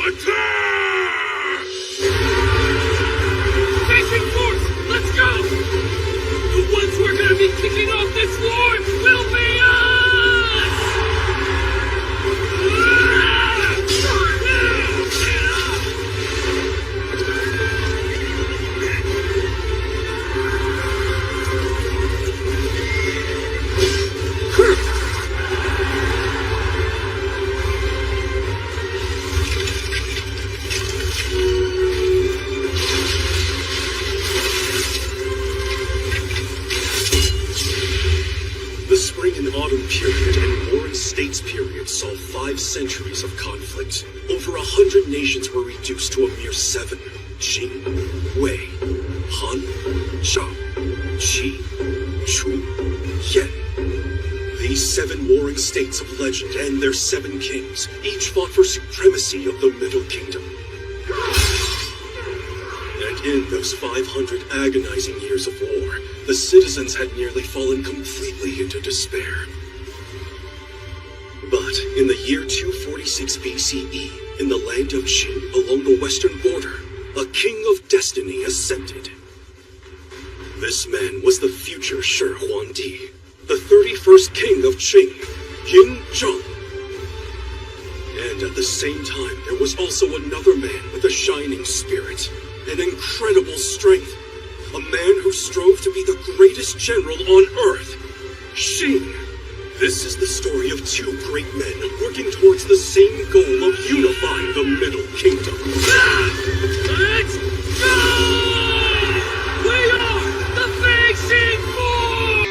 Attack! Facing force! Let's go! The ones who are gonna be kicking off this war will be us! The spring and autumn period and warring states period saw 5 centuries of conflict. Over 100 nations were reduced to a mere 7. Qing, Wei, Han, Zhao, Qi, Chu, Yan. These 7 warring states of legend and their 7 kings each fought for supremacy of the Middle Kingdom. And in those 500 agonizing years of war, the citizens had nearly fallen completely into despair. But in the year 246 BCE, in the land of Qin along the western border, a king of destiny ascended. This man was the future Shi Huangdi, the 31st king of Qing, King Zheng. And at the same time, there was also another man with a shining spirit, an incredible strength, a man who strove to be the greatest general on Earth, Qin. This is the story of 2 great men working towards the same goal of unifying the Middle Kingdom. Let's go! We are the Facing Force!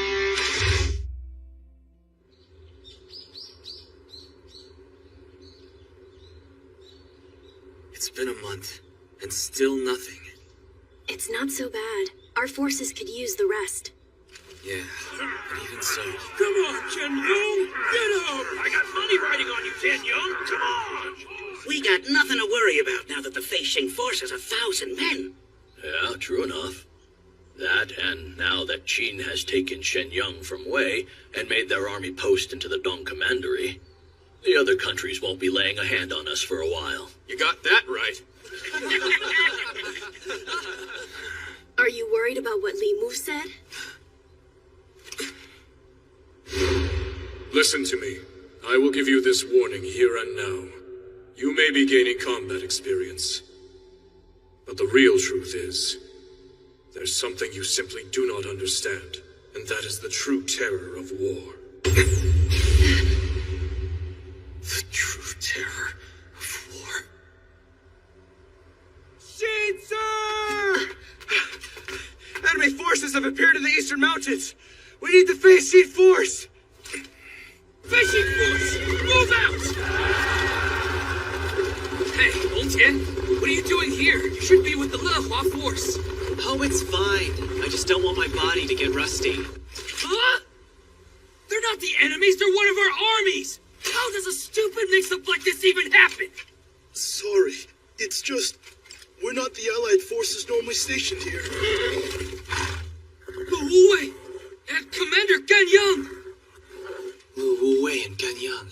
It's been a month, and still nothing. It's not so bad. Our forces could use the rest. Yeah, but even so. Come on, Chen Yong! Get up! I got money riding on you, Chen Yong! Come on! We got nothing to worry about now that the Facing Force has 1,000 men. Yeah, true enough. That, and now that Qin has taken Shenyang from Wei and made their army post into the Dong Commandery, the other countries won't be laying a hand on us for a while. You got that right. Are you worried about what Li Mu said? Listen to me. I will give you this warning here and now. You may be gaining combat experience. But the real truth is, there's something you simply do not understand, and that is the true terror of war. The true terror of war. Shinsu! Enemy forces have appeared in the eastern mountains. We need the Facing Force. Facing Force, move out! Hey, Oltien, what are you doing here? You should be with the Lehua force. Oh, it's fine. I just don't want my body to get rusty. Huh? They're not the enemies, they're one of our armies! How does a stupid mix-up like this even happen? Sorry, it's just, we're not the Allied forces normally stationed here. Lu Wei and Commander Ganyang! Lu Wei and Ganyang.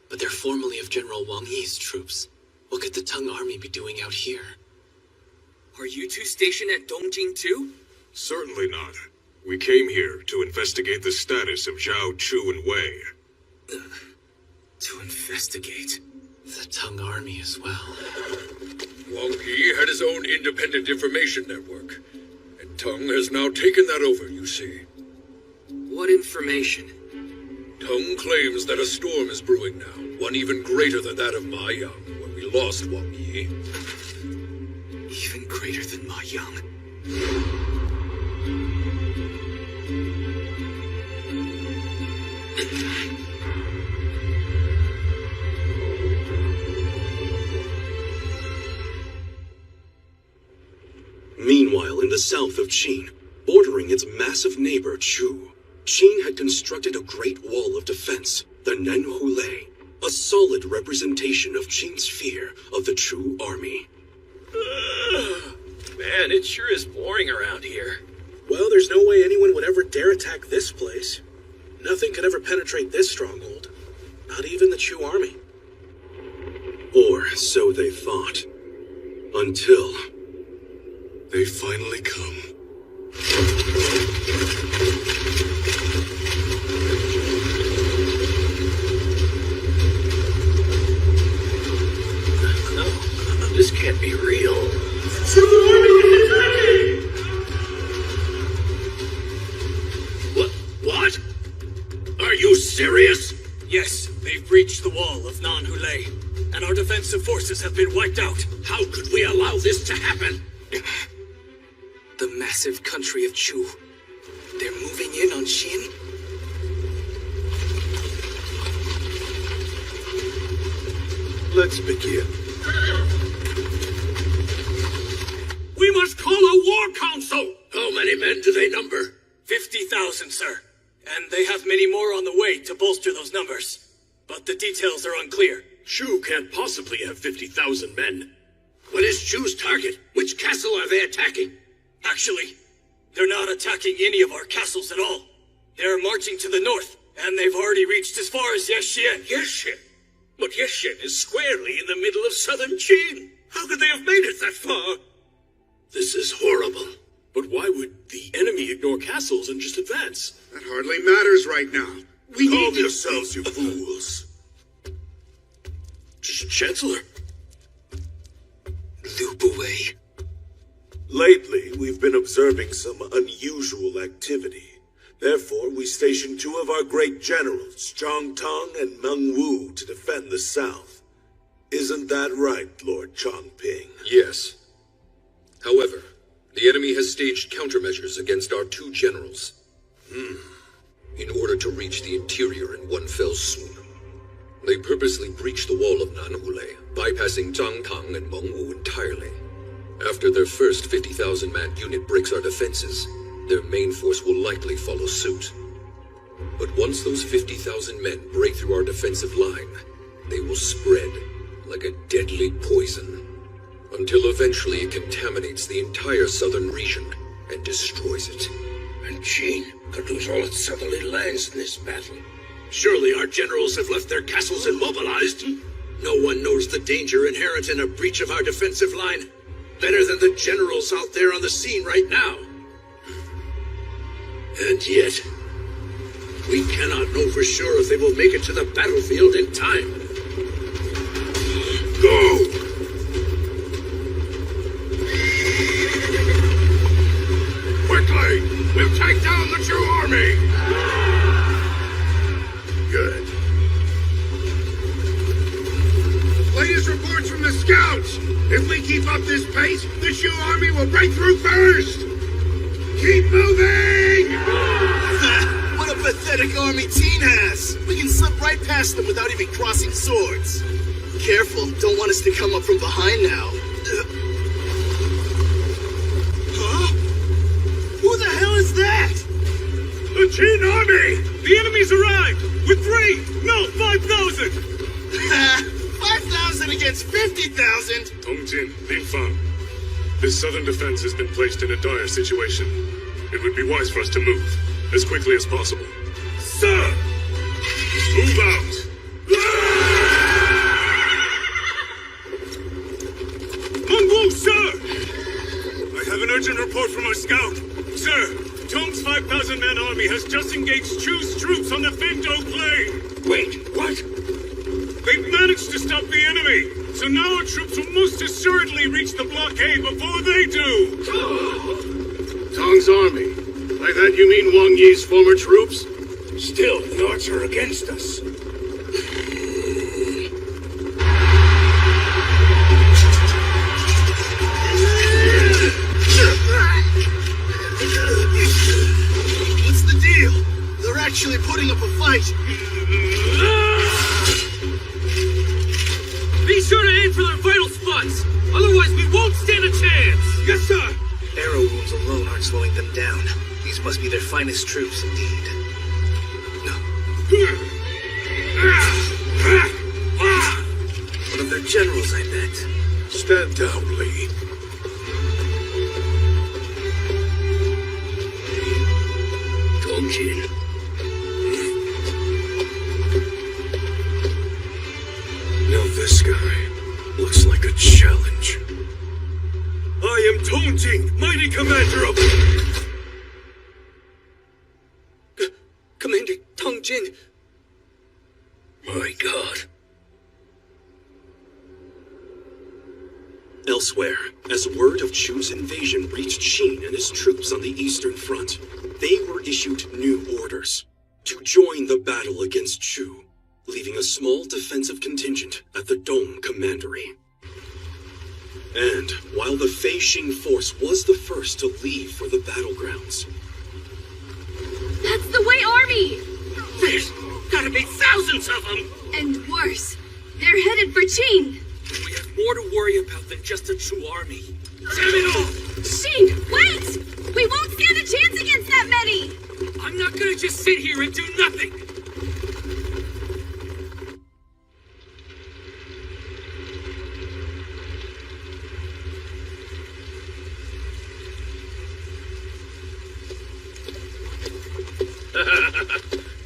But they're formerly of General Wang Yi's troops. What could the Tang army be doing out here? Are you two stationed at Dongjing too? Certainly not. We came here to investigate the status of Zhao, Chu, and Wei. To investigate? The Tang army as well. Wang Yi had his own independent information network, and Tang has now taken that over, you see. What information? Tang claims that a storm is brewing now, one even greater than that of Ma Yang, when we lost Wang Yi. Even greater than Ma Yang. Meanwhile, in the south of Qin, bordering its massive neighbor Chu, Qin had constructed a great wall of defense, the Nanhulei, a solid representation of Qin's fear of the Chu army. Man, it sure is boring around here. Well, there's no way anyone would ever dare attack this place. Nothing could ever penetrate this stronghold. Not even the Chu army. Or so they thought. Until They finally come. No, this can't be real. What? Are you serious? Yes, they've breached the wall of Nan-Hulei, and our defensive forces have been wiped out. How could we allow this to happen? The massive country of Chu. They're moving in on Xin? let's begin. We must call a war council! How many men do they number? 50,000, sir. And they have many more on the way to bolster those numbers. But the details are unclear. Shu can't possibly have 50,000 men. What is Shu's target? Which castle are they attacking? Actually, they're not attacking any of our castles at all. They're marching to the north, and they've already reached as far as Yexin. Yexin? But Yexin is squarely in the middle of southern Qin. How could they have made it that far? This is horrible. But why would the enemy ignore castles and just advance? That hardly matters right now. We Calm need yourselves, you fools. Chancellor? Lu Buwei. Lately, we've been observing some unusual activity. Therefore, we stationed two of our great generals, Zhang Tong and Meng Wu, to defend the south. Isn't that right, Lord Chongping? Yes. However, the enemy has staged countermeasures against our two generals. In order to reach the interior in one fell swoop, they purposely breached the wall of Nan-Hulei, bypassing Zhang Tang and Meng Wu entirely. After their first 50,000-man unit breaks our defenses, their main force will likely follow suit. But once those 50,000 men break through our defensive line, they will spread like a deadly poison, until eventually it contaminates the entire southern region and destroys it. And Qin could lose all its southerly lands in this battle. Surely our generals have left their castles immobilized. No one knows the danger inherent in a breach of our defensive line better than the generals out there on the scene right now. And yet, we cannot know for sure if they will make it to the battlefield in time. Go! Quickly! We'll take down the Chu army! Good. Latest reports from the scouts. If we keep up this pace, the Shu army will break through first. Keep moving! What a pathetic army Teen has! We can slip right past them without even crossing swords. Careful, don't want us to come up from behind now. Huh? Who the hell is that? The Qin army! The enemy's arrived! With 5,000! 5,000 against 50,000? Tongjin, Linfang. This southern defense has been placed in a dire situation. It would be wise for us to move, as quickly as possible. Sir! Move out! Meng Wu, sir! I have an urgent report from our scout. Sir, Tong's 5,000-man army has just engaged Chu's troops on the Fingdou Plain. Wait, what? They've managed to stop the enemy, so now our troops will most assuredly reach the blockade before they do. Tong's army. By that you mean Wang Yi's former troops? Still, the odds are against us. What's the deal? They're actually putting up a fight. Be sure to aim for their vital spots. Otherwise, we won't stand a chance. Yes, sir! Arrow wounds alone aren't slowing them down. These must be their finest troops indeed. One of their generals, I bet. Stand down, Lee. Tongjin. Know this guy. challenge. I am Tongjing, mighty commander of... Commander Tongjin. My god. Elsewhere, as word of Chu's invasion reached Qin and his troops on the Eastern Front, they were issued new orders to join the battle against Chu, leaving a small defensive contingent at the Dong Commandery. And while the Fei Xing force was the first to leave for the battlegrounds... That's the Wei army! There's gotta be thousands of them! And worse, they're headed for Qin! We have more to worry about than just a Chu army. Damn it all! Qin, wait! We won't stand a chance against that many! I'm not gonna just sit here and do nothing!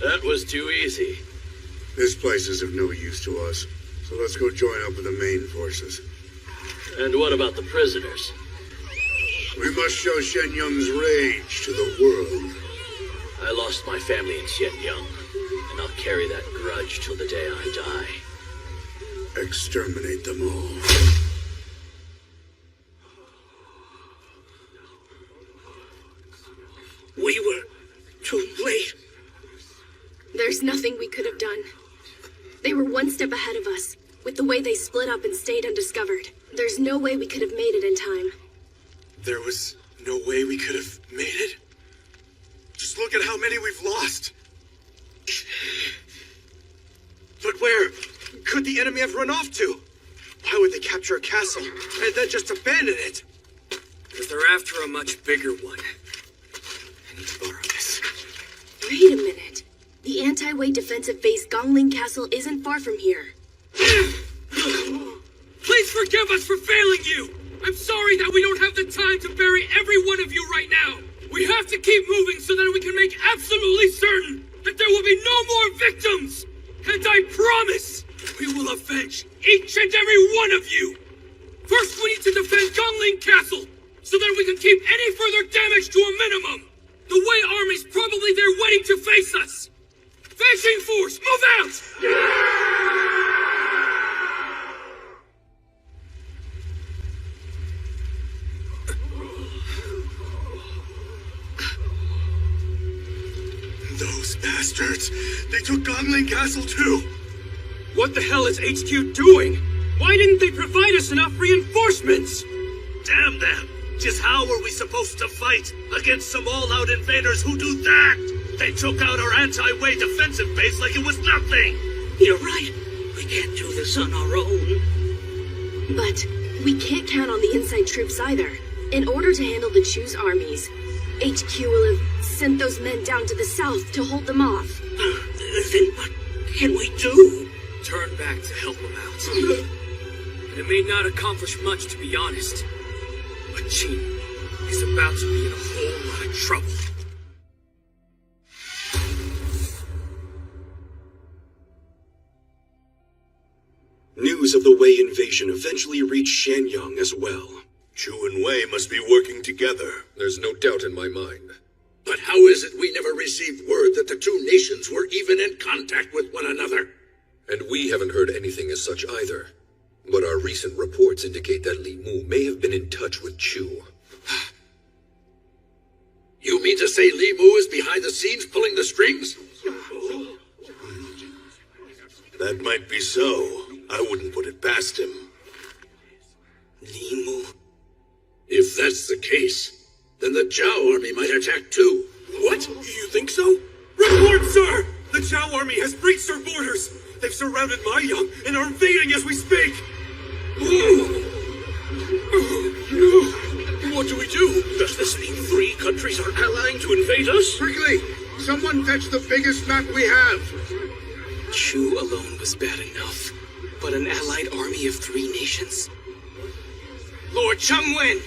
That was too easy. This place is of no use to us, so let's go join up with the main forces. And what about the prisoners? We must show Shen Yung's rage to the world. I lost my family in Xianyang, and I'll carry that grudge till the day I die. Exterminate them all. We were too late. There's nothing we could have done. They were one step ahead of us, with the way they split up and stayed undiscovered. There's no way we could have made it in time. There was no way we could have made it? Just look at how many we've lost. But where could the enemy have run off to? Why would they capture a castle and then just abandon it? Because they're after a much bigger one. I need to borrow this. Wait a minute. The anti-Wei defensive base Gongling Castle isn't far from here. Please forgive us for failing you! I'm sorry that we don't have the time to bury every one of you right now! We have to keep moving so that we can make absolutely certain that there will be no more victims! And I promise we will avenge each and every one of you! First, we need to defend Gongling Castle so that we can keep any further damage to a minimum! The Wei army's probably there waiting to face us! Fei Xing force, move out! Those bastards! They took Gongling Castle too! What the hell is HQ doing? Why didn't they provide us enough reinforcements? Damn them! Just how were we supposed to fight against some all-out invaders who do that? They took out our anti-Wei defensive base like it was nothing! You're right. We can't do this on our own. But we can't count on the inside troops either. In order to handle the Chu's armies, HQ will have sent those men down to the south to hold them off. Then what can we do? Turn back to help them out. And it may not accomplish much, to be honest. But Qin is about to be in a whole lot of trouble. News of the Wei invasion eventually reached Xianyang as well. Chu and Wei must be working together. There's no doubt in my mind. But how is it we never received word that the two nations were even in contact with one another? And we haven't heard anything as such either. But our recent reports indicate that Li Mu may have been in touch with Chu. You mean to say Li Mu is behind the scenes pulling the strings? That might be so. I wouldn't put it past him. Li Mu? If that's the case, then the Zhao army might attack too. What? You think so? Report, sir! The Zhao army has breached our borders! They've surrounded Maiyang and are invading as we speak! What do we do? Does this mean 3 countries are allying to invade us? Quickly! Someone fetch the biggest map we have! Chu alone was bad enough, but an allied army of 3 nations? Lord Chengwen,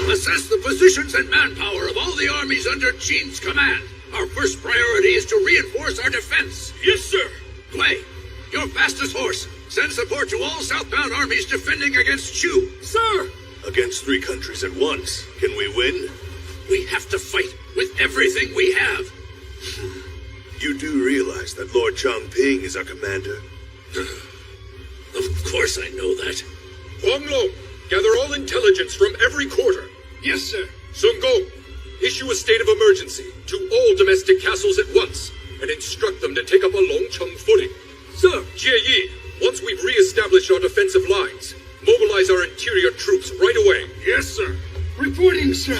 assess the positions and manpower of all the armies under Qin's command. Our first priority is to reinforce our defense. Yes, sir! Wei, your fastest horse, Send support to all southbound armies defending against Chu. Sir! Against 3 countries at once. Can we win? We have to fight with everything we have. You do realize that Lord Chongping is our commander? Of course I know that. Huang Lo, gather all intelligence from every quarter. Yes, sir. Sun Gong, issue a state of emergency to all domestic castles at once and instruct them to take up a Longcheng footing. Sir! Jie Yi, once we've re-established our defensive lines, mobilize our interior troops right away. Yes, sir. Reporting, sir.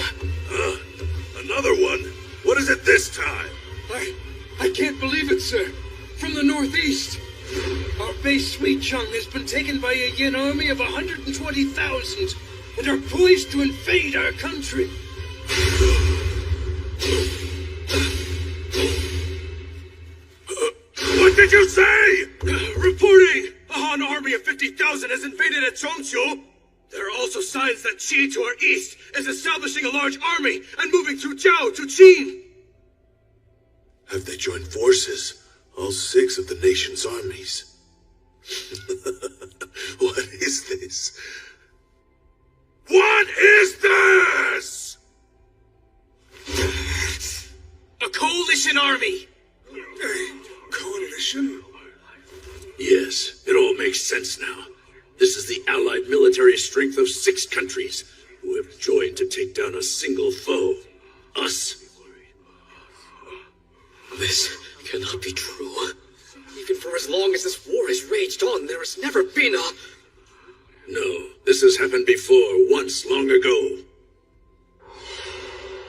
Another one? What is it this time? I can't believe it, sir. From the northeast. Our base Suicheng has been taken by a Yin army of 120,000 and are poised to invade our country. What did you say? Reporting! A Han army of 50,000 has invaded at Chongqiu. There are also signs that Qi to our east is establishing a large army and moving through Jiao to Qin. Have they joined forces? All 6 of the nation's armies. What is this? What is this? A coalition army. Coalition? Yes, it all makes sense now. This is the allied military strength of 6 countries who have joined to take down a single foe. Us. This cannot be true. Even for as long as this war has raged on, there has never been a... No, this has happened before, once, long ago.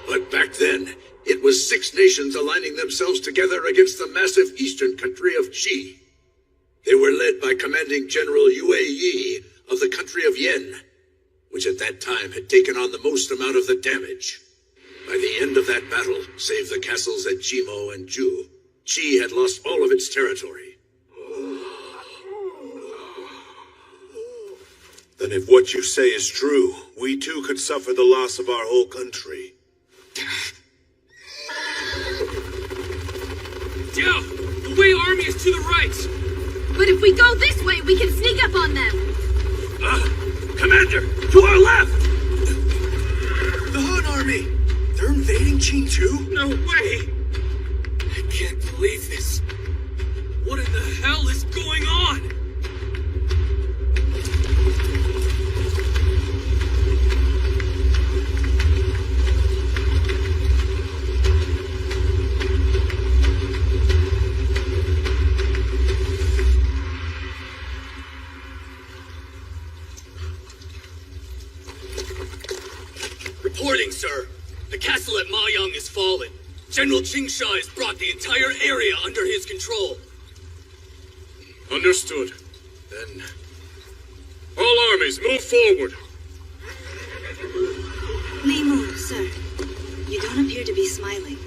But back then, it was 6 nations aligning themselves together against the massive eastern country of Qi. They were led by commanding General Yue Yi of the country of Yen, which at that time had taken on the most amount of the damage. By the end of that battle, save the castles at Jimo and Ju, Qi had lost all of its territory. Then if what you say is true, we too could suffer the loss of our whole country. Jiao, the Wei army is to the right. But if we go this way, we can sneak up on them. Commander, to our left! The Han army! They're invading Qin too? No way! I can't believe this. What in the hell is going on? Reporting, sir. The castle at Maoyang is fallen. General Qingsha has brought the entire area under his control. Understood. Then, all armies move forward. Li Mu, sir. You don't appear to be smiling.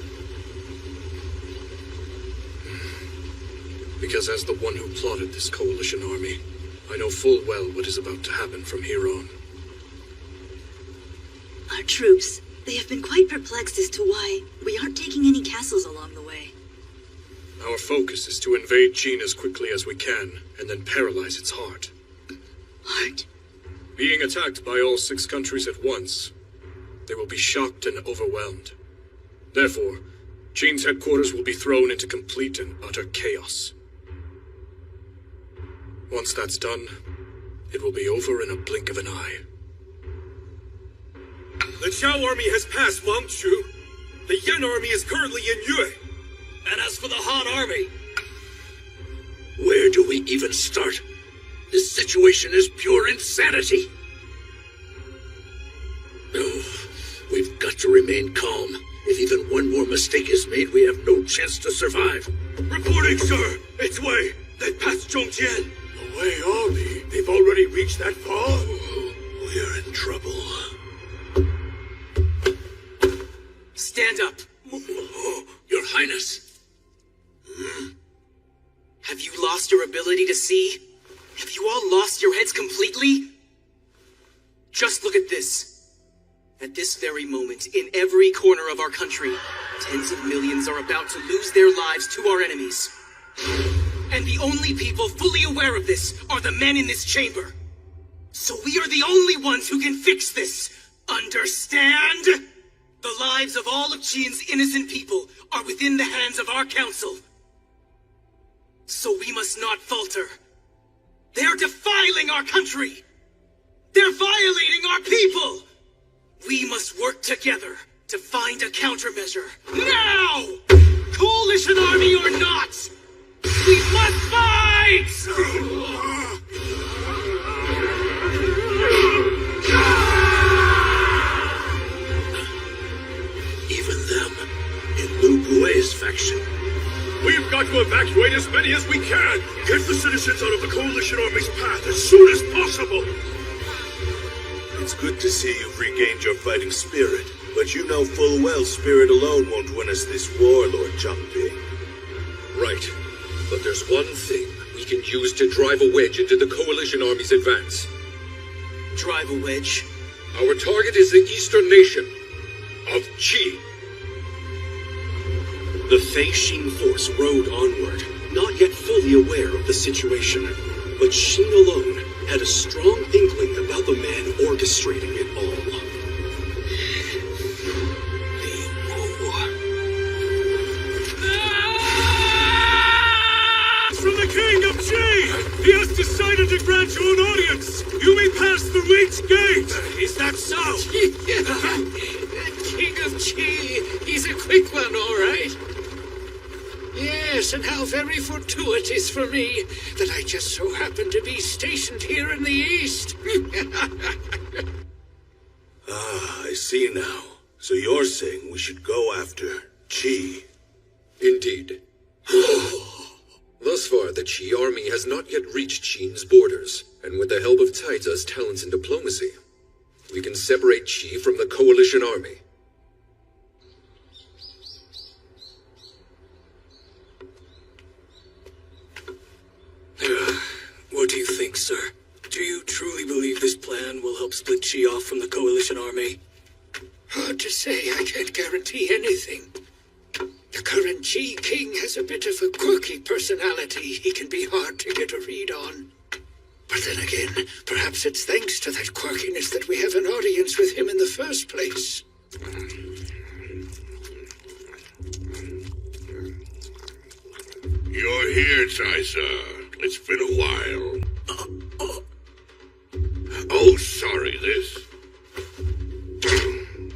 Because as the one who plotted this coalition army, I know full well what is about to happen from here on. Our troops, they have been quite perplexed as to why we aren't taking any castles along the way. Our focus is to invade Qin as quickly as we can, and then paralyze its heart. Heart? Being attacked by all 6 countries at once, they will be shocked and overwhelmed. Therefore, Qin's headquarters will be thrown into complete and utter chaos. Once that's done, it will be over in a blink of an eye. The Zhao army has passed Mangchu. The Yan army is currently in Yue. And as for the Han army, Where do we even start? This situation is pure insanity. No, we've got to remain calm. If even one more mistake is made, we have no chance to survive. Reporting, sir. It's Wei. They passed Zhongjian. The Wei army? They've already reached that far? We're in trouble. Stand up. Your Highness. Have you lost your ability to see? Have you all lost your heads completely? Just look at this. At this very moment, in every corner of our country, tens of millions are about to lose their lives to our enemies. And the only people fully aware of this are the men in this chamber. So we are the only ones who can fix this. Understand? The lives of all of Qian's innocent people are within the hands of our council. So we must not falter. They're defiling our country. They're violating our people. We must work together to find a countermeasure. Now! Coalition army or not! We must fight! Even them, in Lu Bue's faction. We've got to evacuate as many as we can! Get the citizens out of the Coalition Army's path as soon as possible! It's good to see you've regained your fighting spirit, but you know full well spirit alone won't win us this war, Lord Changping. Right. But there's one thing we can use to drive a wedge into the Coalition Army's advance. Drive a wedge? Our target is the eastern nation of Qi. The Fei Xing force rode onward, not yet fully aware of the situation. But Xing alone had a strong inkling about the man orchestrating it all. From the King of Qi! He has decided to grant you an audience! You may pass through each gate! Is that so? King of Qi, he's a quick one, all right. Yes, and how very fortuitous for me that I just so happen to be stationed here in the east. I see now. So you're saying we should go after Qi? Indeed. Thus far, the Qi army has not yet reached Qin's borders, and with the help of Taita's talents in diplomacy, we can separate Qi from the Coalition army. What do you think, sir? Do you truly believe this plan will help split Qi off from the Coalition army? Hard to say. I can't guarantee anything. The current Qi king has a bit of a quirky personality he can be hard to get a read on. But then again, perhaps it's thanks to that quirkiness that we have an audience with him in the first place. You're here, Taisa. It's been a while. Oh, sorry, this.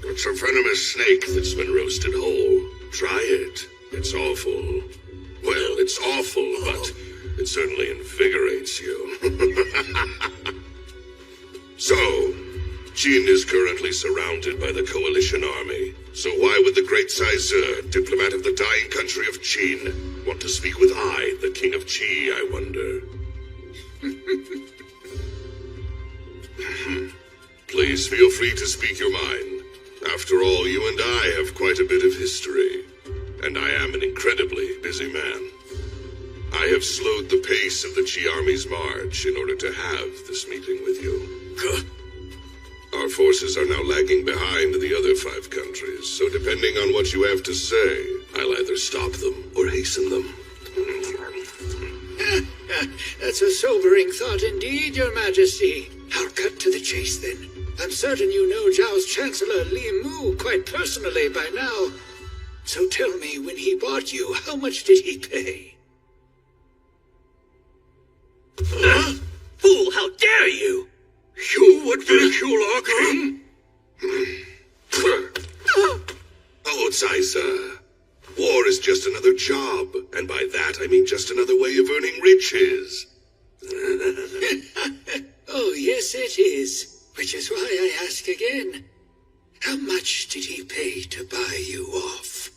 It's a venomous snake that's been roasted whole. Try it. It's awful. Well, it's awful, but it certainly invigorates you. So, Qin is currently surrounded by the Coalition army. So why would the great Caesar, diplomat of the dying country of Qin, want to speak with I, the King of Qi, I wonder? Please feel free to speak your mind. After all, you and I have quite a bit of history, and I am an incredibly busy man. I have slowed the pace of the Qi army's march in order to have this meeting with you. Our forces are now lagging behind the other 5 countries, so depending on what you have to say, I'll either stop them or hasten them. That's a sobering thought indeed, Your Majesty. I'll cut to the chase then. I'm certain you know Zhao's Chancellor Li Mu quite personally by now. So tell me, when he bought you, how much did he pay? Fool, how dare you! You would ridicule our king? Oh, Caesar. War is just another job, and by that I mean just another way of earning riches. Oh, yes, it is. Which is why I ask again. How much did he pay to buy you off?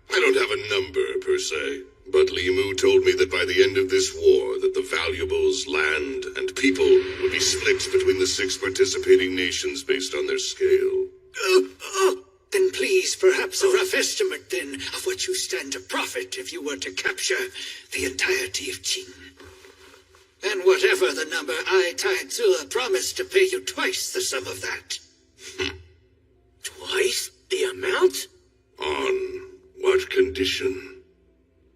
I don't have a number, per se. But Li Mu told me that by the end of this war, that the valuables, land, and people would be split between the 6 participating nations based on their scale. Then please, perhaps a rough estimate, then, of what you stand to profit if you were to capture the entirety of Qin. And whatever the number, I, Tai Zue, promise to pay you twice the sum of that. Twice the amount? On What condition?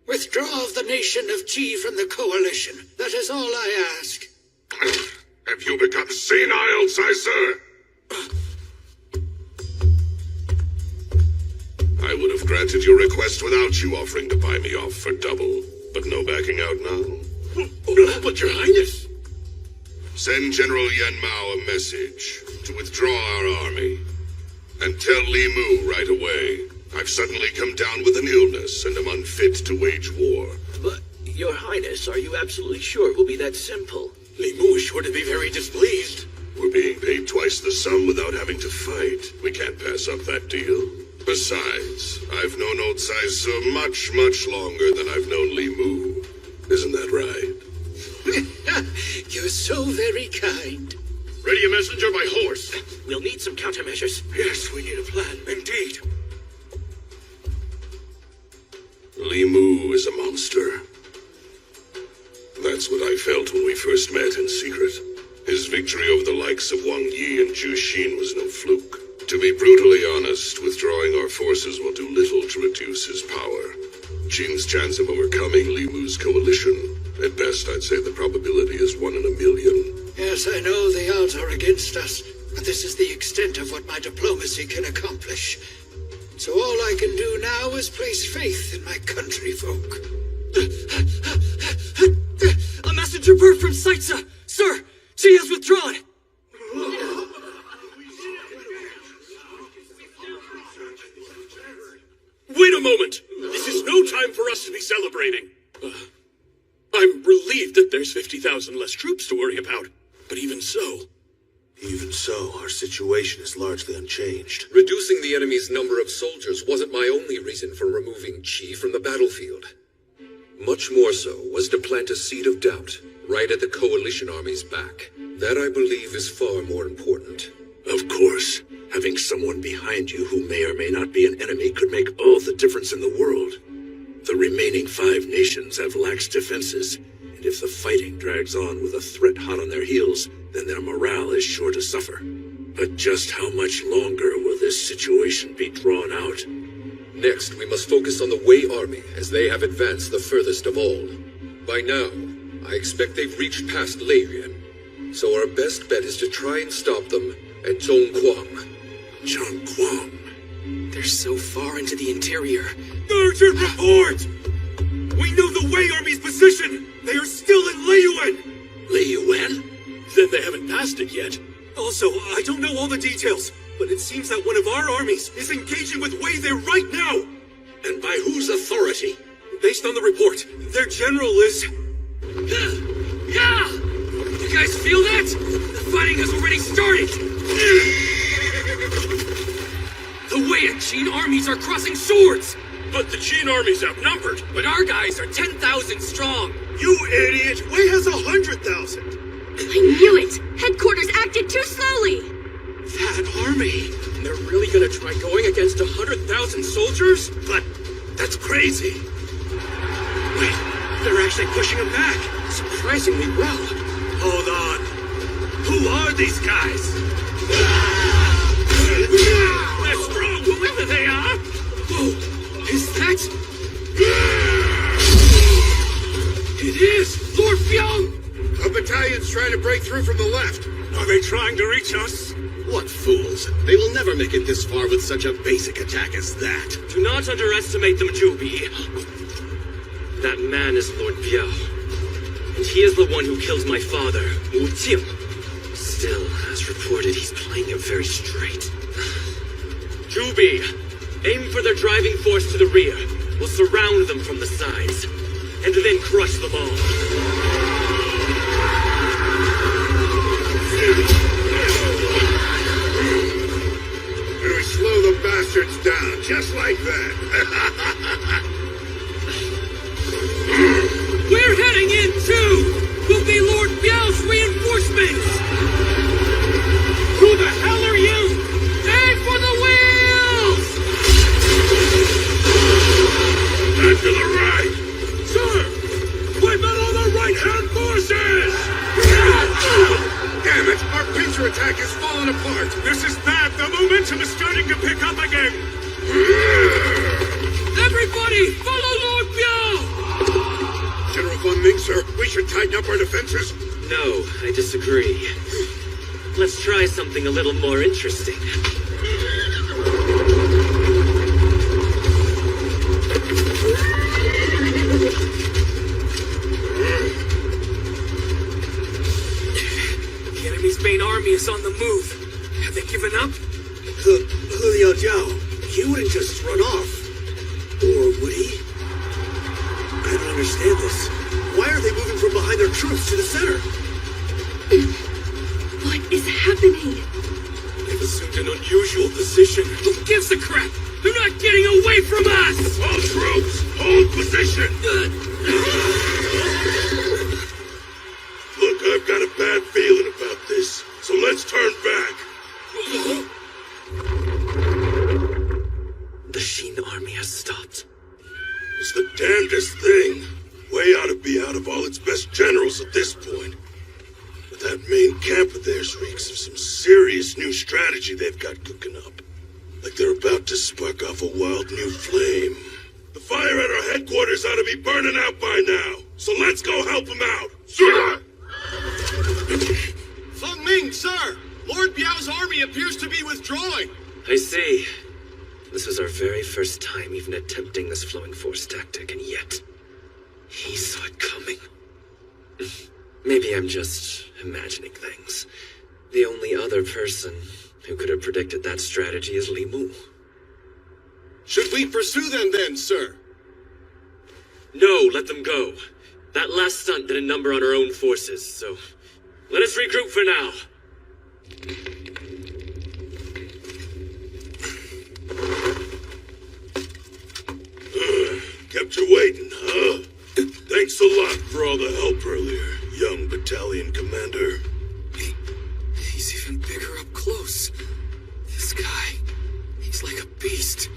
Withdraw of the nation of Qi from the coalition. That is all I ask. Have you become senile, Caesar? I would have granted your request without you offering to buy me off for double, but no backing out now. But Your Highness... Send General Yan Mao a message to withdraw our army. And tell Li Mu right away. I've suddenly come down with an illness and am unfit to wage war. But, Your Highness, are you absolutely sure it will be that simple? Li Mu is sure to be very displeased. We're being paid twice the sum without having to fight. We can't pass up that deal. Besides, I've known old Caesar much, much longer than I've known Li Mu. Isn't that right? You're so very kind. Ready a messenger by horse. We'll need some countermeasures. Yes, we need a plan. Indeed. Li Mu is a monster. That's what I felt when we first met in secret. His victory over the likes of Wang Yi and Zhu Xin was no fluke. To be brutally honest, withdrawing our forces will do little to reduce his power. Qin's chance of overcoming Li Mu's coalition, at best I'd say the probability is 1 in a million. Yes, I know the odds are against us, but this is the extent of what my diplomacy can accomplish. So all I can do now is place faith in my country folk. A messenger bird from Saitsa! Sir, she has withdrawn! Wait a moment! This is no time for us to be celebrating. I'm relieved that there's 50,000 less troops to worry about. But even so... Even so, our situation is largely unchanged. Reducing the enemy's number of soldiers wasn't my only reason for removing Qi from the battlefield. Much more so was to plant a seed of doubt right at the coalition army's back. That, I believe, is far more important. Of course, having someone behind you who may or may not be an enemy could make all the difference in the world. The remaining 5 nations have lax defenses, and if the fighting drags on with a threat hot on their heels, then their morale is sure to suffer. But just how much longer will this situation be drawn out? Next, we must focus on the Wei army, as they have advanced the furthest of all. By now, I expect they've reached past Leirian, so our best bet is to try and stop them at Zhongguang. Zhongguang? They're so far into the interior. Urgent report! We know the Wei Army's position! They are still in Leiyuan! Leiyuan? Then they haven't passed it yet. Also, I don't know all the details, but it seems that one of our armies is engaging with Wei there right now! And by whose authority? Based on the report, their general is... Yeah! You guys feel that? The fighting has already started! The Wei and Qin armies are crossing swords! But the Qin army's outnumbered. But our guys are 10,000 strong! You idiot! Wei has 100,000! I knew it! Headquarters acted too slowly! That army! They're really gonna try going against 100,000 soldiers? But that's crazy! Wait, they're actually pushing them back! Surprisingly well. Hold on. Who are these guys? They're strong, whoever they are! Whoa, is that... It is! Lord Byung! A battalion's trying to break through from the left. Are they trying to reach us? What fools! They will never make it this far with such a basic attack as that. Do not underestimate them, Jubi. That man is Lord Biao. And he is the one who killed my father, Wu Jing. Still, as reported, he's playing it very straight. Jubi, aim for their driving force to the rear. We'll surround them from the sides. And then crush them all. We slow the bastards down, just like that. We're heading in too! We'll be Lord Biao's reinforcements! Who the hell are you? Aim for the wheels! And to the right! Sir! Wipe out all the right-hand forces! Damn it! Our pincer attack is falling apart! This is bad! The momentum is starting to pick up again! Every up our defenses? No, I disagree. Let's try something a little more interesting. The enemy's main army is on the move. Have they given up? Liao Jiao, he wouldn't just run off. Or would he? I don't understand this. Why are they moving from behind their troops to the center? What is happening? They've assumed an unusual position. Who gives a crap? They're not getting away from us! All troops, hold position! Look, I've got a bad feeling about this, so let's turn back. The Shin army has stopped. It's the damnedest thing. Way ought to be out of all its best generals at this point. But that main camp of theirs reeks of some serious new strategy they've got cooking up. Like they're about to spark off a wild new flame. The fire at our headquarters ought to be burning out by now. So let's go help them out. Sir! Feng Ming, sir! Lord Biao's army appears to be withdrawing. I see. This was our very first time even attempting this flowing force tactic, and yet he saw it coming. Maybe I'm just imagining things. The only other person who could have predicted that strategy is Li Mu. Should we pursue them then, sir? No, let them go. That last stunt did a number on our own forces, so let us regroup for now. Kept you waiting, huh? Thanks a lot for all the help earlier, young battalion commander. He's even bigger up close. This guy, he's like a beast.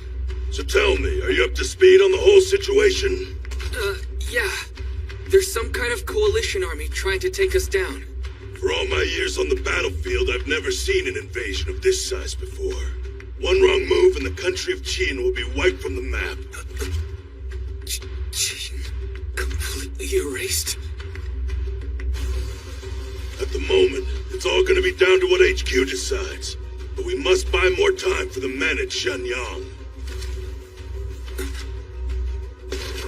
So tell me, are you up to speed on the whole situation? Yeah. There's some kind of coalition army trying to take us down. For all my years on the battlefield, I've never seen an invasion of this size before. One wrong move and the country of Qin will be wiped from the map. Qin completely erased? At the moment, it's all gonna be down to what HQ decides. But we must buy more time for the men at Shenyang.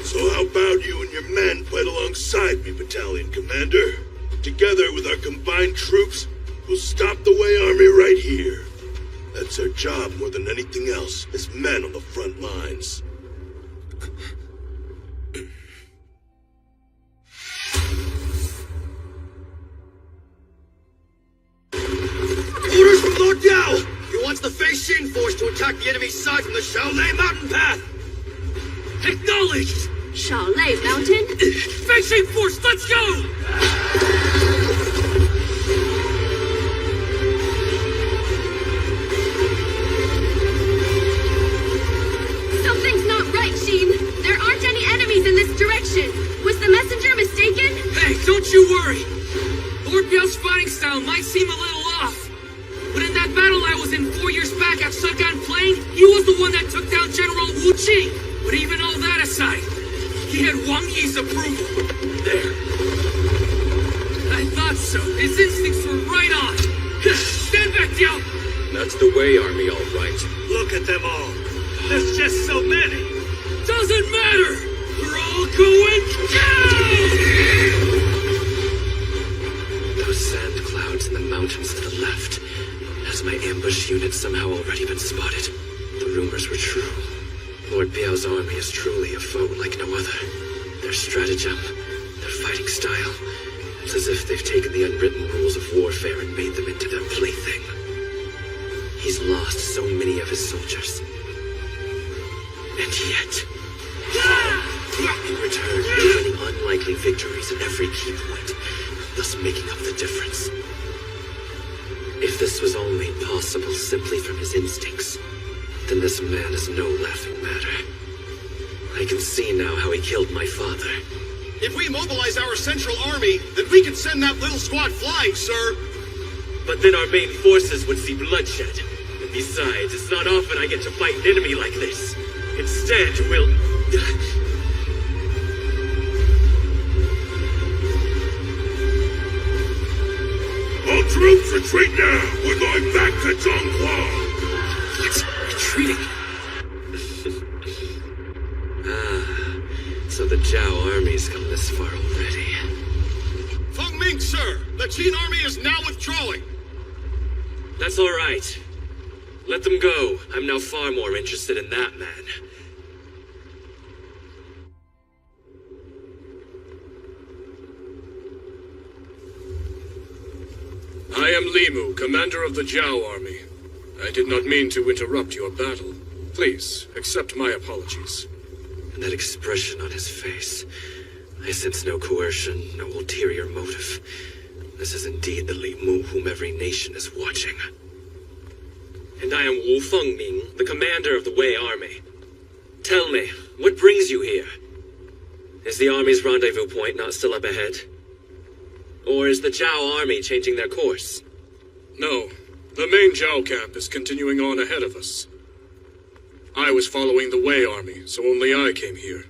So how about you and your men fight alongside me, Battalion Commander? Together with our combined troops, we'll stop the Wei Army right here. That's our job more than anything else, as men on the front lines. Orders from Lord Biao! He wants the Fei Xin force to attack the enemy's side from the Shaolei mountain path! Acknowledged! Shaolei Mountain? Facing force, let's go! Something's not right, Sheen. There aren't any enemies in this direction. Was the messenger mistaken? Hey, don't you worry. Lord Biao's fighting style might seem a little off. But in that battle I was in 4 years back at Sugan Plain, he was the one that took down General Wu Qi. But even all that aside, he had Wang Yi's approval. There. I thought so. His instincts were right on. Stand back, Diao! That's the Wei Army, all right. Look at them all. There's just so many. Doesn't matter! We're all going down! Those sand clouds in the mountains to the left. Has my ambush unit somehow already been spotted? The rumors were true. Lord Biao's army is truly a foe like no other. Their stratagem, their fighting style, it's as if they've taken the unwritten rules of warfare and made them into their plaything. He's lost so many of his soldiers. And yet, in return, they're winning unlikely victories at every key point, thus making up the difference. If this was all made possible simply from his instincts, then this man is no laughing matter. I can see now how he killed my father. If we mobilize our central army, then we can send that little squad flying, sir. But then our main forces would see bloodshed. And besides, it's not often I get to fight an enemy like this. Instead, we'll... Troops retreat now! We're going back to Zhonghua! What's retreating? So the Zhao army's come this far already. Feng Ming, sir! The Qin army is now withdrawing! That's all right. Let them go. I'm now far more interested in that man. I am Limu, commander of the Zhao army. I did not mean to interrupt your battle. Please, accept my apologies. And that expression on his face. I sense no coercion, no ulterior motive. This is indeed the Limu whom every nation is watching. And I am Wu Fengming, the commander of the Wei army. Tell me, what brings you here? Is the army's rendezvous point not still up ahead? Or is the Zhao army changing their course? No, the main Zhao camp is continuing on ahead of us. I was following the Wei army, so only I came here.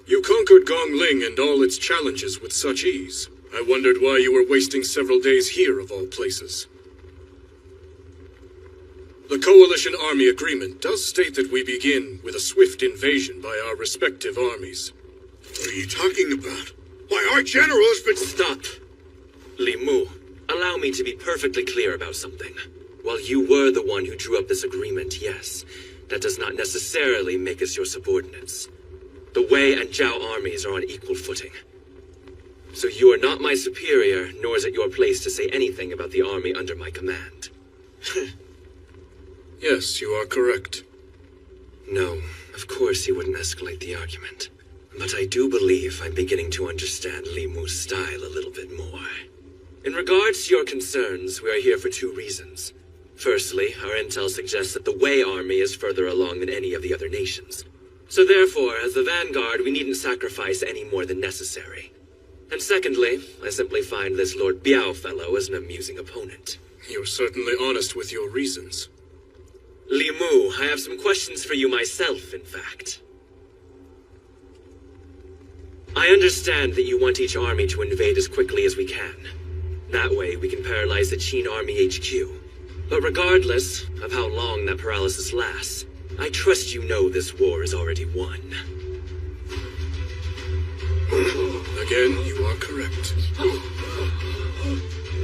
You conquered Gongling and all its challenges with such ease. I wondered why you were wasting several days here of all places. The Coalition Army Agreement does state that we begin with a swift invasion by our respective armies. What are you talking about? Why, our general has been... Stop! Limu, allow me to be perfectly clear about something. While you were the one who drew up this agreement, yes, that does not necessarily make us your subordinates. The Wei and Zhao armies are on equal footing. So you are not my superior, nor is it your place to say anything about the army under my command. Yes, you are correct. No, of course you wouldn't escalate the argument. But I do believe I'm beginning to understand Limu's style a little bit more. In regards to your concerns, we are here for two reasons. Firstly, our intel suggests that the Wei army is further along than any of the other nations. So therefore, as the vanguard, we needn't sacrifice any more than necessary. And secondly, I simply find this Lord Biao fellow as an amusing opponent. You're certainly honest with your reasons. Limu, I have some questions for you myself, in fact. I understand that you want each army to invade as quickly as we can. That way, we can paralyze the Qin Army HQ. But regardless of how long that paralysis lasts, I trust you know this war is already won. Again, you are correct.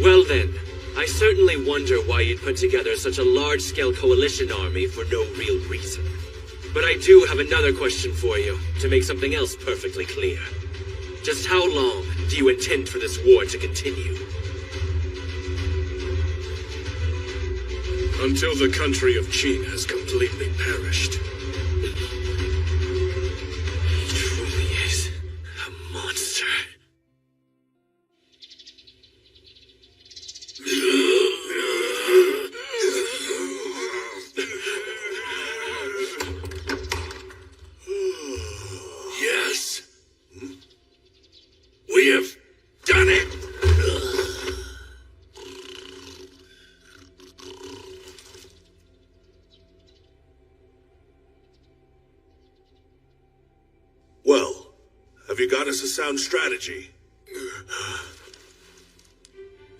Well then, I certainly wonder why you'd put together such a large-scale coalition army for no real reason. But I do have another question for you, to make something else perfectly clear. Just how long do you intend for this war to continue? Until the country of Qin has completely perished. He truly is a monster. Yes. We have done it. Well, have you got us a sound strategy?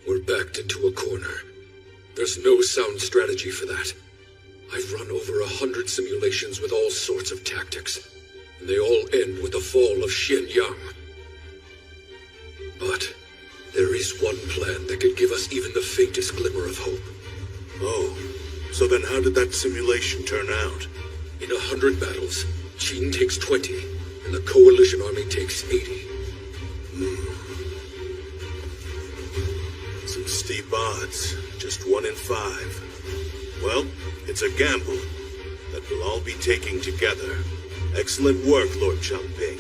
We're backed into a corner. There's no sound strategy for that. I've run over 100 simulations with all sorts of tactics, and they all end with the fall of Xianyang. But there is one plan that could give us even the faintest glimmer of hope. Oh, so then how did that simulation turn out? In 100 battles, Qin takes 20, and the Coalition Army takes 80. Some steep odds. Just 1 in 5. Well, it's a gamble that we'll all be taking together. Excellent work, Lord Changping.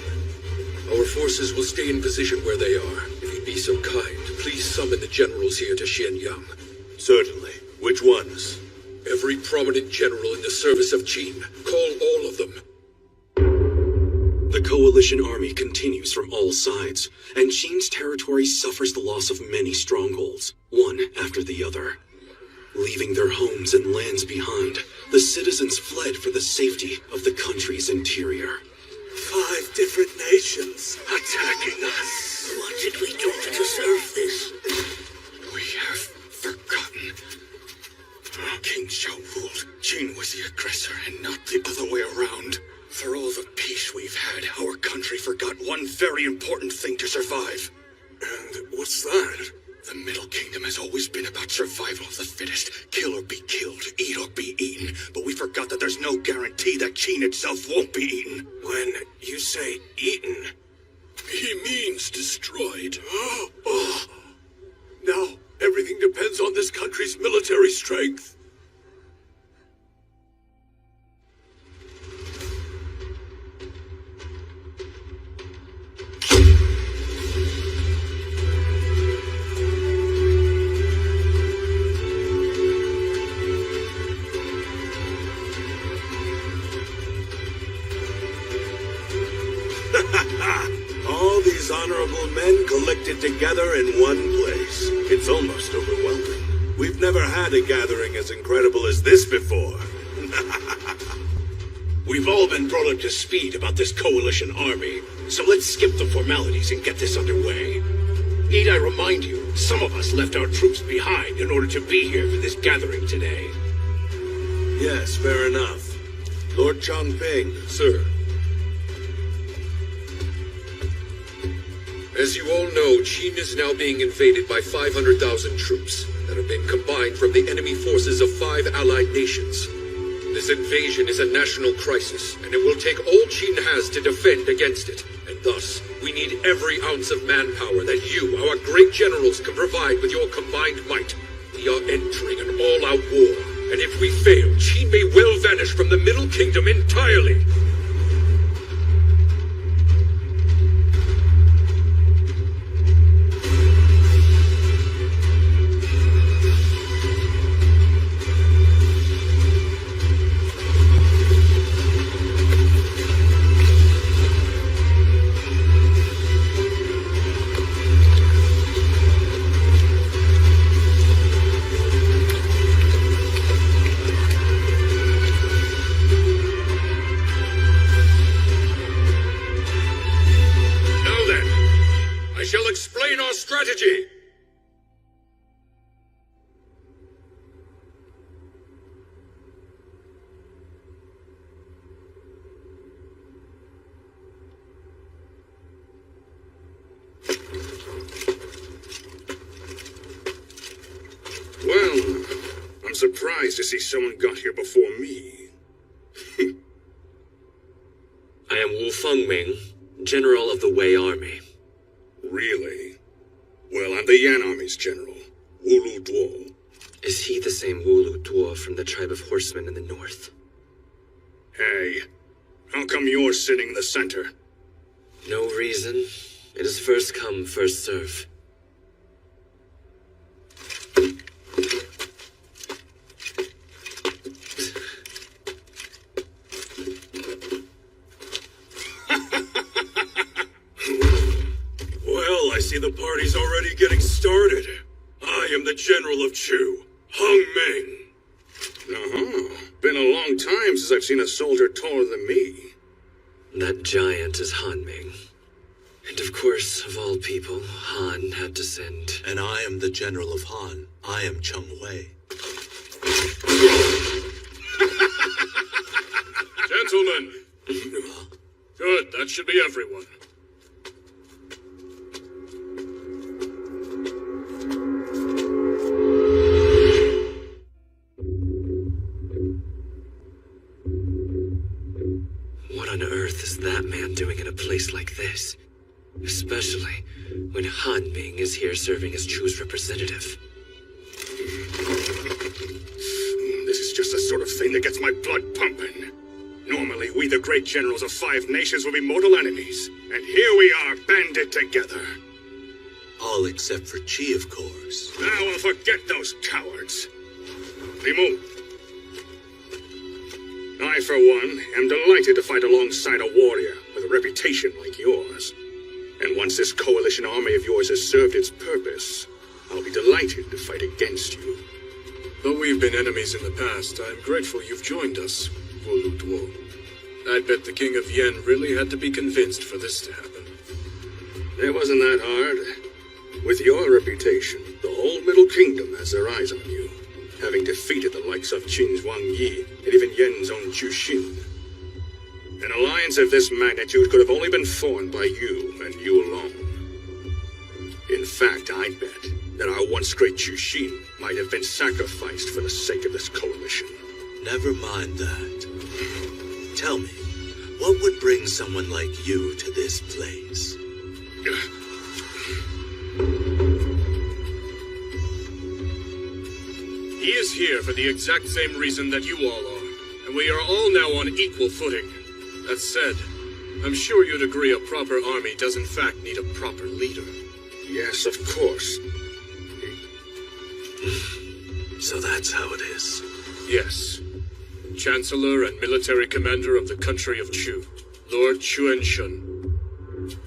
Our forces will stay in position where they are. If you'd be so kind, please summon the generals here to Xianyang. Certainly. Which ones? Every prominent general in the service of Qin. Call all of them. The Coalition Army continues from all sides, and Qin's territory suffers the loss of many strongholds, one after the other. Leaving their homes and lands behind, the citizens fled for the safety of the country's interior. 5 different nations attacking us. What did we do to deserve this? We have very important thing to survive. And what's that? The Middle Kingdom has always been about survival of the fittest. Kill or be killed, eat or be eaten. But we forgot that there's no guarantee that Qin itself won't be eaten. When you say eaten, He means destroyed. now everything depends on this country's military strength. All these honorable men collected together in one place. It's almost overwhelming. We've never had a gathering as incredible as this before. We've all been brought up to speed about this coalition army, so let's skip the formalities and get this underway. Need I remind you, some of us left our troops behind in order to be here for this gathering today. Yes, fair enough. Lord Chongping. Sir. As you all know, Qin is now being invaded by 500,000 troops that have been combined from the enemy forces of 5 allied nations. This invasion is a national crisis, and it will take all Qin has to defend against it. And thus, we need every ounce of manpower that you, our great generals, can provide with your combined might. We are entering an all-out war, and if we fail, Qin may well vanish from the Middle Kingdom entirely. Strategy! Well, I'm surprised to see someone got here before me. I am Wu Fengming, General of the Wei Army. Really? Well, I'm the Yan Army's general, Wu Lu Duo. Is he the same Wu Lu Duo from the tribe of horsemen in the north? Hey, how come you're sitting in the center? No reason. It is first come, first serve. Well, I see the party's already getting started. I am the General of Chu, Hung Ming. Been a long time since I've seen a soldier taller than me. That giant is Han Ming. And of course, of all people, Han had to send. And I am the General of Han. I am Cheng Wei. Gentlemen! Good, that should be everyone. What on earth is that man doing in a place like this? Especially when Han Ming is here serving as Chu's representative. This is just the sort of thing that gets my blood pumping. Normally, we the great generals of 5 nations would be mortal enemies. And here we are, banded together. All except for Qi, of course. Now I'll forget those cowards. Limu. I, for one, am delighted to fight alongside a warrior with a reputation like yours. And once this coalition army of yours has served its purpose, I'll be delighted to fight against you. Though we've been enemies in the past, I'm grateful you've joined us, Wu Lu Duo. I bet the King of Yen really had to be convinced for this to happen. It wasn't that hard. With your reputation, the whole Middle Kingdom has their eyes on you, having defeated the likes of Qin's Wang Yi and even Yen's own Zhu Xin. An alliance of this magnitude could have only been formed by you and you alone. In fact, I bet that our once great Chushin might have been sacrificed for the sake of this coalition. Never mind that. Tell me, what would bring someone like you to this place? He is here for the exact same reason that you all are, and we are all now on equal footing. That said, I'm sure you'd agree a proper army does in fact need a proper leader. Yes, of course. So that's how it is. Yes. Chancellor and military commander of the country of Chu, Lord Chuan Shun.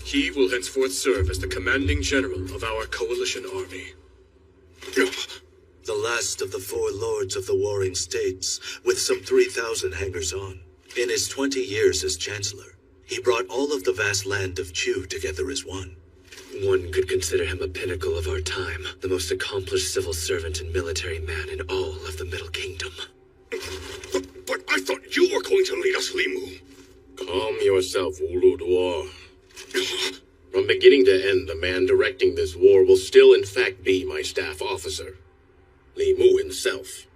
He will henceforth serve as the commanding general of our coalition army. The last of the 4 lords of the warring states, with some 3,000 hangers-on. In his 20 years as chancellor, he brought all of the vast land of Chu together as one. One could consider him a pinnacle of our time, the most accomplished civil servant and military man in all of the Middle Kingdom. But I thought you were going to lead us, Li Mu. Calm yourself, Wu Lu Duo. From beginning to end, the man directing this war will still in fact be my staff officer, Li Mu himself.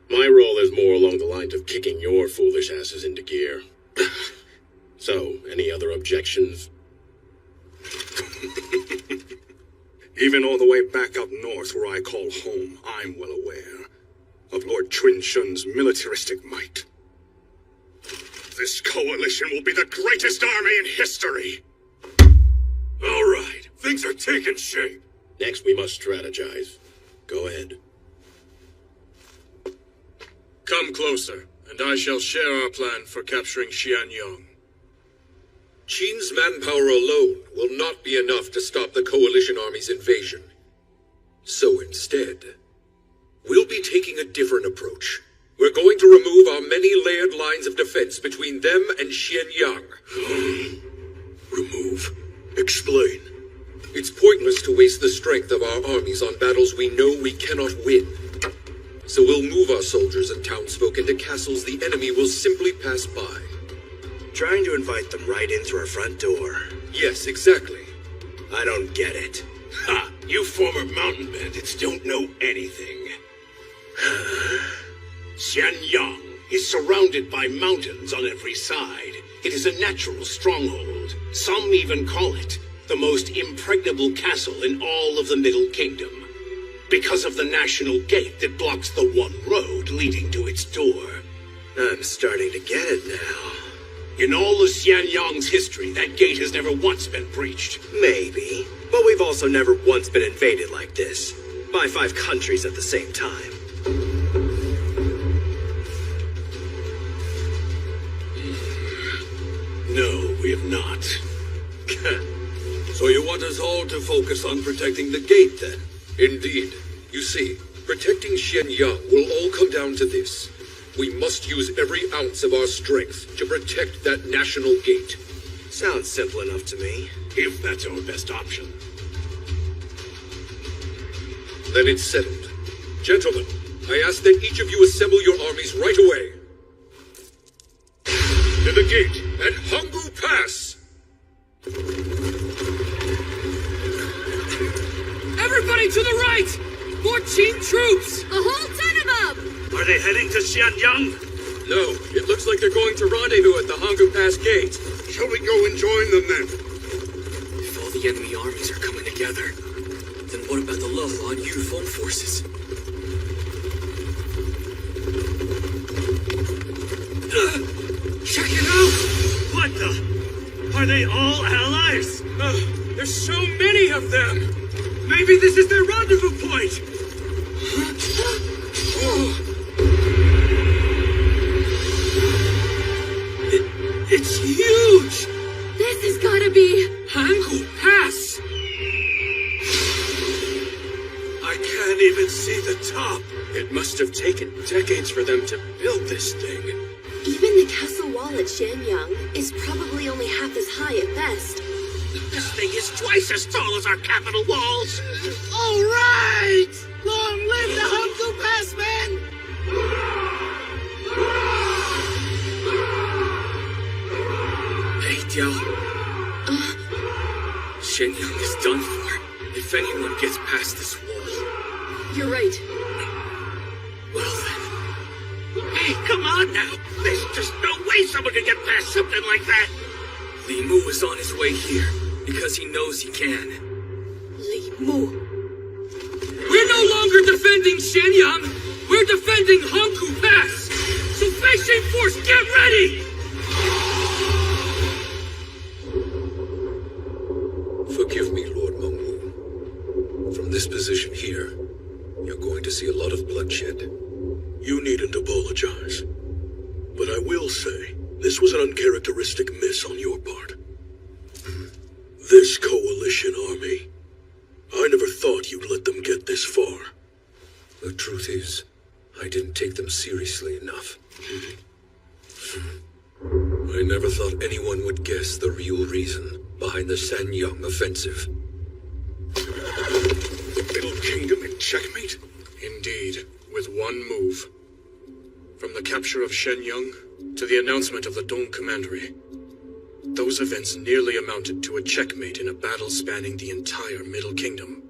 My role is more along the lines of kicking your foolish asses into gear. So, any other objections? Even all the way back up north where I call home, I'm well aware of Lord Chuan Shun's militaristic might. This coalition will be the greatest army in history! All right, things are taking shape. Next, we must strategize. Go ahead. Come closer, and I shall share our plan for capturing Xianyang. Qin's manpower alone will not be enough to stop the coalition army's invasion. So instead, we'll be taking a different approach. We're going to remove our many layered lines of defense between them and Xianyang. Remove? Explain. It's pointless to waste the strength of our armies on battles we know we cannot win. So we'll move our soldiers and townsfolk into castles the enemy will simply pass by. Trying to invite them right in through our front door. Yes, exactly. I don't get it. Ha! You former mountain bandits don't know anything. Xianyang is surrounded by mountains on every side. It is a natural stronghold. Some even call it the most impregnable castle in all of the Middle Kingdom, because of the national gate that blocks the one road leading to its door. I'm starting to get it now. In all of Xianyang's history, that gate has never once been breached. Maybe, but we've also never once been invaded like this, by 5 countries at the same time. No, we have not. So you want us all to focus on protecting the gate, then? Indeed. You see, protecting Xianyang will all come down to this. We must use every ounce of our strength to protect that national gate. Sounds simple enough to me. If that's our best option. Then it's settled. Gentlemen, I ask that each of you assemble your armies right away. To the gate at Hanggu Pass! Everybody to the right! More Qin troops! A whole ton of them! Are they heading to Xianyang? No, it looks like they're going to rendezvous at the Hanggu Pass gate. Shall we go and join them then? If all the enemy armies are coming together, then what about the Luohuan uniformed forces? Check it out! What the? Are they all allies? There's so many of them! Maybe this is their rendezvous point! It's huge! This has gotta be... Hanggu Pass! I can't even see the top. It must have taken decades for them to build this thing. Even the castle wall at Xianyang is probably only half as high at best. This thing is twice as tall as our capital walls! All right! Long live the Hanggu Pass, men! done for if anyone gets past this wall. You're right. Well then. Hey, come on now! There's just no way someone could get past something like that! Li Mu is on his way here, because he knows he can. Li Mu. We're no longer defending Shenyang! We're defending Hankou Pass! So Feishin Force, get ready! Forgive me, Lord Mengwu. From this position here, you're going to see a lot of bloodshed. You needn't apologize. But I will say, this was an uncharacteristic miss on your part. This coalition army, I never thought you'd let them get this far. The truth is, I didn't take them seriously enough. I never thought anyone would guess the real reason behind the Sanyang offensive. The Middle Kingdom in checkmate? Indeed, with one move. From the capture of Shenyang to the announcement of the Dong Commandery, those events nearly amounted to a checkmate in a battle spanning the entire Middle Kingdom.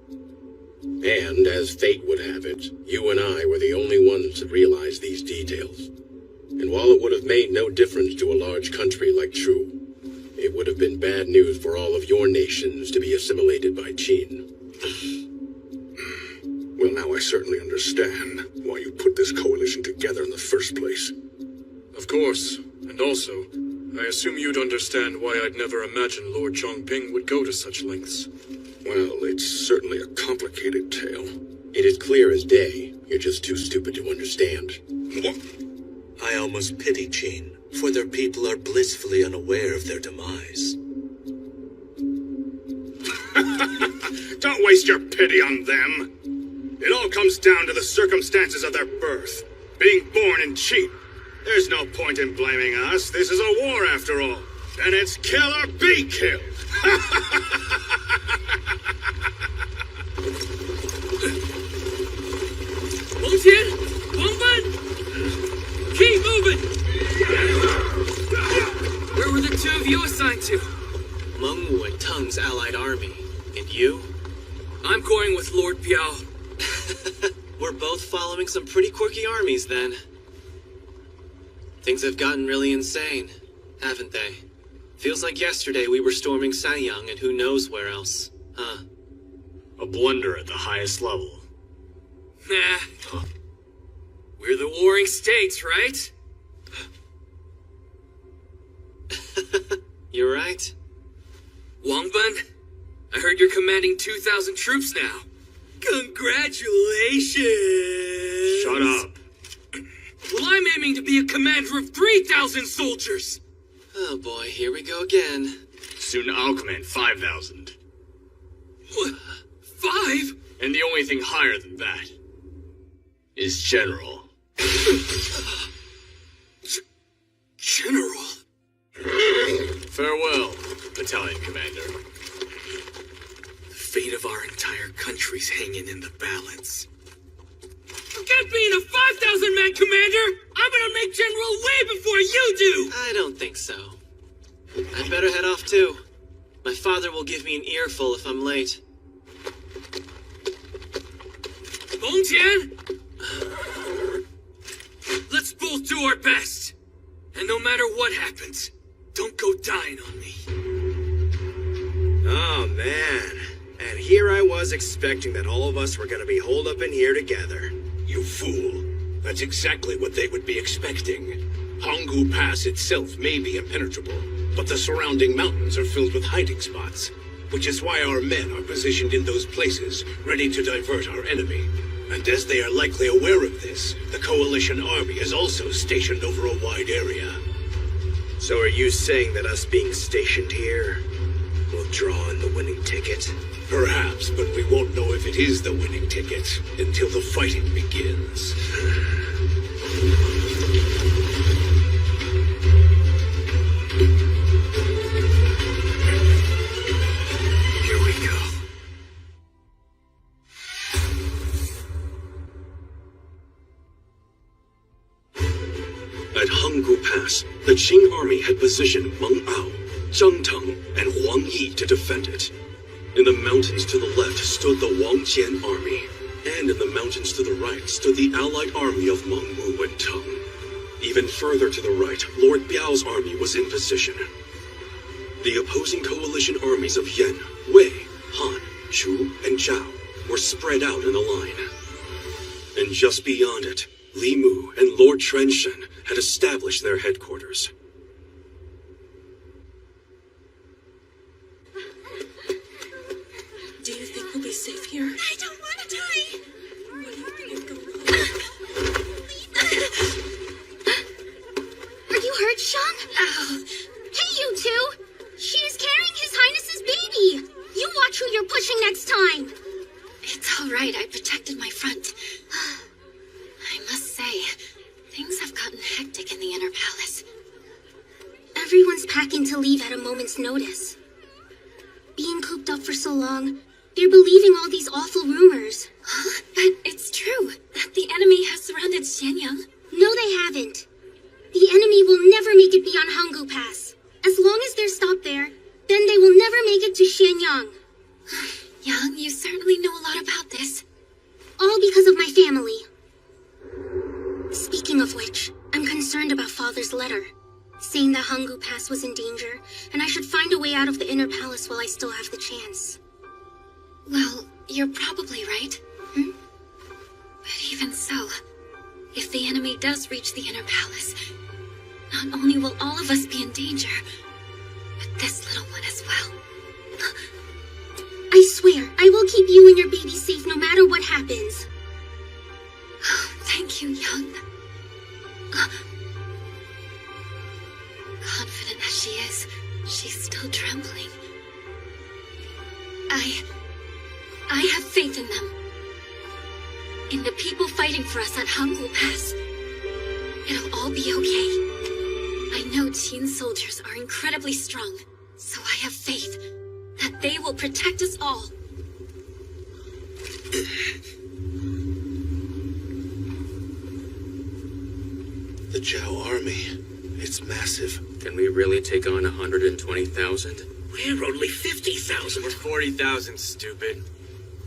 And, as fate would have it, you and I were the only ones to realize these details. And while it would have made no difference to a large country like Chu, it would have been bad news for all of your nations to be assimilated by Qin. Well, now I certainly understand why you put this coalition together in the first place. Of course, and also, I assume you'd understand why I'd never imagined Lord Chongping would go to such lengths. Well, it's certainly a complicated tale. It is clear as day. You're just too stupid to understand. What? I almost pity Qin, for their people are blissfully unaware of their demise. Don't waste your pity on them. It all comes down to the circumstances of their birth. Being born in cheat. There's no point in blaming us. This is a war after all. And it's kill or be killed. Wangtian! Wangban! Keep moving! Where were the two of you assigned to? Mengwu and Teng's allied army. And you? I'm going with Lord Biao. We're both following some pretty quirky armies, then. Things have gotten really insane, haven't they? Feels like yesterday we were storming Sanyang and who knows where else, huh? A blunder at the highest level. Nah. We're the warring states, right? You're right. Wangban, I heard you're commanding 2,000 troops now. Congratulations! Shut up. Well, I'm aiming to be a commander of 3,000 soldiers! Oh boy, here we go again. Soon I'll command 5,000. What? 5? And the only thing higher than that is General. General? Farewell, Battalion Commander. The fate of our entire country's hanging in the balance. Forget being a 5,000-man commander! I'm gonna make General way before you do! I don't think so. I'd better head off too. My father will give me an earful if I'm late. Bongtian! Let's both do our best! And no matter what happens, don't go dying on me. Oh, man. And here I was expecting that all of us were gonna be holed up in here together. You fool. That's exactly what they would be expecting. Hankou Pass itself may be impenetrable, but the surrounding mountains are filled with hiding spots, which is why our men are positioned in those places, ready to divert our enemy. And as they are likely aware of this, the Coalition Army is also stationed over a wide area. So are you saying that us being stationed here will draw in the winning ticket? Perhaps, but we won't know if it is the winning ticket until the fighting begins. Here we go. At Hankou Pass, the Qing army had positioned Meng Ao, Zhang Teng, and Huang Yi to defend it. In the mountains to the left stood the Wang Jian army, and in the mountains to the right stood the allied army of Meng Wu and Tang. Even further to the right, Lord Biao's army was in position. The opposing coalition armies of Yan, Wei, Han, Chu, and Zhao were spread out in a line. And just beyond it, Li Mu and Lord Trenshen had established their headquarters. Do you think we'll be safe here? I don't want to die. What do you think is going on? Are you hurt, Shang? Oh. Hey, you two! She's carrying His Highness's baby! You watch who you're pushing next time! It's all right. I protected my front. I must say, things have gotten hectic in the Inner Palace. Everyone's packing to leave at a moment's notice. Being cooped up for so long, they're believing all these awful rumors. Huh? But it's true that the enemy has surrounded Xianyang. No, they haven't. The enemy will never make it beyond Hangu Pass. As long as they're stopped there, then they will never make it to Xianyang. Yang, you certainly know a lot about this. All because of my family. Speaking of which, I'm concerned about Father's letter, saying that Hangu Pass was in danger, and I should find a way out of the Inner Palace while I still have the chance. Well, you're probably right. But even so, if the enemy does reach the Inner Palace, not only will all of us be in danger, but this little one as well. I swear, I will keep you and your baby safe no matter what happens. Thank you, Yang. Confident as she is, she's still trembling. I have faith in them. In the people fighting for us at Hangu Pass. It'll all be okay. I know Qin soldiers are incredibly strong, so I have faith that they will protect us all. The Zhao army. It's massive. Can we really take on 120,000? We're only 50,000. We're 40,000, stupid.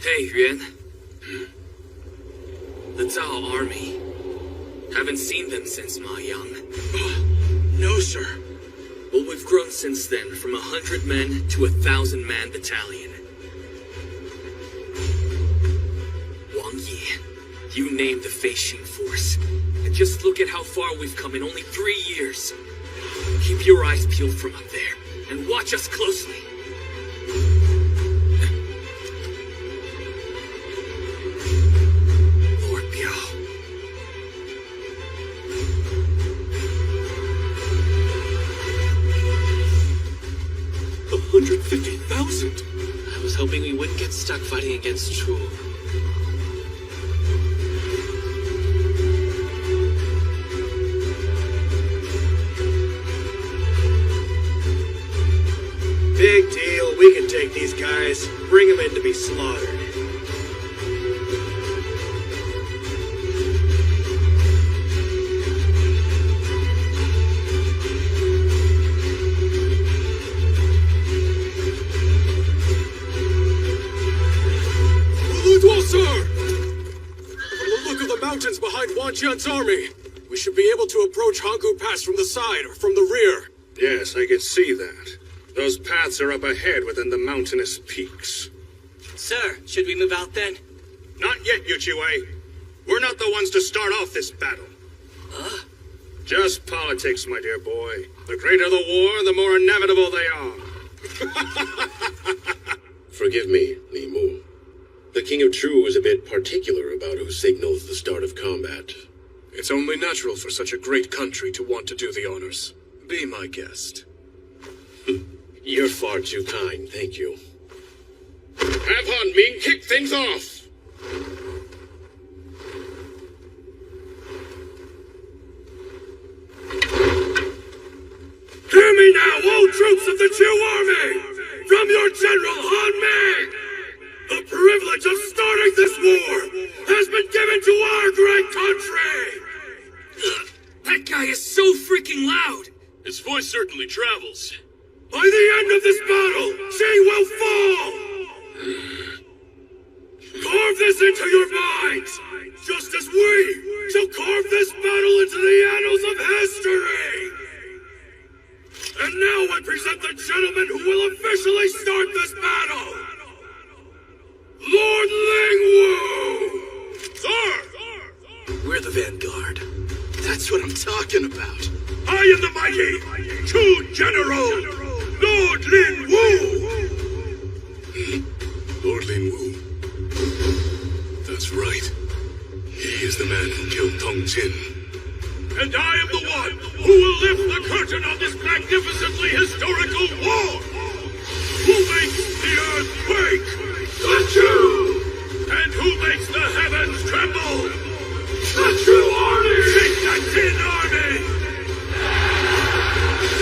Hey, Yuan. The Zhao army. Haven't seen them since Ma Yang. No, sir. Well, we've grown since then, from 100 men to 1,000-man battalion. Wang Yi, you named the Feixing force. And just look at how far we've come in only 3 years. Keep your eyes peeled from up there, and watch us closely. Lord Biao. I was hoping we wouldn't get stuck fighting against Chu. Big deal. We can take these guys. Bring them in to be slaughtered. Mountains behind Wang Jian's army. We should be able to approach Hangu Pass from the side or from the rear. Yes, I can see that. Those paths are up ahead within the mountainous peaks. Sir, should we move out then? Not yet, Yuchiwei. We're not the ones to start off this battle. Huh? Just politics, my dear boy. The greater the war, the more inevitable they are. Forgive me, Li Mu. The King of Chu is a bit particular about who signals the start of combat. It's only natural for such a great country to want to do the honors. Be my guest. You're far too kind, thank you. Have Han Ming kick things off! Hear me now, all troops of the Chu army! From your General Han Ming! The privilege of starting this war has been given to our great country! That guy is so freaking loud! His voice certainly travels. By the end of this battle, she will fall! Carve this into your minds, just as we shall carve this battle into the annals of history. And now I present the gentleman who will officially start this battle. Lord Lingwu! Sir! We're the vanguard. That's what I'm talking about. I am the mighty Chu General, Lord Lingwu! Lord Lingwu. That's right. He is the man who killed Tong Jin. And I am the one who will lift the curtain on this magnificently historical war! Who makes the earth quake? The Chu! And who makes the heavens tremble? The true army! Take that Jin army!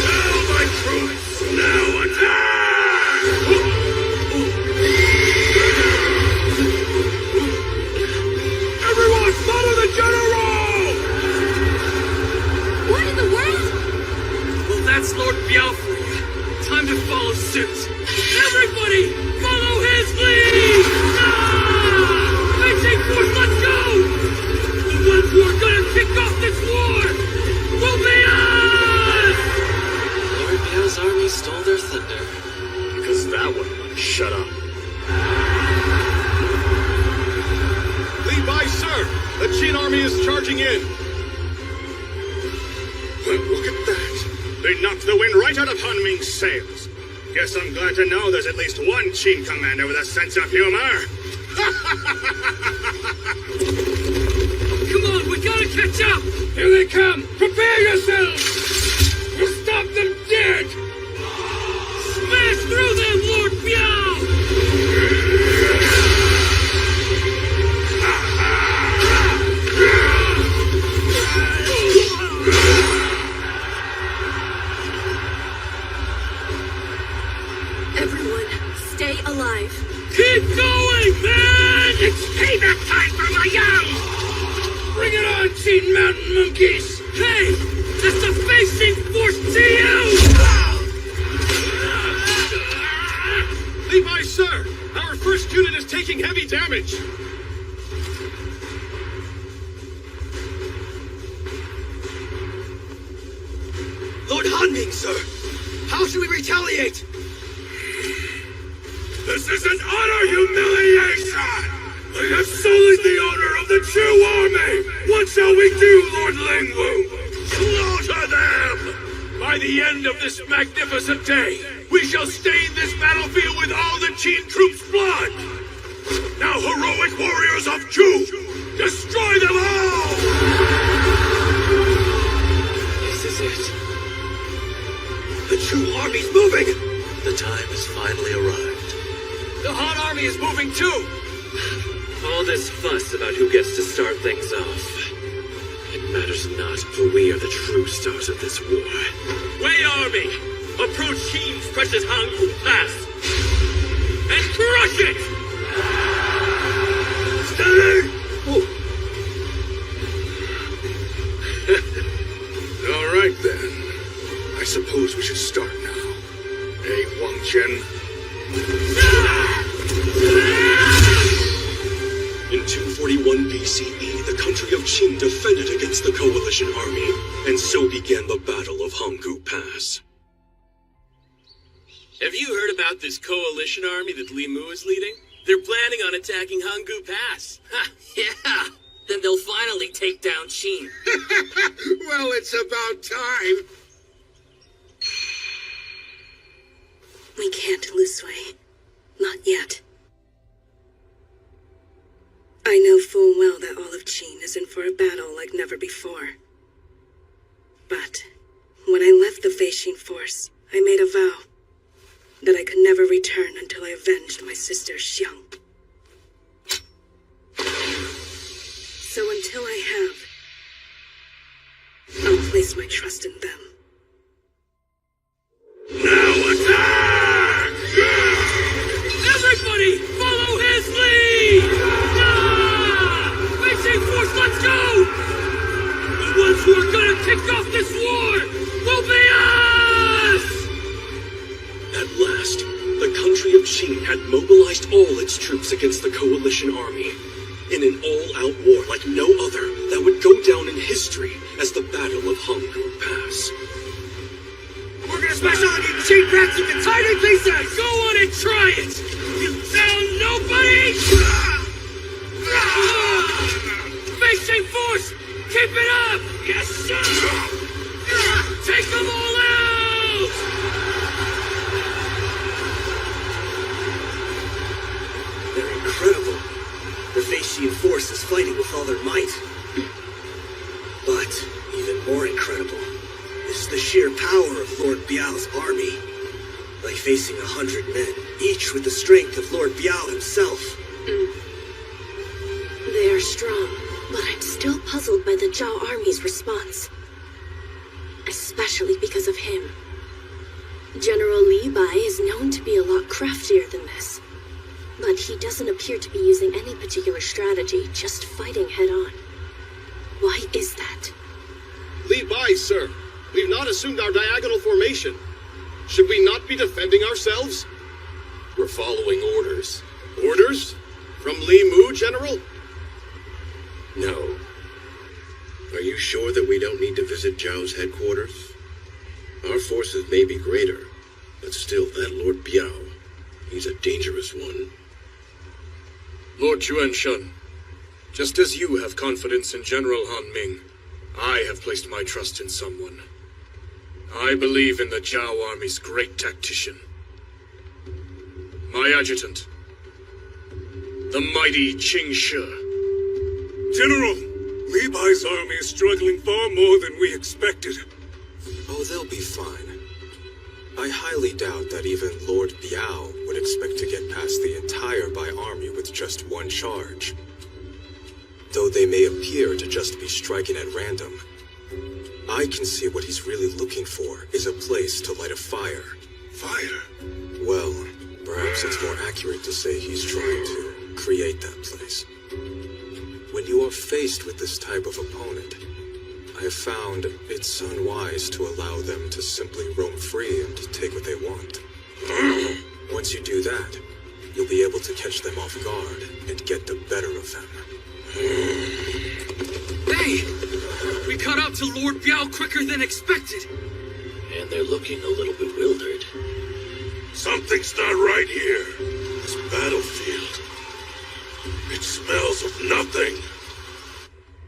Now, my troops, now attack! Everyone, follow the general! What in the world? Well, that's Lord Biao for you. Time to follow suit. Everybody, follow his lead! Racing force, let's go! The ones who are gonna kick off this war will be us! Lord Biao's army stole their thunder. Because that one would shut up. Lead by, sir! The Jin army is charging in! Well, look at that. They knocked the wind right out of Han Ming's sails. Guess I'm glad to know there's at least one Qin commander with a sense of humor. Come on, we gotta catch up! Here they come! Prepare yourselves! We'll stop them dead! Smash through them, Lord Biao! Everyone, stay alive. Keep going, man! It's payback time for my young! Bring it on, Qin Mountain monkeys! Hey! That's the facing force to you! Levi, sir! Our first unit is taking heavy damage! Lord Hanming, sir! How should we retaliate? This is an utter humiliation! I have sullied the honor of the Chu army! What shall we do, Lord Lingwu? Slaughter them! By the end of this magnificent day, we shall stain this battlefield with all the Qin troops' blood! Now, heroic warriors of Chu, destroy them all! This is it. The Chu army's moving! The time has finally arrived. The Han army is moving too! All this fuss about who gets to start things off. It matters not, for we are the true stars of this war. Wei army! Approach Qin's precious Hanggu Pass! And crush it! Steady! All right, then. I suppose we should start now. Hey, Wang Chen? In 241 BCE, the country of Qin defended against the coalition army, and so began the Battle of Hanggu Pass. Have you heard about this coalition army that Li Mu is leading? They're planning on attacking Hanggu Pass. Ha, yeah! Then they'll finally take down Qin. Well, it's about time. We can't lose Sui. Not yet. I know full well that all of Qin is in for a battle like never before. But when I left the Feixin force, I made a vow that I could never return until I avenged my sister Xiang. So until I have, I'll place my trust in them. Now attack! Everybody, follow his lead! Facing force, let's go! The ones who are gonna kick off this war will be us! At last, the country of Qin had mobilized all troops against the Coalition army. In an all-out war like no other that would go down in history as the Battle of Hangul Pass. We're gonna smash all of you cheap rats you can hide in pieces! Go on and try it! You found nobody! Facing force! Keep it up! Yes, sir! Take them all out! They're incredible. The Vaishian force is fighting with all their might. But even more incredible is the sheer power of Lord Biao's army. Like facing 100 men, each with the strength of Lord Biao himself. They are strong, but I'm still puzzled by the Zhao army's response. Especially because of him. General Li Bai is known to be a lot craftier than this. But he doesn't appear to be using any particular strategy, just fighting head-on. Why is that? Li Bai, sir. We've not assumed our diagonal formation. Should we not be defending ourselves? We're following orders. Orders? From Li Mu, General? No. Are you sure that we don't need to visit Zhao's headquarters? Our forces may be greater, but still that Lord Biao, he's a dangerous one. Lord Chuan-Shun, just as you have confidence in General Han Ming, I have placed my trust in someone. I believe in the Zhao army's great tactician. My adjutant, the mighty Qing Shi. General, Li Bai's army is struggling far more than we expected. Oh, they'll be fine. I highly doubt that even Lord Biao would expect to get past the entire Bai army with just one charge. Though they may appear to just be striking at random, I can see what he's really looking for is a place to light a fire. Fire? Well, perhaps it's more accurate to say he's trying to create that place. When you are faced with this type of opponent, I have found it's unwise to allow them to simply roam free and take what they want. Once you do that, you'll be able to catch them off guard and get the better of them. Hey! We caught up to Lord Biao quicker than expected. And they're looking a little bewildered. Something's not right here. This battlefield. It smells of nothing.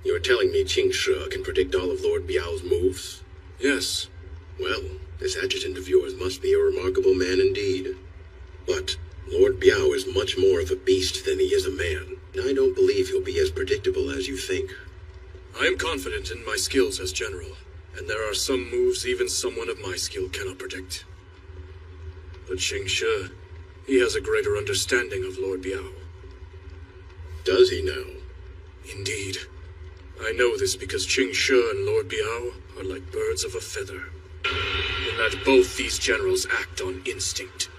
You're telling me Qing Shi can predict all of Lord Biao's moves? Yes. Well, this adjutant of yours must be a remarkable man indeed. But Lord Biao is much more of a beast than he is a man. I don't believe he'll be as predictable as you think. I am confident in my skills as general, and there are some moves even someone of my skill cannot predict. But Qing Shi, he has a greater understanding of Lord Biao. Does he now? Indeed. I know this because Qing Shi and Lord Biao are like birds of a feather. And that both these generals act on instinct.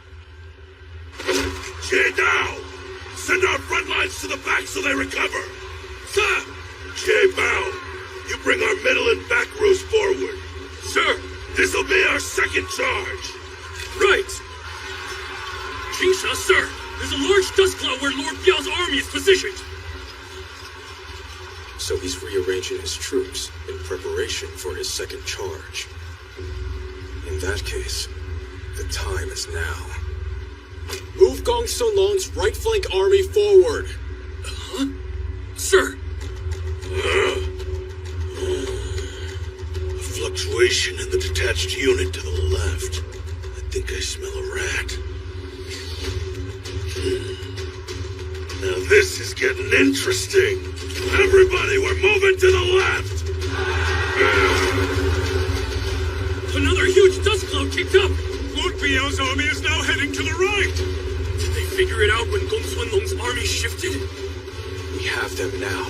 Jie Dao! Send our front lines to the back so they recover! Sir! Jie Bao! You bring our middle and back rows forward! Sir! This'll be our second charge! Right! Qing Shi, sir! There's a large dust cloud where Lord Biao's army is positioned! So he's rearranging his troops in preparation for his second charge. In that case, the time is now. Move Gong Sun-Long's right flank army forward! Huh? Sir! A fluctuation in the detached unit to the left. I think I smell a rat. Now this is getting interesting. Everybody, we're moving to the left! Another huge dust cloud kicked up! Lord Biao's army is now heading to the right! Did they figure it out when Gong Sun-Long's army shifted? We have them now.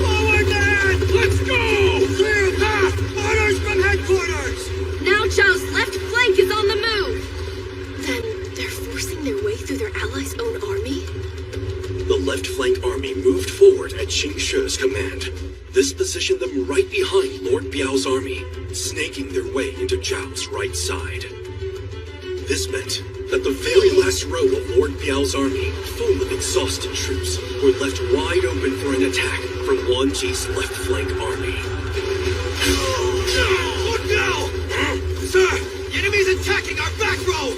Forward then! Let's go! Clear the path! Orders from headquarters! Now Zhao's left flank is on the move! Then they're forcing their way through their allies' own army? The left flank army moved forward at Qing Shi's command. This positioned them right behind Lord Biao's army, snaking their way into Zhao's right side. This meant that the very last row of Lord Biao's army, full of exhausted troops, were left wide open for an attack from Wan Ji's left flank army. Look now! Sir, the enemy's attacking our back row!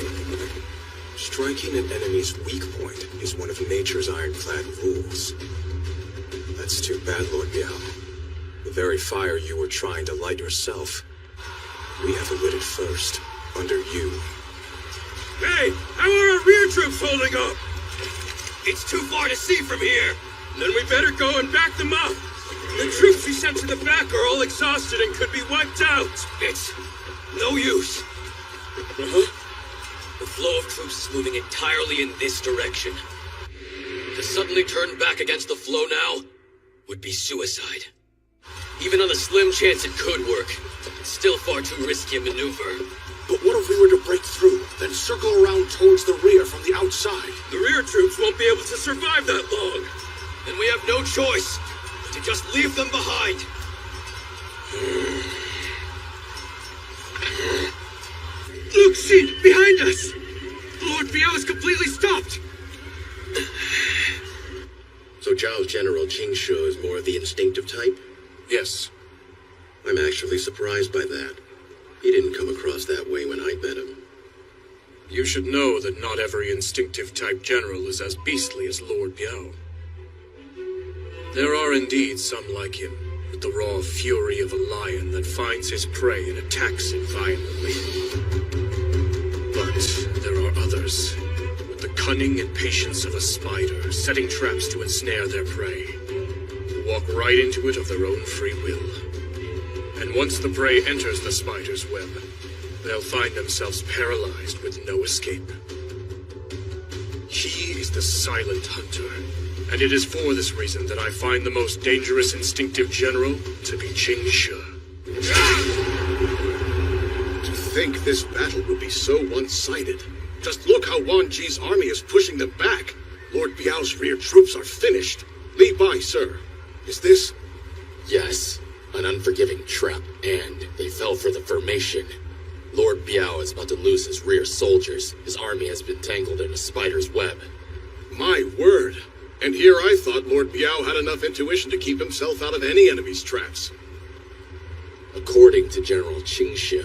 Striking an enemy's weak point is one of nature's ironclad rules. That's too bad, Lord Biao. The very fire you were trying to light yourself, we have to lit it first, under you. Hey, how are our rear troops holding up? It's too far to see from here. Then we better go and back them up. The troops we sent to the back are all exhausted and could be wiped out. It's no use. The flow of troops is moving entirely in this direction. To suddenly turn back against the flow now would be suicide. Even on the slim chance it could work, it's still far too risky a maneuver. But what if we were to break through, then circle around towards the rear from the outside? The rear troops won't be able to survive that long. Then we have no choice but to just leave them behind. Look, see, behind us! Lord Biao is completely stopped! So Zhao's General Qingshi is more of the instinctive type? Yes. I'm actually surprised by that. He didn't come across that way when I met him. You should know that not every instinctive type general is as beastly as Lord Biao. There are indeed some like him, with the raw fury of a lion that finds his prey and attacks it violently. But there are others, with the cunning and patience of a spider, setting traps to ensnare their prey, who walk right into it of their own free will. And once the prey enters the spider's web, they'll find themselves paralyzed with no escape. He is the silent hunter, and it is for this reason that I find the most dangerous instinctive general to be Qingshi. To think this battle would be so one-sided. Just look how Wan Ji's army is pushing them back. Lord Biao's rear troops are finished. Li Bai, sir. Is this... Yes, an unforgiving trap, and they fell for the formation. Lord Biao is about to lose his rear soldiers. His army has been tangled in a spider's web. My word. And here I thought Lord Biao had enough intuition to keep himself out of any enemy's traps. According to General Qingshi,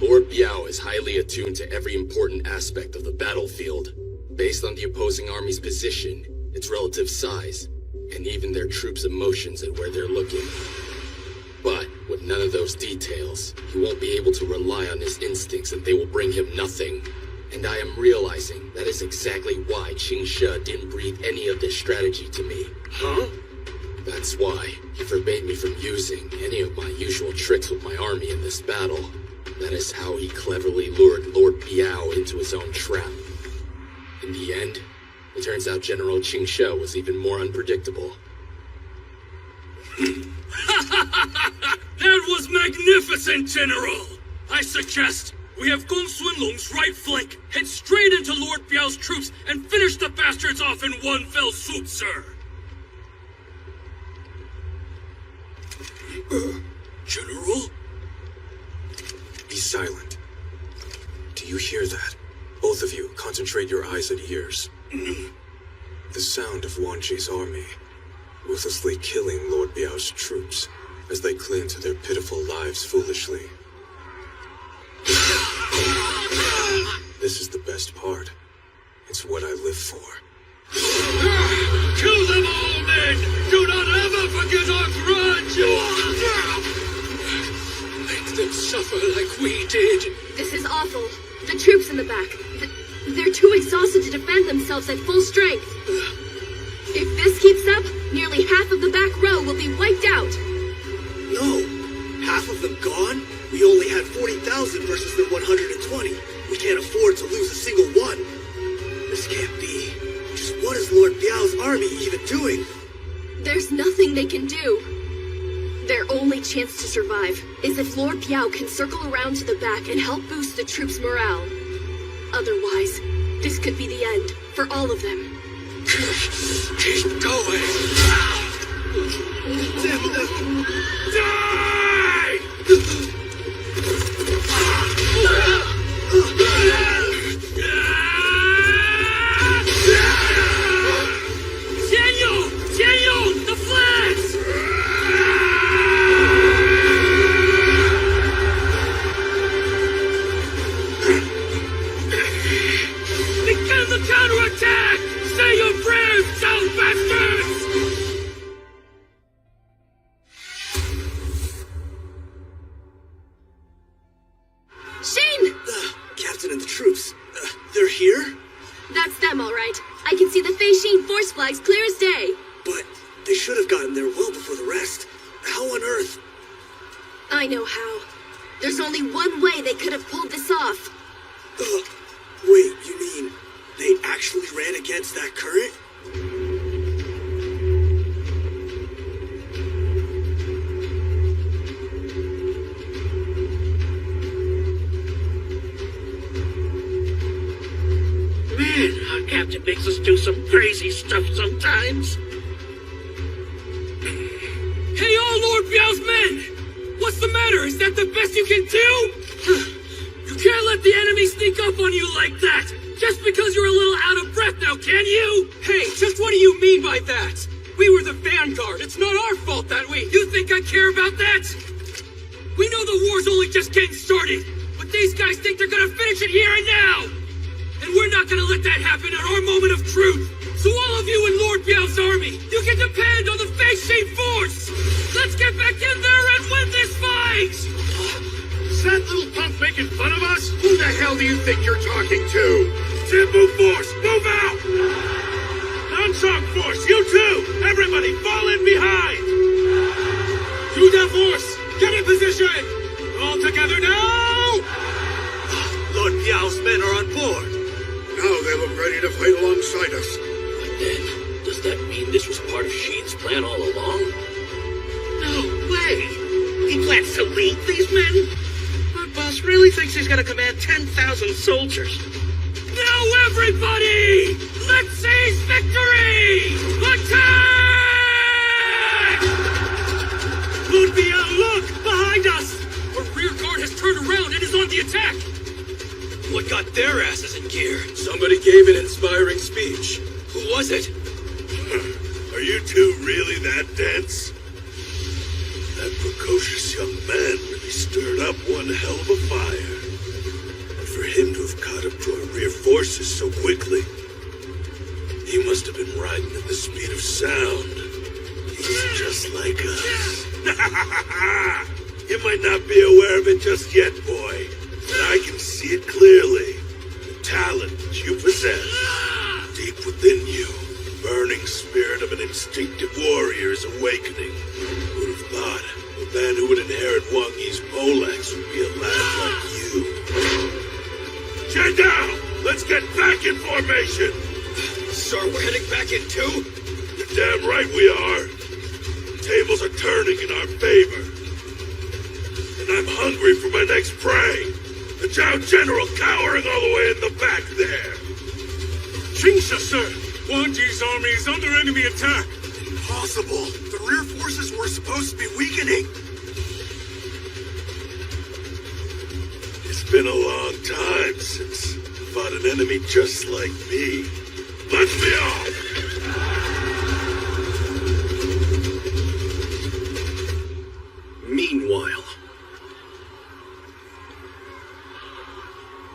Lord Biao is highly attuned to every important aspect of the battlefield, based on the opposing army's position, its relative size, and even their troops' emotions and where they're looking. But with none of those details, he won't be able to rely on his instincts and they will bring him nothing. And I am realizing that is exactly why Qingshi didn't breathe any of this strategy to me. Huh? That's why he forbade me from using any of my usual tricks with my army in this battle. That is how he cleverly lured Lord Biao into his own trap. In the end, it turns out General Qingshi was even more unpredictable. That was magnificent, General! I suggest we have Gong Sunlong's right flank head straight into Lord Biao's troops and finish the bastards off in one fell swoop, sir! General? Be silent. Do you hear that? Both of you, concentrate your eyes and ears. The sound of Wan Ji's army, ruthlessly killing Lord Biao's troops as they cling to their pitiful lives foolishly. This is the best part. It's what I live for. Kill them all, men! Do not ever forget our grudge! Make them suffer like we did. This is awful. The troops in the back. They're too exhausted to defend themselves at full strength. If this keeps up, nearly half of the back row will be wiped out. No! Half of them gone? We only had 40,000 versus their 120. We can't afford to lose a single one. This can't be. Just what is Lord Biao's army even doing? There's nothing they can do. Their only chance to survive is if Lord Biao can circle around to the back and help boost the troops' morale. Otherwise, this could be the end for all of them. Keep going! Die! flags clear as day. But they should have gotten there well before the rest. How on earth? I know how. There's only one way they could have pulled this off. Wait, you mean they actually ran against that current? Man, our captain makes us do some crazy stuff sometimes. Hey, all Lord Biao's men! What's the matter? Is that the best you can do? You can't let the enemy sneak up on you like that! Just because you're a little out of breath now, can you? Hey, just what do you mean by that? We were the vanguard. It's not our fault that we... You think I care about that? We know the war's only just getting started, but these guys think they're gonna finish it here and now! And we're not gonna let that happen at our moment of truth! So all of you in Lord Biao's army, you can depend on the Face Shade Force! Let's get back in there and win this fight! Is that little punk making fun of us? Who the hell do you think you're talking to? Tempo Force, move out! Non-Song Force, you too! Everybody fall in behind! Juda Force, get in position! All together now! Lord Biao's men are on board. Now they look ready to fight alongside us. But then, does that mean this was part of Sheen's plan all along? No way! He plans to lead these men? Our boss really thinks he's gonna command 10,000 soldiers. Now everybody! Let's seize victory! Attack! Lord Biao, look! Behind us! Our rear guard has turned around and is on the attack! What got their asses in gear? Somebody gave an inspiring speech. Who was it? Are you two really that dense? That precocious young man really stirred up one hell of a fire. And for him to have caught up to our rear forces so quickly, he must have been riding at the speed of sound. He's just like us. You might not be aware of it just yet, boy, but I can see it clearly. The talent that you possess, deep within you, the burning spirit of an instinctive warrior is awakening. Who would have thought the man who would inherit Wang Yi's poleaxe would be a lad like you? Chen down! Let's get back in formation! Sir, we're heading back in too? You're damn right we are. The tables are turning in our favor. And I'm hungry for my next prey. The Zhao General cowering all the way in the back there. Jingsha, sir! Wang Ji's army is under enemy attack! Impossible! The rear forces were supposed to be weakening! It's been a long time since I fought an enemy just like me. Let me off! Meanwhile,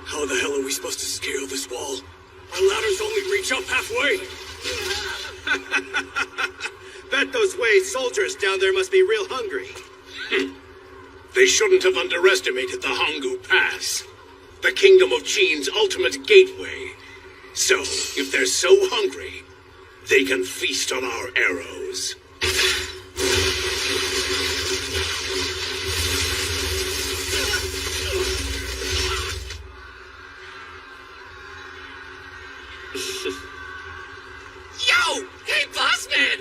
how the hell are we supposed to scale this wall? Our ladders only reach up halfway. Bet those Wei soldiers down there must be real hungry. They shouldn't have underestimated the Honggu Pass, the Kingdom of Qin's ultimate gateway. So, if they're so hungry, they can feast on our arrows. Yo! Hey, boss man!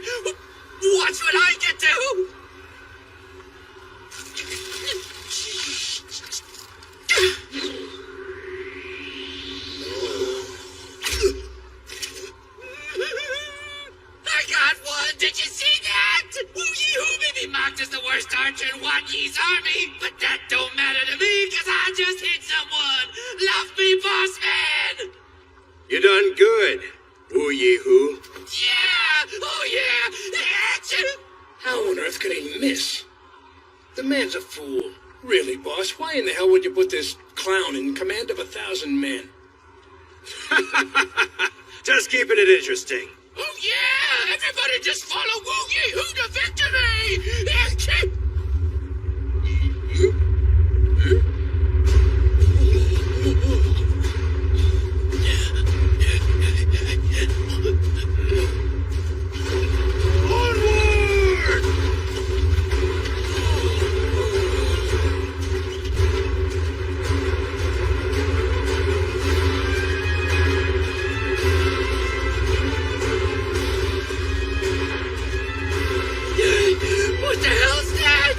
Watch what I can do! I got one! Did you see that? Wu Yihu may be mocked as the worst archer in Wang Yi's army, but that don't matter to me, cause I just hit someone! Love me, boss man! You done good, Wu Yihu. Yeah! Oh yeah! Achoo! How on earth could he miss? The man's a fool. Really, boss, why in the hell would you put this clown in command of 1,000 men? Just keeping it interesting. Oh yeah! Everybody just follow Wu Yihu to victory! Achoo!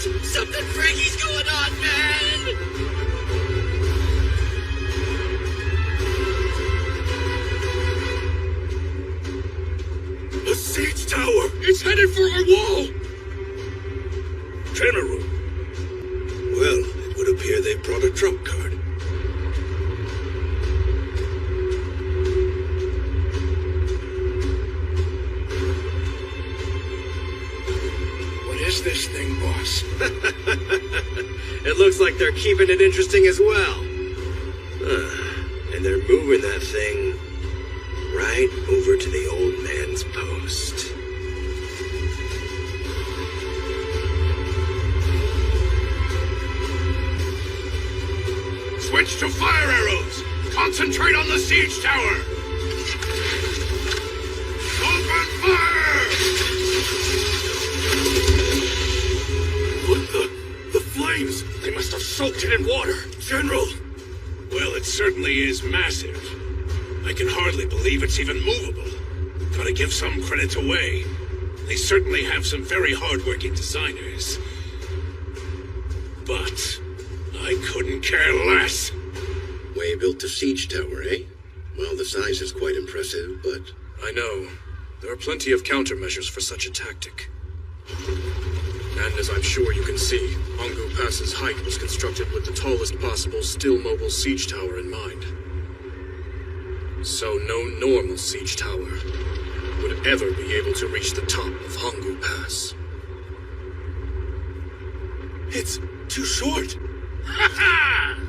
Something freaky's going on, man! A siege tower! It's headed for our wall! General. Well, it would appear they brought a trump card. What is this thing, boss? It looks like they're keeping it interesting as well. And they're moving that thing right over to the old man's post. Switch to fire arrows! Concentrate on the siege tower! Open fire! Look, the flames! They must have soaked it in water! General! Well, it certainly is massive. I can hardly believe it's even movable. Gotta give some credit away. They certainly have some very hard-working designers. But I couldn't care less. Way built a siege tower, eh? Well, the size is quite impressive, but... I know. There are plenty of countermeasures for such a tactic. And as I'm sure you can see, Hongu Pass's height was constructed with the tallest possible still-mobile siege tower in mind. So no normal siege tower would ever be able to reach the top of Hongu Pass. It's too short.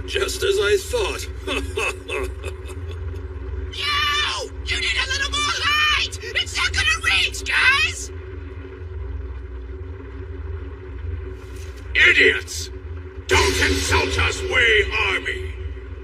Just as I thought. Yo! You need a little more height! It's not gonna reach, guys! Idiots! Don't insult us, Wei Army!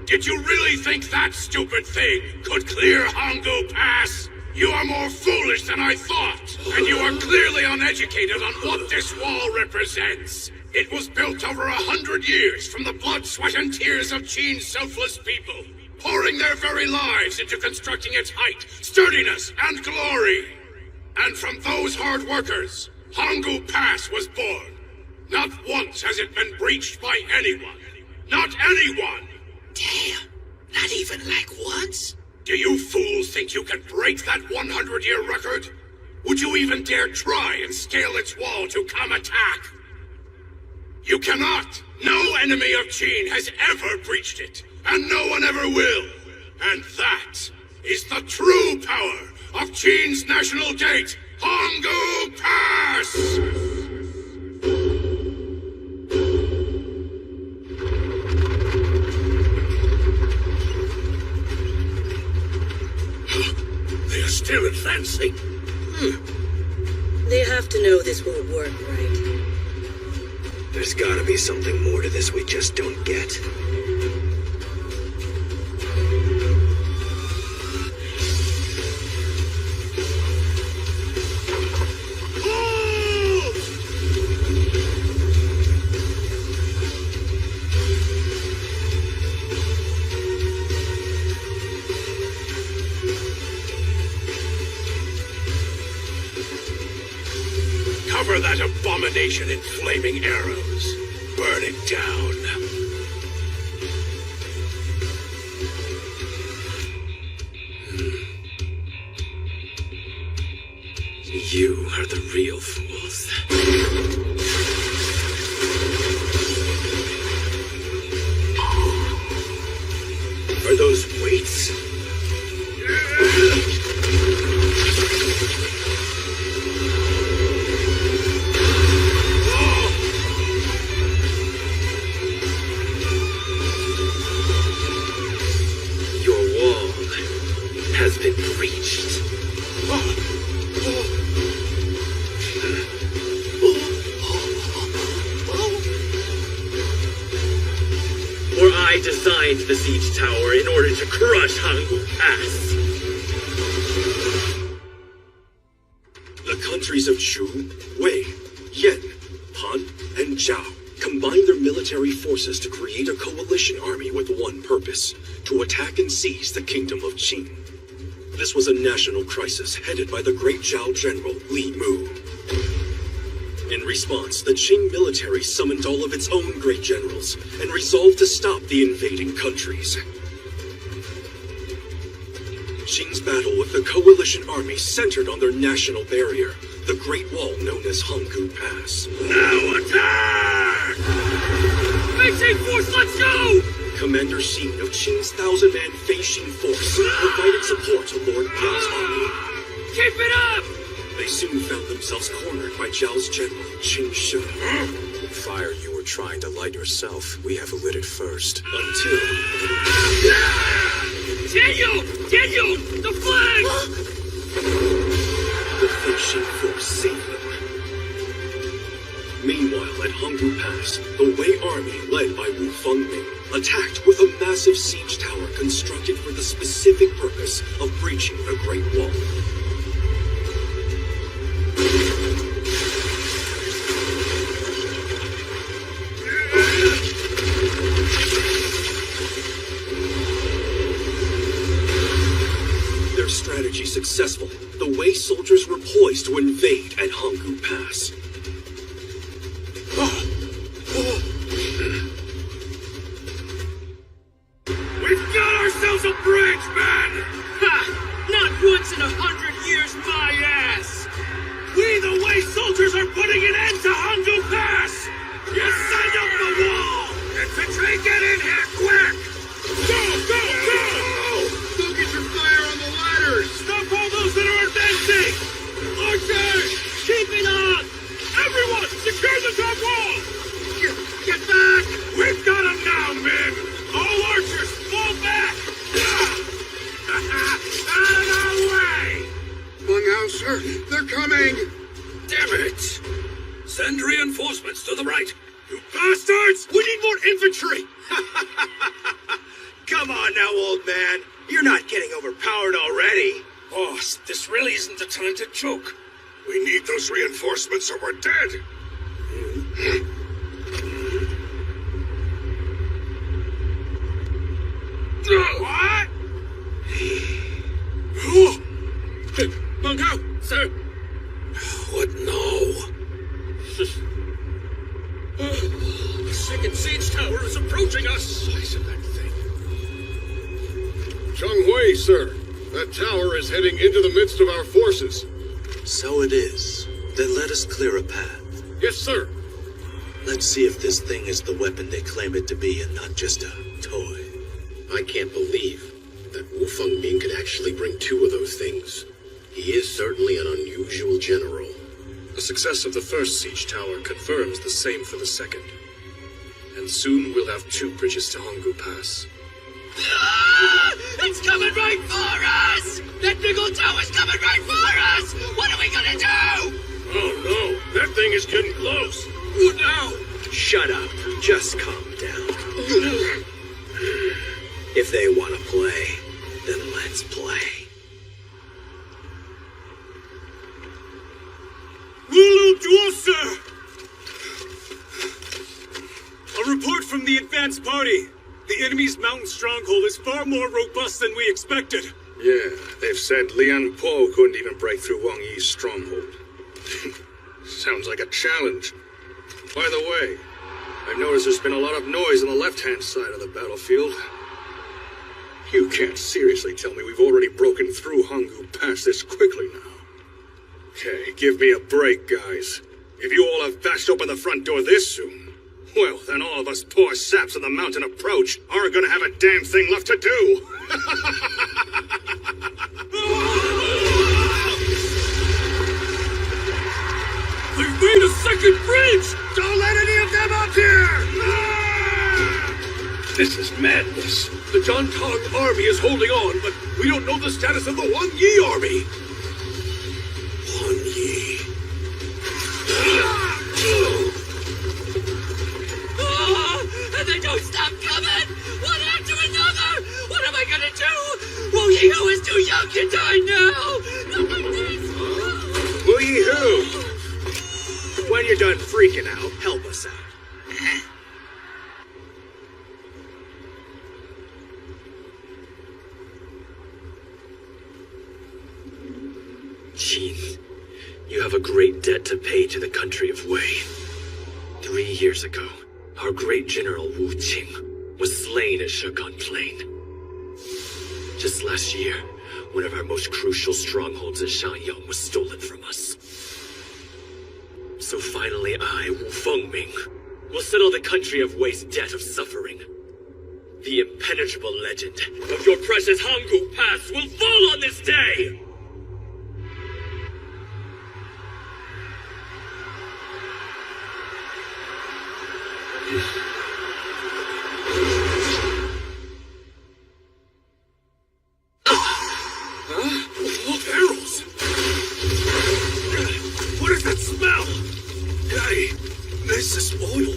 Did you really think that stupid thing could clear Hongu Pass? You are more foolish than I thought, and you are clearly uneducated on what this wall represents. It was built over 100 years from the blood, sweat, and tears of Qin's selfless people, pouring their very lives into constructing its height, sturdiness, and glory. And from those hard workers, Hongu Pass was born. Not once has it been breached by anyone. Not anyone! Damn, not even like once? Do you fools think you can break that 100-year record? Would you even dare try and scale its wall to come attack? You cannot! No enemy of Qin has ever breached it, and no one ever will. And that is the true power of Qin's national gate, Hongu Pass! They are still advancing. They have to know this won't work, right? There's gotta be something more to this we just don't get. Cover that abomination in flaming arrows. Burn it down. You are the real fools. Are those weights? Has been breached. For I designed the siege tower in order to crush Hongu Pass. The countries of Chu, Wei, Yan, Han, and Zhao combined their military forces to create a coalition army with one purpose: to attack and seize the kingdom of Qin. This was a national crisis headed by the great Zhao general Li Mu. In response, the Qing military summoned all of its own great generals and resolved to stop the invading countries. Qing's battle with the coalition army centered on their national barrier, the Great Wall known as Hanggu Pass. Now attack! Beijing force, let's go! Commander Xin of Qing's 1,000-man Feixin force provided support to Lord Biao's army. Keep it up! They soon found themselves cornered by Zhao's general, Qin Shi. The fire you were trying to light yourself, we have lit it first. Until... Daniel! The flag! The Feixin force saved them. Meanwhile, at Hanggu Pass, the Wei army, led by Wu Fengming, attacked with a massive siege tower constructed for the specific purpose of breaching the Great Wall. Their strategy successful, the Wei soldiers were poised to invade at Hanggu Pass. We've got ourselves a bridge, man! Ha! Not once in 100 years, my ass! We, the Wei soldiers, are putting an end to Hanggu Pass! You send up the wall! Infantry, get in here, quick! Go! Look at your fire on the ladders! Stop all those that are advancing! Archers! Keep it up! Everyone, secure the top wall! Get back! We've got them now, men! All archers, fall back! Out of our way! Mungao, they're coming! Damn it! Send reinforcements to the right! You bastards! We need more infantry! Come on now, old man. You're not getting overpowered already. Boss, this really isn't the time to joke. We need those reinforcements or we're dead. What? Mungao, sir! What now? The second siege tower is approaching us! Size of that thing. Zhang Hui, sir. That tower is heading into the midst of our forces. So it is. Then let us clear a path. Yes, sir. Let's see if this thing is the weapon they claim it to be and not just a toy. I can't believe that Wu Fengming could actually bring two of those things. He is certainly an unusual general. The success of the first siege tower confirms the same for the second. And soon we'll have two bridges to Hanggu Pass. Ah! It's coming right for us! That big old tower's coming right for us! What are we gonna do? Oh no, that thing is getting close. What now? Shut up. Just calm down. If they want to play, then let's play. Wulu Duel, sir! A report from the advance party. The enemy's mountain stronghold is far more robust than we expected. Yeah, they've said Lian Po couldn't even break through Wang Yi's stronghold. Sounds like a challenge. By the way, I've noticed there's been a lot of noise on the left-hand side of the battlefield. You can't seriously tell me we've already broken through Hanggu Pass this quickly now. Okay, give me a break, guys. If you all have bashed open the front door this soon, well, then all of us poor saps on the mountain approach aren't gonna have a damn thing left to do. They've made a second bridge! Don't let any of them up here! This is madness. The Zhangtang army is holding on, but we don't know the status of the Wang Yi army. Wang Yi. And they don't stop coming! One after another! What am I gonna do? Wu Yihu is too young to die now! Not like this! Wu Yihu! When you're done freaking out, help us out. Qin, you have a great great debt to pay to the country of Wei. 3 years ago, our great general Wu Qing was slain at Shegan Plain. Just last year, one of our most crucial strongholds at Shanyang was stolen from us. So finally I, Wu Fengming, will settle the country of Wei's debt of suffering. The impenetrable legend of your precious Hanggu Pass will fall on this day! Barrels! What is that smell? This is oil.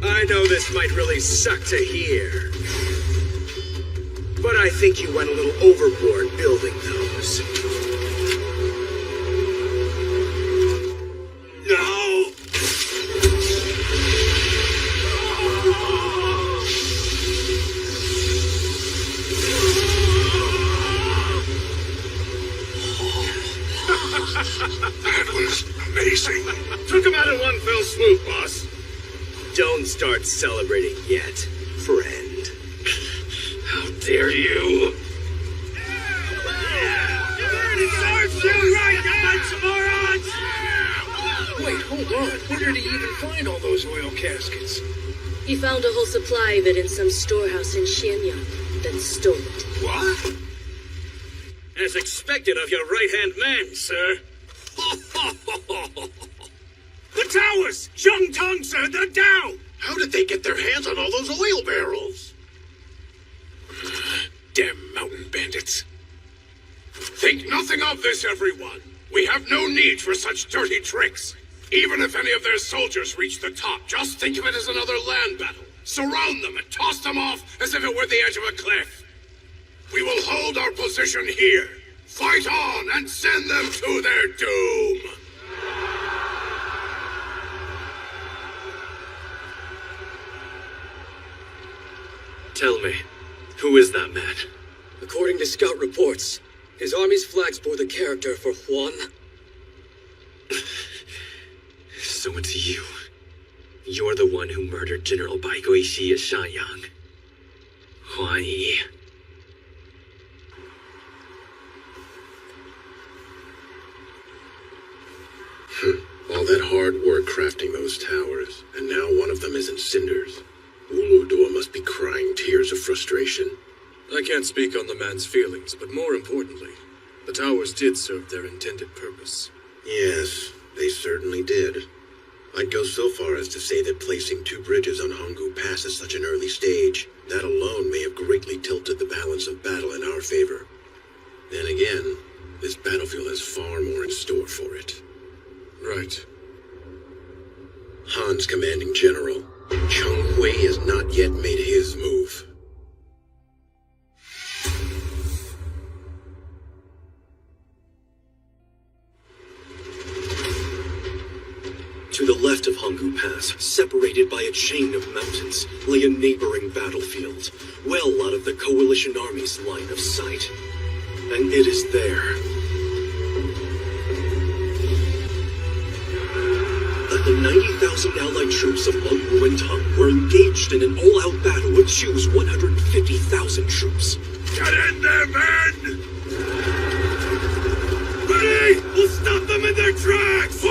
I know this might really suck to hear, but I think you went a little overboard building those. No! That was amazing. Took him out in one fell swoop, boss. Don't start celebrating yet, friend. How dare you! Wait, hold on. Where did he even find all those oil caskets? He found a whole supply of it in some storehouse in Xianyang, then stole it. What? As expected of your right-hand man, sir. The towers! Zhongtong, sir, they're down! How did they get their hands on all those oil barrels? Damn mountain bandits. Think nothing of this, everyone. We have no need for such dirty tricks. Even if any of their soldiers reach the top, just think of it as another land battle. Surround them and toss them off as if it were the edge of a cliff. We will hold our position here. Fight on and send them to their doom. Tell me, who is that man? According to scout reports, his army's flags bore the character for Huan. So it's you. You're the one who murdered General Bai Guixi at Shanyang. Huan Yi. All that hard work crafting those towers, and now one of them is in cinders. Uludur must be crying tears of frustration. I can't speak on the man's feelings, but more importantly, the towers did serve their intended purpose. Yes, they certainly did. I'd go so far as to say that placing 2 bridges on Hanggu Pass at such an early stage, that alone may have greatly tilted the balance of battle in our favor. Then again, this battlefield has far more in store for it. Right. Han's commanding general, Cheng Hui, has not yet made his move. To the left of Hanggu Pass, separated by a chain of mountains, lay a neighboring battlefield, well out of the Coalition Army's line of sight. And it is there that the 90,000 allied troops of Meng Wu and Tang were engaged in an all-out battle with Chu's 150,000 troops. Get in there, men! Ready? We'll stop them in their tracks!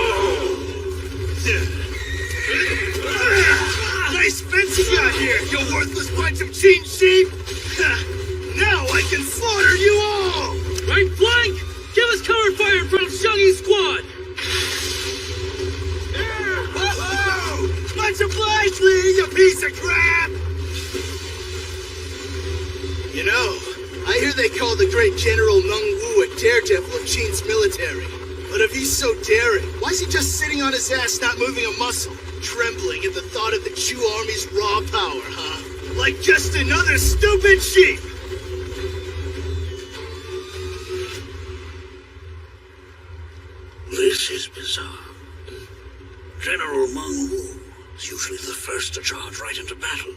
Nice fence you got here, you worthless bunch of cheat sheep! Now I can slaughter you all! Right flank! Give us cover fire in front of Shang-Yi's squad! Much obliged, Lee, you piece of crap! You know, I hear they call the great General Meng Wu a daredevil of Qin's military. But if he's so daring, why is he just sitting on his ass not moving a muscle? Trembling at the thought of the Chu army's raw power, huh? Like just another stupid sheep! This is bizarre. General Meng Wu is usually the first to charge right into battle.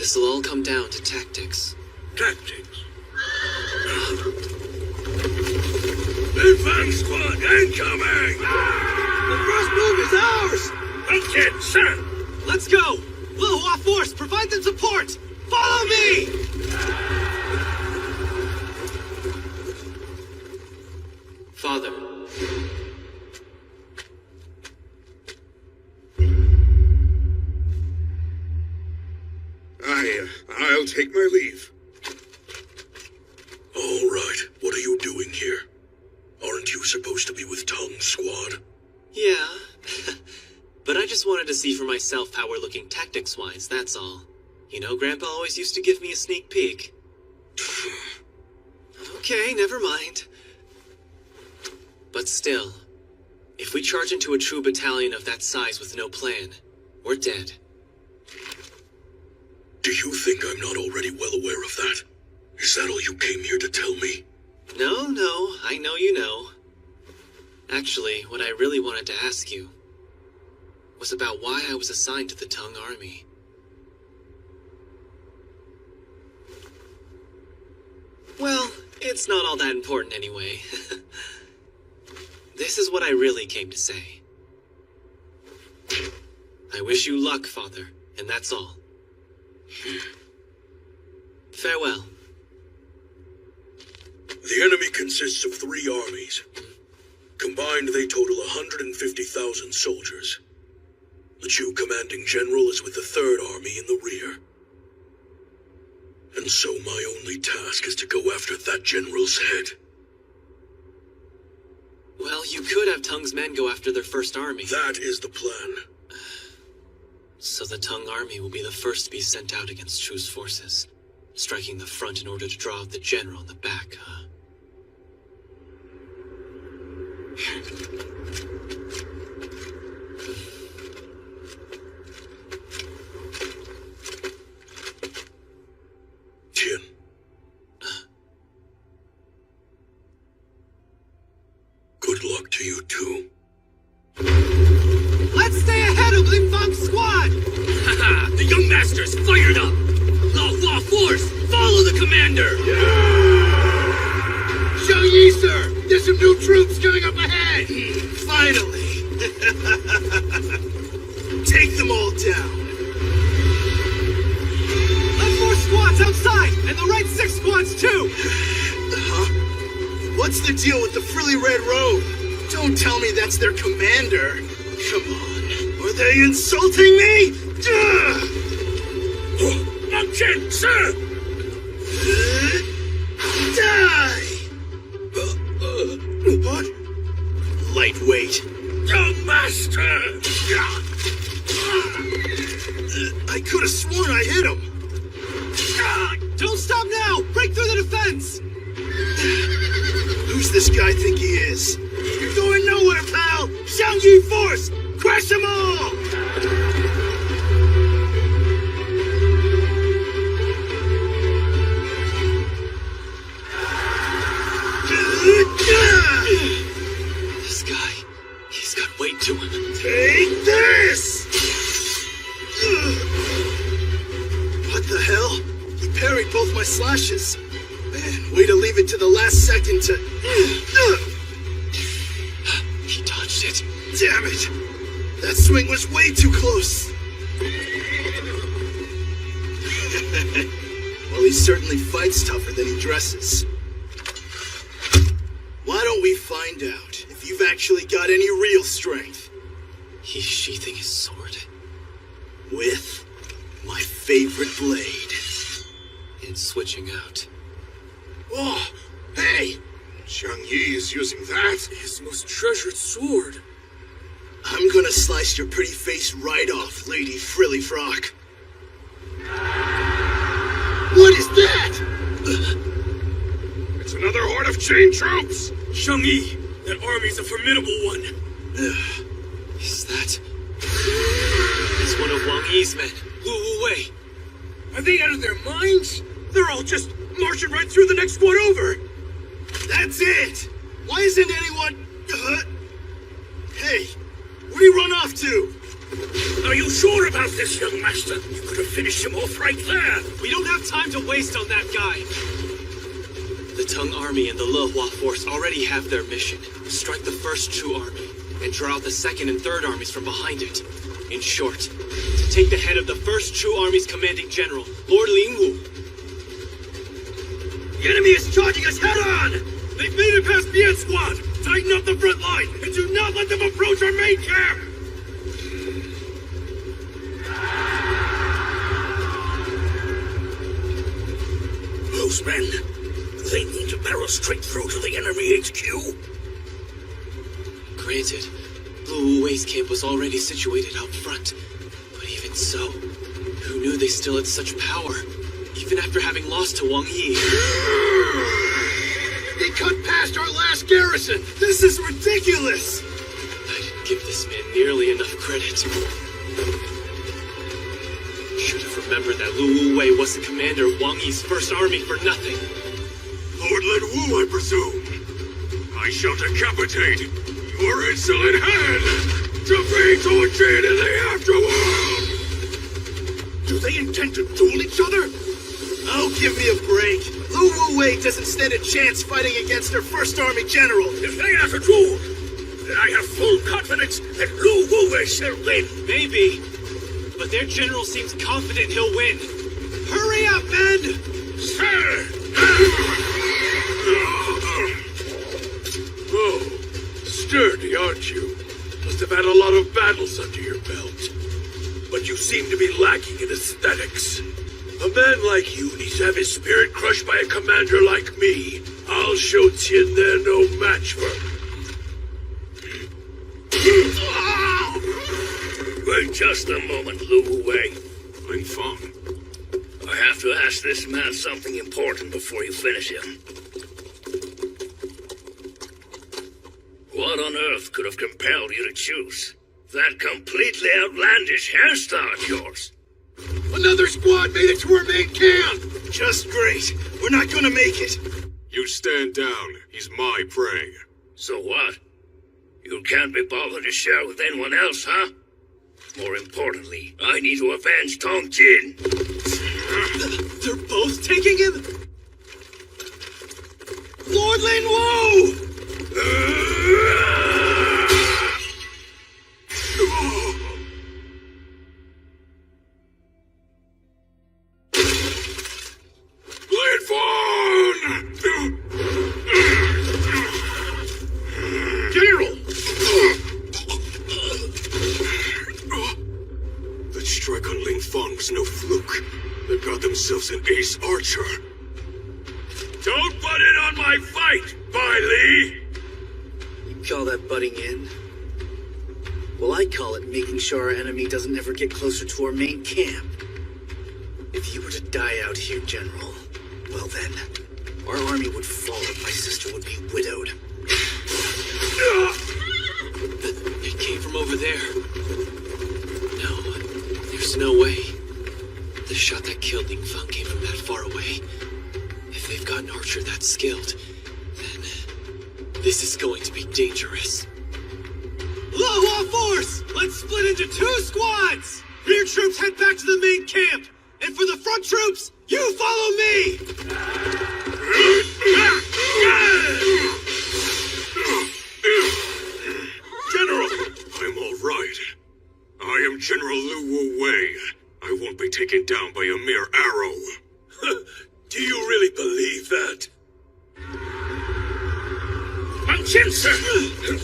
This'll all come down to tactics. Tactics? Advance squad incoming! The first move is ours! Okay, sir! Let's go! Lihua Force, provide them support! Follow me! Father. I'll take my leave. All right, what are you doing here? Aren't you supposed to be with Tong's squad? Yeah. But I just wanted to see for myself how we're looking tactics-wise, that's all. You know, Grandpa always used to give me a sneak peek. Okay, never mind. But still, if we charge into a true battalion of that size with no plan, we're dead. Do you think I'm not already well aware of that? Is that all you came here to tell me? No, I know you know. Actually, what I really wanted to ask you was about why I was assigned to the Tong Army. Well, it's not all that important anyway. This is what I really came to say. I wish you luck, Father, and that's all. Farewell. The enemy consists of 3 armies. Combined, they total 150,000 soldiers. The Chu commanding general is with the 3rd Army in the rear. And so my only task is to go after that general's head. Well, you could have Tung's men go after their 1st army. That is the plan. So the Tong Army will be the first to be sent out against Chu's forces, striking the front in order to draw out the general in the back, huh? Jin. Good luck to you too. Let's stay ahead of Lim Fang's squad! Haha, the young master's fired up! Lihua Force, follow the commander! Xiang Yi, sir! There's some new troops coming up ahead! Finally! Take them all down. Left 4 squads outside, and the right 6 squads too! Huh? What's the deal with the frilly red robe? Don't tell me that's their commander. Come on. Are they insulting me? Monk Chen, sir! Die! What? Lightweight. Young master! I could have sworn I hit him. Don't stop now! Break through the defense! Who's this guy think he is? You're going nowhere, pal! Xiang Yi Force! Crush them all! This guy, he's got weight to him. Take this! What the hell? He parried both my slashes. Man, way to leave it to the last second to... He dodged it. Damn it! That swing was way too close. Well, he certainly fights tougher than he dresses. Why don't we find out if you've actually got any real strength? He's sheathing his sword. With my favorite blade. And switching out. Oh, hey! Xiang Yi is using that. His most treasured sword. I'm gonna slice your pretty face right off, Lady Frilly Frock. What is that? It's another horde of chain troops! Xiang Yi, that army's a formidable one. Is that... It's one of Wang Yi's men. Wu Wei. Are they out of their minds? They're all just marching right through the next squad over. That's it! Why isn't anyone... Hey, where'd he run off to? Are you sure about this, young master? You could have finished him off right there. We don't have time to waste on that guy. The Tang army and the Lehua force already have their mission. Strike the first Chu army and draw out the second and third armies from behind it. In short, to take the head of the first Chu army's commanding general, Lord Lingwu. The enemy is charging us head on! They've made it past Bien Squad! Tighten up the front line and do not let them approach our main camp! Those men, they mean to barrel straight through to the enemy HQ? Granted, Lu Wuwei's camp was already situated out front, but even so, who knew they still had such power, even after having lost to Wang Yi? He cut past our last garrison! This is ridiculous! I didn't give this man nearly enough credit. Should have remembered that Lu Wuwei was the commander of Wang Yi's first army for nothing. Lord Lin Wu, I presume. I shall decapitate your insolent head to be tortured in the afterworld! Do they intend to duel each other? Oh, give me a break. Lu Wuwei doesn't stand a chance fighting against their first army general. If they are to duel, then I have full confidence that Lu Wuwei shall win. Maybe, but their general seems confident he'll win. Hurry up, men! Sir! Oh, sturdy, aren't you? Must have had a lot of battles under your belt. But you seem to be lacking in aesthetics. A man like you needs to have his spirit crushed by a commander like me. I'll show Tien they're no match for... Wait just a moment, Lu Wuwei. Ling Feng. I have to ask this man something important before you finish him. What on earth could have compelled you to choose that completely outlandish hairstyle of yours? Another squad made it to our main camp! Just great. We're not gonna make it. You stand down. He's my prey. So what? You can't be bothered to share with anyone else, huh? More importantly, I need to avenge Tong Jin. They're both taking him? Lord Lin Wu! General! That strike on Ling Feng was no fluke. They got themselves an ace archer. Don't butt in on my fight, Bai Li! You call that butting in? Well, I call it making sure our enemy doesn't ever get closer to our main camp. If you were to die out here, General, well then, our army would fall and my sister would be widowed. It came from over there. No, there's no way. The shot that killed Ling Feng came from that far away. If they've got an archer that skilled, then this is going to be dangerous. Lehua force! Let's split into 2 squads! Rear troops head back to the main camp! And for the front troops, you follow me! General! I'm all right. I am General Lu Wuwei. I won't be taken down by a mere arrow. Do you really believe that? Mountain, sir!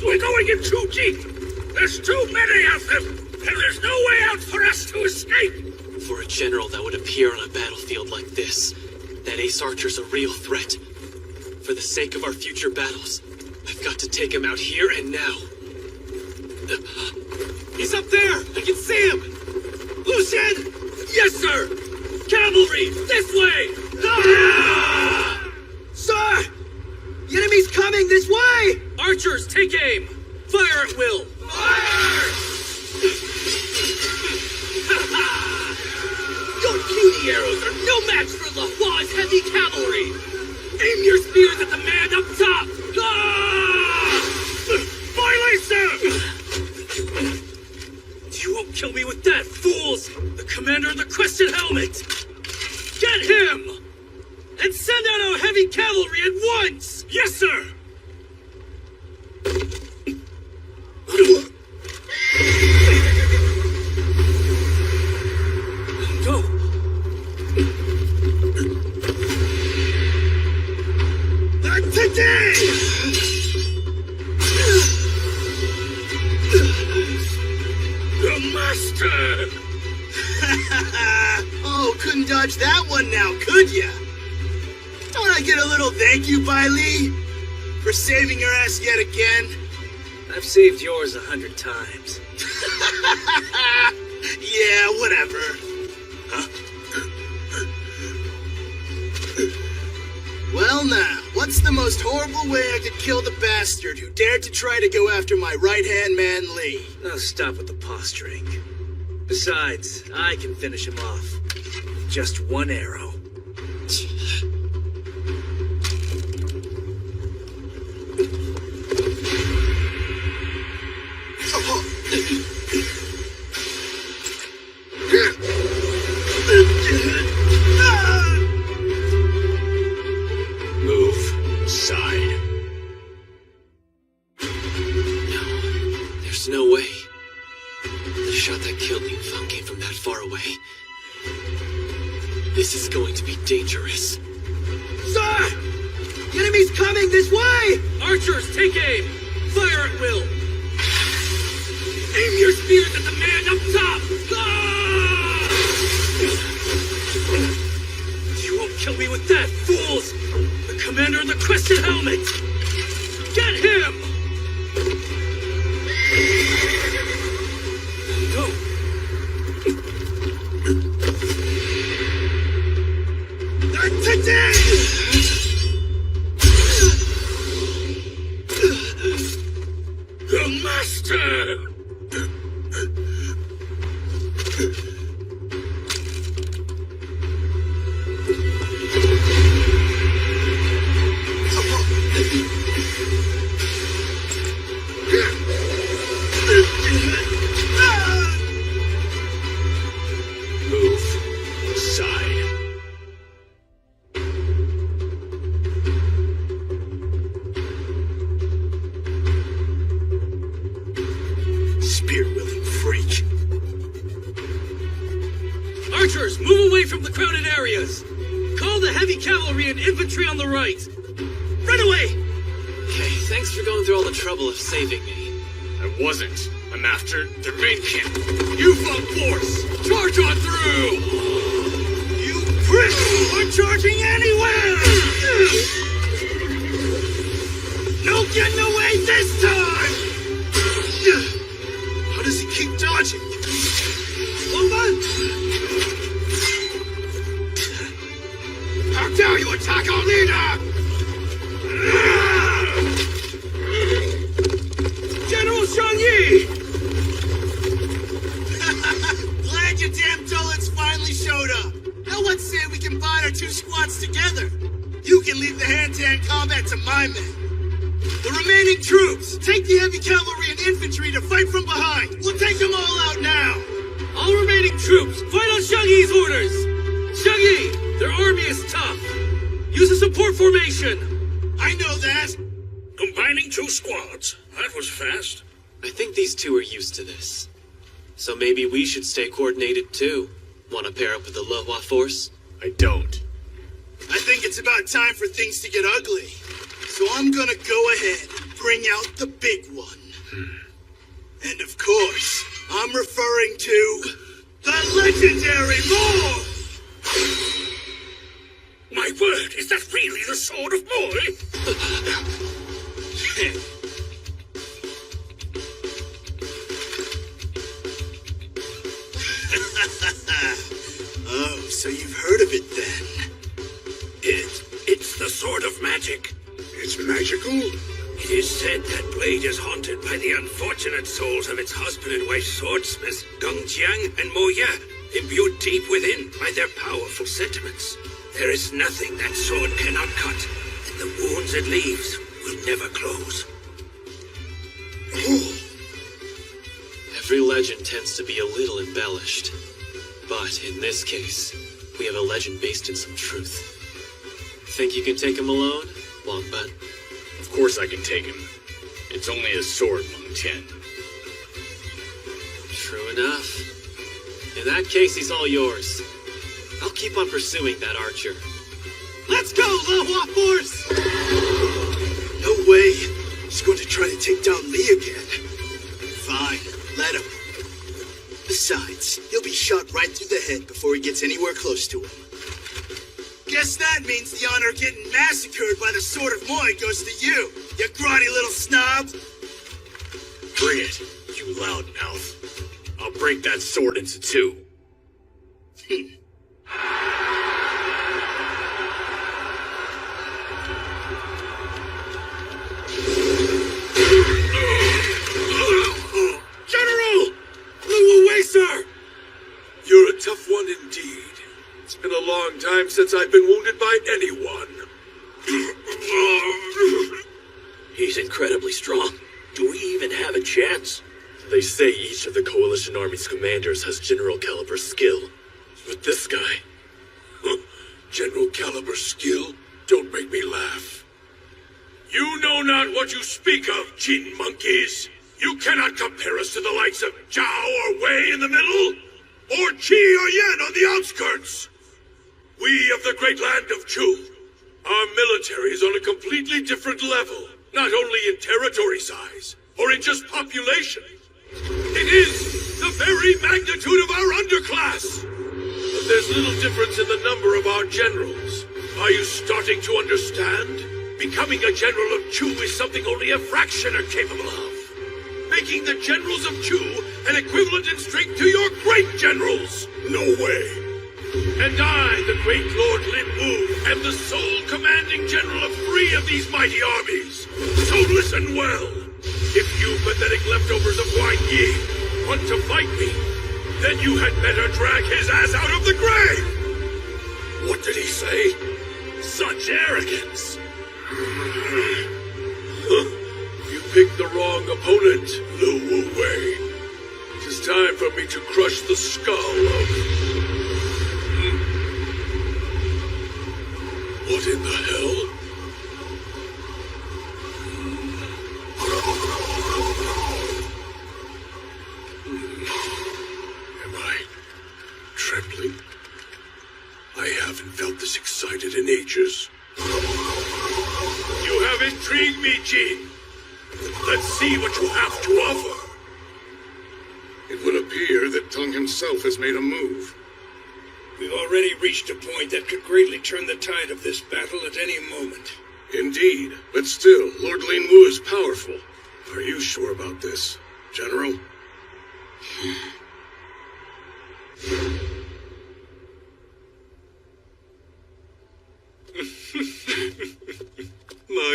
We're going in too deep! There's too many of them! And there's no way out for us to escape! For a general that would appear on a battlefield like this, that ace archer's a real threat. For the sake of our future battles, I've got to take him out here and now. He's up there! I can see him! Lucian! Yes, sir! Cavalry, this way! Ah! Sir! The enemy's coming this way! Archers, take aim! Fire at will! Fire! Your puny arrows are no match for Lehua's heavy cavalry! Aim your spears at the man up top! Ah! Finally, sir! You won't kill commander of the Crested Helmet! Get him! And send out our heavy cavalry at once! Yes, sir! Go! Not today! The master! Oh, couldn't dodge that one now, could ya? Don't I get a little thank you, Bai Li? For saving your ass yet again? I've saved yours 100 times. Yeah, whatever. Huh? Well now, what's the most horrible way I could kill the bastard who dared to try to go after my right-hand man Li? Now stop with the posturing. Besides, I can finish him off with just one arrow. Move aside. No, there's no way. The shot that killed Liu Fang came from that far away. This is going to be dangerous. Sir! The enemy's coming this way! Archers, take aim! Fire at will! Aim your spears at the man up top! Ah! You won't kill me with that, fools! The commander of the Crested Helmet! Get him! Go! Not today! The master! Move aside. Spear-wielding freak. Archers, move away from the crowded areas! Call the heavy cavalry and infantry on the right! Right away! Okay, thanks for going through all the trouble of saving me. I wasn't. I'm after the main camp. You found force! Charge on through! You pricks are charging anywhere! No getting away this time! How does he keep dodging? Over! How dare you attack our leader! General Shang Yi! Glad your damn dullets finally showed up. Now let's say we combine our two squads together. You can lead the hand-to-hand combat to my men. The remaining troops, take the heavy cavalry and infantry to fight from behind. We'll take them all out now. All remaining troops, fight on Shang Yi's orders! Shang Yi, their army is tough. Use a support formation. I know that. Combining two squads. That was fast. I think these two are used to this. So maybe we should stay coordinated too. Want to pair up with the Lehua force? I don't. I think it's about time for things to get ugly. So I'm gonna go ahead, bring out the big one. And of course, I'm referring to the legendary Moor! My word, is that really the sword of Moy? Oh, so you've heard of it then? It's the sword of magic. It's magical? It is said that blade is haunted by the unfortunate souls of its husband and wife swordsmiths, Geng Jiang and Mo Ye, imbued deep within by their powerful sentiments. There is nothing that sword cannot cut, and the wounds it leaves will never close. Every legend tends to be a little embellished. But in this case, we have a legend based in some truth. Think you can take him alone, Wombat? Of course I can take him. It's only a sword, Meng Tian. True enough. In that case, he's all yours. I'll keep on pursuing that archer. Let's go, Lehua Force! No way. He's going to try to take down Li again. Fine, let him. Besides, he'll be shot right through the head before he gets anywhere close to him. Guess that means the honor of getting massacred by the Sword of Moi goes to you, you grotty little snob! Bring it, you loudmouth. I'll break that sword into two. General! Blew away, sir! You're a tough one indeed. It's been a long time since I've been wounded by anyone. He's incredibly strong. Do we even have a chance? They say each of the Coalition Army's commanders has general caliber skill. But this guy... General caliber skill? Don't make me laugh. You know not what you speak of, Jin monkeys. You cannot compare us to the likes of Zhao or Wei in the middle, or Qi or Yan on the outskirts. We of the great land of Chu, our military is on a completely different level, not only in territory size, or in just population. It is the very magnitude of our underclass. But there's little difference in the number of our generals. Are you starting to understand? Becoming a general of Chu is something only a fraction are capable of. Making the generals of Chu an equivalent in strength to your great generals. No way. And I, the great Lord Lin Wu, am the sole commanding general of 3 of these mighty armies. So listen well. If you pathetic leftovers of Huang Yi want to fight me, then you had better drag his ass out of the grave. What did he say? Such arrogance. You picked the wrong opponent, Lu Wu Wei. It is time for me to crush the skull of... What in the hell? Am I trembling? I haven't felt this excited in ages. You have intrigued me, Jin. Let's see what you have to offer. It would appear that Tong himself has made a move. We've already reached a point that could greatly turn the tide of this battle at any moment. Indeed, but still, Lord Lin Wu is powerful. Are you sure about this, General?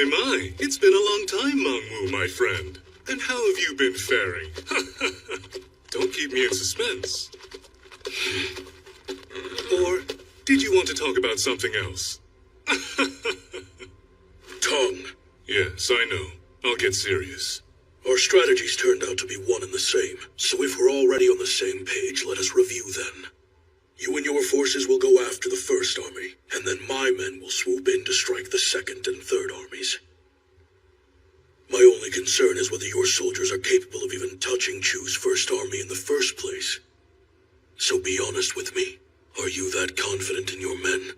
My, it's been a long time, Meng Wu, my friend. And how have you been faring? Don't keep me in suspense. Or did you want to talk about something else? Tong. Yes, I know. I'll get serious. Our strategies turned out to be one and the same, so if we're already on the same page, let us review then. You and your forces will go after the First Army, and then my men will swoop in to strike the Second and Third Armies. My only concern is whether your soldiers are capable of even touching Chu's First Army in the first place. So be honest with me. Are you that confident in your men?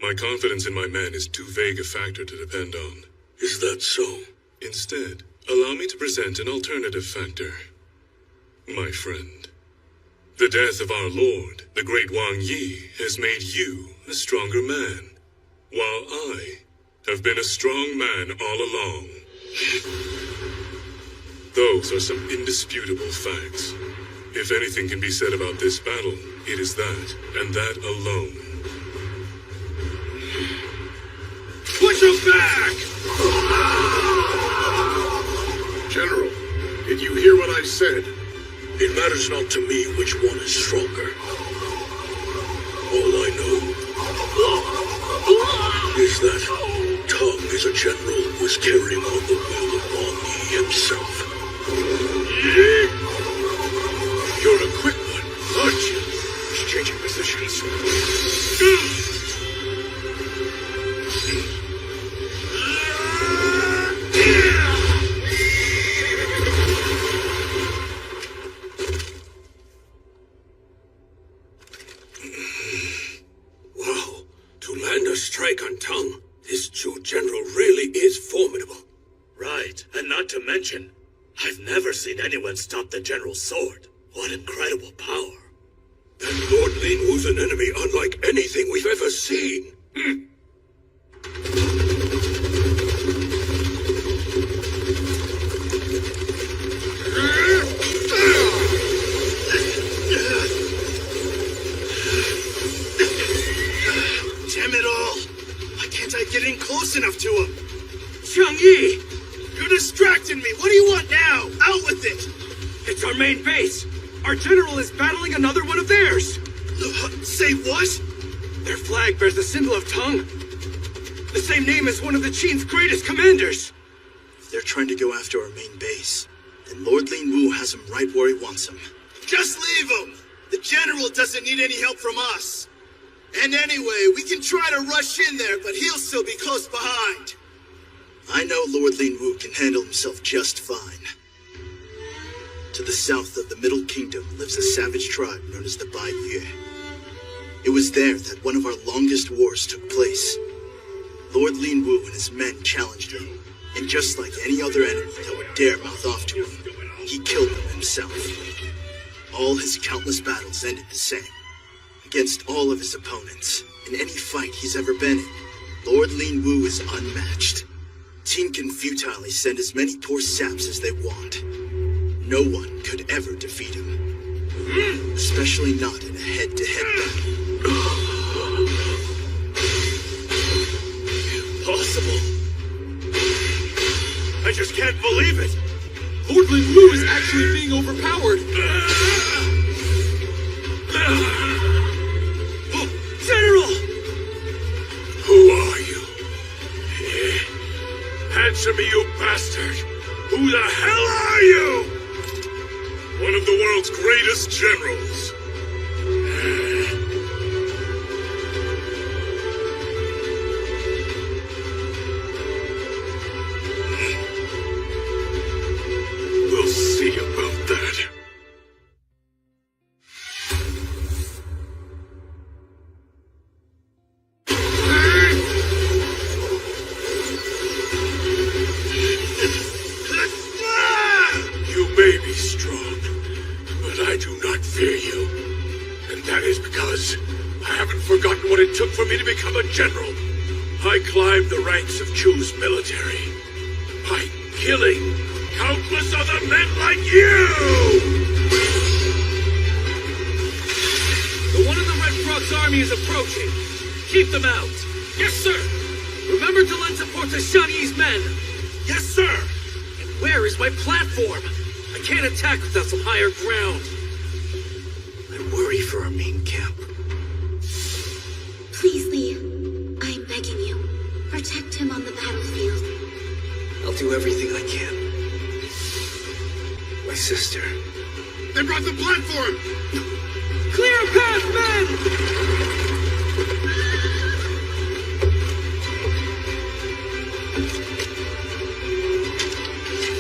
My confidence in my men is too vague a factor to depend on. Is that so? Instead, allow me to present an alternative factor. My friend, the death of our lord, the great Wang Yi, has made you a stronger man, while I have been a strong man all along. Those are some indisputable facts. If anything can be said about this battle, it is that, and that alone. Push him back! General, did you hear what I said? It matters not to me which one is stronger. All I know is that Tong is a general who is carrying on the will of Wang Yi himself. You're a quick one, aren't you? strike on Tong. This Chu general really is formidable. Right, and not to mention, I've never seen anyone stop the general's sword. What incredible power. And Lord Lin Wu's an enemy unlike anything we've ever seen. Damn it all! Why can't I get in close enough to him? Chang'e! You're distracting me! What do you want now? Out with it! It's our main base! Our general is battling another one of theirs! Say what? Their flag bears the symbol of Tong. The same name as one of the Qin's greatest commanders! If they're trying to go after our main base, then Lord Lin Wu has him right where he wants him. Just leave him! The general doesn't need any help from us. And anyway, we can try to rush in there, but he'll still be close behind. I know Lord Lin Wu can handle himself just fine. To the south of the Middle Kingdom lives a savage tribe known as the Bai Yue. It was there that one of our longest wars took place. Lord Lin Wu and his men challenged him, and just like any other enemy that would dare mouth off to him, he killed them himself. All his countless battles ended the same. Against all of his opponents, in any fight he's ever been in, Lord Lin Wu is unmatched. Team can futilely send as many poor saps as they want. No one could ever defeat him. Especially not in a head-to-head battle. Impossible. I just can't believe it. Lord Lin Wu is actually being overpowered. General! Who are you? Answer me, you bastard! Who the hell are you? One of the world's greatest generals. We'll see about that. May be strong, but I do not fear you. And that is because I haven't forgotten what it took for me to become a general. I climbed the ranks of Chu's military by killing countless other men like you! The one in the Red Frog's army is approaching. Keep them out. Yes, sir. Remember to lend support to Shani's men. Yes, sir. And where is my platform? I can't attack without some higher ground. I worry for our main camp. Please, Lee. I'm begging you. Protect him on the battlefield. I'll do everything I can. My sister. They brought the platform! Clear a path, men!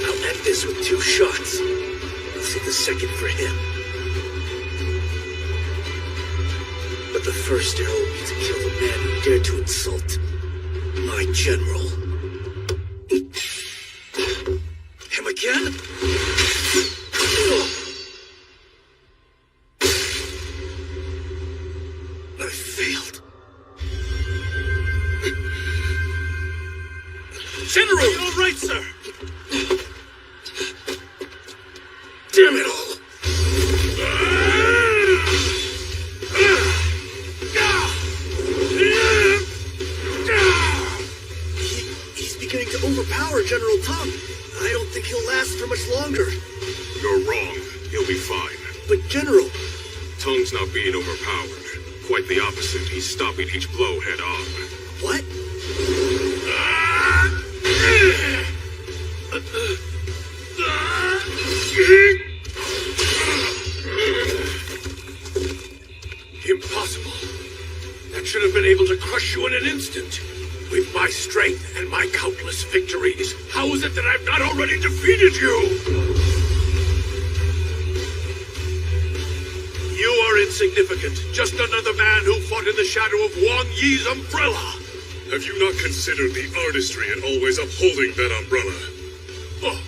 I'll end this with 2 shots. I'll save the second for him. But the first arrow will be to kill the man who dared to insult my general. Him again? I failed. General! Are you all right, sir? Damn it all! He's beginning to overpower General Tong. I don't think he'll last for much longer. You're wrong. He'll be fine. But General... Tong's not being overpowered. Quite the opposite. He's stopping each blow head on. What? Impossible. That should have been able to crush you in an instant. With my strength and my countless victories, how is it that I've not already defeated you? You are insignificant. Just another man who fought in the shadow of Wang Yi's umbrella. Have you not considered the artistry in always upholding that umbrella? Oh,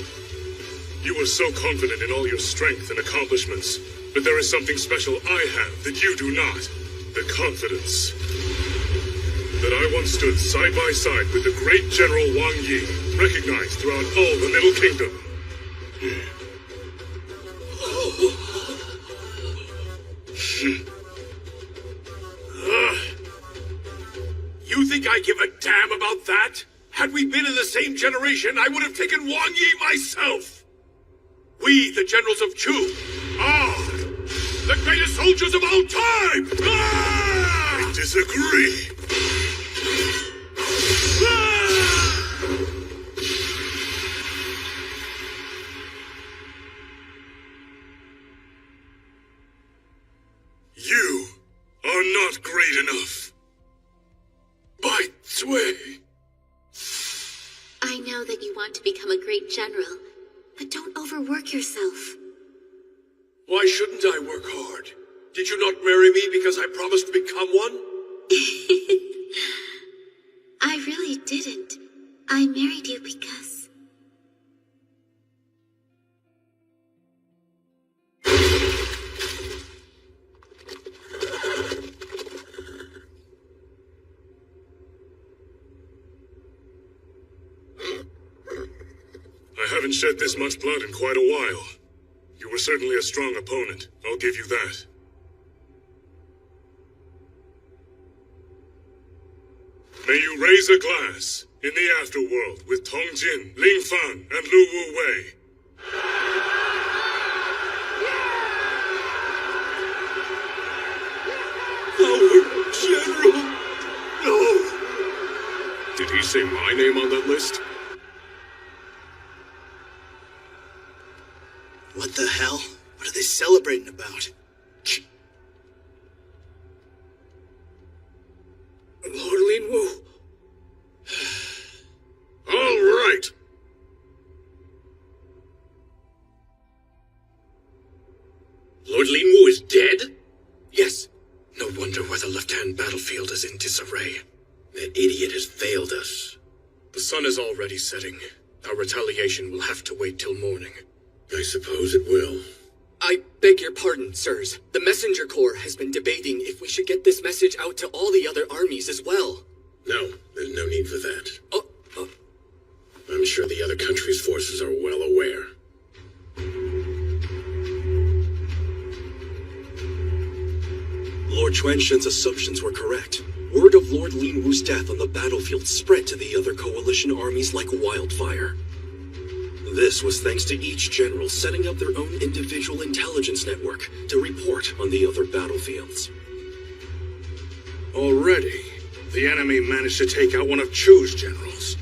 you are so confident in all your strength and accomplishments, but there is something special I have that you do not. The confidence. That I once stood side by side with the great General Wang Yi, recognized throughout all the Middle Kingdom. You think I give a damn about that? Had we been in the same generation, I would have taken Wang Yi myself. We, the generals of Chu, are the greatest soldiers of all time! I disagree. You are not great enough. Bai Cui. I know that you want to become a great general, but don't overwork yourself. Why shouldn't I work hard? Did you not marry me because I promised to become one? I really didn't. I married you because... I haven't shed this much blood in quite a while. You were certainly a strong opponent, I'll give you that. May you raise a glass in the afterworld with Tong Jin, Ling Fang, and Lu Wu Wei. Our general! No! Did he say my name on that list? What the hell? What are they celebrating about? Lord Lin Wu. All right. Lord Lin Wu is dead? Yes. No wonder why the left-hand battlefield is in disarray. That idiot has failed us. The sun is already setting. Our retaliation will have to wait till morning. I suppose it will. I beg your pardon, sirs. The Messenger Corps has been debating if we should get this message out to all the other armies as well. No, there's no need for that. I'm sure the other country's forces are well aware. Lord Chuanshen's assumptions were correct. Word of Lord Lin Wu's death on the battlefield spread to the other coalition armies like wildfire. This was thanks to each general setting up their own individual intelligence network to report on the other battlefields. Already, the enemy managed to take out one of Chu's generals.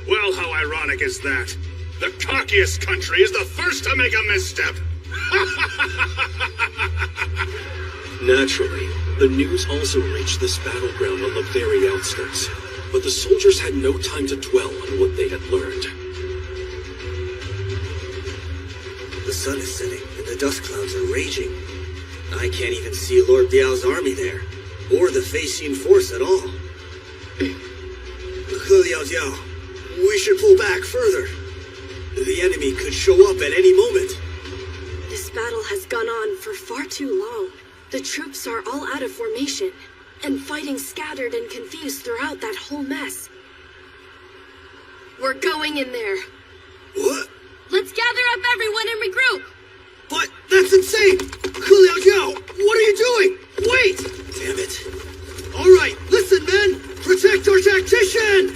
Well, how ironic is that? The cockiest country is the first to make a misstep! Naturally, the news also reached this battleground on the very outskirts, but the soldiers had no time to dwell on what they had learned. The sun is setting, and the dust clouds are raging. I can't even see Lord Biao's army there, or the Fei-Xin force at all. He Liao, we should pull back further. The enemy could show up at any moment. This battle has gone on for far too long. The troops are all out of formation, and fighting scattered and confused throughout that whole mess. We're going in there. What? Let's gather up everyone and regroup! But that's insane! He Liao, what are you doing? Wait! Damn it. All right, listen, men! Protect our tactician!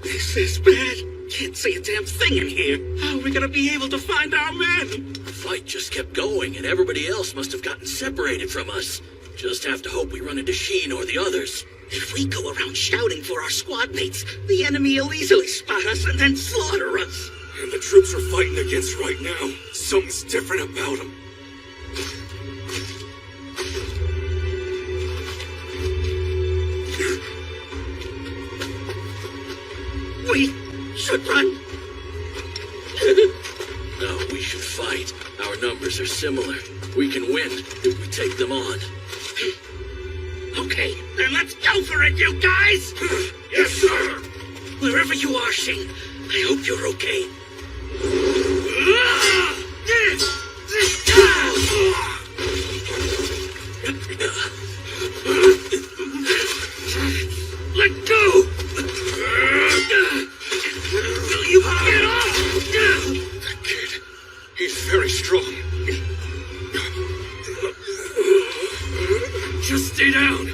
This is bad. Can't see a damn thing in here. How are we gonna be able to find our men? The fight just kept going, and everybody else must have gotten separated from us. Just have to hope we run into Sheen or the others. If we go around shouting for our squad mates, the enemy will easily spot us and then slaughter us. And the troops we're fighting against right now, something's different about them. We should run. No, we should fight. Our numbers are similar. We can win if we take them on. Okay, Then let's go for it, you guys! Yes, sir! Wherever you are, Shane, I hope you're okay. Let go! Will you get off? That kid, he's very strong. Just stay down.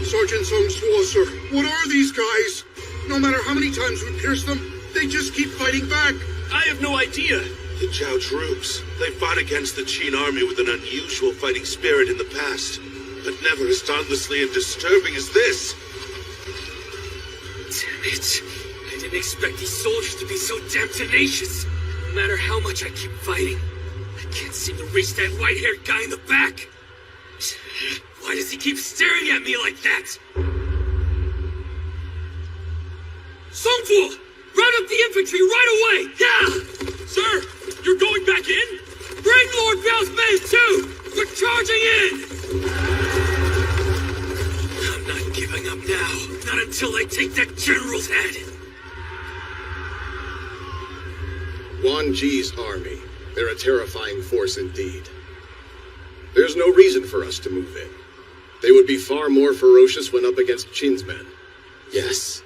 Sergeant Sung Swo, sir, what are these guys? No matter how many times we pierce them, they just keep fighting back. I have no idea. The Zhao troops. They fought against the Qin army with an unusual fighting spirit in the past, but never as dauntlessly and disturbing as this. Damn it. I didn't expect these soldiers to be so damn tenacious. No matter how much I keep fighting, I can't seem to reach that white-haired guy in the back. Why does he keep staring at me like that? Songfuo! Round up the infantry right away! Yeah! Sir, you're going back in? Bring Lord Biao's men too! We're charging in! I'm not giving up now. Not until I take that general's head. Wan Ji's army. They're a terrifying force indeed. There's no reason for us to move in. They would be far more ferocious when up against Qin's men. Yes,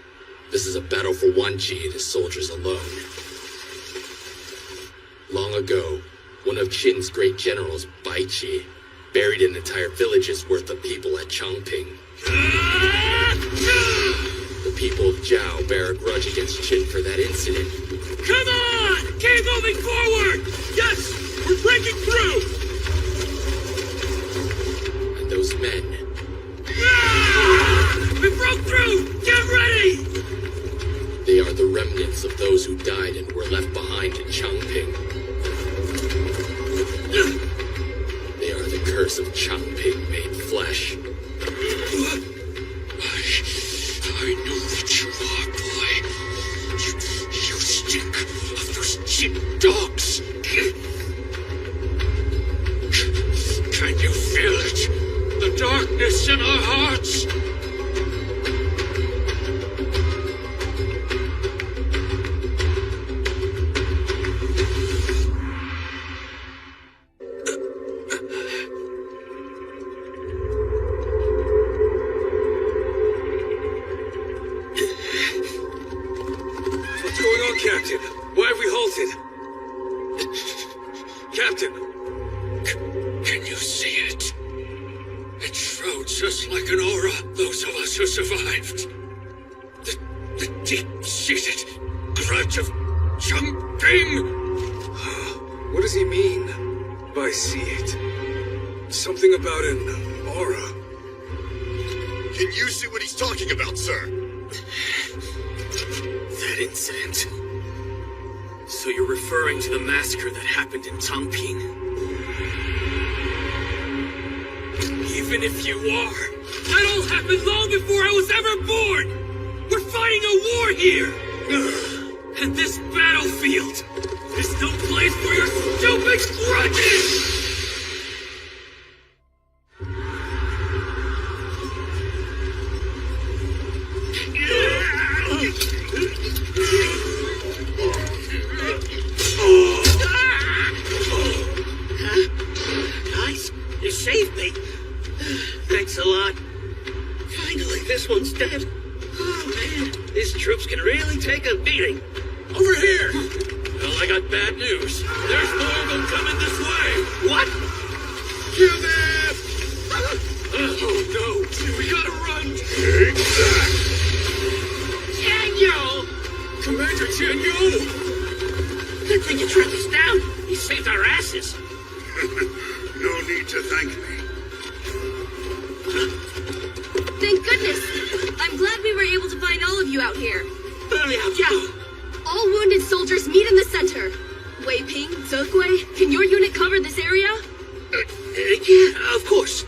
this is a battle for Wan Ji and his soldiers alone. Long ago, one of Qin's great generals, Bai Qi, buried an entire village's worth of people at Changping. The people of Zhao bear a grudge against Qin for that incident. Come on! Keep moving forward! Yes! We're breaking through! And those men... We broke through! Get ready! They are the remnants of those who died and were left behind in Changping. They are the curse of Changping made flesh. I know that you are, boy. You stink of those cheap dogs. Can you feel it? The darkness in our hearts? Captain, why have we halted? Captain! Can you see it? It shrouds us like an aura, those of us who survived. The deep-seated grudge of Changping. What does he mean by see it? Something about an aura. Can you see what he's talking about, sir? That incident. So you're referring to the massacre that happened in Changping? Even if you are, that all happened long before I was ever born! We're fighting a war here! And this battlefield is no place for your stupid grudges! Guys, you saved me. Thanks a lot. Finally, this one's dead. Oh, man. These troops can really take a beating. Over here! Well, I got bad news. There's more of them coming this way. What? Kill them! Oh, no. We gotta run. Take that! Tianyo! Commander Tianyo! Good thing you tracked us down. He saved our asses. No need to thank me. Thank goodness. I'm glad we were able to find all of you out here. All wounded soldiers meet in the center. Wei Ping, Zekui, can your unit cover this area? Yeah, of course.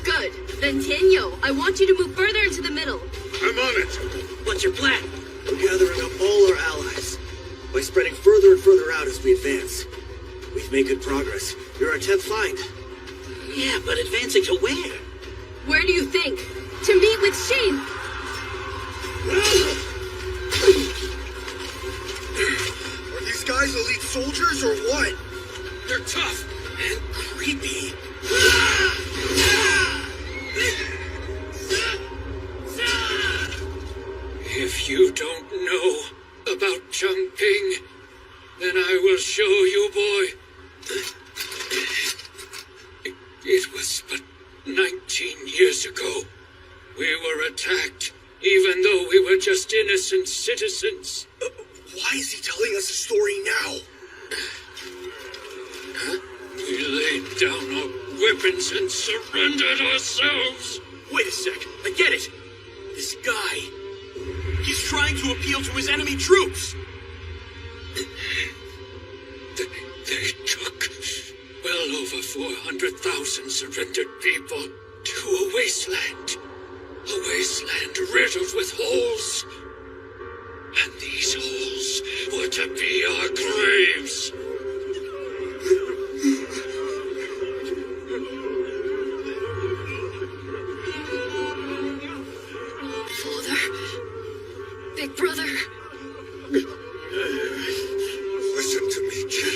Good. Then Tianyo, I want you to move further into the middle. I'm on it. What's your plan? We're gathering up all our allies. By spreading further and further out as we advance. We've made good progress. You're our 10th find. Yeah, but advancing to where? Where do you think? To meet with Shin! Are these guys elite soldiers or what? They're tough and creepy. If you don't know about Chongping, then I will show you, boy. It was but 19 years ago. We were attacked, even though we were just innocent citizens. Why is he telling us a story now? We laid down our weapons and surrendered ourselves. Wait a sec. I get it. This guy. He's trying to appeal to his enemy troops. They took well over 400,000 surrendered people to a wasteland. A wasteland riddled with holes. And these holes were to be our graves. Father. Big brother. Listen to me, Ji.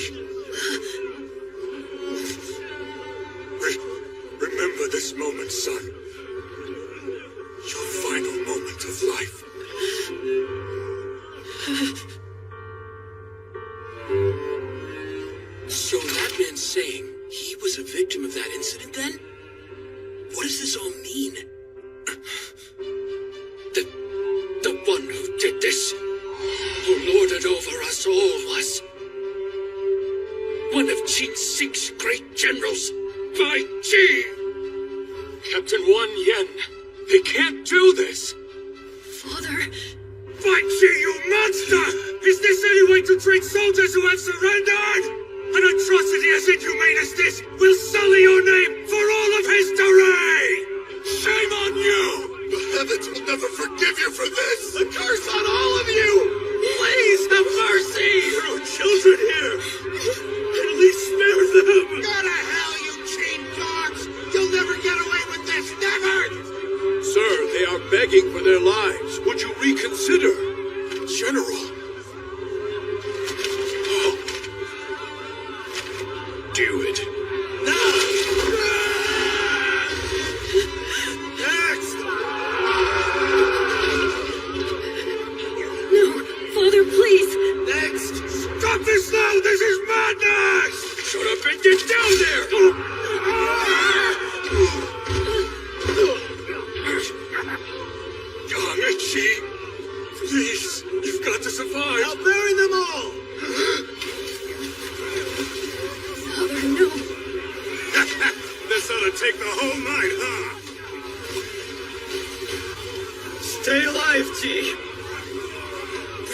Remember this moment, son. Your final moment of life. So that man's saying he was a victim of that incident then? What does this all mean? The one who did this, who lorded over us all, was one of Qin 6 great generals, Bai Qi. Captain Wan Yen, they can't do this. Father. Bai Qi, you monster! Is this any way to treat soldiers who have surrendered? An atrocity as inhumane as this will sully your name for all of history! Shame on you! The heavens will never forgive you for this! A curse on all of you! Please have mercy! There are children here! At least spare them! Go to hell, you chain dogs! You'll never get away with this! Never! Sir, they are begging for their lives. Would you reconsider? General! Do it. Next! No, Father, please. Next! Stop this now! This is madness! Shut up and get down there! Qi, please, you've got to survive. I'll bury them all! Father, no. This ought to take the whole night, huh? Stay alive, T.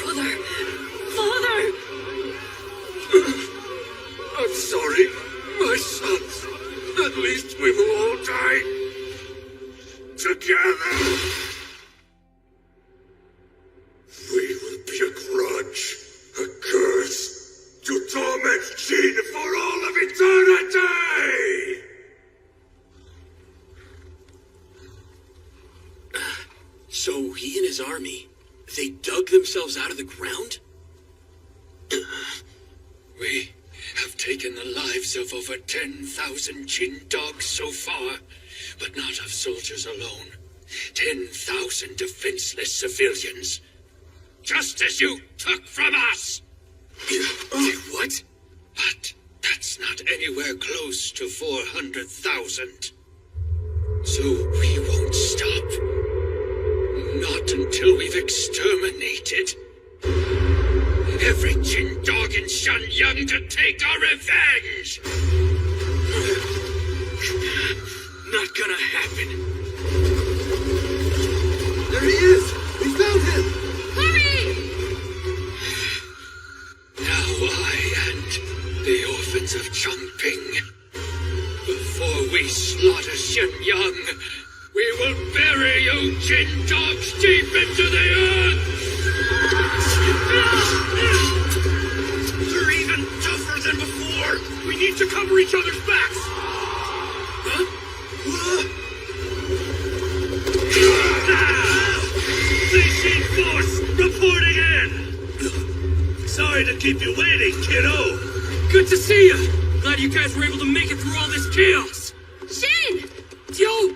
Brother. Father! I'm sorry, my sons. At least we will all die together. We will be a grudge, a curse, to torment Qin for all of eternity! So he and his army, they dug themselves out of the ground? We have taken the lives of over 10,000 Qin dogs so far, but not of soldiers alone. 10,000 defenseless civilians. Just as you took from us! What? But that's not anywhere close to 400,000. So we won't stop. Not until we've exterminated every Qin dog in Shanyang to take our revenge! Not gonna happen. There he is! We found him! Hurry! Now I and the orphans of Chongping, before we slaughter Shenyang, we will bury you Qin dogs deep into the earth! They're even tougher than before! We need to cover each other's backs! Huh? Sorry to keep you waiting, kiddo. Good to see you. Glad you guys were able to make it through all this chaos. Shin! Yo,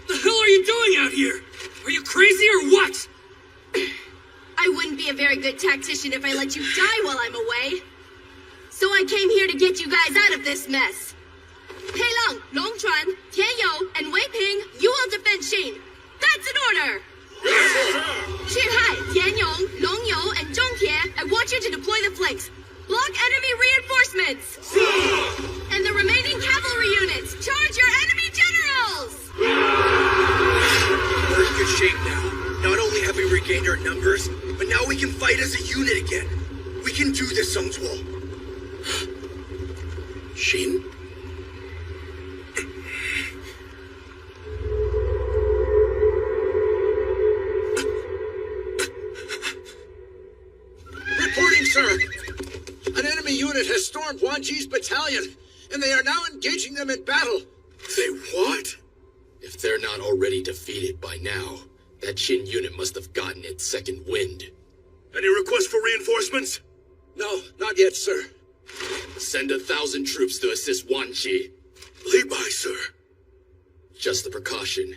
the hell are you doing out here? Are you crazy or what? I wouldn't be a very good tactician if I let you die while I'm away. So I came here to get you guys out of this mess. Pei Lang, Long Chuan, Tian You, and Wei Ping, you all defend Xin. That's an order! Xin Hai, Tian Yong, Long You, and Zhong Tie, I want you to deploy the flanks. Block enemy reinforcements! And the remaining cavalry units, charge your enemy generals! We're in good shape now. Not only have we regained our numbers, but now we can fight as a unit again. We can do this, Sung Tuo. Shin? Reporting, sir. An enemy unit has stormed Wan Ji's battalion, and they are now engaging them in battle. They what? If they're not already defeated by now, that Shin unit must have gotten its second wind. Any requests for reinforcements? No, not yet, sir. Send 1,000 troops to assist Wan Ji. Lead by, sir. Just a precaution.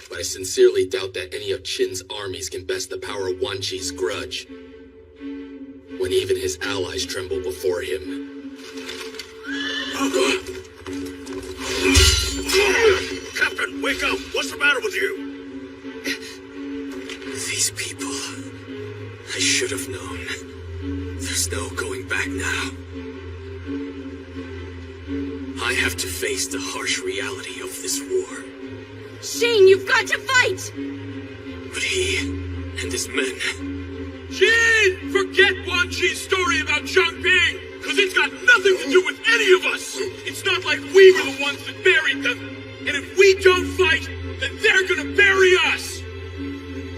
But I sincerely doubt that any of Qin's armies can best the power of Wan Ji's grudge. When even his allies tremble before him. Captain, wake up! What's the matter with you? These people... I should have known. There's no going back now. I have to face the harsh reality of this war. Shane, you've got to fight! But he and his men... Jin! Forget Wan Ji's story about Chongping! Because it's got nothing to do with any of us! It's not like we were the ones that buried them! And if we don't fight, then they're gonna bury us!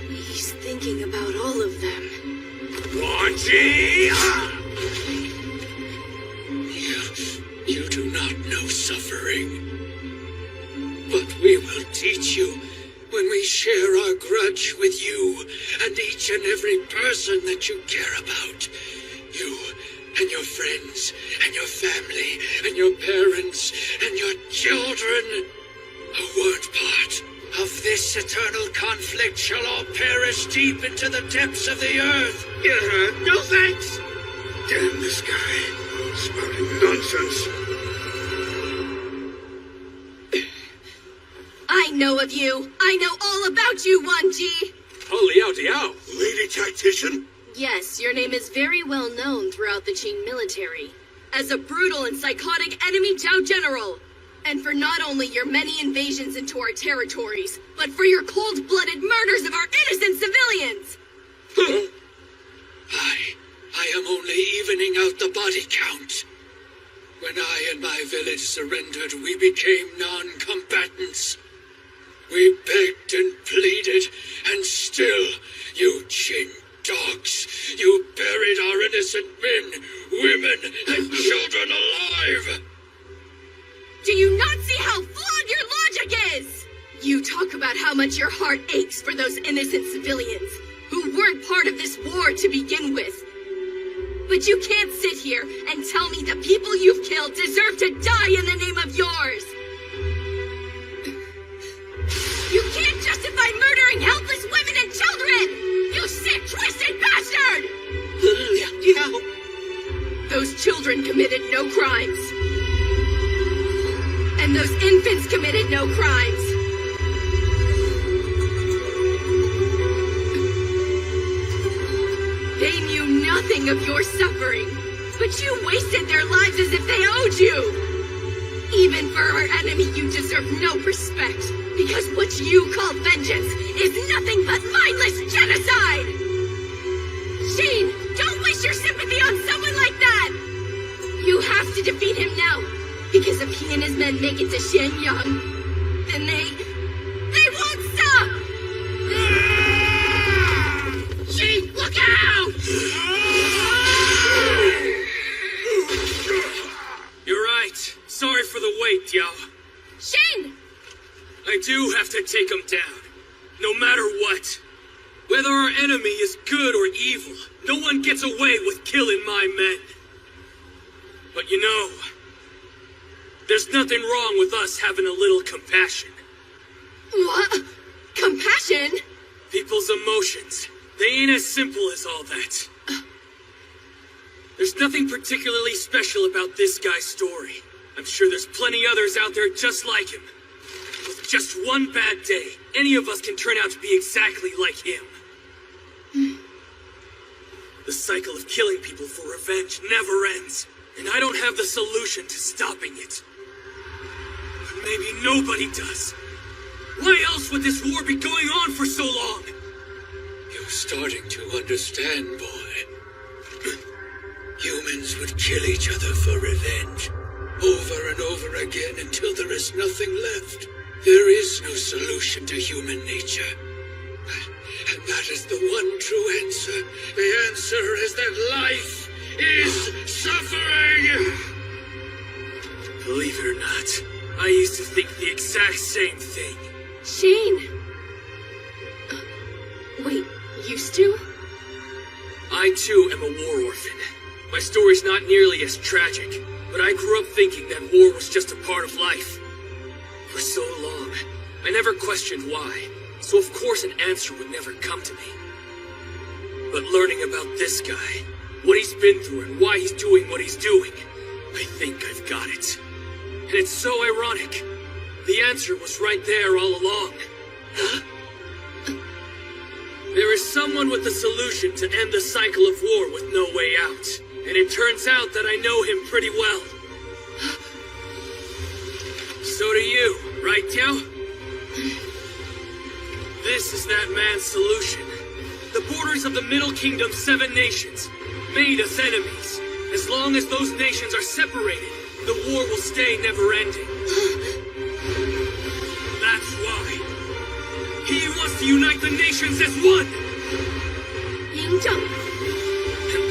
He's thinking about all of them. Wan Ji! You do not know suffering. But we will teach you when we share our grudge with you and each and every person that you care about. You and your friends and your family and your parents and your children who weren't part of this eternal conflict shall all perish deep into the depths of the earth. No thanks! Damn this guy. Spouting nonsense. I know of you. I know all about you, Wan Ji. Oh, Liao Diao. Lady tactician? Yes, your name is very well known throughout the Qin military. As a brutal and psychotic enemy Zhao general. And for not only your many invasions into our territories, but for your cold-blooded murders of our innocent civilians! I am only evening out the body count. When I and my village surrendered, we became non-combatants. We begged and pleaded, and still, you Qin dogs, you buried our innocent men, women, and children alive. Do you not see how flawed your logic is? You talk about how much your heart aches for those innocent civilians, who weren't part of this war to begin with. But you can't sit here and tell me the people you've killed deserve to die in the name of yours. You can't justify murdering helpless women and children! You sick, twisted bastard! Those children committed no crimes. And those infants committed no crimes. They knew nothing of your suffering, but you wasted their lives as if they owed you. Even for our enemy, you deserve no respect, because what you call vengeance is nothing but mindless genocide! Sheen, don't waste your sympathy on someone like that! You have to defeat him now, because if he and his men make it to Xianyang, then they won't stop! Sheen, look out! You're right. Sorry for the wait, Yao. Shin! I do have to take him down. No matter what. Whether our enemy is good or evil, no one gets away with killing my men. But you know, there's nothing wrong with us having a little compassion. What? Compassion? People's emotions, they ain't as simple as all that. There's nothing particularly special about this guy's story. I'm sure there's plenty others out there just like him. With just one bad day, any of us can turn out to be exactly like him. The cycle of killing people for revenge never ends, and I don't have the solution to stopping it. But maybe nobody does. Why else would this war be going on for so long? You're starting to understand, boy. Humans would kill each other for revenge, over and over again until there is nothing left. There is no solution to human nature. And that is the one true answer. The answer is that life is suffering! Believe it or not, I used to think the exact same thing. Shane! Wait, used to? I too am a war orphan. My story's not nearly as tragic, but I grew up thinking that war was just a part of life. For so long, I never questioned why, so of course an answer would never come to me. But learning about this guy, what he's been through and why he's doing what he's doing, I think I've got it. And it's so ironic. The answer was right there all along. Huh? There is someone with the solution to end the cycle of war with no way out. And it turns out that I know him pretty well. So do you, right, Tiao? This is that man's solution. The borders of the Middle Kingdom's 7 nations made us enemies. As long as those nations are separated, the war will stay never-ending. That's why. He wants to unite the nations as one. And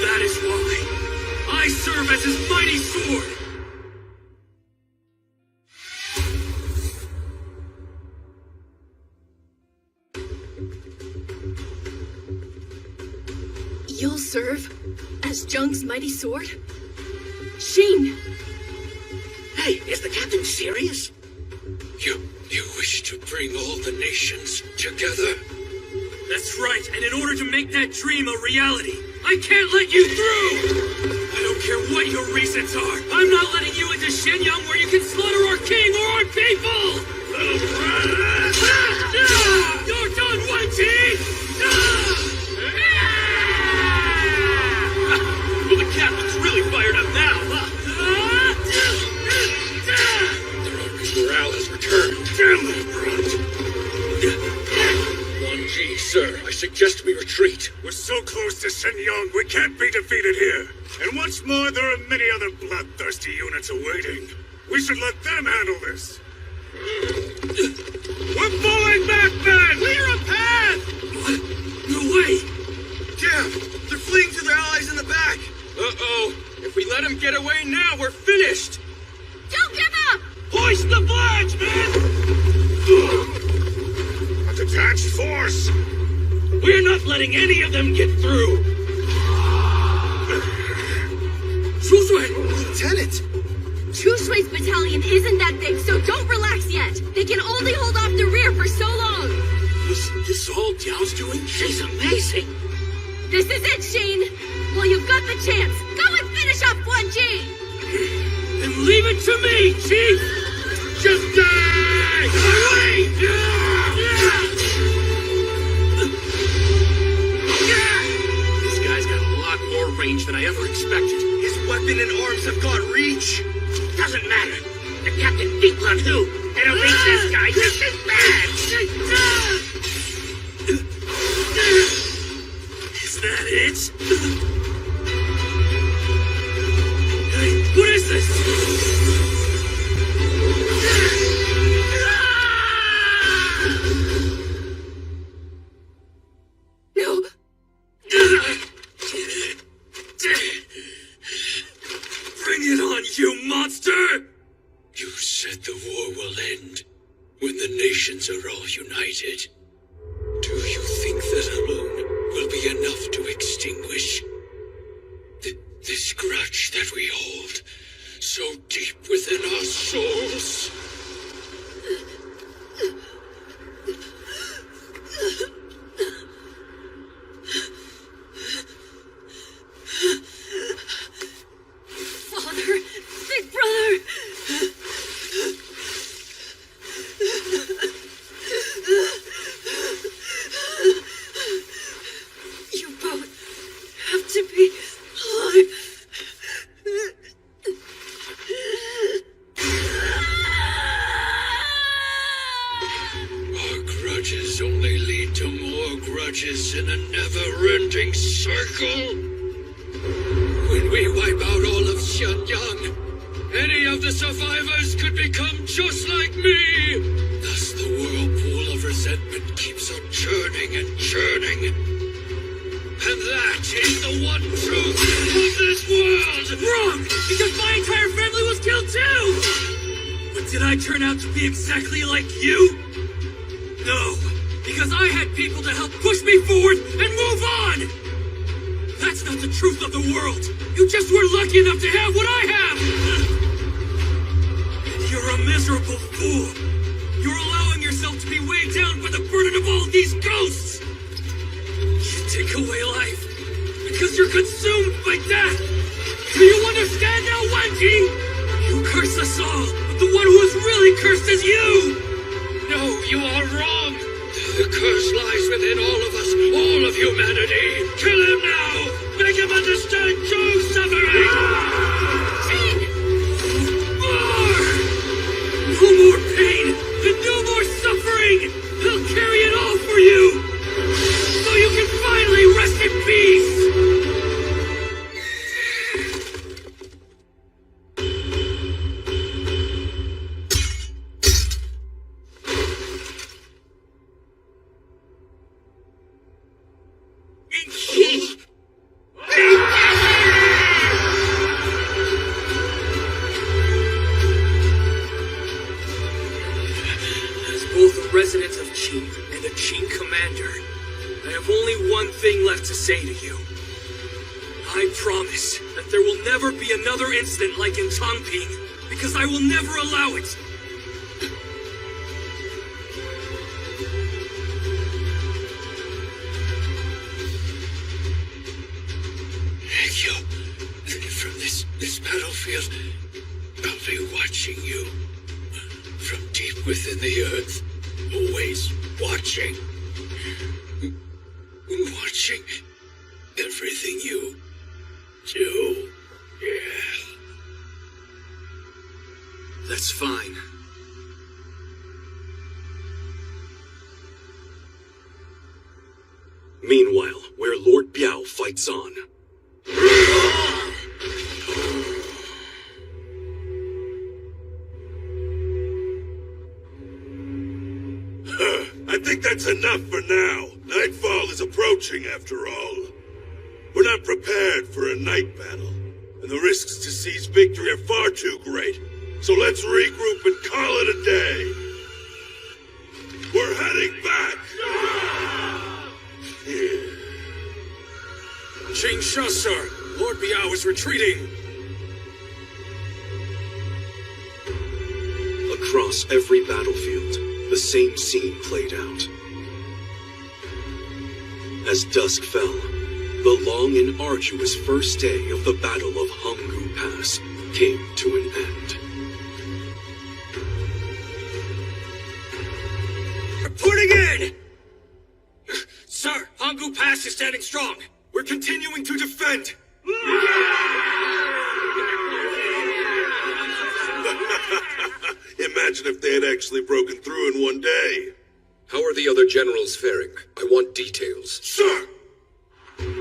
that is why I serve as his mighty sword. You'll serve as Jung's mighty sword? Shane! Hey, is the captain serious? You wish to bring all the nations together? That's right, and in order to make that dream a reality, I can't let you through! I don't care what your reasons are. I'm not letting you into Shenyang where you can slaughter our king or our people! You're done, Wen-Ji! Well, the captain's really fired up now, huh? Morale has returned. Damn that brat! 1G, sir, I suggest we retreat. We're so close to Shenyang, we can't be defeated here. And what's more, there are many other bloodthirsty units awaiting. We should let them handle this. We're falling back, men! Clear a path! What? No way! Damn! They're fleeing to their allies in the back! Uh-oh. If we let him get away now, we're finished! Don't give up! Hoist the flags, man! A detached force! We're not letting any of them get through! Chushui! Lieutenant! Chushui's battalion isn't that big, so don't relax yet. They can only hold off the rear for so long. Is this all Diao's doing? She's amazing! This is it, Shane! Well, you've got the chance. Go and finish up 1G! Then leave it to me, Chief! Just die! Away! This guy's got a lot more range than I ever expected. His weapon and arms have got reach. Doesn't matter. The captain beat Blood who? It'll beat this guy just as bad! Is that it? Hey, what is this? No. Bring it on, you monster! You said the war will end when the nations are all united. Do you think that alone extinguish this grudge that we hold so deep within our souls. Father, Big Brother! You both have to be alive. Our grudges only lead to more grudges in a never-ending circle. When we wipe out all of Xianyang, any of the survivors could become just like me. Thus the whirlpool of resentment keeps on churning and churning. And that is the one truth of this world! Wrong! Because my entire family was killed too! But did I turn out to be exactly like you? No, because I had people to help push me forward and move on! That's not the truth of the world! You just were lucky enough to have what I have! You're a miserable fool! You're allowing yourself to be weighed down by the burden of all these ghosts! You take away life because you're consumed by death! Do you understand now, Wenji? You curse us all, but the one who is really cursed is you! No, you are wrong! The curse lies within all of us, all of humanity! Kill him now! Make him understand true suffering! No more pain and no more suffering! He'll carry it all for you! So you can finally rest in peace! As both a resident of Qin and a Qin commander, I have only one thing left to say to you. I promise that there will never be another incident like in Chongping, because I will never allow it. Thank you. From this battlefield, I'll be watching you. From deep within the earth, always watching. Watching everything you do. Yeah. That's fine. Meanwhile, where Lord Biao fights on. I think that's enough for now. Nightfall is approaching, after all. We're not prepared for a night battle, and the risks to seize victory are far too great. So let's regroup and call it a day. We're heading back! Jingsha, sir. Lord Biao is retreating. Across every battlefield, the same scene played out. As dusk fell, the long and arduous first day of the Battle of Honggu Pass came to an end. Reporting in! Sir, Honggu Pass is standing strong. We're continuing to defend. Imagine if they had actually broken through in one day. How are the other generals faring? I want details. Sir!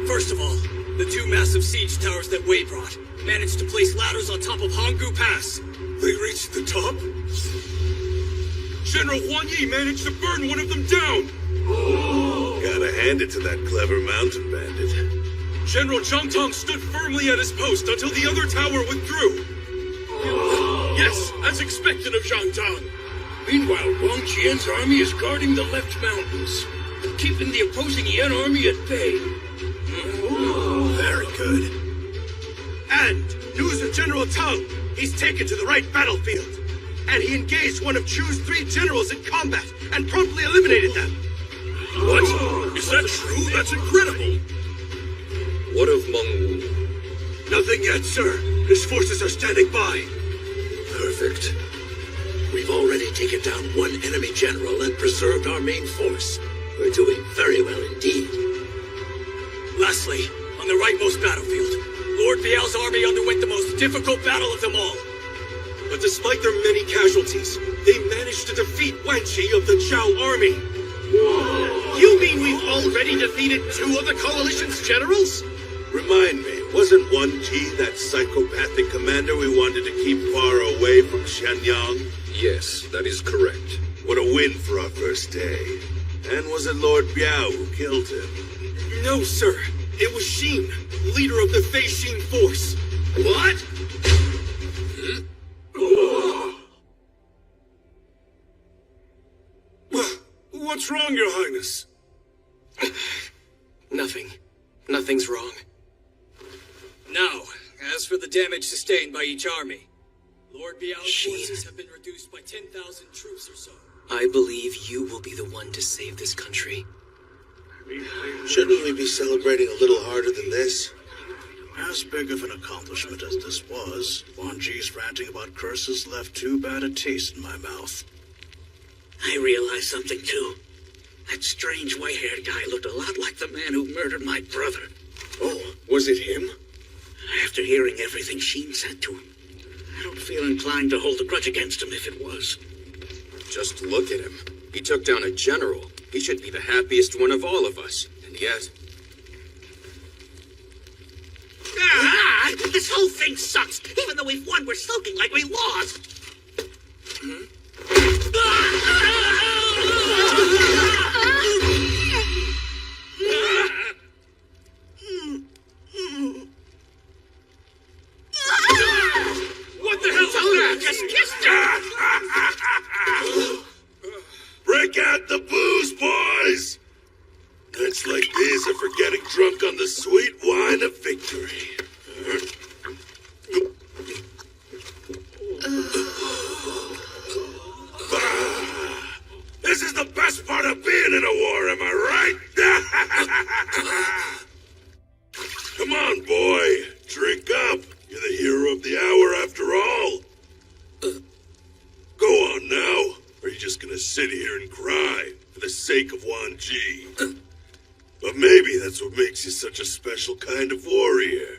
First of all, the two massive siege towers that Wei brought managed to place ladders on top of Honggu Pass. They reached the top? General Huan Yi managed to burn one of them down! Gotta hand it to that clever mountain bandit. General Zhang Tong stood firmly at his post until the other tower withdrew. Yes, as expected of Zhang Tong. Meanwhile, Wang Qian's army is guarding the left mountains, keeping the opposing Yan army at bay. very good. And news of General Tang. He's taken to the right battlefield. And he engaged one of Chu's 3 generals in combat and promptly eliminated them. What? Is that true? That's incredible. What of Meng Wu? Nothing yet, sir. His forces are standing by. Perfect. We've already taken down one enemy general and preserved our main force. We're doing very well indeed. Lastly, on the rightmost battlefield, Lord Biao's army underwent the most difficult battle of them all. But despite their many casualties, they managed to defeat Wan Qi of the Zhao army. You mean we've already defeated 2 of the coalition's generals? Remind me, wasn't Wan Qi that psychopathic commander we wanted to keep far away from Xianyang? Yes, that is correct. What a win for our first day. And was it Lord Biao who killed him? No, sir. It was Xin, leader of the Fei Xin force. What? What's wrong, Your Highness? Nothing. Nothing's wrong. Now, as for the damage sustained by each army, Lord Biao's forces have been reduced by 10,000 troops or so. I believe you will be the one to save this country. Shouldn't we be celebrating a little harder than this? As big of an accomplishment as this was, Wan Ji's ranting about curses left too bad a taste in my mouth. I realized something too. That strange white-haired guy looked a lot like the man who murdered my brother. Oh, was it him? After hearing everything Sheen said to him, I don't feel inclined to hold a grudge against him if it was. Just look at him. He took down a general. He should be the happiest one of all of us. And yet... This whole thing sucks. Even though we've won, we're sulking like we lost. What the hell's that? Just kissed her! Break out the booze, boys! Nights like these are for getting drunk on the sweet wine of victory. This is the best part of being in a war, am I right? Come on, boy. Drink up. You're the hero of the hour after all. Go on now. Or are you just gonna sit here and cry for the sake of Wan Ji? But maybe that's what makes you such a special kind of warrior.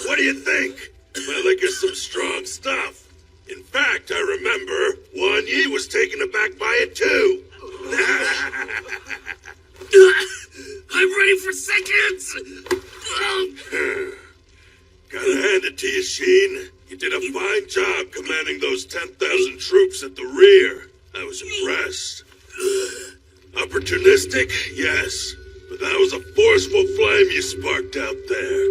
What do you think? My liquor's some strong stuff. In fact, I remember Wan Yi was taken aback by it too. I'm ready for seconds! Gotta hand it to you, Sheen. You did a fine job commanding those 10,000 troops at the rear. I was impressed. Opportunistic? Yes. But that was a forceful flame you sparked out there.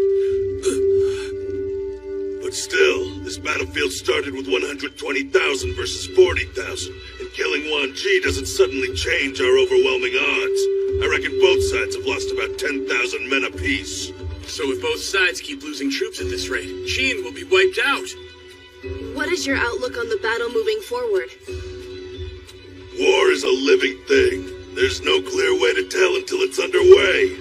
But still, this battlefield started with 120,000 versus 40,000, and killing Wan Ji doesn't suddenly change our overwhelming odds. I reckon both sides have lost about 10,000 men apiece. So if both sides keep losing troops at this rate, Sheen will be wiped out. What is your outlook on the battle moving forward? War is a living thing. There's no clear way to tell until it's underway.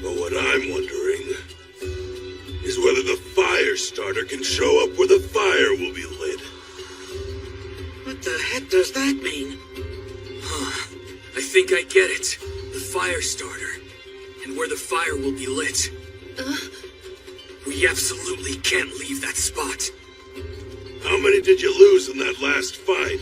But what I'm wondering is whether the fire starter can show up where the fire will be lit. What the heck does that mean? I think I get it. The fire starter. And where the fire will be lit. We absolutely can't leave that spot. How many did you lose in that last fight?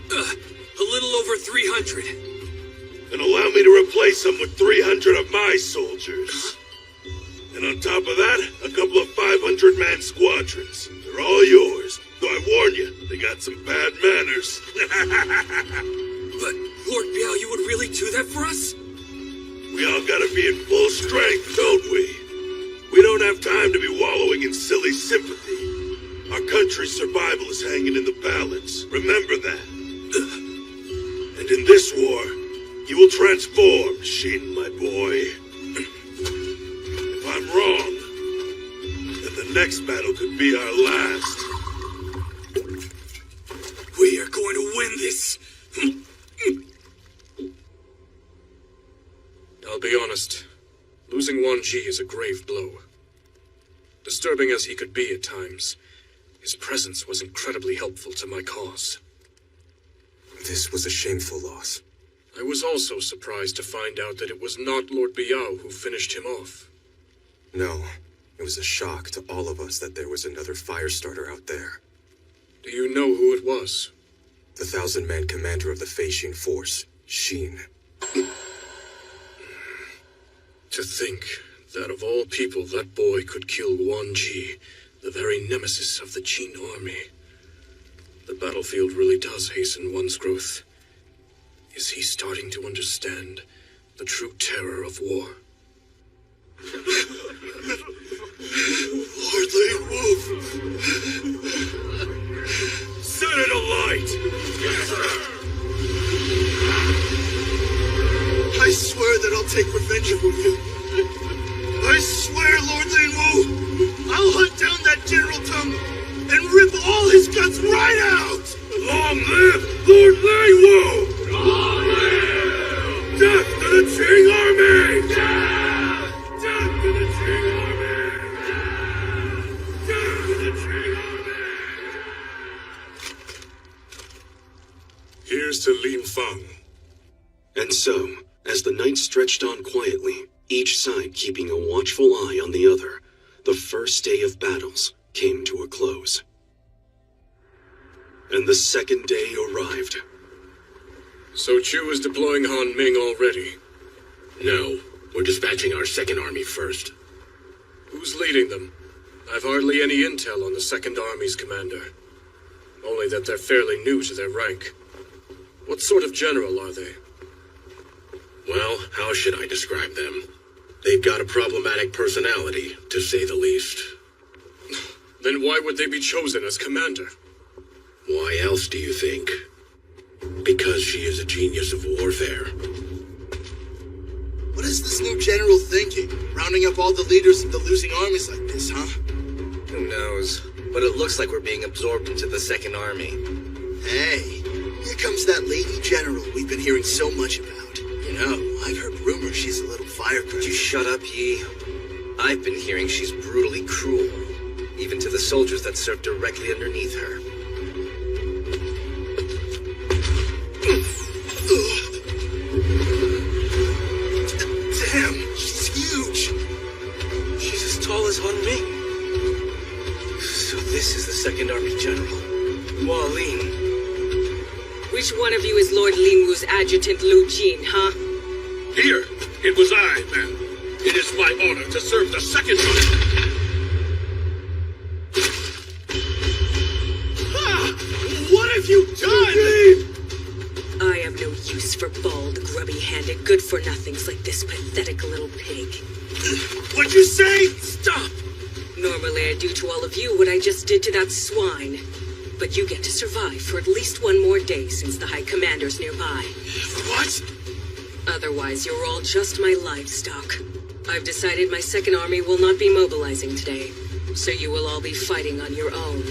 A little over 300. Then allow me to replace them with 300 of my soldiers. And on top of that, a couple of 500-man squadrons. They're all yours. Though I warn you, they got some bad manners. But, Lord Biao, you would really do that for us? We all gotta be in full strength, don't we? We don't have time to be wallowing in silly sympathy. country's survival is hanging in the balance. Remember that. And in this war, you will transform, Shin, my boy. If I'm wrong, then the next battle could be our last. We are going to win this. I'll be honest. Losing Wan Ji is a grave blow. Disturbing as he could be at times, his presence was incredibly helpful to my cause. This was a shameful loss. I was also surprised to find out that it was not Lord Biao who finished him off. No, it was a shock to all of us that there was another fire starter out there. Do you know who it was? The 1,000-man commander of the Feishin force, Shin. To think that of all people that boy could kill Wan Ji, the very nemesis of the Qin army. The battlefield really does hasten one's growth. Is he starting to understand the true terror of war? Lord Lei Wu! Set it alight! Yes, sir! I swear that I'll take revenge for you. I swear, Lord Lei Wu, I'll hunt down that General Tong and rip all his guts right out! Long live Lord Lei Wu! Long live! Death to the Qing army! Death! Death to the Qing army! Death to the Qing army! Here's to Lin Fang. And so, as the night stretched on quietly, each side keeping a watchful eye on the other, the first day of battles came to a close. And the second day arrived. So Chu is deploying Han Ming already? No, we're dispatching our second army first. Who's leading them? I've hardly any intel on the Second Army's commander. Only that they're fairly new to their rank. What sort of general are they? Well, how should I describe them? They've got a problematic personality, to say the least. Then why would they be chosen as commander? Why else do you think? Because she is a genius of warfare. What is this new general thinking? Rounding up all the leaders of the losing armies like this, huh? Who knows? But it looks like we're being absorbed into the Second Army. Hey, here comes that lady general we've been hearing so much about. You know, I've heard rumors she's a little firecracker. Would you shut up, Yi? I've been hearing she's brutally cruel, even to the soldiers that serve directly underneath her. Damn, she's huge. She's as tall as Han Ming. So this is the Second Army General, Hua Lin. Which one of you is Lord Lin Wu's adjutant Lu Jin, huh? Here, it was I, then. It is my honor to serve the Second Army. What have you done? I have no use for bald, grubby-handed, good-for-nothings like this pathetic little pig. What'd you say? Stop! Normally I'd do to all of you what I just did to that swine. But you get to survive for at least one more day since the High Commander's nearby. What? Otherwise, you're all just my livestock. I've decided my Second Army will not be mobilizing today, so you will all be fighting on your own.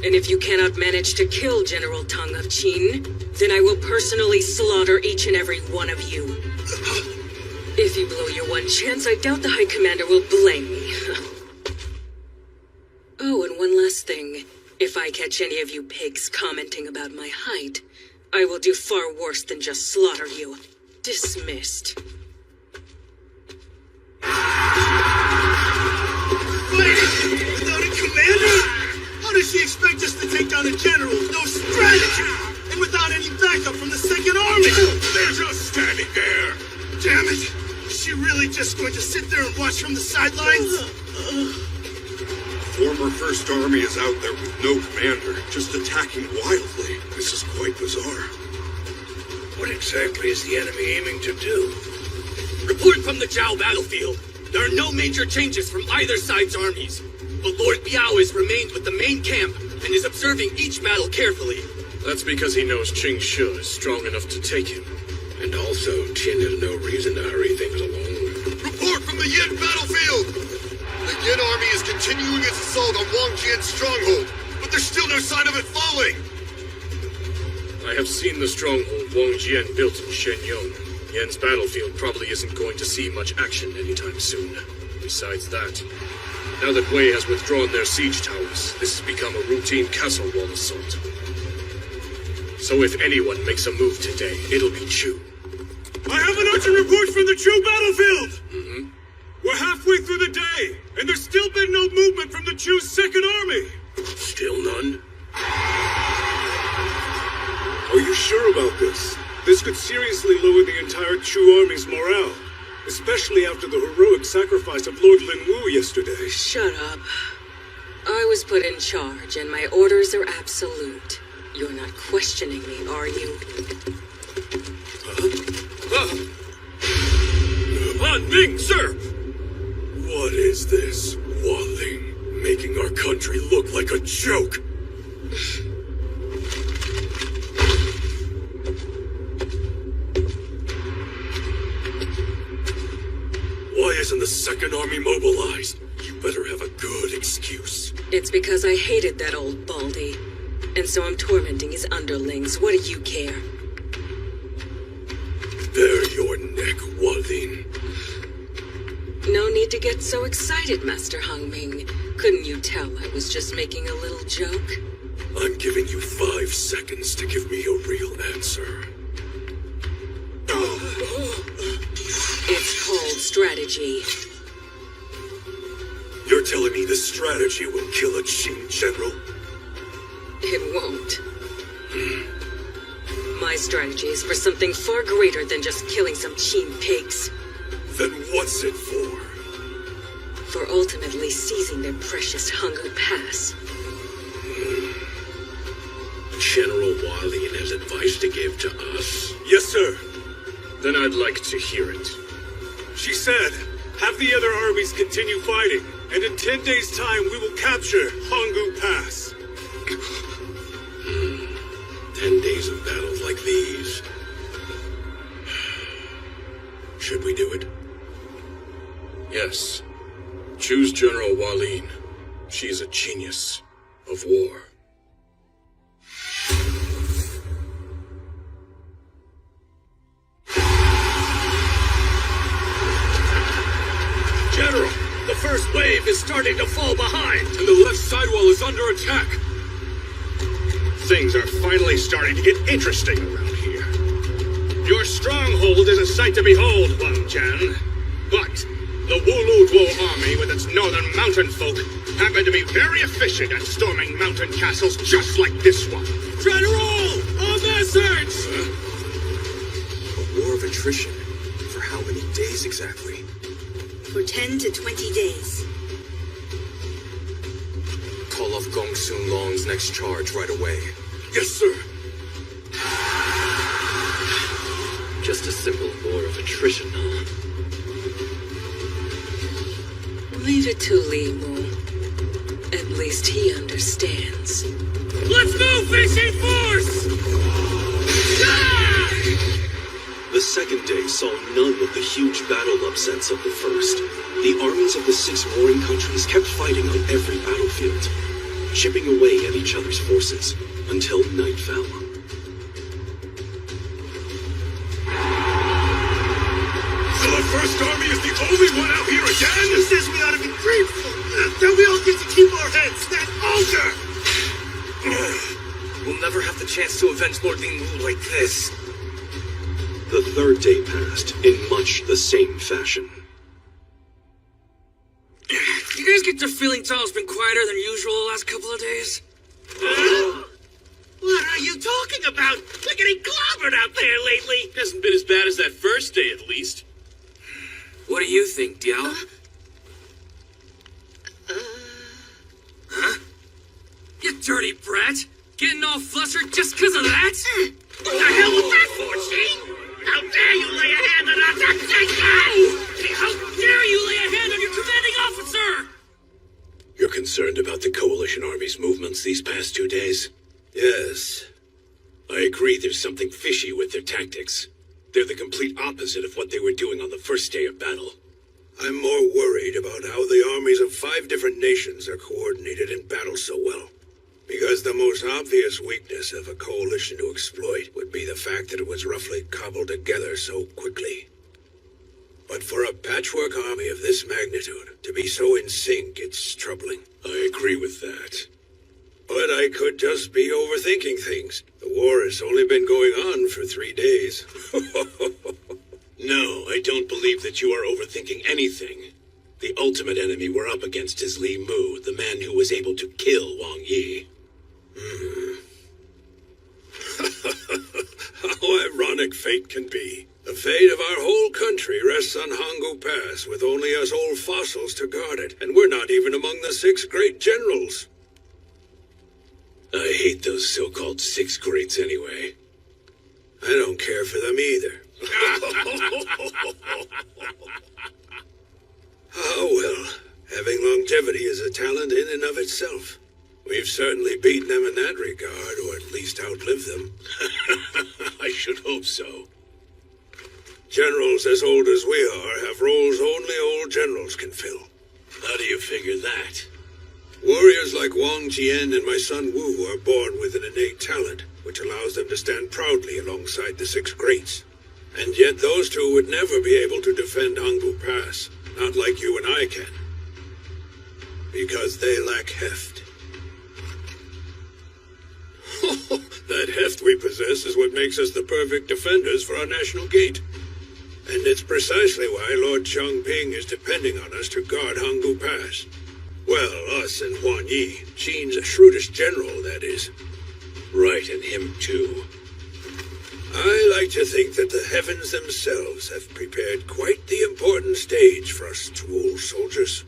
And if you cannot manage to kill General Tang of Qin, then I will personally slaughter each and every one of you. If you blow your one chance, I doubt the High Commander will blame me. Oh, and one last thing. If I catch any of you pigs commenting about my height, I will do far worse than just slaughter you. Dismissed. Wait! Without a commander? How does she expect us to take down a general with no strategy? And without any backup from the Second Army? They're just standing there! Damn it! Is she really just going to sit there and watch from the sidelines? Former First Army is out there with no commander, just attacking wildly. This is quite bizarre. What exactly is the enemy aiming to do? Report from the Zhao battlefield. There are no major changes from either side's armies. but Lord Biao has remained with the main camp and is observing each battle carefully. That's because he knows Qing Shi is strong enough to take him. And also, Qin has no reason to hurry things along. Report from the Yin battlefield! The Yin army is continuing its assault on Wang Jian's stronghold, but there's still no sign of it falling! I have seen the stronghold Wang Jian built in Shenyang. Yan's battlefield probably isn't going to see much action anytime soon. Besides that, now that Wei has withdrawn their siege towers, this has become a routine castle wall assault. So if anyone makes a move today, it'll be Chu. I have an urgent report from the Chu battlefield! We're halfway through the day, and there's still been no movement from the Chu's second army! Still none? Are you sure about this? This could seriously lower the entire Chu army's morale, especially after the heroic sacrifice of Lord Lin Wu yesterday. Shut up. I was put in charge, and my orders are absolute. You're not questioning me, are you? Ming, sir! What is this, Wan Ling? Making our country look like a joke! Why isn't the Second Army mobilized? You better have a good excuse. It's because I hated that old baldy. And so I'm tormenting his underlings. What do you care? Bare your neck, Wan Ling. No need to get so excited, Master Hung Ming. Couldn't you tell I was just making a little joke? I'm giving you 5 seconds to give me a real answer. It's called strategy. You're telling me this strategy will kill a Qing general? It won't. My strategy is for something far greater than just killing some Qin pigs. Then what's it for? For ultimately seizing their precious Hanggu Pass. General Hualien has advice to give to us? Yes, sir. Then I'd like to hear it. She said, have the other armies continue fighting, and in 10 days' time we will capture Hanggu Pass. 10 days of battles like these. Should we do it? Yes. Choose General Hualien. She is a genius of war. General, the first wave is starting to fall behind, and the left sidewall is under attack. Things are finally starting to get interesting around here. Your stronghold is a sight to behold, Wang Jian. But the Wuluduo army with its northern mountain folk happen to be very efficient at storming mountain castles just like this one. General, a message! A war of attrition? For how many days exactly? For 10 to 20 days. Call off Gong Sun Long's next charge right away. Yes, sir. Just a simple war of attrition, huh? Leave it to Li Mu. At least he understands. Let's move, Fishing Force! The second day saw none of the huge battle upsets of the first. The armies of the 6 warring countries kept fighting on every battlefield, chipping away at each other's forces until night fell. So the first army is the only one out here again? Who says we ought to be grateful that we all get to keep our heads? That altar! We'll never have the chance to avenge Lord Lin Wu like this. The third day passed in much the same fashion. You guys get the feeling Tao's been quieter than usual the last couple of days? What are you talking about? We're getting clobbered out there lately. Hasn't been as bad as that first day, at least. What do you think, Diao? Huh? You dirty brat! Getting all flustered just because of that? What the hell was that for, Sheen? How dare you lay a hand on our How dare you lay a hand on your commanding officer! You're concerned about the Coalition Army's movements these past 2 days? Yes. I agree there's something fishy with their tactics. They're the complete opposite of what they were doing on the first day of battle. I'm more worried about how the armies of 5 different nations are coordinated in battle so well. Because the most obvious weakness of a coalition to exploit would be the fact that it was roughly cobbled together so quickly. But for a patchwork army of this magnitude to be so in sync, it's troubling. I agree with that. But I could just be overthinking things. The war has only been going on for 3 days. No, I don't believe that you are overthinking anything. The ultimate enemy we're up against is Li Mu, the man who was able to kill Wang Yi. How ironic fate can be. The fate of our whole country rests on Hanggu Pass, with only us old fossils to guard it, and we're not even among the 6 great generals. I hate those so-called 6 greats anyway. I don't care for them either. Oh well, having longevity is a talent in and of itself. We've certainly beaten them in that regard, or at least outlived them. I should hope so. Generals as old as we are have roles only old generals can fill. How do you figure that? Warriors like Wang Jian and my son Wu are born with an innate talent, which allows them to stand proudly alongside the 6 greats. And yet those 2 would never be able to defend Hanggu Pass, not like you and I can. Because they lack heft. That heft we possess is what makes us the perfect defenders for our national gate. And it's precisely why Lord Chongping is depending on us to guard Hanggu Pass. Well, us and Huan Yi, Qin's shrewdest general, that is. Right, and him too. I like to think that the heavens themselves have prepared quite the important stage for us 2 old soldiers.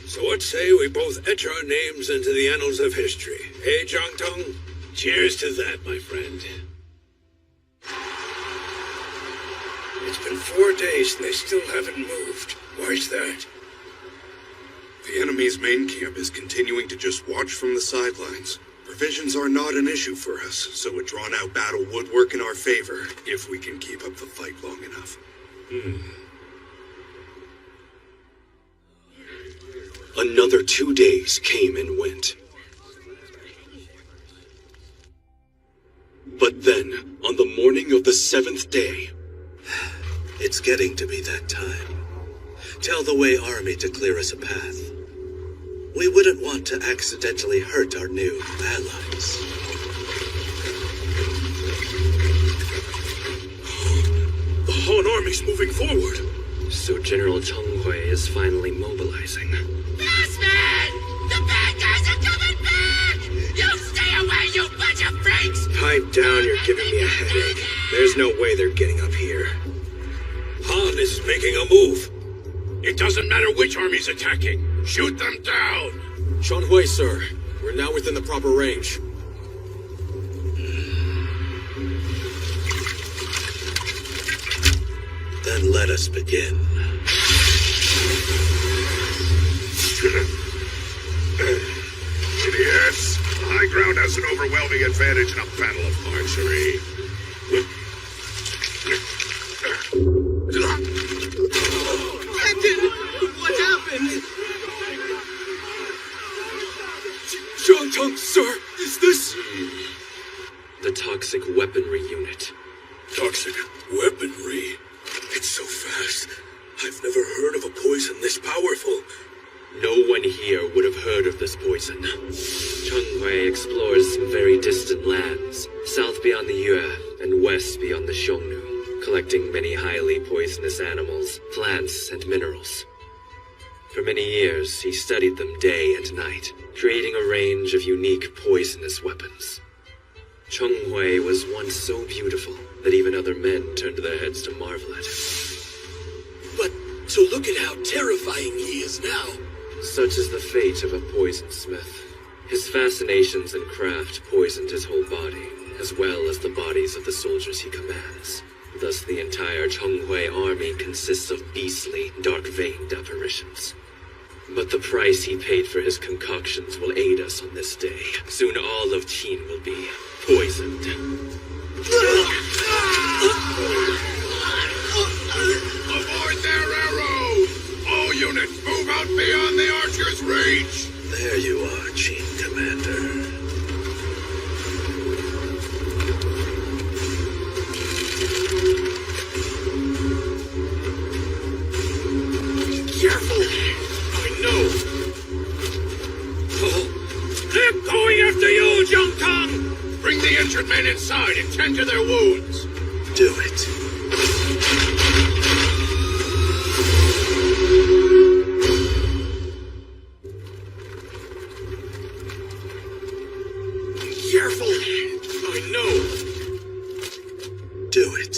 So what say we both etch our names into the annals of history, eh, Zhang Tong? Cheers to that, my friend. It's been 4 days and they still haven't moved. Why's that? The enemy's main camp is continuing to just watch from the sidelines. Provisions are not an issue for us, so a drawn-out battle would work in our favor if we can keep up the fight long enough. Another 2 days came and went. But then, on the morning of the 7th day... It's getting to be that time. Tell the Wei army to clear us a path. We wouldn't want to accidentally hurt our new allies. The Han army's moving forward. So General Cheng Hui is finally mobilizing. Bassman! The bad guys are coming back! You stay away, you bunch of freaks! Pipe down, you're giving me a headache. There's no way they're getting up here. Han is making a move. It doesn't matter which army's attacking. Shoot them down! Shan Hui, sir. We're now within the proper range. Then let us begin. Yes, the high ground has an overwhelming advantage in a battle of archery. What happened? Zhang, sir, is this... The toxic weaponry unit. Toxic weaponry? It's so fast. I've never heard of a poison this powerful. No one here would have heard of this poison. Cheng Hui explores some very distant lands, south beyond the Yue and west beyond the Xiongnu, collecting many highly poisonous animals, plants, and minerals. For many years, he studied them day and night, creating a range of unique poisonous weapons. Cheng Hui was once so beautiful that even other men turned their heads to marvel at him. But to look at how terrifying he is now. Such is the fate of a poison smith. His fascinations and craft poisoned his whole body, as well as the bodies of the soldiers he commands. Thus the entire Cheng Hui army consists of beastly, dark-veined apparitions. But the price he paid for his concoctions will aid us on this day. Soon all of Qin will be poisoned. Avoid their arrows! All units, move out beyond the archer's reach! There you are, Qin Commander. Careful! I know! They're going after you, Jiangtang! Bring the injured men inside and tend to their wounds! Do it. Careful! I know! Do it.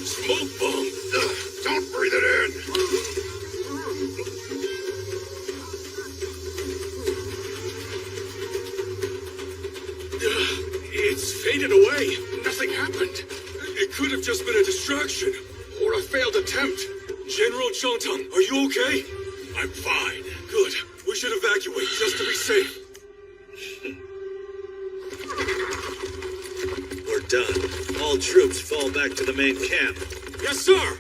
Smoke bomb! Don't breathe it in! It's faded away. Nothing happened. It could have just been a distraction. Or a failed attempt. General Jiangtang, are you okay? I'm fine. Good. We should evacuate just to be safe. We're done. All troops fall back to the main camp. Yes, sir!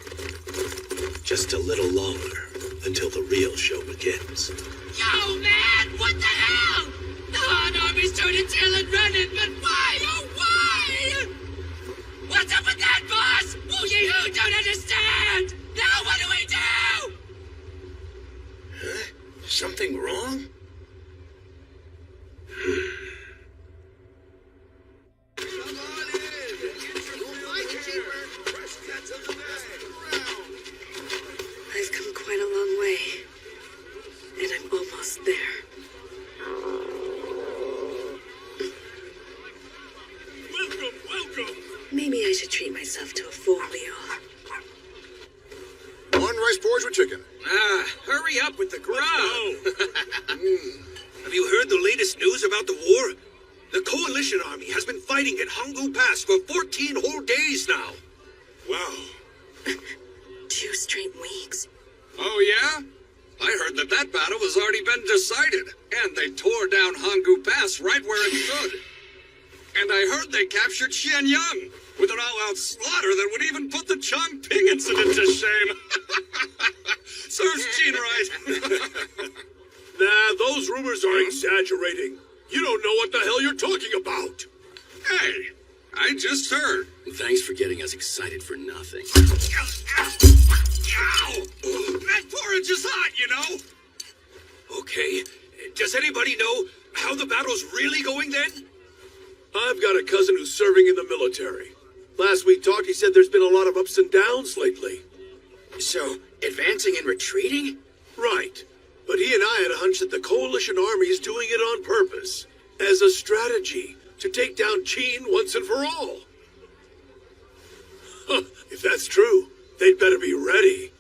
Just a little longer, until the real show begins. Yo, man! What the hell? The Han Army's turning tail and running, but why? Oh, why? What's up with that, boss? Wu Yeehu don't understand! Now what do we do? Huh? Something wrong? I've come quite a long way, and I'm almost there. Welcome! Maybe I should treat myself to a full meal. One rice porridge with chicken. Hurry up with the grub! Have you heard the latest news about the war? The Coalition Army has been fighting at Hanggu Pass for 14 whole days now. Wow. 2 straight weeks. Oh, yeah? I heard that battle has already been decided, and they tore down Hanggu Pass right where it stood. And I heard they captured Xianyang with an all-out slaughter that would even put the Chongping incident to shame. Serves Gene right. Nah, those rumors are exaggerating. You don't know what the hell you're talking about. Hey, I just heard. Thanks for getting us excited for nothing. Ow! That porridge is hot, you know? Okay, does anybody know how the battle's really going then? I've got a cousin who's serving in the military. Last we talked, he said there's been a lot of ups and downs lately. So, advancing and retreating? Right. But he and I had a hunch that the Coalition Army is doing it on purpose, as a strategy, to take down Qin once and for all. Huh, if that's true, they'd better be ready.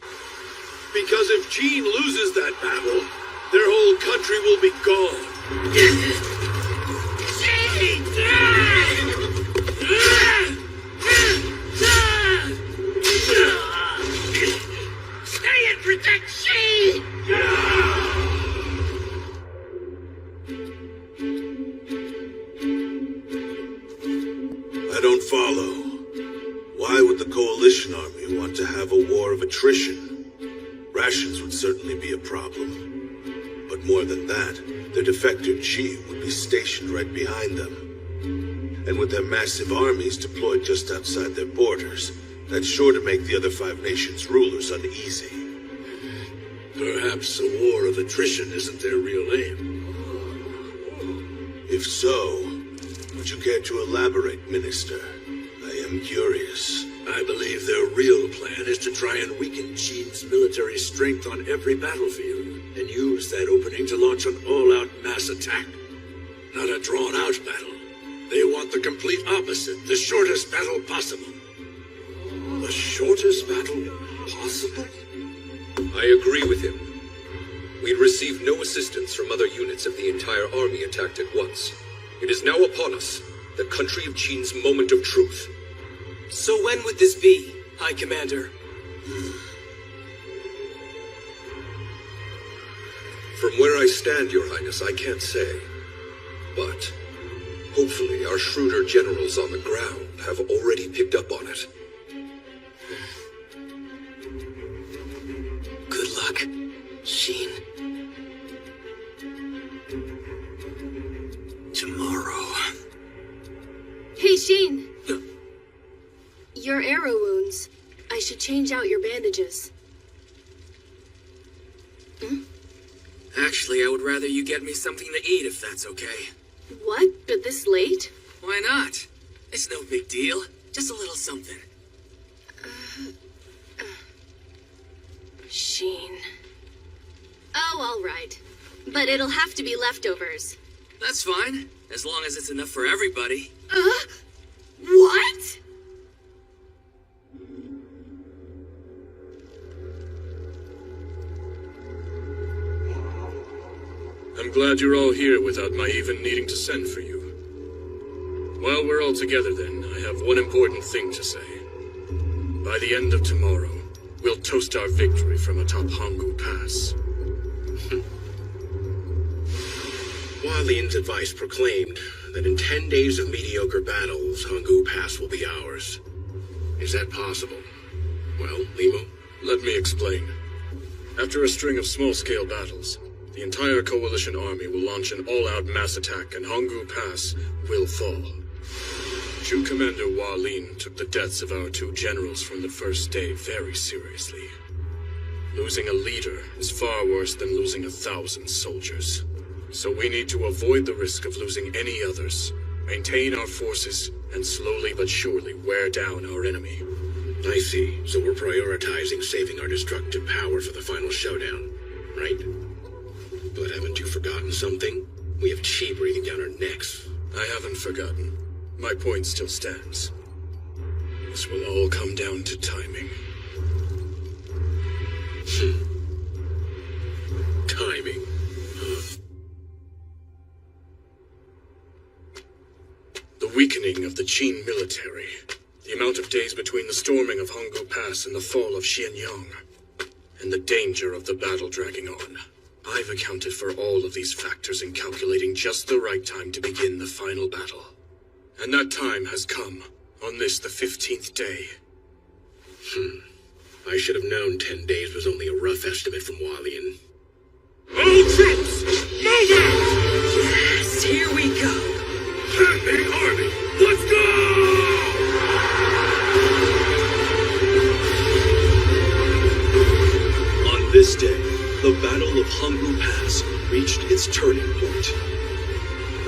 Because if Qin loses that battle, their whole country will be gone. Stay and protect Xi! I don't follow. Why would the Coalition Army want to have a war of attrition? Rations would certainly be a problem. But more than that, their defector Qi would be stationed right behind them. And with their massive armies deployed just outside their borders, that's sure to make the other 5 nations' rulers uneasy. Perhaps a war of attrition isn't their real aim. If so, would you care to elaborate, Minister? I am curious. I believe their real plan is to try and weaken Qin's military strength on every battlefield and use that opening to launch an all-out mass attack. Not a drawn-out battle. They want the complete opposite, the shortest battle possible. The shortest battle possible? I agree with him. We'd receive no assistance from other units if the entire army attacked at once. It is now upon us, the country of Qin's moment of truth. So when would this be, High Commander? From where I stand, Your Highness, I can't say. But hopefully our shrewder generals on the ground have already picked up on it. Good luck, Sheen. Tomorrow. Hey, Sheen. Your arrow wounds. I should change out your bandages. Actually, I would rather you get me something to eat if that's okay. What? But this late? Why not? It's no big deal. Just a little something. Sheen. Oh, all right. But it'll have to be leftovers. That's fine, as long as it's enough for everybody. What? I'm glad you're all here without my even needing to send for you. While we're all together then, I have one important thing to say. By the end of tomorrow, we'll toast our victory from atop Hanggu Pass. Hualian's advice proclaimed that in 10 days of mediocre battles, Hanggu Pass will be ours. Is that possible? Well, Limu? Let me explain. After a string of small-scale battles, the entire coalition army will launch an all-out mass attack and Hanggu Pass will fall. Chu Commander Hualin took the deaths of our 2 generals from the first day very seriously. Losing a leader is far worse than losing 1,000 soldiers. So we need to avoid the risk of losing any others, maintain our forces, and slowly but surely wear down our enemy. I see. So we're prioritizing saving our destructive power for the final showdown, right? But haven't you forgotten something? We have Chi breathing down our necks. I haven't forgotten. My point still stands. This will all come down to timing. Timing. The weakening of the Qin military, the amount of days between the storming of Hanggu Pass and the fall of Xianyang, and the danger of the battle dragging on. I've accounted for all of these factors in calculating just the right time to begin the final battle. And that time has come, on this, the 15th day. I should have known 10 days was only a rough estimate from Hualien. All troops, move out! Yes, here we go. Happy Army, let's go! On this day, the Battle of Hanggu Pass reached its turning point.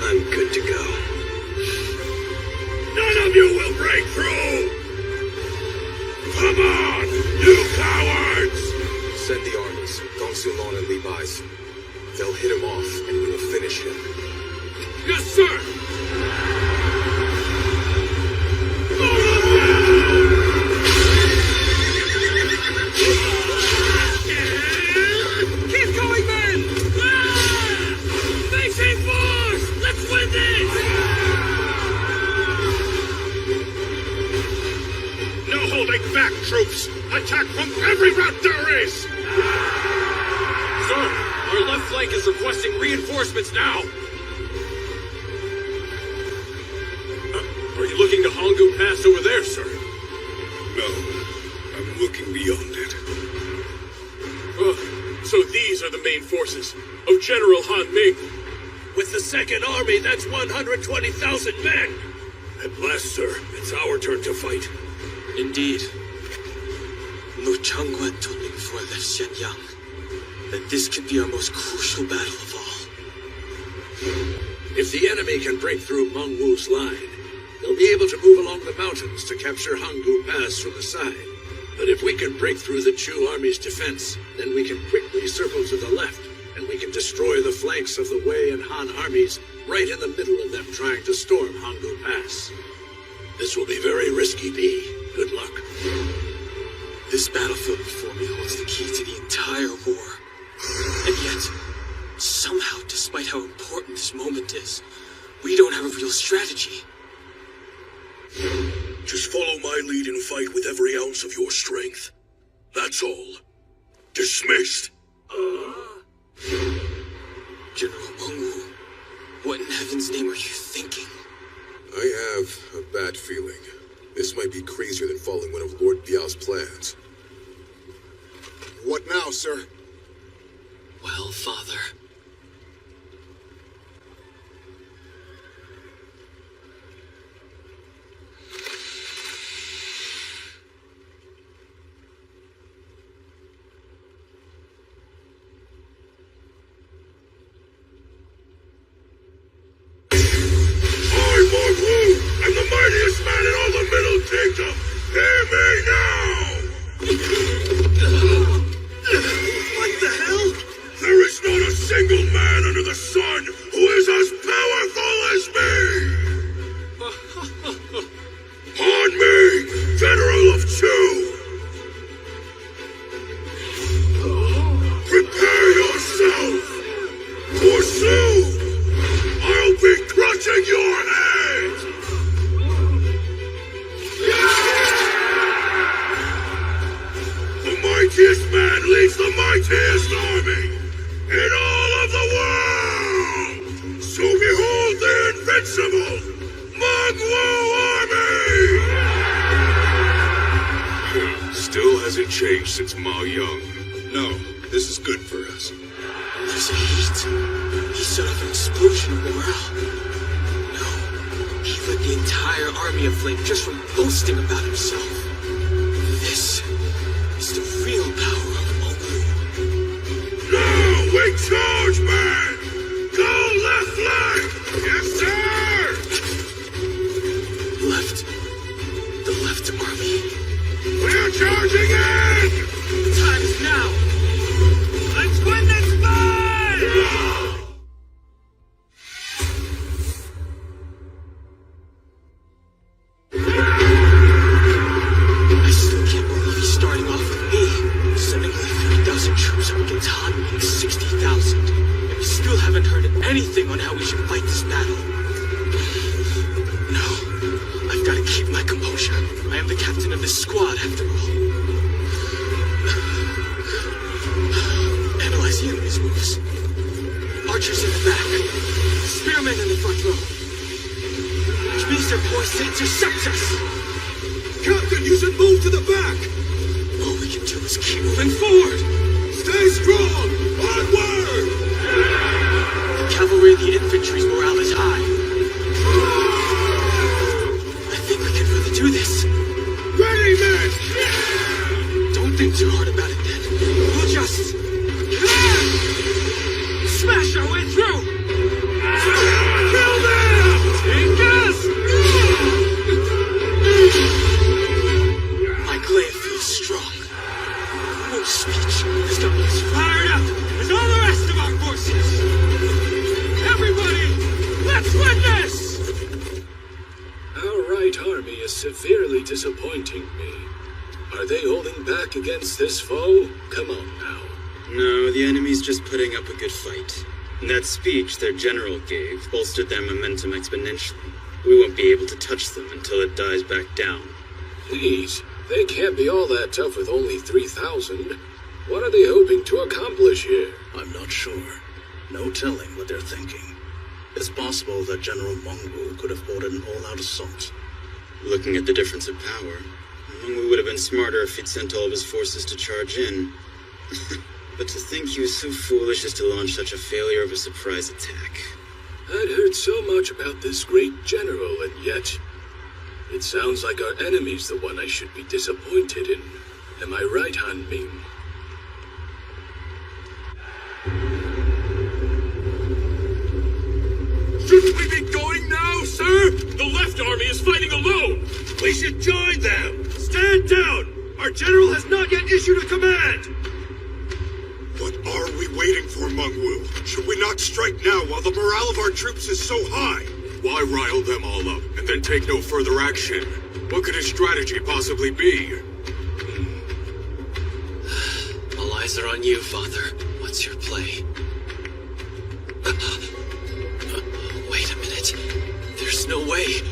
I'm good to go. None of you will break through! Come on, you cowards! Send the armies, Dong Sulon and Li Bai's. They'll hit him off, and we will finish him. Yes, sir! Keep going, men! Facing force! Let's win this! No holding back, troops! Attack from every route there is! Sir, our left flank is requesting reinforcements now! Are you looking to Hanggu Pass over there, sir? No, I'm looking beyond it. So these are the main forces of General Han Ming. With the Second Army, that's 120,000 men! At last, sir, it's our turn to fight. Indeed. No Changguan told me before I left Xianyang that this could be our most crucial battle of all. If the enemy can break through Meng Wu's line, they'll be able to move along the mountains to capture Hanggu Pass from the side. But if we can break through the Chu army's defense, then we can quickly circle to the left, and we can destroy the flanks of the Wei and Han armies right in the middle of them trying to storm Hanggu Pass. This will be very risky, B. Good luck. This battlefield before me holds the key to the entire war. And yet, somehow, despite how important this moment is, we don't have a real strategy. Just follow my lead and fight with every ounce of your strength. That's all. Dismissed. General Mengwu, what in heaven's name are you thinking? I have a bad feeling. This might be crazier than following one of Lord Biao's plans. What now, sir? Well, Father. I'm the mightiest man in all the Middle Kingdom! Hear me now! What the hell? There is not a single man under the sun who is as powerful as me! On me, General of Chu! Prepare yourself! For soon, I'll be crushing your head! The mightiest man leads the mightiest army in all of the world! So behold the invincible Mengwu army! Still hasn't changed since Mao Yang. No, this is good for us. There's a heat. He set off an explosion of morale. No, he lit the entire army aflame just from boasting about himself. This is the real power of Mengwu. Now we charge, man! Go left flank! Yes, sir! The left army. We're charging in! The time is now! Let's win this fight! I still can't believe he's starting off with me, sending only 30,000 troops up against Han and 60,000. And we still haven't heard anything on how we should fight this battle. No, I've got to keep my composure. I am the captain of this squad, after all. Analyze the enemy's moves. Archers in the back. Spearmen in the front row. Which means they're poised to intercept us. Captain, you should move to the back! All we can do is keep moving forward. Stay strong! Onward! The cavalry and the infantry's morale is high. I think we can really do this. Ready, men! Don't think too hard about it, then. We'll just smash our way through! Kill them! Take us! My glaive feels strong. No speech has got me as fired up as all the rest of our forces! Everybody, let's win this! Our right army is severely disappointing me. Are they holding back against this foe? Come on now. No, the enemy's just putting up a good fight. And that speech their general gave bolstered their momentum exponentially. We won't be able to touch them until it dies back down. Please, they can't be all that tough with only 3,000. What are they hoping to accomplish here? I'm not sure. No telling what they're thinking. It's possible that General Mengwu could have ordered an all-out assault. Looking at the difference of power, Mengwu would have been smarter if he'd sent all of his forces to charge in. But to think he was so foolish as to launch such a failure of a surprise attack. I'd heard so much about this great general, and yet it sounds like our enemy's the one I should be disappointed in. Am I right, Han Ming? Shouldn't we be going now, sir? The left army is fighting alone! We should join them! Stand down! Our general has not yet issued a command! What are we waiting for, Mengwu? Should we not strike now while the morale of our troops is so high? Why rile them all up and then take no further action? What could his strategy possibly be? All eyes are on you, Father. What's your play? Wait a minute. There's no way.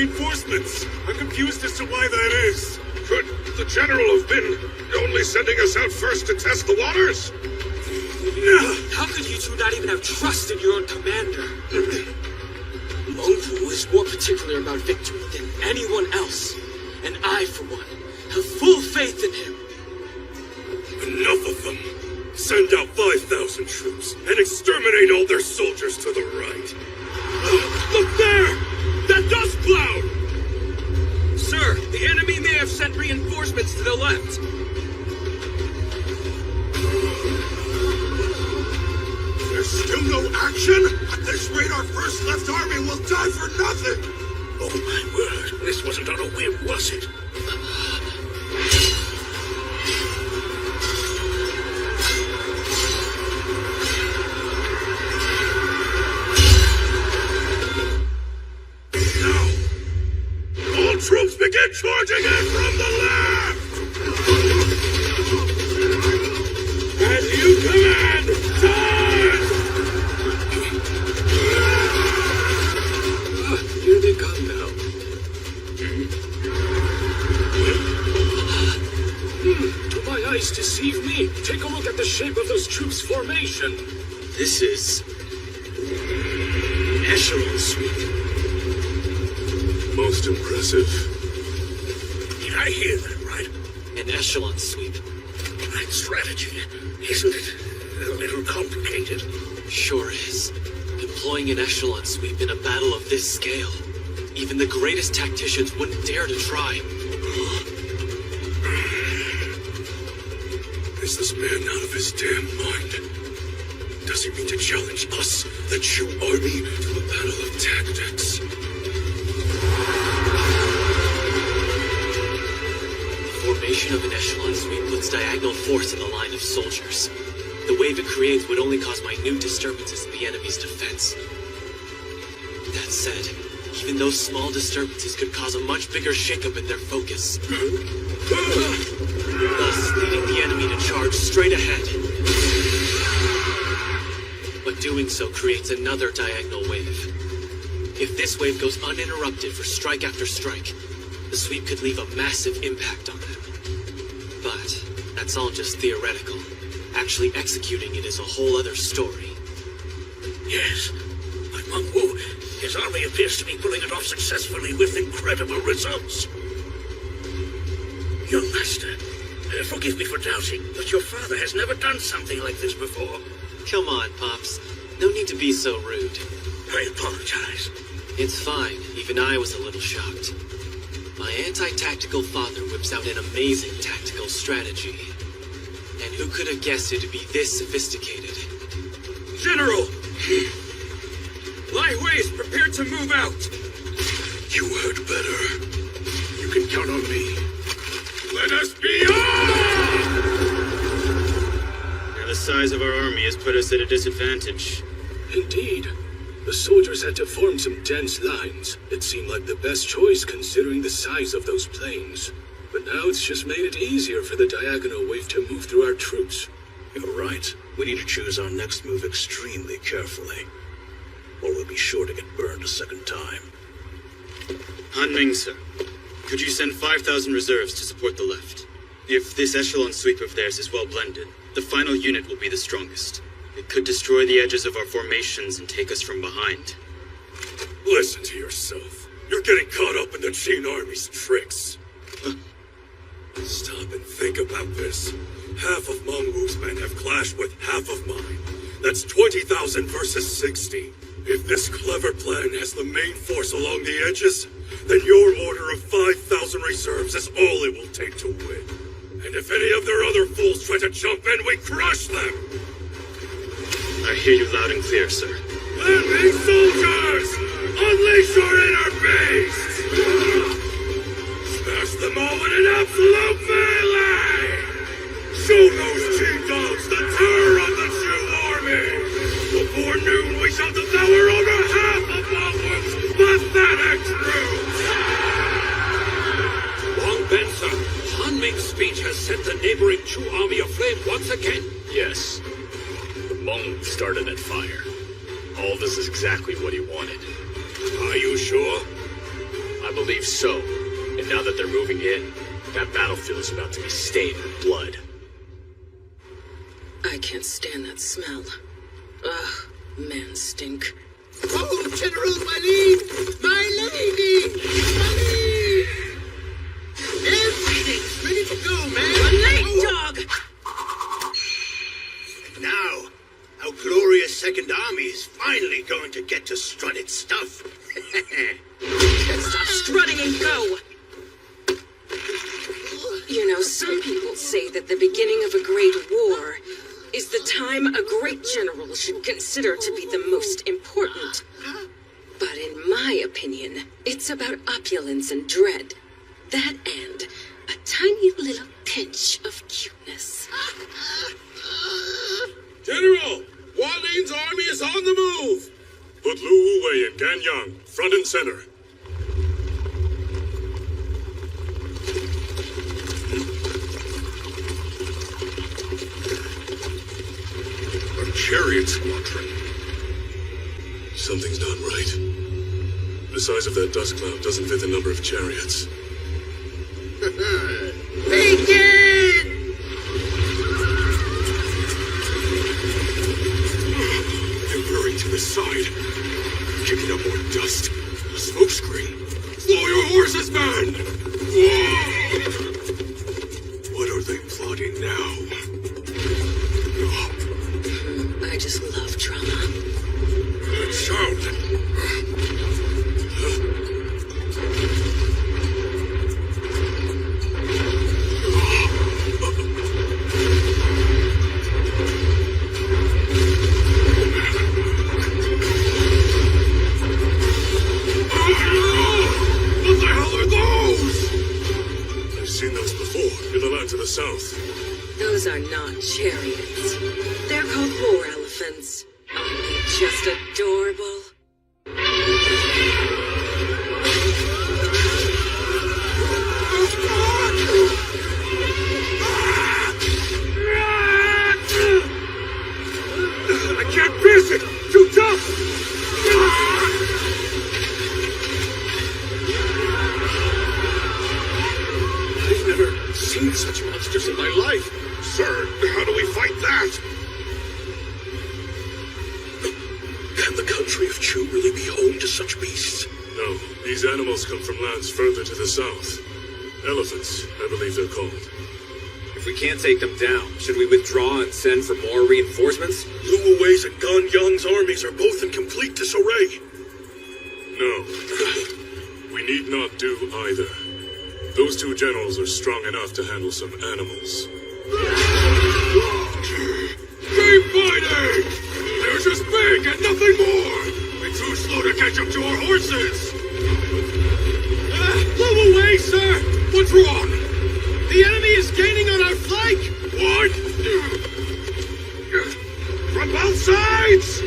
reinforcements. I'm confused as to why that is. Could the general have been only sending us out first to test the waters? How could you two not even have trust in your own commander? Mengwu is more particular about victory than anyone else. And I, for one, have full faith in him. Enough of them. Send out 5,000 troops and exterminate all their soldiers to the right. Look there! That dust cloud! Sir, the enemy may have sent reinforcements to the left. There's still no action? At this rate, our first left army will die for nothing! Oh my word, this wasn't on a whim, was it? Now, all troops begin charging in from the left! As you command, charge! Here they come now. Do my eyes deceive me? Take a look at the shape of those troops' formation. This is an echelon sweep. Most impressive. Did I hear that right? An echelon sweep. That strategy, isn't it a little complicated? Sure is. Employing an echelon sweep in a battle of this scale. Even the greatest tacticians wouldn't dare to try. Is this man out of his damn mind? Does he mean to challenge us, the Chu army, to a battle of tactics? The formation of an echelon sweep puts diagonal force in the line of soldiers. The wave it creates would only cause minute disturbances in the enemy's defense. That said, even those small disturbances could cause a much bigger shakeup in their focus. Thus, leading the enemy to charge straight ahead. But doing so creates another diagonal wave. If this wave goes uninterrupted for strike after strike, the sweep could leave a massive impact on them. But that's all just theoretical. Actually executing it is a whole other story. Yes, but Mengwu, his army appears to be pulling it off successfully with incredible results. Young master, forgive me for doubting, but your father has never done something like this before. Come on, Pops. No need to be so rude. I apologize. It's fine. Even I was a little shocked. My anti-tactical father whips out an amazing tactical strategy. And who could have guessed it to be this sophisticated? General! Lai Hui is prepared to move out! You heard better. You can count on me. Let us be off! The size of our army has put us at a disadvantage. Indeed. The soldiers had to form some dense lines. It seemed like the best choice considering the size of those plains. But now it's just made it easier for the diagonal wave to move through our troops. You're right. We need to choose our next move extremely carefully, or we'll be sure to get burned a second time. Han Ming, sir. Could you send 5,000 reserves to support the left? If this echelon sweep of theirs is well blended, the final unit will be the strongest. It could destroy the edges of our formations and take us from behind. Listen to yourself. You're getting caught up in the Qin army's tricks. Stop and think about this. Half of Mengwu's men have clashed with half of mine. That's 20,000 versus 60. If this clever plan has the main force along the edges, then your order of 5,000 reserves is all it will take to win. And if any of their other fools try to jump in, we crush them! I hear you loud and clear, sir. Landing soldiers! Unleash your inner beasts! Smash them all in an absolute melee! Show those Qin dogs the terror of the Chu army! Before noon, we shall devour over half of Mengwu's pathetic troops! Wang Benson, Han Ming's speech has set the neighboring Chu army aflame once again. Yes. The Hmong started that fire. All this is exactly what he wanted. Are you sure? I I believe so. And now that they're moving in, that battlefield is about to be stained with blood. I can't stand that smell. Ugh, man stink. Oh, General, my lead! My lady! My lead! Everything's ready to go, man! One leg, dog! Now, our glorious Second Army is finally going to get to strut its stuff. Stop strutting and go! You know, some people say that the beginning of a great war is the time a great general should consider to be the most important. But in my opinion, it's about opulence and dread. That and a tiny little pinch of cuteness. General! Hualin's army is on the move! Put Lu Wuwei and Gan Yang front and center. A chariot squadron. Something's not right. The size of that dust cloud doesn't fit the number of chariots. Bacon! They're hurrying to the side, kicking up more dust. A smoke screen. Slow your horses, man! What are they plotting now? I just love drama. That sound. What the hell are those? I've seen those before, in the land to the south. Those are not chariots. They're called war elephants. Aren't they just adorable? I can't pierce it! Too tough! I've never seen such monsters in my life. Sir, how do we fight that? Can the country of Chu really be home to such beasts? No, these animals come from lands further to the south. Elephants, I believe they're called. If we can't take them down, should we withdraw and send for more reinforcements? Lu Wuwei's and Gan Yang's armies are both in complete disarray. No. We need not do either. Those two generals are strong enough to handle some animals. Keep fighting! They're just big and nothing more! We're too slow to catch up to our horses! Lu Wuwei, sir! What's wrong? The enemy is gaining on our flank! What? From both sides!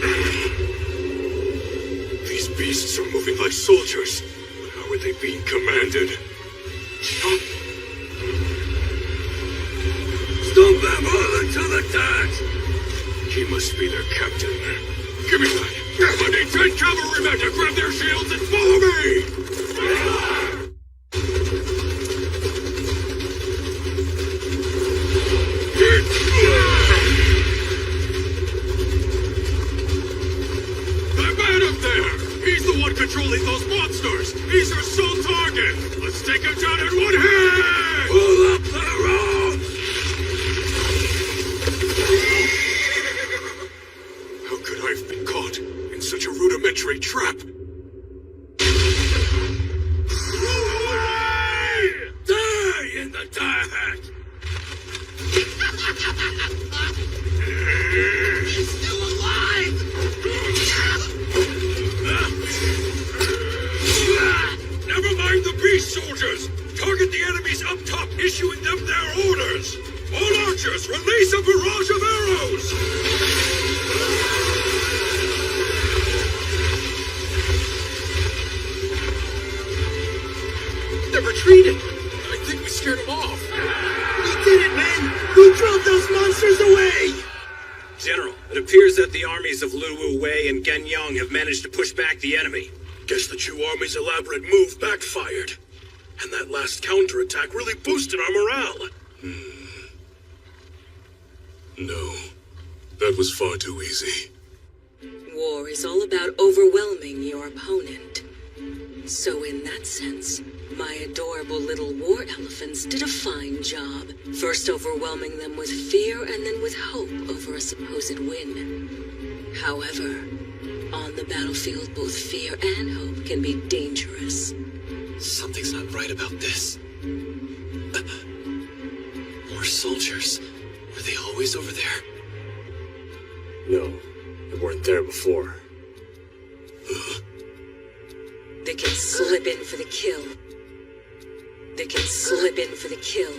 These beasts are moving like soldiers. But how are they being commanded? Stomp them all until attacked! He must be their captain. Give me that! I need 10 cavalrymen to grab their shields and follow me! That man up there! He's the one controlling those monsters! He's our sole target! Let's take him down in one hit! Pull up the rope! How could I have been caught in such a rudimentary trap? Die in the dark! He's still alive! Never mind the beast soldiers! Target the enemies up top, issuing them their orders! All archers, release a barrage of arrows! They're retreating! I think we scared them off! We did it, men! We drove those monsters away! General, it appears that the armies of Lu Wuwei and Gan Yang have managed to push back the enemy. Guess the Chu army's elaborate move backfired. And that last counterattack really boosted our morale. No, that was far too easy. War is all about overwhelming your opponent. So in that sense, my adorable little war elephants did a fine job. First overwhelming them with fear and then with hope over a supposed win. However, on the battlefield, both fear and hope can be dangerous. Something's not right about this. More soldiers. Were they always over there? No, they weren't there before. They can slip in for the kill. They can slip in for the kill.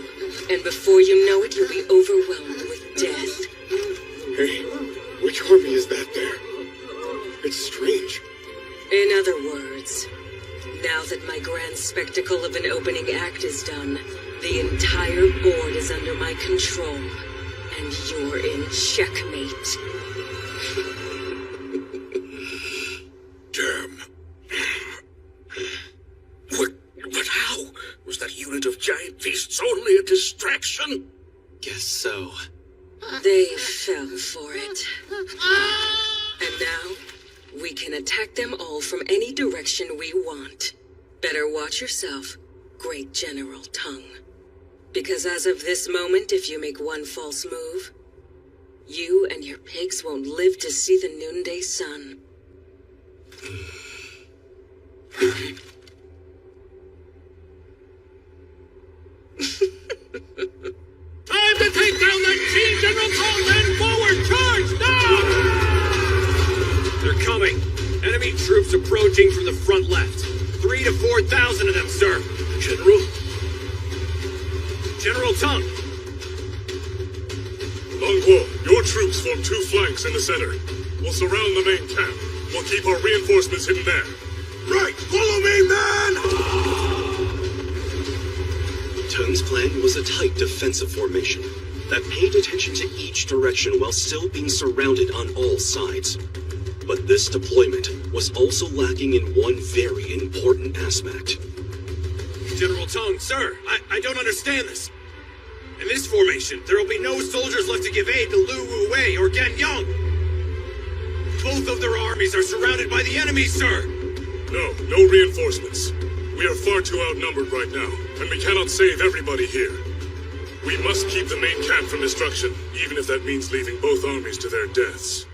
And before you know it, you'll be overwhelmed with death. Hey, which army is that there? It's strange. In other words, now that my grand spectacle of an opening act is done, the entire board is under my control, and you're in checkmate. Damn. But how? Was that unit of giant beasts only a distraction? Guess so. They fell for it. And now, we can attack them all from any direction we want. Better watch yourself, Great General Tongue. Because as of this moment, if you make one false move, you and your pigs won't live to see the noonday sun. Time to take down that Qi General Tong and forward charge now! They're coming. Enemy troops approaching from the front left. 3,000 to 4,000 of them, sir. General? General Tung. Longguo, your troops form two flanks in the center. We'll surround the main camp. We'll keep our reinforcements hidden there. Right! Follow me, man! Tung's plan was a tight defensive formation that paid attention to each direction while still being surrounded on all sides. But this deployment was also lacking in one very important aspect. General Tung, sir, I don't understand this. In this formation, there will be no soldiers left to give aid to Lu Wu Wei or Gan Yang. Both of their armies are surrounded by the enemy, sir. No reinforcements. We are far too outnumbered right now, and we cannot save everybody here. We must keep the main camp from destruction, even if that means leaving both armies to their deaths.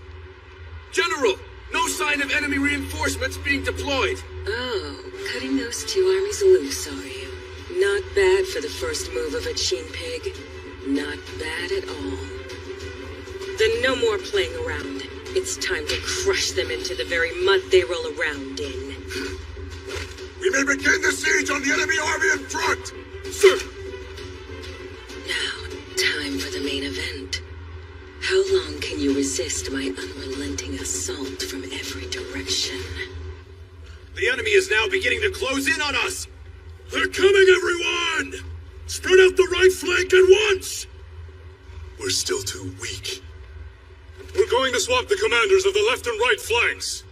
General, no sign of enemy reinforcements being deployed. Oh, cutting those two armies loose, are you? Not bad for the first move of a Qin pig. Not bad at all. Then no more playing around. It's time to crush them into the very mud they roll around in. We may begin the siege on the enemy army in front! Sir! Now, time for the main event. How long can you resist my unrelenting assault from every direction? The enemy is now beginning to close in on us! They're coming, everyone! Spread out the right flank at once! We're still too weak. We're going to swap the commanders of the left and right flanks.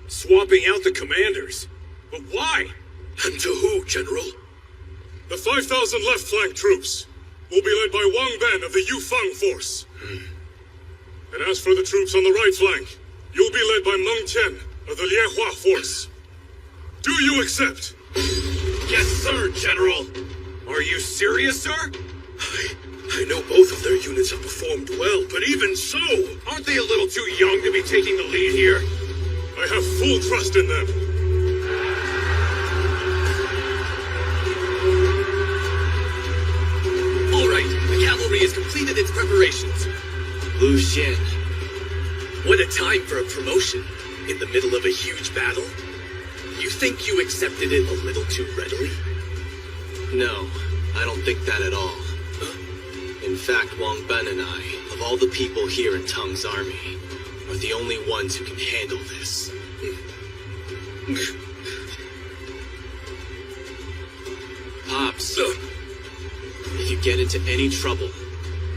Swapping out the commanders? But why? And to who, General? The 5,000 left flank troops will be led by Wang Ben of the Yufeng force. And as for the troops on the right flank, you'll be led by Meng Tian of the Liehua force. Do you accept? Yes, sir, General. Are you serious, sir? I know both of their units have performed well, but even so... Aren't they a little too young to be taking the lead here? I have full trust in them. All right, the cavalry has completed its preparations. Lu Xian. What a time for a promotion. In the middle of a huge battle. You think you accepted it a little too readily? No, I don't think that at all. In fact, Wang Ben and I, of all the people here in Tung's army, are the only ones who can handle this. Pops, if you get into any trouble,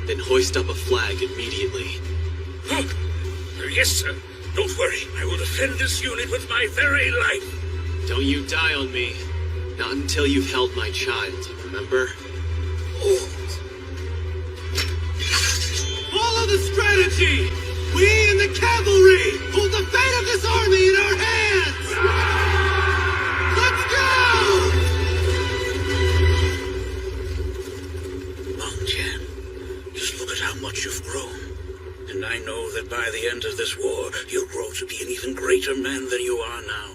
then hoist up a flag immediately. Yes, sir. Don't worry. I will defend this unit with my very life. Don't you die on me. Not until you've held my child, remember? Follow the strategy! We in the cavalry hold the fate of this army in our hands! Let's go! Meng Tian, just look at how much you've grown. And I know that by the end of this war, you'll grow to be an even greater man than you are now.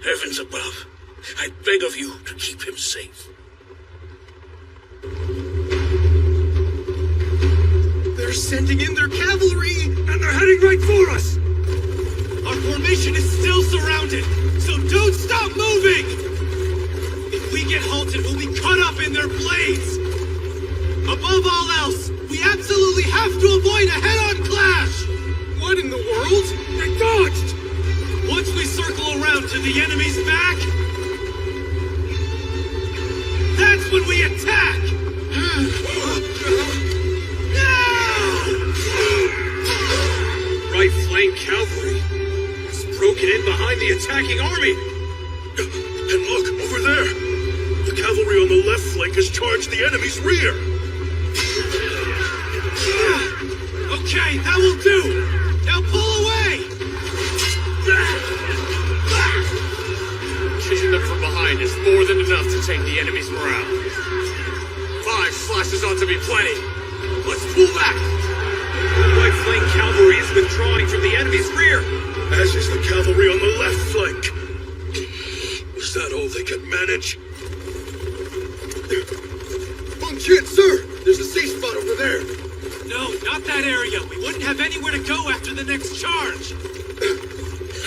Heavens above, I beg of you to keep him safe. They're sending in their cavalry, and they're heading right for us! Our formation is still surrounded, so don't stop moving! If we get halted, we'll be caught up in their blades! Above all else, we absolutely have to avoid a head-on clash! What in the world? They dodged! Once we circle around to the enemy's back, that's when we attack! Right flank cavalry has broken in behind the attacking army. And look, over there! The cavalry on the left flank has charged the enemy's rear! Okay, that will do! Now pull away! Chasing them from behind is more than enough to take the enemy's morale. 5 slashes ought to be plenty. Let's pull back! The right flank cavalry is withdrawing from the enemy's rear. As is the cavalry on the left flank. Was that all they could manage? Meng Tian, sir! There's a safe spot over there. No, not that area. We wouldn't have anywhere to go after the next charge.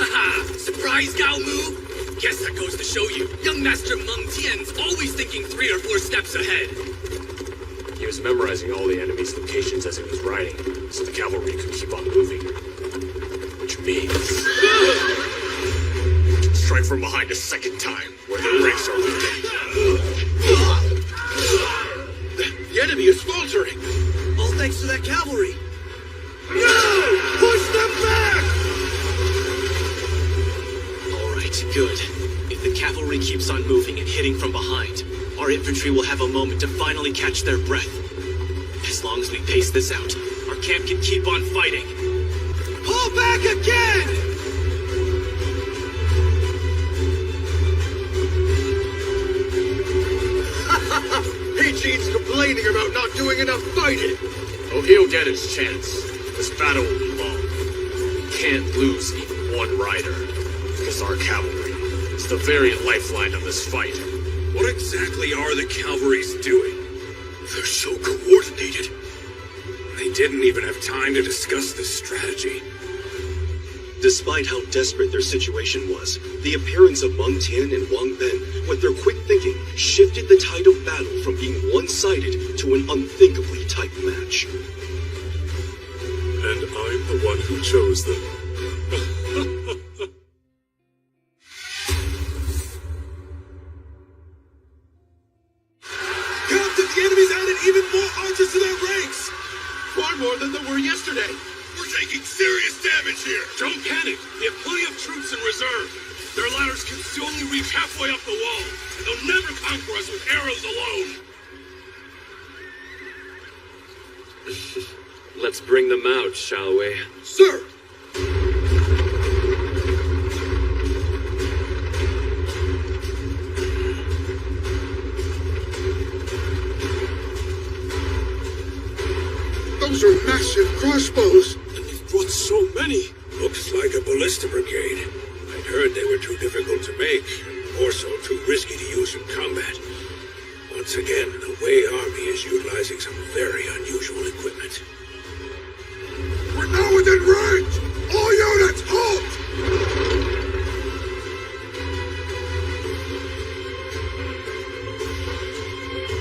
Haha! Surprise, Gao Mu! Guess that goes to show you, young Master Meng Tian's always thinking 3 or 4 steps ahead. He was memorizing all the enemy's locations as he was riding, so the cavalry could keep on moving. Which means... strike from behind a second time, where the ranks are weakened. The enemy is faltering. All thanks to that cavalry. No! Push them back! Alright, good. If the cavalry keeps on moving and hitting from behind, our infantry will have a moment to finally catch their breath. As long as we pace this out, our camp can keep on fighting. Pull back again! Eijine's complaining about not doing enough fighting. Oh, he'll get his chance. This battle will be long. We can't lose even one rider, because our cavalry is the very lifeline of this fight. What exactly are the cavalries doing? They're so coordinated. They didn't even have time to discuss this strategy. Despite how desperate their situation was, the appearance of Meng Tian and Wang Ben, with their quick thinking, shifted the tide of battle from being one-sided to an unthinkably tight match. And I'm the one who chose them. Captain, the enemy's added even more archers to their ranks! Far more than there were yesterday. We're taking serious damage here. Don't panic. We have plenty of troops in reserve. Their ladders can only reach halfway up the wall, and they'll never conquer us with arrows alone. Let's bring them out, shall we? Sir! Those are massive crossbows. And you've brought so many. Looks like a ballista brigade. I'd heard they were too difficult to make, and more so too risky to use in combat. Once again, the Wei army is utilizing some very unusual equipment. We're now within range! All units, halt!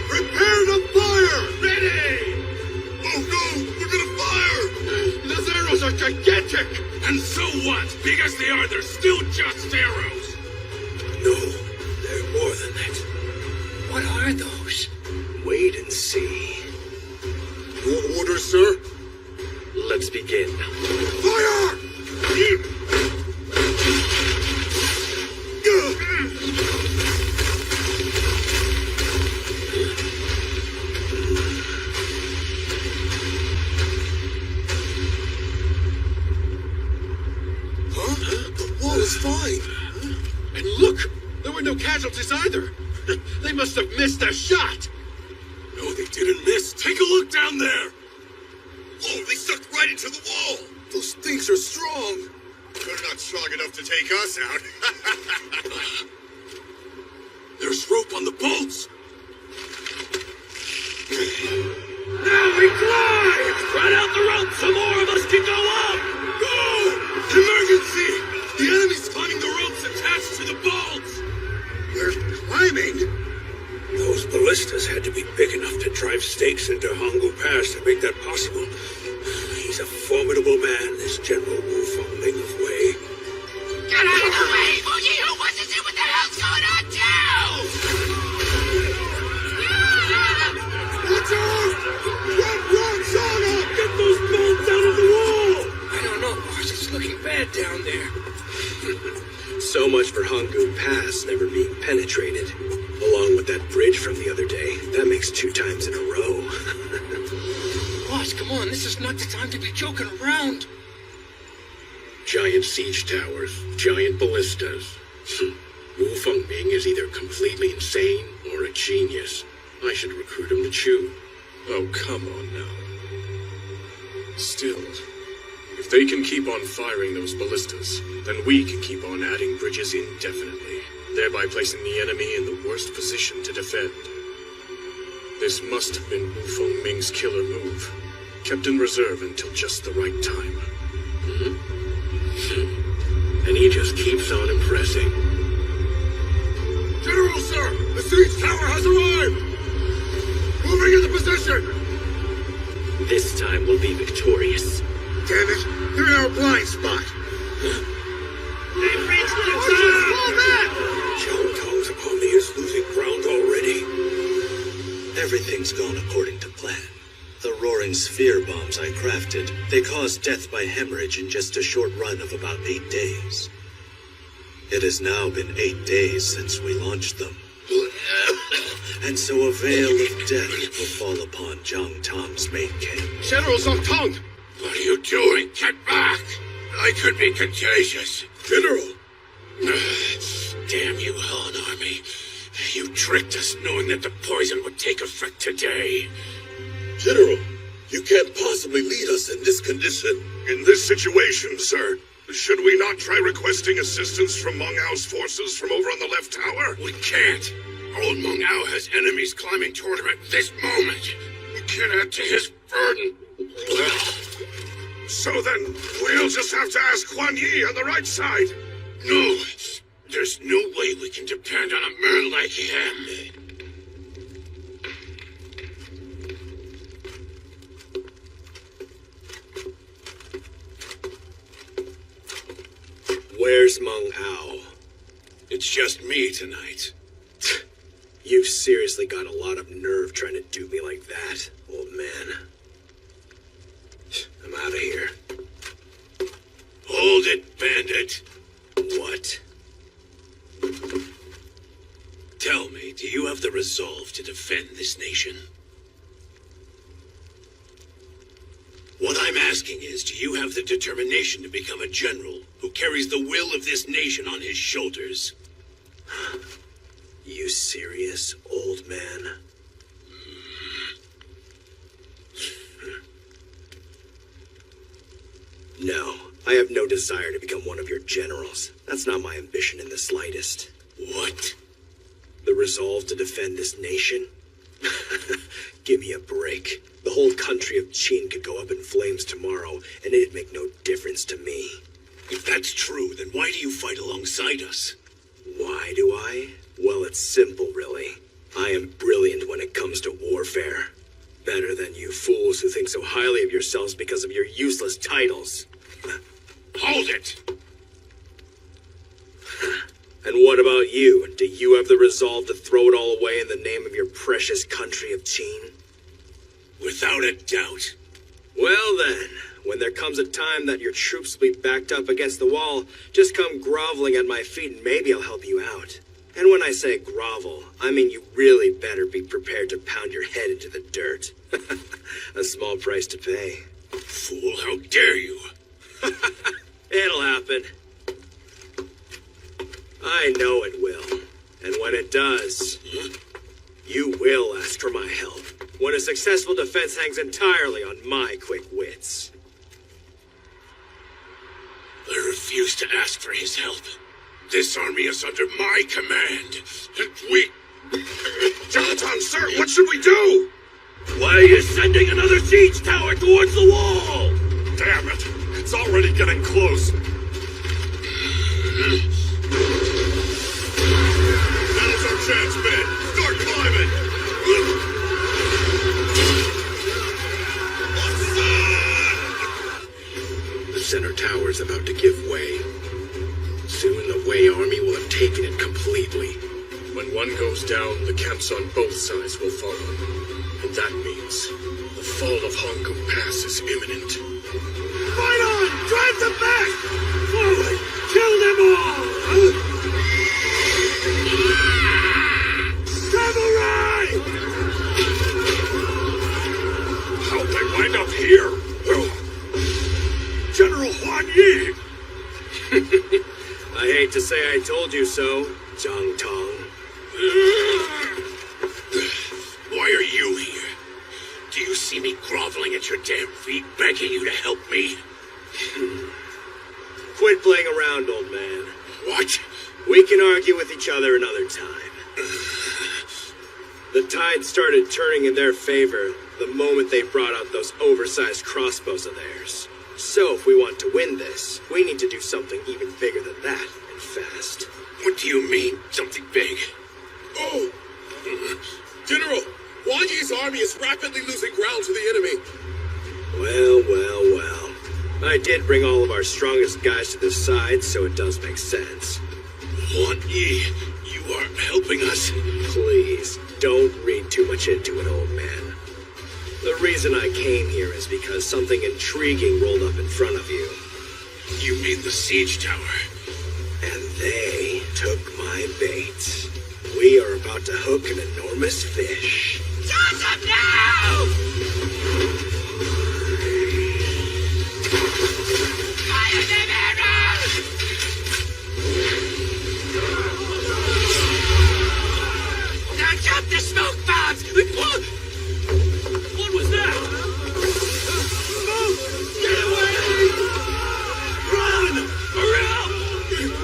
Prepare to fire! Ready! Oh no! We're gonna fire! Those arrows are gigantic! And so what? Big as they are, they're still just arrows. No, they're more than that. What are those? Wait and see. Your orders, sir? Let's begin. Fire! fine. And look, there were no casualties either. They must have missed their shot. No, they didn't miss. Take a look down there. Whoa, they sucked right into the wall. Those things are strong. They're not strong enough to take us out. There's rope on the bolts. Now we climb! Spread out the rope so more of us can go up! Go! Emergency! The enemy's climbing the ropes attached to the bolts. They're climbing? Those ballistas had to be big enough to drive stakes into Honggu Pass to make that possible. He's a formidable man, this General Wu Fengming of Wei. Get out of the way! Fuji, who wants to see what the hell's going on, too? Watch out! Run, Sana! Get those bolts out of the wall! I don't know, boss. It's looking bad down there. So much for Honggu Pass never being penetrated. Along with that bridge from the other day. That makes 2 times in a row. Boss, come on. This is not the time to be joking around. Giant siege towers, giant ballistas. Wu Fengming is either completely insane or a genius. I should recruit him to Chu. Oh, come on now. Still, if they can keep on firing those ballistas, then we can keep on adding bridges indefinitely, thereby placing the enemy in the worst position to defend. This must have been Wu Fengming's killer move, kept in reserve until just the right time. And he just keeps on impressing. General, sir! The siege tower has arrived! Moving into position! This time we'll be victorious. Damn it! They're in our blind spot! They've reached the top! Zhang Tong's army is losing ground already. Everything's gone according to plan. The roaring sphere bombs I crafted, they caused death by hemorrhage in just a short run of about 8 days. It has now been 8 days since we launched them. And so a veil of death will fall upon Zhang Tong's main camp. General Zhang Tong! What are you doing? Get back! I could be contagious. General! Damn you, Han Army. You tricked us knowing that the poison would take effect today. General, you can't possibly lead us in this condition. In this situation, sir, should we not try requesting assistance from Meng Ao's forces from over on the left tower? We can't. Old Meng Ao has enemies climbing toward him at this moment. We can't add to his burden. So then, we'll just have to ask Quan Yi on the right side. No, there's no way we can depend on a man like him. Where's Meng Ao? It's just me tonight. You've seriously got a lot of nerve trying to do me like that, old man. I'm out of here. Hold it, bandit. What? Tell me, do you have the resolve to defend this nation? What I'm asking is, do you have the determination to become a general who carries the will of this nation on his shoulders? You serious, old man? No, I have no desire to become one of your generals. That's not my ambition in the slightest. What? The resolve to defend this nation? Give me a break. The whole country of Qin could go up in flames tomorrow, and it'd make no difference to me. If that's true, then why do you fight alongside us? Why do I? Well, it's simple, really. I am brilliant when it comes to warfare. Better than you fools who think so highly of yourselves because of your useless titles. Hold it! And what about you? Do you have the resolve to throw it all away in the name of your precious country of Qin? Without a doubt. Well then, when there comes a time that your troops will be backed up against the wall, just come groveling at my feet and maybe I'll help you out. And when I say grovel, I mean you really better be prepared to pound your head into the dirt. A small price to pay. Fool, how dare you! It'll happen. I know it will. And when it does, you will ask for my help. When a successful defense hangs entirely on my quick wits. I refuse to ask for his help. This army is under my command, and we... Jonathan, sir, what should we do? Why are you sending another siege tower towards the wall? Damn it! It's already getting close. Now's our chance, men. Start climbing! The center tower's about to give way. Soon the Wei army will have taken it completely. When one goes down, the camps on both sides will follow. And that means the fall of Hongkou Pass is imminent. Fight on! Drive them back! Forward! Kill them all! Samurai! How'd they wind up here? General Huan Yi! I hate to say I told you so, Zhang Tong. Why are you here? Do you see me groveling at your damn feet, begging you to help me? Quit playing around, old man. What? We can argue with each other another time. The tide started turning in their favor the moment they brought out those oversized crossbows of theirs. So if we want to win this, we need to do something even bigger than that, and fast. What do you mean, something big? Oh! General, Huan Yi's army is rapidly losing ground to the enemy. Well. I did bring all of our strongest guys to this side, so it does make sense. Huan Yi, you are helping us. Please, don't read too much into it, old man. The reason I came here is because something intriguing rolled up in front of you. You mean the siege tower? And they took my bait. We are about to hook an enormous fish. Joseph, now! Fire them arrows! Now jump the smoke bombs! What was that? Smoke! Get away! Run! Hurry up!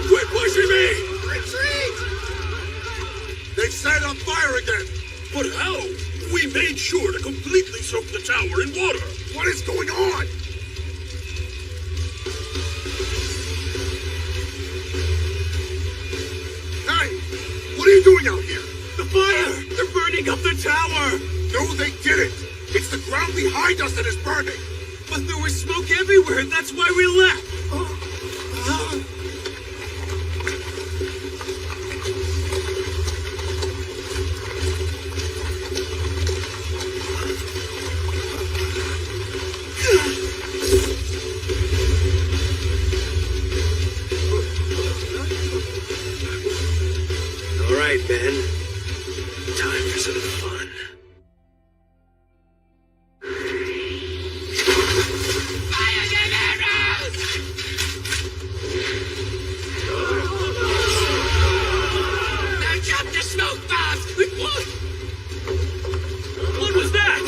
Quit pushing me! Retreat! They set on fire again! But how? We made sure to completely soak the tower in water! What is going on? Hey! What are you doing out here? The fire! They're burning up the tower! No, they didn't! It's the ground behind us that is burning! But there was smoke everywhere, that's why we left! All right, Ben. Time for some fun. Fire them arrows! Now jump the smoke bombs! What was that?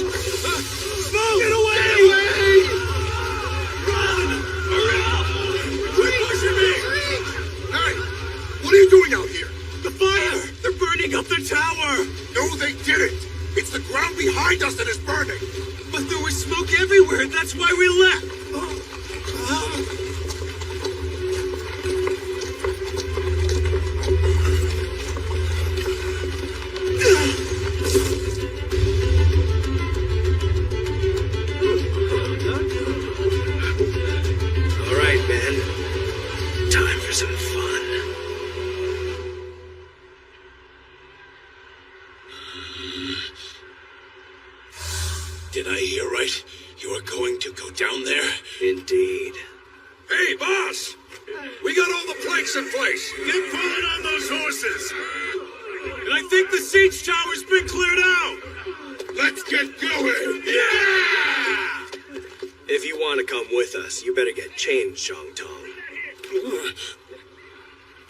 Smoke! Get away! Get away! Run! Hurry up! Quit pushing me! Hey! What are you doing out here? The fire! They're burning up the tower! No, they didn't! It's the ground behind us that is burning! But there was smoke everywhere, that's why we left! All right, Ben. Time for some fun. Did I hear right? You are going to go down there? Indeed. Hey, boss! We got all the planks in place! Get pulling on those horses! And I think the siege tower's been cleared out! Let's get going! Yeah! If you want to come with us, you better get changed, Zhang Tong.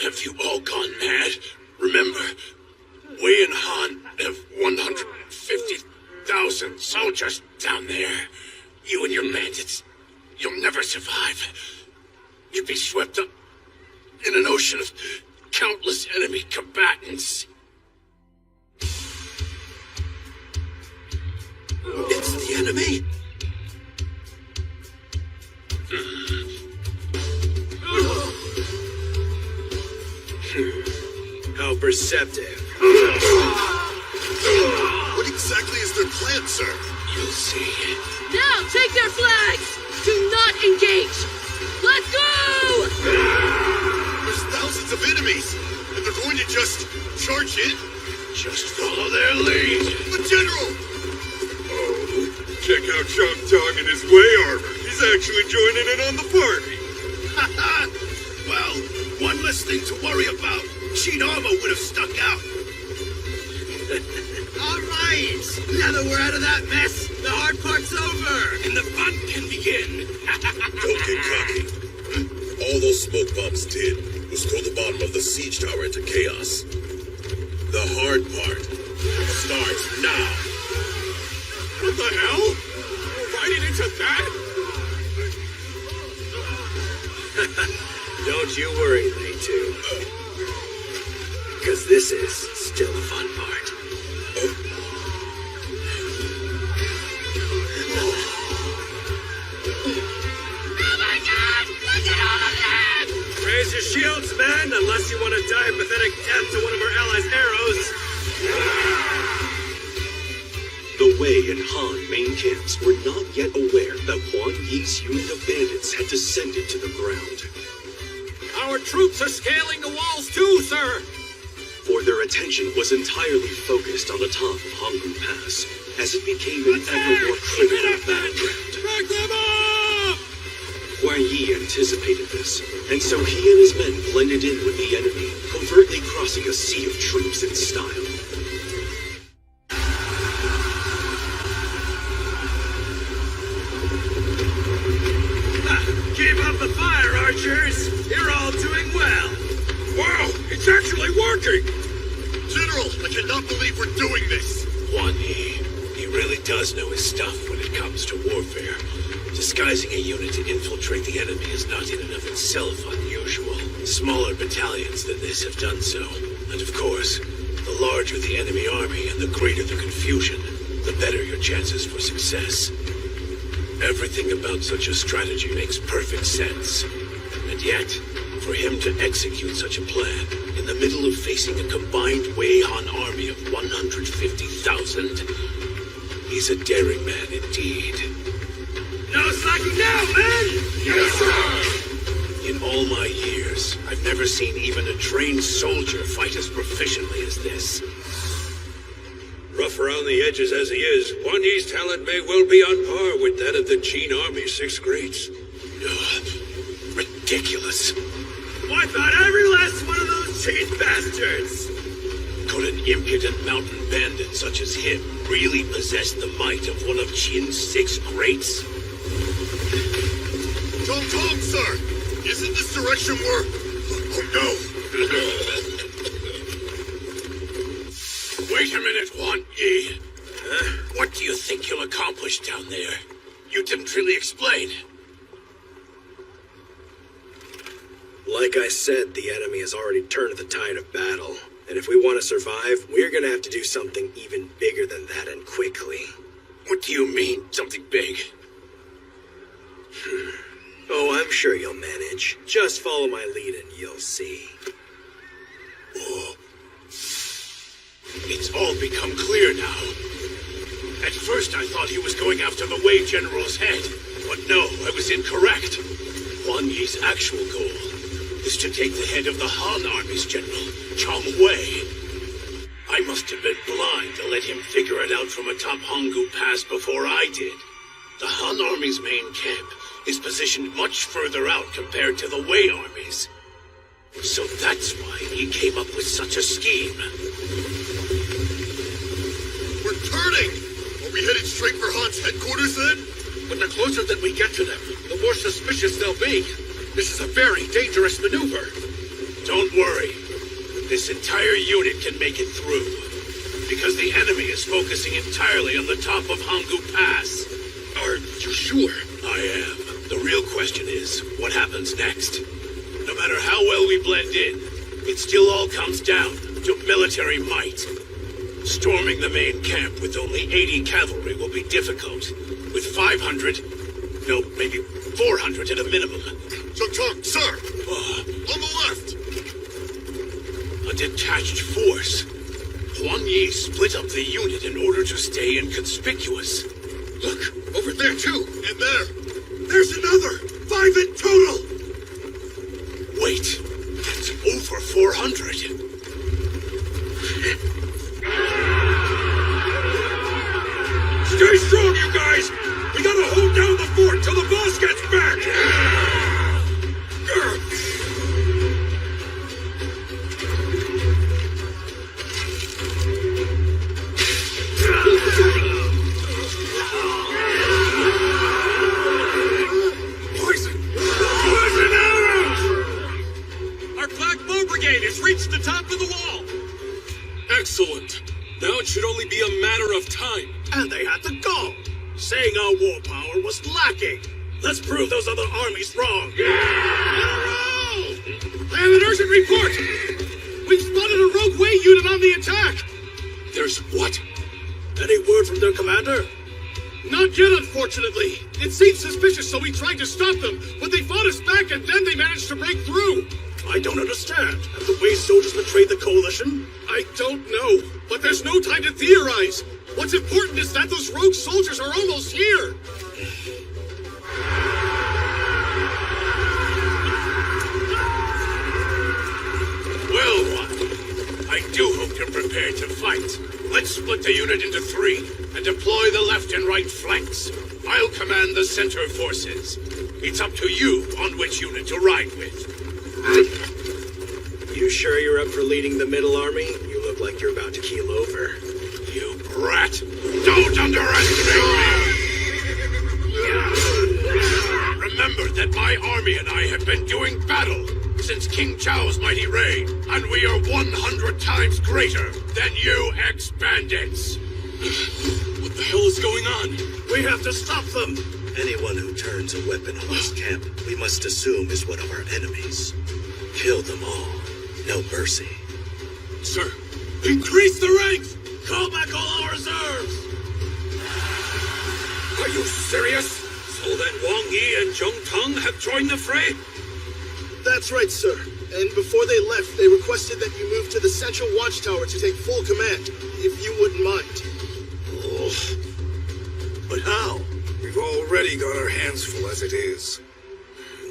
Have you all gone mad? Remember, Wei and Han have 150,000 soldiers down there. You and your bandits, you'll never survive. You'd be swept up in an ocean of countless enemy combatants. It's the enemy? How perceptive. What exactly is their plan, sir? You'll see. Now take their flags! Do not engage! Let's go! There's thousands of enemies, and they're going to just charge in? Just follow their lead. But General! Oh, check out Zhang Tong in his Wei armor. He's actually joining in on the party. Well, one less thing to worry about. She'd armor would have stuck out. All right! Now that we're out of that mess, the hard part's over! And the fun can begin. Don't get cocky. All those smoke bombs did was throw the bottom of the siege tower into chaos. The hard part starts now. What the hell? We're riding into that? Don't you worry, Lei Tu. Because this is still the fun part. Raise your shields, men, unless you want to die a pathetic death to one of our allies' arrows. The Wei and Han main camps were not yet aware that Huan Yi's unit of bandits had descended to the ground. Our troops are scaling the walls too, sir! For their attention was entirely focused on the top of Hanggu Pass, as it became an ever more critical battleground. Back them up! Huan Yi anticipated this, and so he and his men blended in with the enemy, covertly crossing a sea of troops in style. Keep up the fire, archers! You're all doing well! Wow, it's actually working! General, I cannot believe we're doing this! Huan Yi, he really does know his stuff when it comes to warfare. Disguising a unit to infiltrate the enemy is not in and of itself unusual. Smaller battalions than this have done so. And of course, the larger the enemy army and the greater the confusion, the better your chances for success. Everything about such a strategy makes perfect sense. And yet, for him to execute such a plan in the middle of facing a combined Wei-Han army of 150,000, he's a daring man indeed. No slacking now, men! Yes, sir! In all my years, I've never seen even a trained soldier fight as proficiently as this. Rough around the edges as he is, Huan Yi's talent may well be on par with that of the Qin Army's 6 greats. Ridiculous. Why not every last one of those Qin bastards? Could an impudent mountain bandit such as him really possess the might of one of Qin's 6 greats? Tom, sir! Isn't this direction we're... Oh, no! Wait a minute, Huan Yi. What do you think you'll accomplish down there? You didn't really explain. Like I said, the enemy has already turned the tide of battle. And if we want to survive, we're gonna have to do something even bigger than that, and quickly. What do you mean, something big? Oh, I'm sure you'll manage. Just follow my lead and you'll see. Oh. It's all become clear now. At first I thought he was going after the Wei General's head. But no, I was incorrect. Huan Yi's actual goal is to take the head of the Han Army's general, Chong Wei. I must have been blind to let him figure it out from atop Hanggu Pass before I did. The Han Army's main camp is positioned much further out compared to the Wei armies. So that's why he came up with such a scheme. We're turning! Are we headed straight for Han's headquarters then? But the closer that we get to them, the more suspicious they'll be. This is a very dangerous maneuver. Don't worry. This entire unit can make it through. Because the enemy is focusing entirely on the top of Hanggu Pass. Are you sure? I am. The real question is, what happens next? No matter how well we blend in, it still all comes down to military might. Storming the main camp with only 80 cavalry will be difficult. With 500, no, maybe 400 at a minimum. Talk, sir! On the left! A detached force. Huan Yi split up the unit in order to stay inconspicuous. Look, over there too! And there! There's another! 5 in total! Wait, that's over 400. Stay strong, you guys! We gotta hold down the fort till the boss gets back! Poison arrows! Our Black Bow Brigade has reached the top of the wall! Excellent. Now it should only be a matter of time. And they had to go, saying our war power was lacking. Let's prove those other armies wrong. I have an urgent report! We've spotted a rogue Wei unit on the attack! There's what? Any word from their commander? Not yet, unfortunately. It seemed suspicious, so we tried to stop them, but they fought us back and then they managed to break through. I don't understand. Have the Wei soldiers betrayed the coalition? I don't know, but there's no time to theorize. What's important is that those rogue soldiers are almost here. Well, Juan, I do hope you're prepared to fight. Let's split the unit into 3 and deploy the left and right flanks. I'll command the center forces. It's up to you on which unit to ride with. You sure you're up for leading the middle army? You look like you're about to keel over. You brat! Don't underestimate me! Remember that my army and I have been doing battle since King Chao's mighty reign, and we are 100 times greater than you ex-bandits! What the hell is going on? We have to stop them! Anyone who turns a weapon on this camp, we must assume is one of our enemies. Kill them all. No mercy. Sir, increase the ranks! Call back all our reserves! Are you serious? So then Wang Yi and Zhong Tong have joined the fray? That's right, sir. And before they left, they requested that you move to the central watchtower to take full command, if you wouldn't mind. Oh. But how? We've already got our hands full as it is.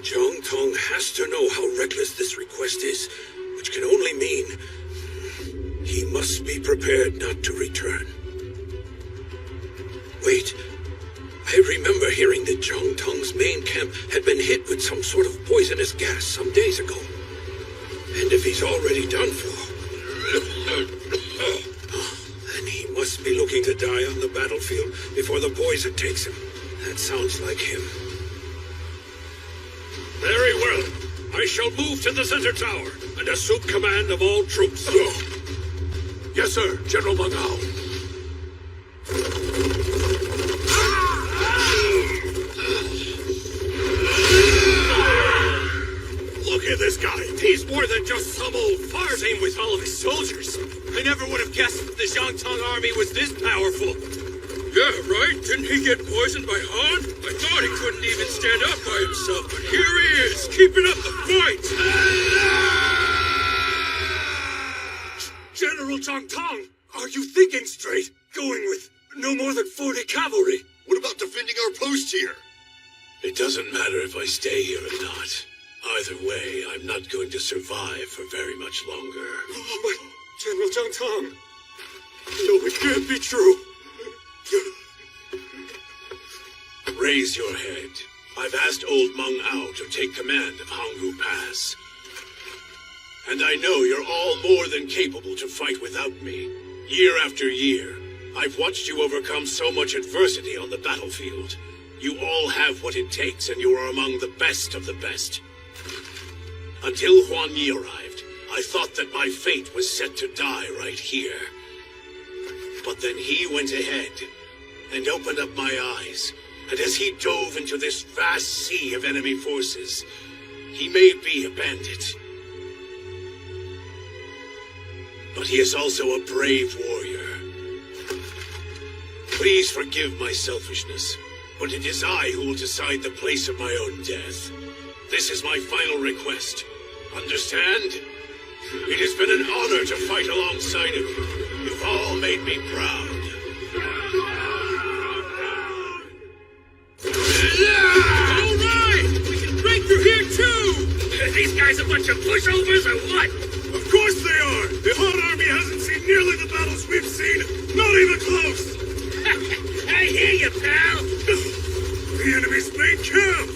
Zhong Tong has to know how reckless this request is, which can only mean he must be prepared not to return. Wait, I remember hearing that Zhong Tong's main camp had been hit with some sort of poisonous gas some days ago. And if he's already done for, then he must be looking to die on the battlefield before the poison takes him. That sounds like him. Very well. I shall move to the center tower and assume command of all troops. Yes, sir, General Mangao. Look at this guy. He's more than just some old fart. Same with all of his soldiers. I never would have guessed the Xiangtong army was this powerful. Yeah, right? Didn't he get poisoned by Han? I thought he couldn't even stand up by himself, but here he is, keeping up the fight! General Zhang Tong, are you thinking straight? Going with no more than 40 cavalry? What about defending our post here? It doesn't matter if I stay here or not. Either way, I'm not going to survive for very much longer. Oh, but General Zhang Tong, no, it can't be true. Raise your head. I've asked old Meng Ao to take command of Hanggu Pass. And I know you're all more than capable to fight without me. Year after year, I've watched you overcome so much adversity on the battlefield. You all have what it takes, and you are among the best of the best. Until Huan Yi arrived, I thought that my fate was set to die right here. But then he went ahead and opened up my eyes, and as he dove into this vast sea of enemy forces, he may be a bandit, but he is also a brave warrior. Please forgive my selfishness, but it is I who will decide the place of my own death. This is my final request. Understand? It has been an honor to fight alongside of you. You've all made me proud. All right! We can break through here, too! Are these guys a bunch of pushovers or what? Of course they are! The Han Army hasn't seen nearly the battles we've seen! Not even close! I hear you, pal! The enemy's main camp!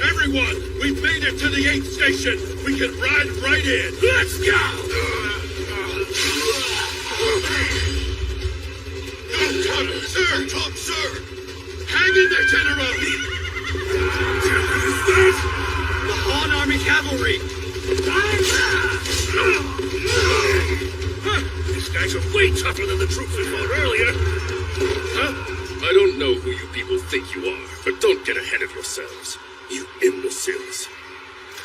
Everyone, we've made it to the 8th station. We can ride right in. Let's go! Sir! Tom, sir! Hang in there, General! What is that? The Han Army cavalry! These guys are way tougher than the troops we fought earlier. Huh? I don't know who you people think you are, but don't get ahead of yourselves. You imbeciles.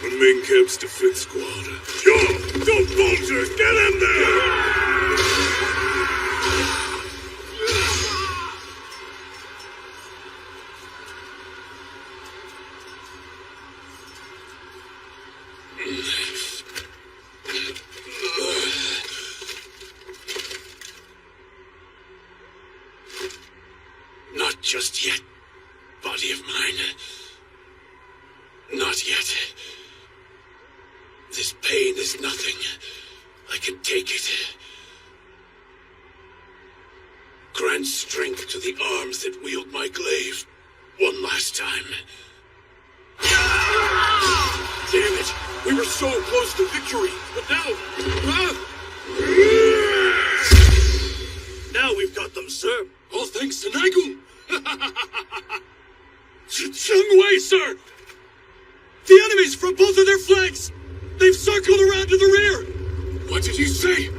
The main camp's defense squad. Joe! Don't vultures! Get in there! Not just yet, body of mine. Not yet. This pain is nothing. I can take it. Grant strength to the arms that wield my glaive. One last time. Damn it! We were so close to victory, but now... Now we've got them, sir. All thanks to Naigu! Chungwei, sir! The enemies from both of their flanks! They've circled around to the rear! What did he say?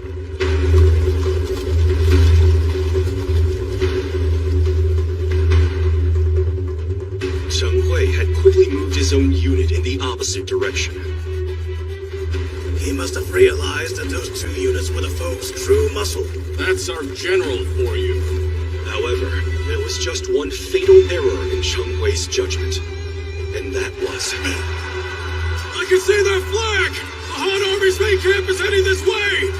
Cheng Hui had quickly moved his own unit in the opposite direction. He must have realized that those 2 units were the foe's true muscle. That's our general for you. However, there was just one fatal error in Cheng Hui's judgment, and that was... I can see their flag! The Han Army's main camp is heading this way!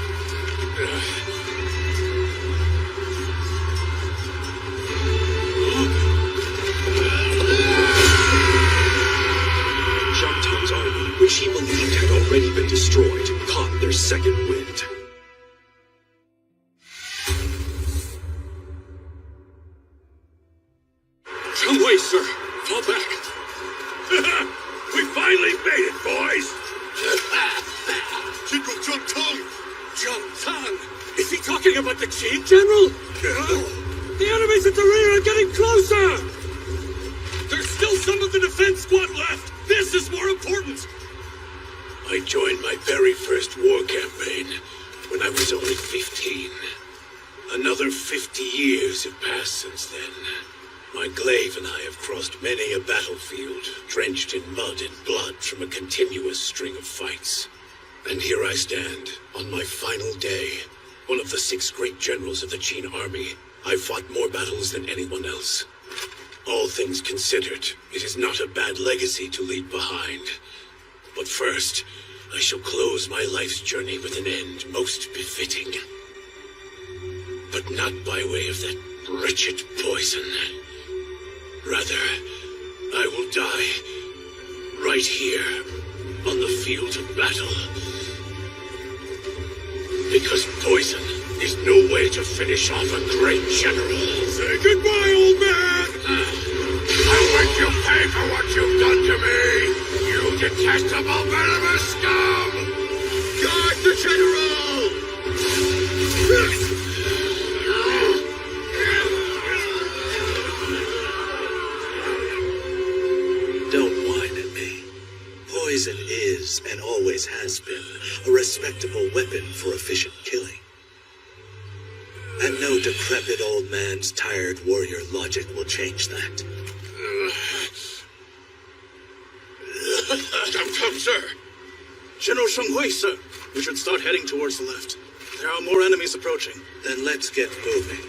Zhang Tong's army, which he believed had already been destroyed, caught their second wind. Chungwei, sir! Fall back! We finally made it, boys! General Zhang Tong! Zhang Tong! Is he talking about the chief, General? The enemies at the rear are getting closer! There's still some of the defense squad left! This is more important! I joined my very first war campaign when I was only 15. Another 50 years have passed since then. My glaive and I have crossed many a battlefield, drenched in mud and blood from a continuous string of fights. And here I stand, on my final day, one of the 6 great generals of the Qin army. I've fought more battles than anyone else. All things considered, it is not a bad legacy to leave behind. But first, I shall close my life's journey with an end most befitting. But not by way of that wretched poison. Rather, I will die right here on the field of battle. Because poison is no way to finish off a great general. Say goodbye, old man! I wish you pay for what you've done to me! You detestable venomous scum! Guard the general! Don't whine at me. poison is, and always has been, a respectable weapon for efficient killing. And no decrepit old man's tired warrior logic will change that. Come, sir. General Sheng Hui, sir. We should start heading towards the left. There are more enemies approaching. Then let's get moving.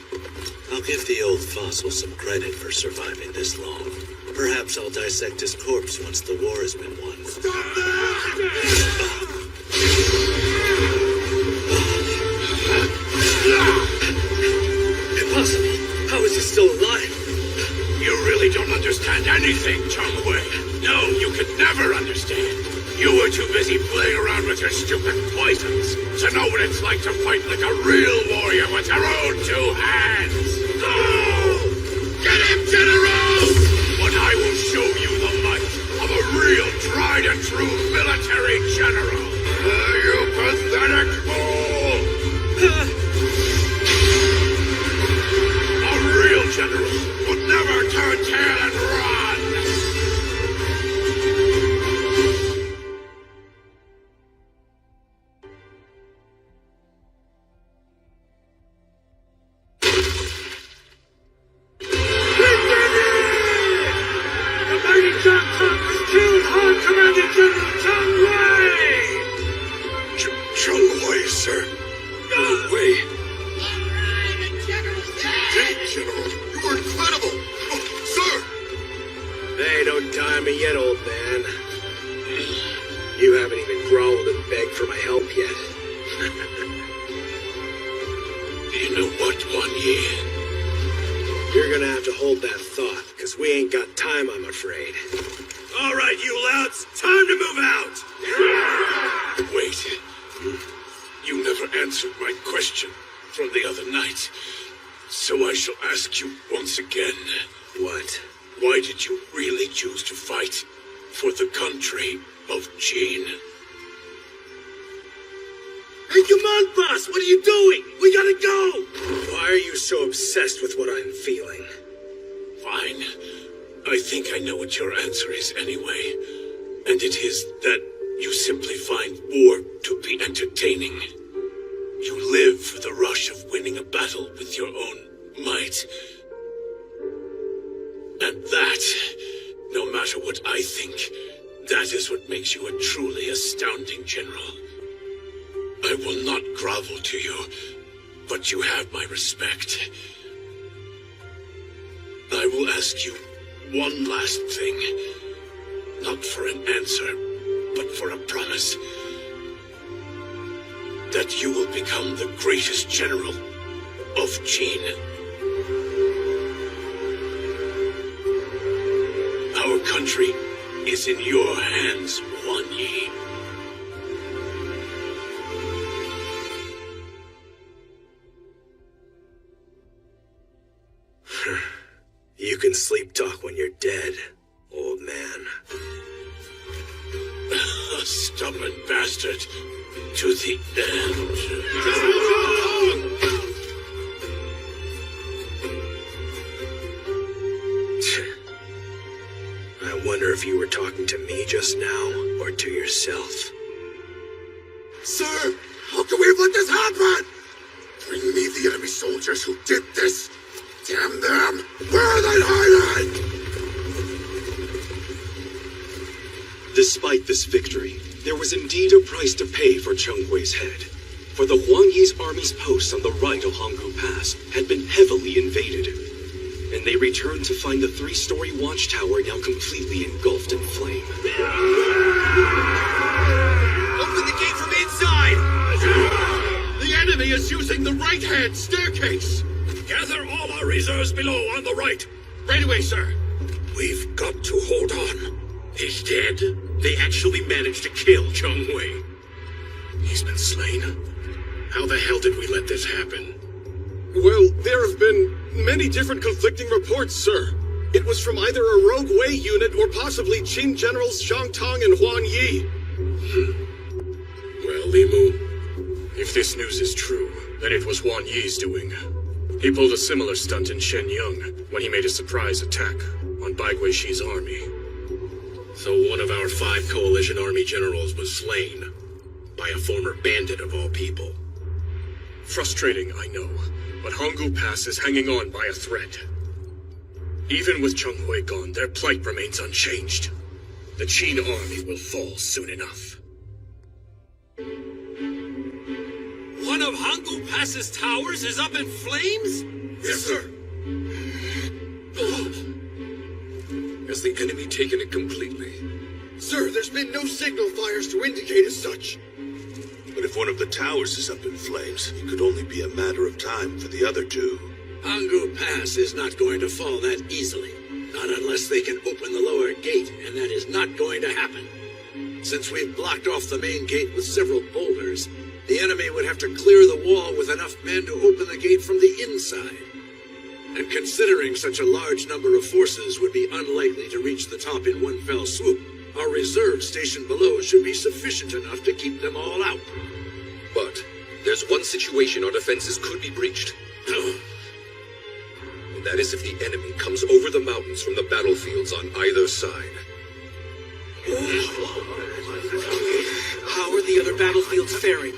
I'll give the old fossil some credit for surviving this long. Perhaps I'll dissect his corpse once the war has been won. Stop that! Impossible! How is he still alive? You really don't understand anything, Chong Wei. No, you could never understand. You were too busy playing around with your stupid poisons to know what it's like to fight like a real warrior with your own two hands. No! Get him, General! But I will show you the might of a real tried and true military general. You pathetic fool! A real general would never turn tail and run! Your answer is anyway, and it is that you simply find war to be entertaining. You live for the rush of winning a battle with your own might. And that, no matter what I think, that is what makes you a truly astounding general. I will not grovel to you, but you have my respect. I will ask you one last thing. Not for an answer, but for a promise. That you will become the greatest general of Qin. Our country is in your hands, Huan Yi. You can sleep talk when you're dead, old man. A stubborn bastard to the end. I wonder if you were talking to me just now, or to yourself. Sir, how can we have let this happen? Bring me the enemy soldiers who did this. Damn them! Where are they hiding? Despite this victory, there was indeed a price to pay for Cheng Hui's head. For the Huang Yi's army's posts on the right of Hongkou Pass had been heavily invaded, and they returned to find the 3-story watchtower now completely engulfed in flame. Open the gate from inside! The enemy is using the right-hand staircase! Gather all our reserves below on the right. Right away, sir. We've got to hold on. He's dead. They actually managed to kill Chong Hui. He's been slain. How the hell did we let this happen? Well, there have been many different conflicting reports, sir. It was from either a rogue Wei unit or possibly Qin generals Zhang Tong and Huan Yi. Well, Li Mu, if this news is true, then it was Huan Yi's doing. He pulled a similar stunt in Shenyang when he made a surprise attack on Bai Guixi's army. So one of our 5 coalition army generals was slain by a former bandit of all people. Frustrating, I know, but Hanggu Pass is hanging on by a thread. Even with Cheng Hui gone, their plight remains unchanged. The Qin army will fall soon enough. One of Hanggu Pass's towers is up in flames? Yes, sir. Has the enemy taken it completely? Sir, there's been no signal fires to indicate as such. But if one of the towers is up in flames, it could only be a matter of time for the other 2. Hanggu Pass is not going to fall that easily. Not unless they can open the lower gate, and that is not going to happen. Since we've blocked off the main gate with several boulders, the enemy would have to clear the wall with enough men to open the gate from the inside. And considering such a large number of forces would be unlikely to reach the top in one fell swoop, our reserve station below should be sufficient enough to keep them all out. But there's one situation our defenses could be breached. And that is if the enemy comes over the mountains from the battlefields on either side. How are the other battlefields faring?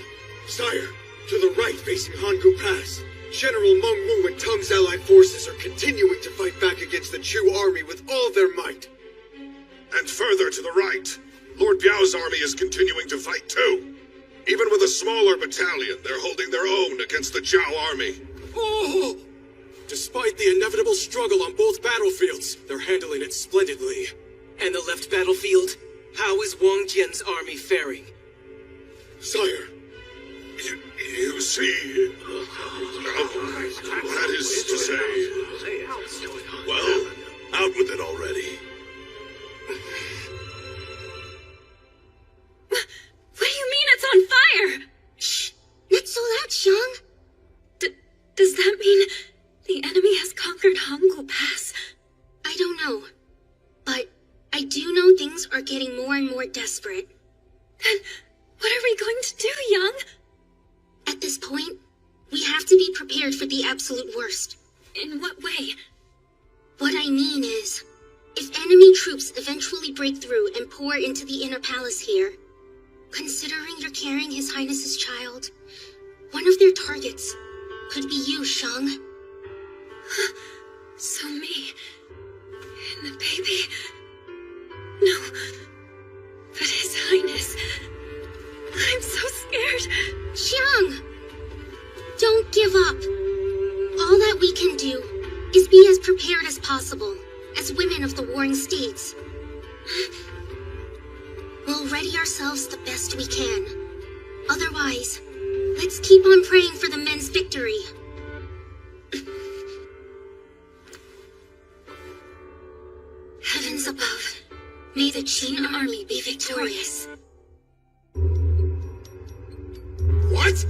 Sire, to the right facing Hanggu Pass, General Meng Wu and Teng's allied forces are continuing to fight back against the Chu army with all their might. And further to the right, Lord Biao's army is continuing to fight too. Even with a smaller battalion, they're holding their own against the Zhao army. Oh! Despite the inevitable struggle on both battlefields, they're handling it splendidly. And the left battlefield? How is Wang Jian's army faring? Sire, you see... that is to say... Well, out with it already. What do you mean it's on fire? Shh! Not so loud, Xiang. Does that mean the enemy has conquered Hanggu Pass? I don't know. But I do know things are getting more and more desperate. Then what are we going to do, Yang? At this point, we have to be prepared for the absolute worst. In what way? What I mean is, if enemy troops eventually break through and pour into the inner palace here, considering you're carrying His Highness's child, one of their targets could be you, Shang. So me. And the baby. No. But His Highness. I'm so scared. Xiang! Don't give up. All that we can do is be as prepared as possible, as women of the warring states. We'll ready ourselves the best we can. Otherwise, let's keep on praying for the men's victory. Heavens above, may the Qin army be victorious. What?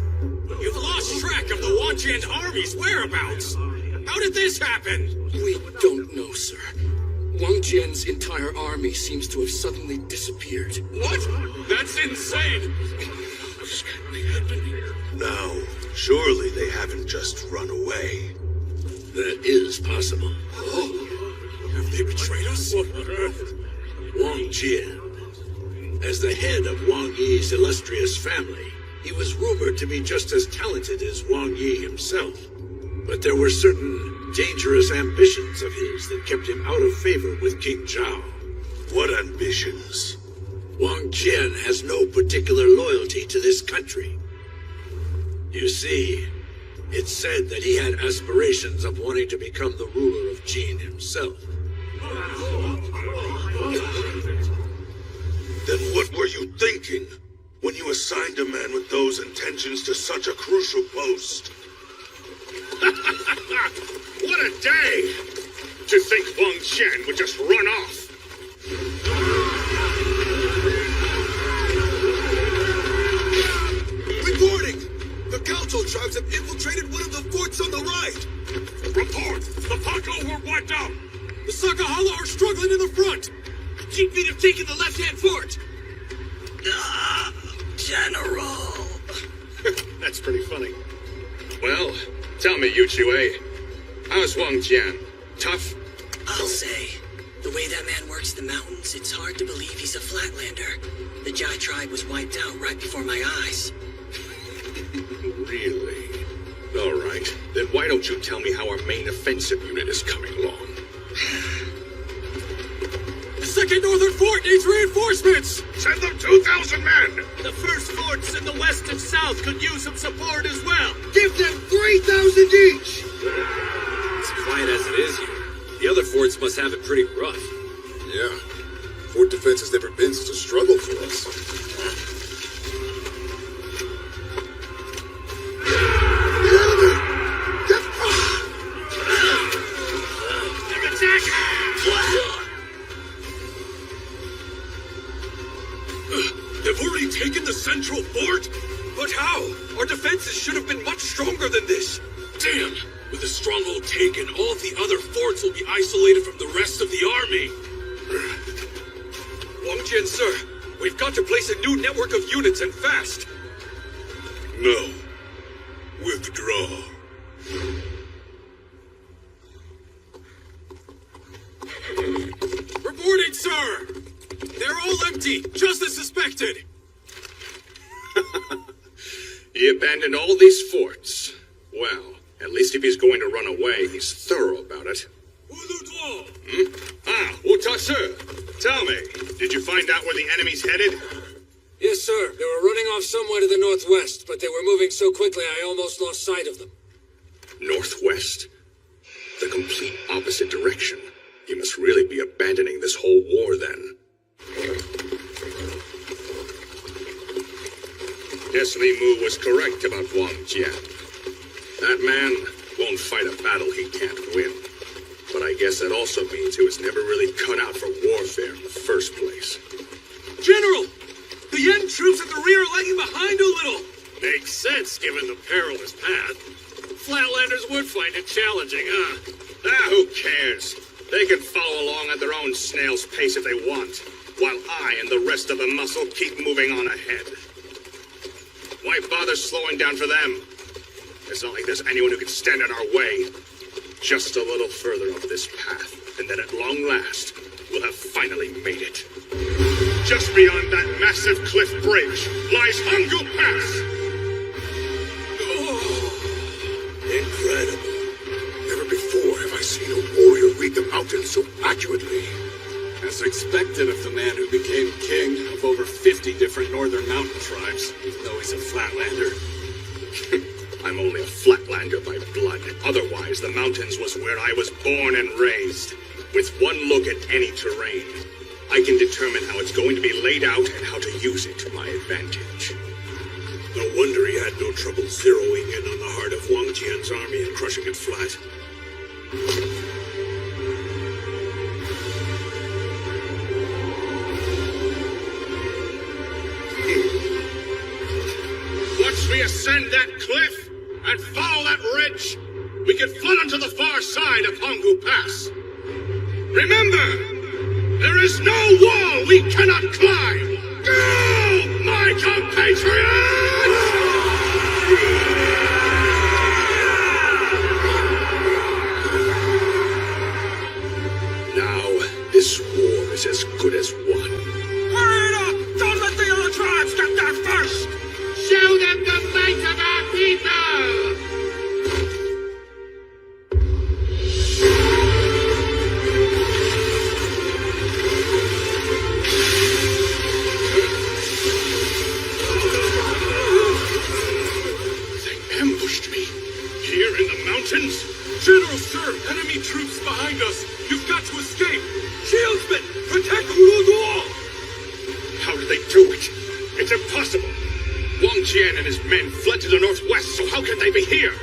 You've lost track of the Wang Jian army's whereabouts. How did this happen? We don't know, sir. Wang Jian's entire army seems to have suddenly disappeared. What? That's insane! This can't be happening. Now, surely they haven't just run away. That is possible. Oh, have they betrayed us? What on earth? Wang Jian. As the head of Wang Yi's illustrious family, he was rumored to be just as talented as Wang Yi himself. But there were certain dangerous ambitions of his that kept him out of favor with King Zhao. What ambitions? Wang Jian has no particular loyalty to this country. You see, it's said that he had aspirations of wanting to become the ruler of Qin himself. Then what were you thinking when you assigned a man with those intentions to such a crucial post? What a day! To think Wang Jian would just run off. Reporting! The council tribes have infiltrated one of the forts on the right! Report! The Paco were wiped out! The Sakahala are struggling in the front! The Jinping have taken the left-hand fort! General! That's pretty funny. Well, tell me, Yu Chue, how's Wang Jian? Tough? I'll say, The way that man works the mountains, it's hard to believe he's a Flatlander. The Jai tribe was wiped out right before my eyes. Really? All right. Then why don't you tell me how our main offensive unit is coming along? The second northern fort needs reinforcements! Send them 2,000 men! The first forts in the west and south could use some support as well. Give them 3,000 each! It's quiet as it is here. The other forts must have it pretty rough. Yeah. Fort defense has never been such a struggle for us. They've already taken the central fort? But how? Our defenses should have been much stronger than this. Damn! With the stronghold taken, all the other forts will be isolated from the rest of the army. Wang Jian, sir, we've got to place a new network of units and fast. No. Withdraw. Reporting, sir! They're all empty, just as suspected. He abandoned all these forts. Well, at least if he's going to run away, he's thorough about it. Ah, Wuta, sir. Tell me, did you find out where the enemy's headed? Yes, sir. They were running off somewhere to the northwest, but they were moving so quickly I almost lost sight of them. Northwest? The complete opposite direction. He must really be abandoning this whole war, then. Guess Li Mu was correct about Wang Jian. That man won't fight a battle he can't win. But I guess that also means he was never really cut out for warfare in the first place. General! The Yen troops at the rear are lagging behind a little. Makes sense, given the perilous path. Flatlanders would find it challenging, huh? Ah, who cares? They can follow along at their own snail's pace if they want, while I and the rest of the muscle keep moving on ahead. Why bother slowing down for them? It's not like there's anyone who can stand in our way. Just a little further up this path, and then at long last, we'll have finally made it. Just beyond that massive cliff bridge lies Hangu Pass. Incredible. Never before have I seen a warrior read the mountains so accurately. As expected of the man who became king of over 50 different northern mountain tribes, even though he's a Flatlander. I'm only a Flatlander by blood. Otherwise, the mountains was where I was born and raised. With one look at any terrain, I can determine how it's going to be laid out and how to use it to my advantage. No wonder he had no trouble zeroing in on the heart of Wang Jian's army and crushing it flat. Once we ascend that cliff and follow that ridge, we can flood onto the far side of Hangu Pass. Remember, there is no wall we cannot climb. Go, my compatriots! Now, this war is as good as won. Hurry it up! Don't let the other tribes get there first! Show them the might of our people! They ambushed me. Here in the mountains? General, sir! Enemy troops behind us! You've got to escape! Shieldsmen! Protect Uluduo! How did they do it? It's impossible! Wang Jian and his men fled to the northwest, so how can they be here?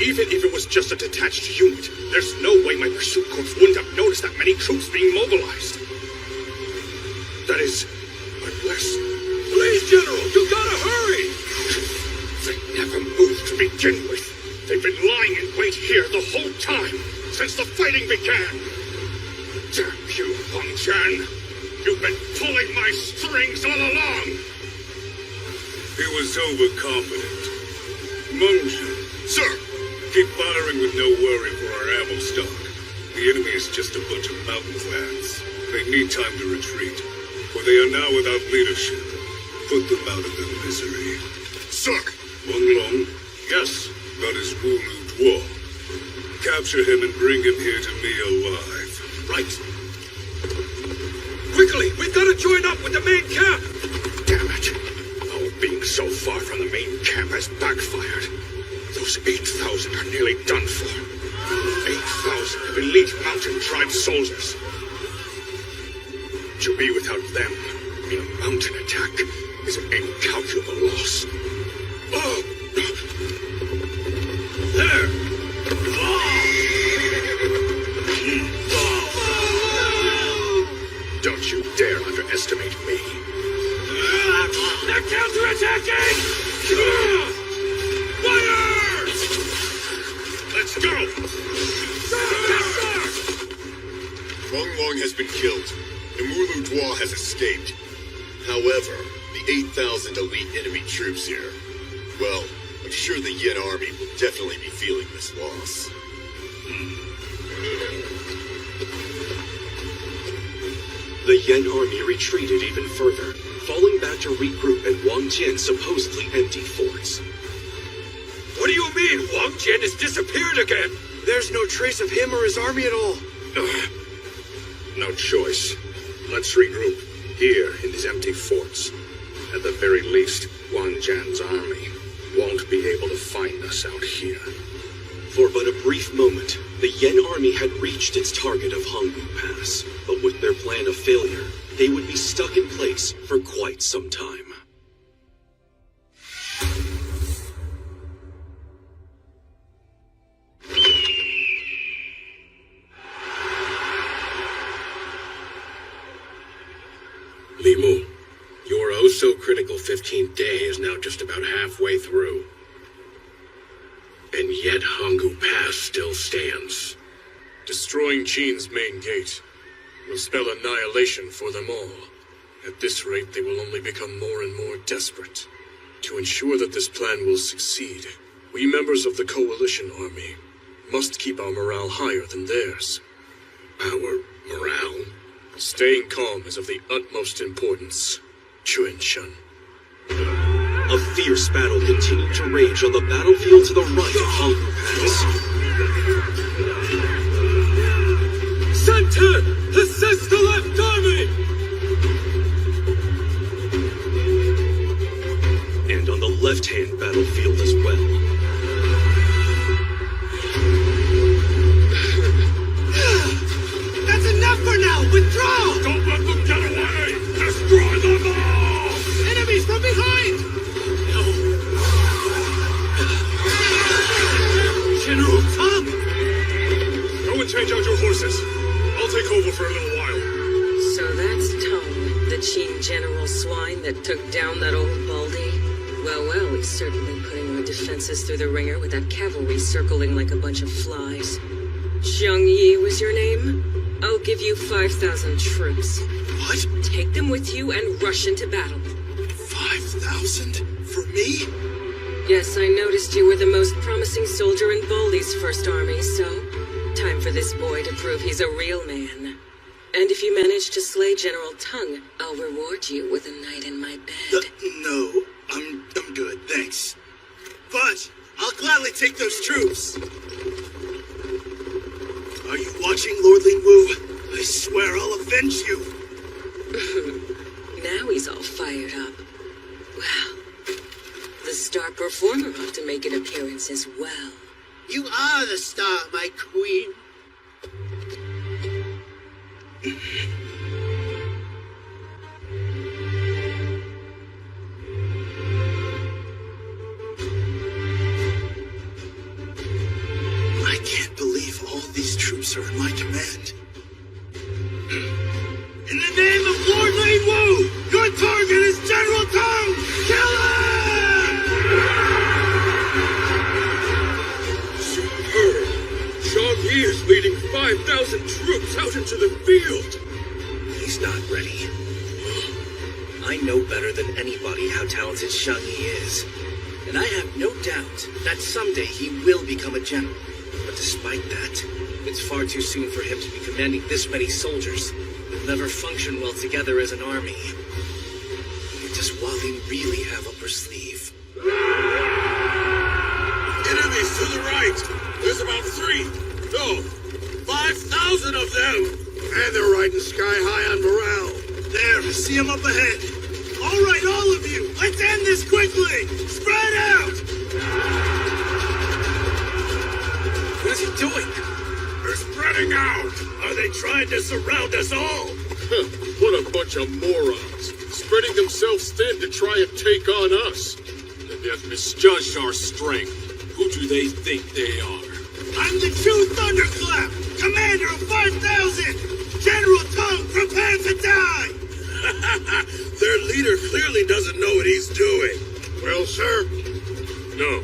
Even if it was just a detached unit, there's no way my pursuit corps wouldn't have noticed that many troops being mobilized. That is, unless... Please, General, you gotta hurry! They never moved to begin with. They've been lying in wait here the whole time, since the fighting began. Damn you, Wang Jian! You've been pulling my strings all along! He was overconfident. Meng Jian, sir, keep firing with no worry for our ammo stock. The enemy is just a bunch of mountain clans. They need time to retreat, for they are now without leadership. Put them out of their misery. Sir! Wang Long? Yes? That is Wu Lu Duo. Capture him and bring him here to me alive. Right. Quickly! We've got to join up with the main camp! Damn it. Our being so far from the main camp has backfired. Those 8,000 are nearly done for. 8,000 of elite mountain tribe soldiers. To be without them in a mountain attack is an incalculable loss. Oh! There! Don't you dare underestimate me. They're counterattacking! Fire! Let's go! Wang Long has been killed, and Wu Lu Duo has escaped. However, the 8,000 elite enemy troops here, well, I'm sure the Yen army will definitely be feeling this loss. The Yen army retreated even further, falling back to regroup at Wang Jian's supposedly empty forts. What do you mean Wang Jian has disappeared again? There's no trace of him or his army at all. No choice. Let's regroup here in these empty forts. At the very least, Wang Jian's army won't be able to find us out here. For but a brief moment, the Yen army had reached its target of Hongwu Pass, but with their plan of failure, they would be stuck in place for quite some time. Li Mu, your oh-so-critical 15th day is now just about halfway through. And yet Hongwu Pass still stands. Destroying Qin's main gate will spell annihilation for them all. At this rate, they will only become more and more desperate. To ensure that this plan will succeed, we members of the Coalition Army must keep our morale higher than theirs. Our morale? Staying calm is of the utmost importance. Chuan Shun. A fierce battle continued to rage on the battlefield to the right of Hongwu Pass. Center! Assist the left army! And on the left-hand battlefield as well. That's enough for now! Withdraw! Don't let them get away! Destroy them all! Enemies from behind! General Tang! Go and change out your horses. I'll take over for a little while. So that's Tong, the Qin general swine that took down that old baldy. Well, he's certainly putting our defenses through the ringer with that cavalry circling like a bunch of flies. Zhang Yi was your name? I'll give you 5,000 troops. What? Take them with you and rush into battle. 5,000? For me? Yes, I noticed you were the most promising soldier in Baldy's first army, so time for this boy to prove he's a real man. And if you manage to slay General Tang, I'll reward you with a night in my bed. No, I'm good, thanks. But I'll gladly take those troops. Are you watching, Lord Li Wu? I swear I'll avenge you. Now he's all fired up. Well, the star performer ought to make an appearance as well. You are the star, my queen. I can't believe all these troops are in my command. In the name of Lord Li Wu, your target is General Tang! Kill him! Superb! Zhang Yi is leading 5,000 troops out into the field! He's not ready. I know better than anybody how talented Zhang Yi is. And I have no doubt that someday he will become a general. But despite that, It's far too soon for him to be commanding this many soldiers. They'll never function well together as an army. What does Wali really have up her sleeve? Enemies to the right! There's about 5,000 of them! And they're riding sky high on morale. There, I see them up ahead. All right, all of you, let's end this quickly! Spread out! What is he doing? They're spreading out! Are they trying to surround us all? What a bunch of morons. Spreading themselves thin to try and take on us. And they've misjudged our strength. Who do they think they are? I'm the true Thunderclap, commander of 5,000! General Tong, prepare to die! Their leader clearly doesn't know what he's doing. Well, sir? No.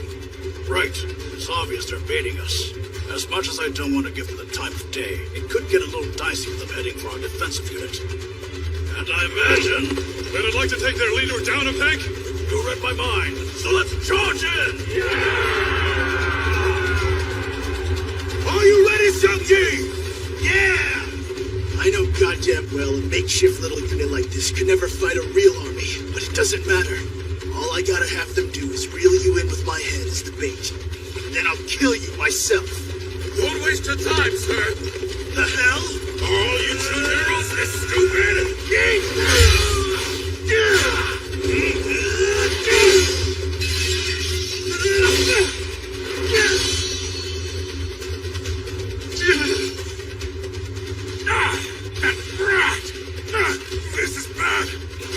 Right. It's obvious they're baiting us. As much as I don't want to give them the time of day, it could get a little dicey with them heading for our defensive unit. And I imagine that I'd like to take their leader down a peg? You read my mind, so let's charge in! Are you ready, Shang-Chi? Yeah! I know goddamn well a makeshift little unit like this could never fight a real army, but it doesn't matter. All I gotta have them do is reel you in with my head as the bait. Then I'll kill you myself. Don't waste your time, sir. The hell? Are all you two generals this stupid? This is bad.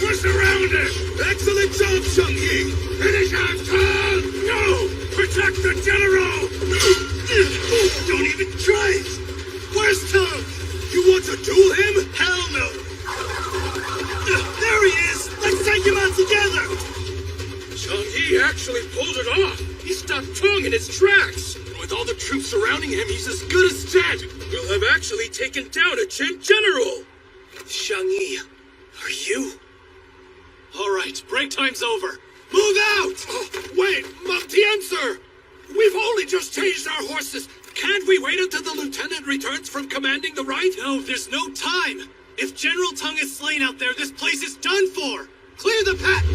We're surrounded. Excellent job, Shang-Chi. Finish our turn. Go. Protect the general. Don't even try it. Where's Tong? You want to duel him? Hell no. There he is. Let's take him out together. Chang-Yi actually pulled it off. He stopped Tong in his tracks. And with all the troops surrounding him, he's as good as dead. We'll have actually taken down a Qin general. Shang-Yi, are you? All right, break time's over. Move out! Oh, wait, Mom Tien, sir! We've only just changed our horses. Can't we wait until the lieutenant returns from commanding the right? No, there's no time. If General Tong is slain out there, this place is done for. Clear the path.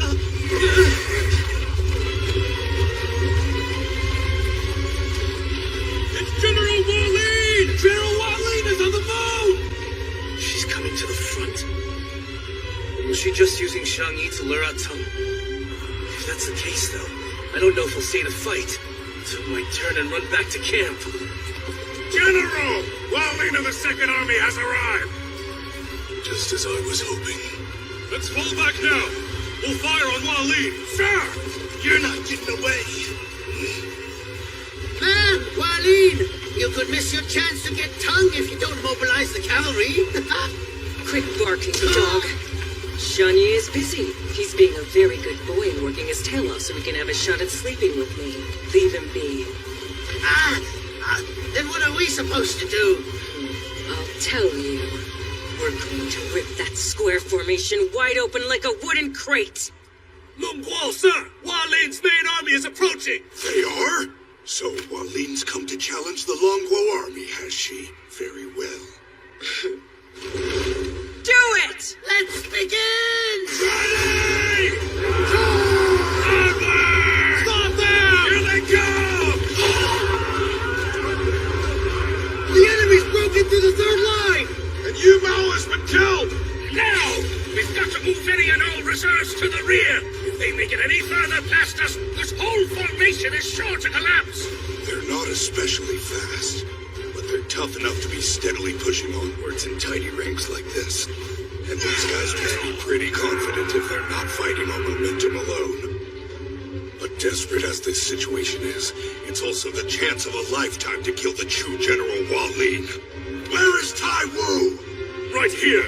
It's General Wallin! General Wallin is on the move! She's coming to the front. Was she just using Shang-Yi to lure out Tong? If that's the case, though, I don't know if we'll see the fight. So I might turn and run back to camp. General! Wallin of the Second Army has arrived! Just as I was hoping. Let's fall back now! We'll fire on Wallin! Sir! You're not getting away! Wallin! You could miss your chance to get Tong if you don't mobilize the cavalry! Quit barking, dog. Shang-Yi is busy. He's being a very good boy and working his tail off so he can have a shot at sleeping with me. Leave him be. Then what are we supposed to do? I'll tell you. We're going to rip that square formation wide open like a wooden crate. Meng Guo, sir! Wallin's main army is approaching! They are? So Wallin's come to challenge the Longguo army, has she? Very well. Do it! Let's begin! Ready! Stop them! Here they come! The enemy's broken through the third line! And Yu Mao has been killed! Now! We've got to move any and all reserves to the rear! If they make it any further past us, this whole formation is sure to collapse! They're not especially fast, but they're tough enough to be steadily pushing onwards in tiny ranks like this. And these guys must be pretty confident if they're not fighting on momentum alone. But desperate as this situation is, it's also the chance of a lifetime to kill the true General Wallin. Where is Tai Wu? Right here!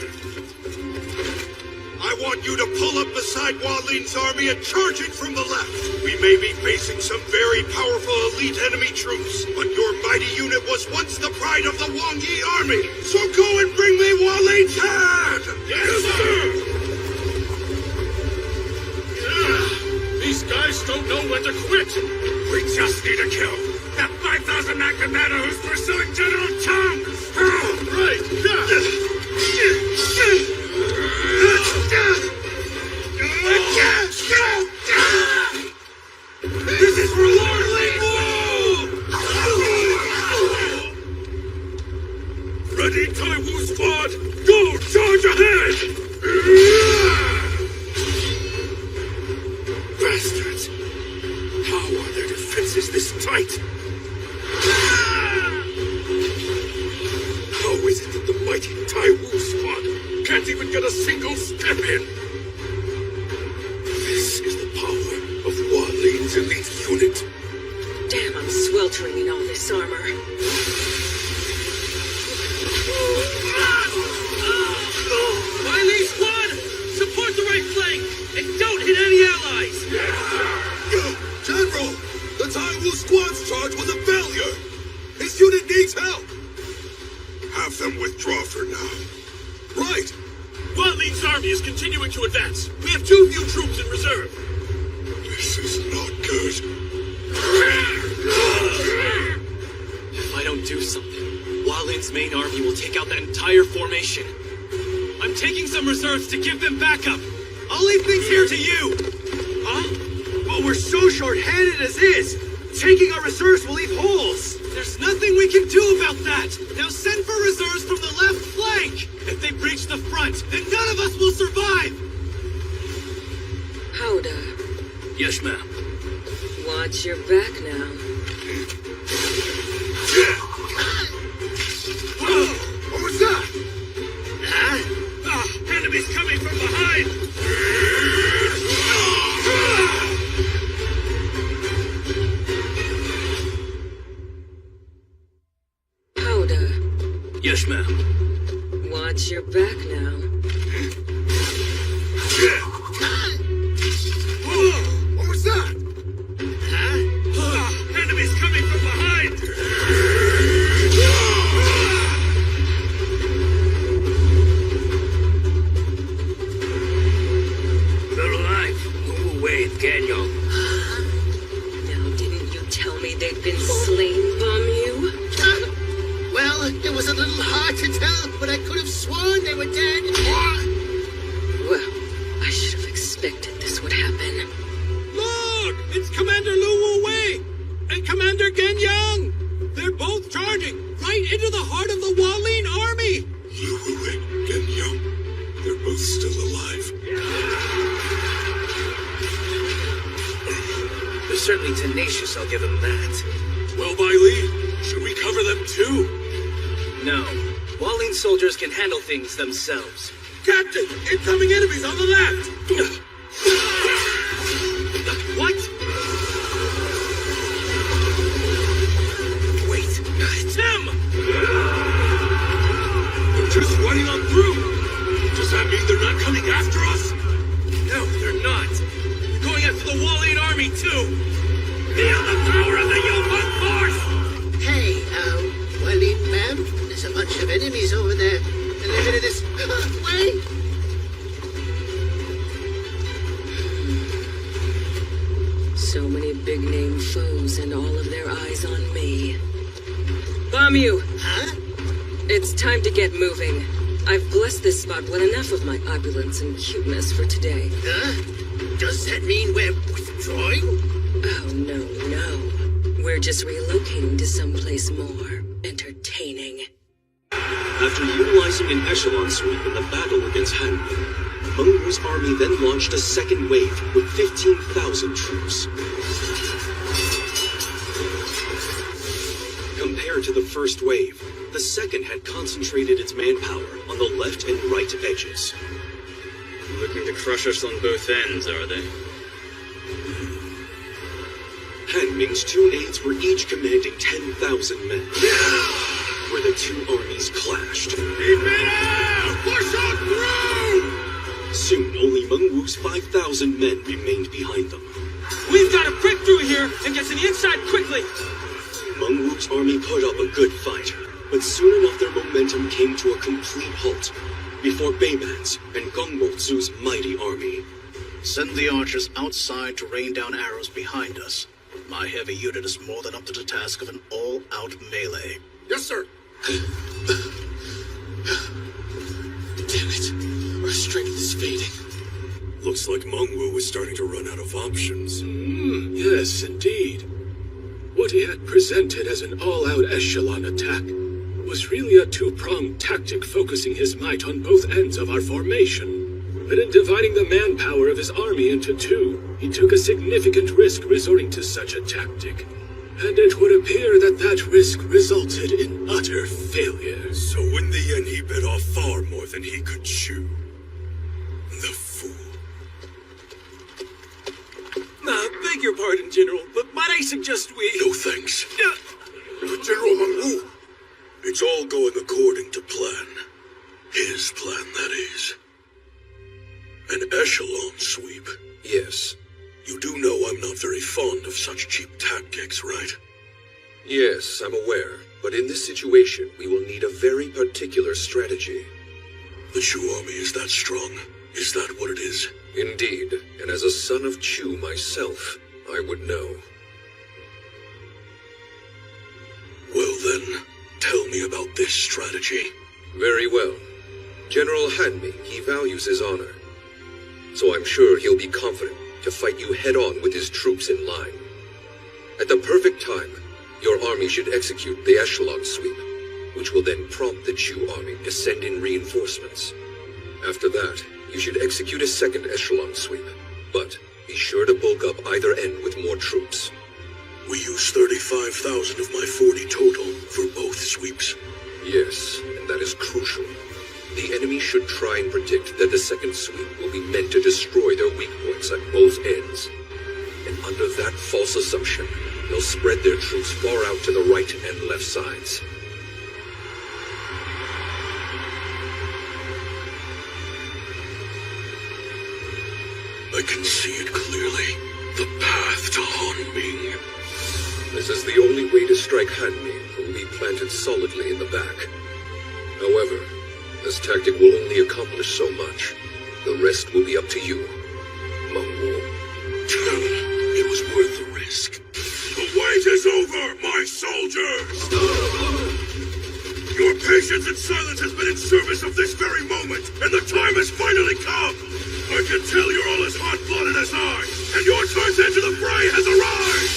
I want you to pull up beside Wallin's army and charge it from the left. We may be facing some very powerful elite enemy troops, but your mighty unit was once the pride of the Wang Yi army. So go and bring me Wallin's head! Yes, sir! These guys don't know when to quit! We just need to kill that 5,000 doesn't matter who's pursuing General Tong! Right! This is for Lord Ling Wu! Ready, Tai Wu squad! Go! Charge ahead! Bastards! How are their defenses this tight? How is it that the mighty Tai Wu squad can't even get a single step in? This is the power of Hua Lin's elite unit. Damn, I'm sweltering in all this armor. Wai Li squad! Support the right flank! And don't hit any allies! General! The Tai Wu squad's charge was a failure! His unit needs help! Have them withdraw for now. Right! Hua Lin's army is continuing to advance. We have too few troops in reserve. This is not good. If I don't do something, Hua Lin's main army will take out that entire formation. I'm taking some reserves to give them backup. I'll leave things here to you. Huh? Well, we're so short-handed as is. Taking our reserves will leave holes. There's nothing we can do about that. Now send for reserves from the left flank. If they breach the front, then none of us will survive. Howda. Yes, ma'am. Watch your back now. What was that? Enemies coming from behind! Howda. Yes, ma'am. Watch your back now. What was that? Enemies coming from behind! They're alive. Go away, Daniel. Now, didn't you tell me they'd been slain, Bamu? Well, it was a little hard to tell, but I could have sworn they were dead. Well, I should have expected this would happen. Look! It's Commander Lu Wu Wei and Commander Gen Yang! They're both charging right into the heart of the Hua Lin army! Lu Wu and Gen Yang. They're both still alive. They're certainly tenacious, I'll give them that. Well, Bai Li, should we cover them too? No. Hua Lin soldiers can handle things themselves. Captain, incoming enemies on the left! What? Wait, It's him! they're just running on through. Does that mean they're not coming after us? No, they're not. They're going after the Hua Lin army, too! Feel the power of the Yulpan force! Hey, Hua Lin, ma'am, there's a bunch of enemies over there, and they're headed this way. So many big-name foes and all of their eyes on me. Bamu! Huh? It's time to get moving. I've blessed this spot with enough of my opulence and cuteness for today. Huh? Does that mean we're withdrawing? Oh, no. We're just relocating to someplace more entertaining. After utilizing an echelon sweep in the battle against Han Yu, Meng Wu's army then launched a second wave with 15,000 troops. Compared to the first wave, the second had concentrated its manpower on the left and right edges. Looking to crush us on both ends, are they? Han Ming's two aides were each commanding 10,000 men, where the two armies clashed. Keep it out! Push on through! Soon, only Meng Wu's 5,000 men remained behind them. We've got to break through here and get to the inside quickly! Meng Wu's army put up a good fight, but soon enough their momentum came to a complete halt before Beiman's and Gong Mozu's mighty army. Send the archers outside to rain down arrows behind us. My heavy unit is more than up to the task of an all-out melee. Yes, sir. Damn it. Our strength is fading. Looks like Mengwu is starting to run out of options. Yes, indeed. What he had presented as an all-out echelon attack was really a two-pronged tactic focusing his might on both ends of our formation. But in dividing the manpower of his army into two, he took a significant risk resorting to such a tactic. And it would appear that that risk resulted in utter failure. So in the end, he bit off far more than he could chew. The fool. Beg your pardon, General, but might I suggest we... No thanks. General Mengwu, it's all going according to plan. His plan, that is. An echelon sweep. Yes. You do know I'm not very fond of such cheap tactics, right? Yes, I'm aware. But in this situation, we will need a very particular strategy. The Chu army is that strong? Is that what it is? Indeed. And as a son of Chu myself, I would know. Well then, tell me about this strategy. Very well. General Hanmi, he values his honor. So I'm sure he'll be confident to fight you head-on with his troops in line. At the perfect time, your army should execute the echelon sweep, which will then prompt the Chu army to send in reinforcements. After that, you should execute a second echelon sweep, but be sure to bulk up either end with more troops. We use 35,000 of my 40 total for both sweeps. Yes, and that is crucial. The enemy should try and predict that the second sweep will be meant to destroy their weak points at both ends. And under that false assumption, they'll spread their troops far out to the right and left sides. I can see it clearly. The path to Hanming. This is the only way to strike Hanmi, who will be planted solidly in the back. However, this tactic will only accomplish so much. The rest will be up to you, Mengwu. It was worth the risk. The wait is over, my soldiers! Your patience and silence has been in service of this very moment, and the time has finally come! I can tell you're all as hot-blooded as I, and your turn to enter the fray has arrived!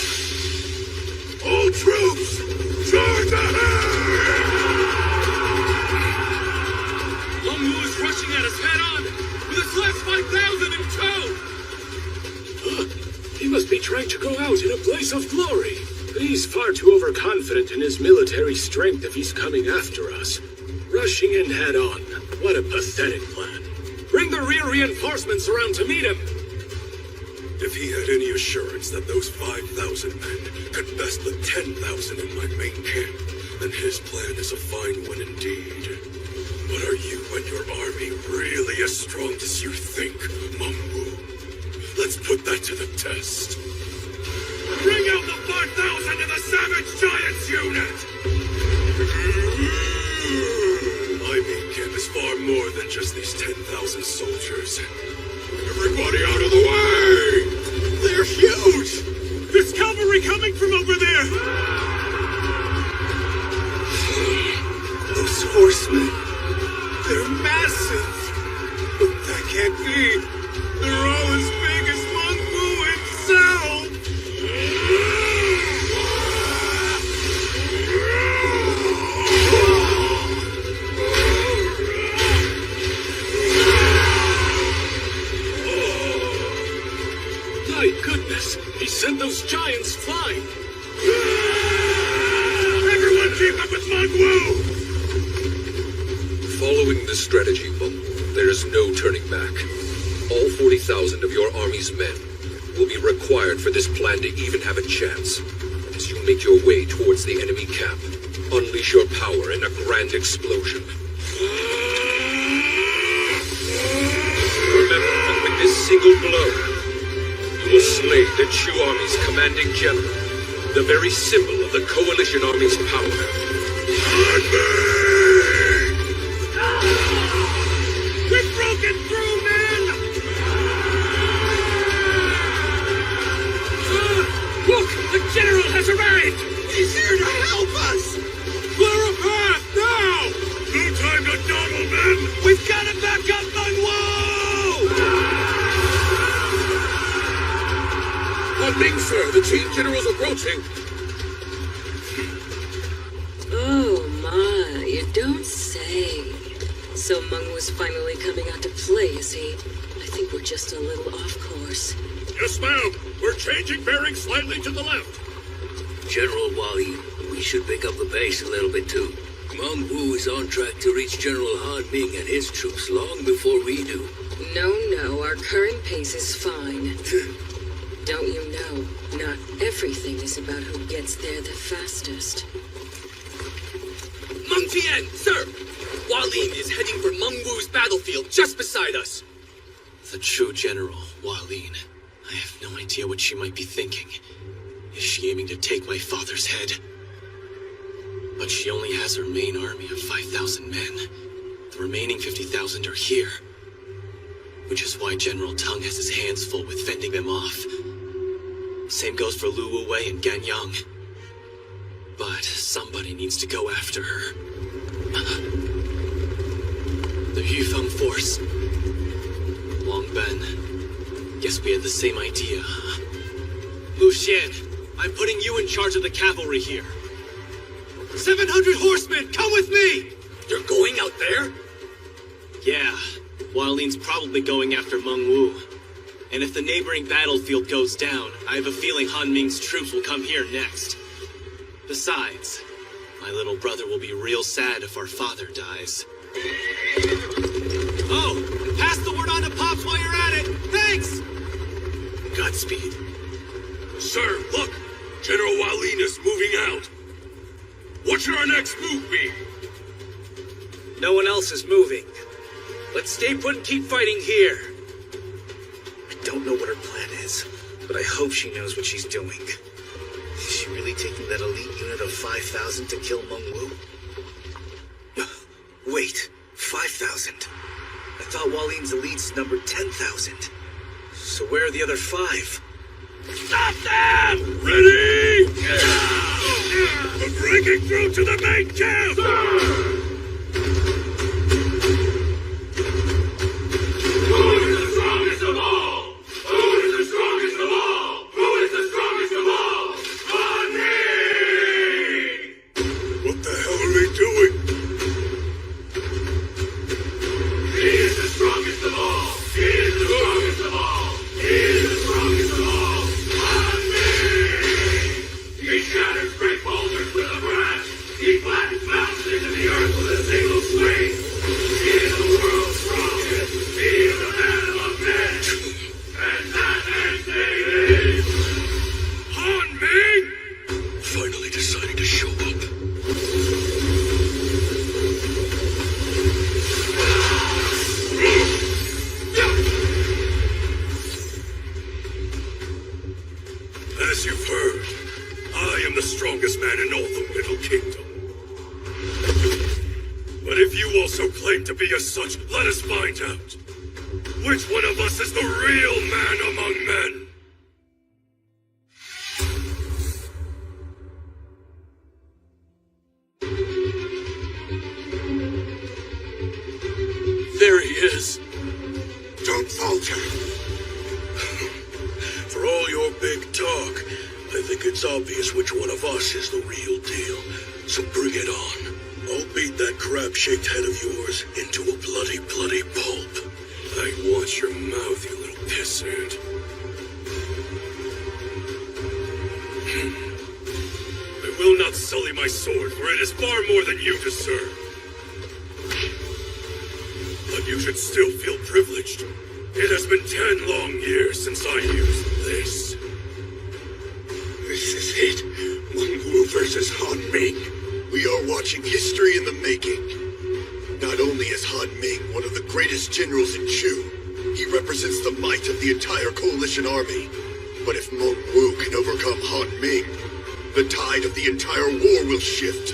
All troops, charge ahead! Mengwu is rushing at us head-on, with his last 5,000 in tow! He must be trying to go out in a blaze of glory. He's far too overconfident in his military strength if he's coming after us. Rushing in head-on. What a pathetic plan. Bring the rear reinforcements around to meet him. If he had any assurance that those 5,000 men could best the 10,000 in my main camp, then his plan is a fine one indeed. But are you and your army really as strong as you think, Mengwu? Let's put that to the test. Bring out the 5,000 of the Savage Giants unit! My main camp is far more than just these 10,000 soldiers. Everybody out of the way! They're huge! There's cavalry coming from over there! Those horsemen, they're massive! But that can't be! They're all as big as Mengwu himself! My goodness, he sent those giants flying. Everyone keep up with Mengwu! Following this strategy, Mengwu, there is no turning back. All 40,000 of your army's men will be required for this plan to even have a chance. As you make your way towards the enemy camp, unleash your power in a grand explosion. Remember that with this single blow, you will slay the Chu army's commanding general, the very symbol of the coalition army's power. We've broken through, men! Look! The Han Ming, sir! The Qing general's approaching! Oh my, you don't say. So Meng was finally coming out to play, is he? I think we're just a little off course. Yes, ma'am. We're changing bearings slightly to the left. General Wally, we should pick up the pace a little bit too. Meng Wu is on track to reach General Han Ming and his troops long before we do. No, our current pace is fine. Don't you know, not everything is about who gets there the fastest. Meng Tian, sir! Hualin is heading for Meng Wu's battlefield just beside us. The true general, Hualin. I have no idea what she might be thinking. Is she aiming to take my father's head? But she only has her main army of 5,000 men. The remaining 50,000 are here. Which is why General Tang has his hands full with fending them off. Same goes for Lu Wuwei and Gan Yang. But somebody needs to go after her. The Yufeng force. Long Ben. Guess we had the same idea, huh? Lu Xian, I'm putting you in charge of the cavalry here. 700 horsemen, come with me! You're going out there? Yeah. Hualin's probably going after Meng Wu. And if the neighboring battlefield goes down, I have a feeling Han Ming's troops will come here next. Besides, my little brother will be real sad if our father dies. Oh, and pass the word on to Pops while you're at it. Thanks! Godspeed. Sir, look! General Hualin is moving out. What should our next move be? No one else is moving. Let's stay put and keep fighting here. I don't know what her plan is, but I hope she knows what she's doing. Is she really taking that elite unit of 5,000 to kill Meng Wu? Wait, 5,000? I thought Hualin's elites numbered 10,000. So where are the other 5? Stop them! Ready! We're breaking through to the main camp! Who is the strongest of all? Who is the strongest of all? Who is the strongest of all? On me! What the hell are they doing? He is the strongest of all! He is the strongest of all! He is the strongest of all! He shatters great boulders with a branch. He flattens mountains into the earth with a single swing. He is the world's strongest. He is a man among men. And that man's name is Han Ming. Finally deciding to show up. As you've heard, I am the strongest man in all the Middle Kingdom. But if you also claim to be as such, let us find out. Which one of us is the real man among men? There he is. Don't falter. For all your big talk, I think it's obvious which one of us is the real deal. So bring it on. I'll beat that crab-shaped head of yours into a bloody, bloody pulp. I watch your mouth, you little pissant. I will not sully my sword, for it is far more than you deserve. But you should still feel privileged. It has been 10 long years since I used this. This is it. Meng Wu versus Han Ming. We are watching history in the making. Not only is Han Ming one of the greatest generals in Chu, he represents the might of the entire coalition army. But if Meng Wu can overcome Han Ming, the tide of the entire war will shift.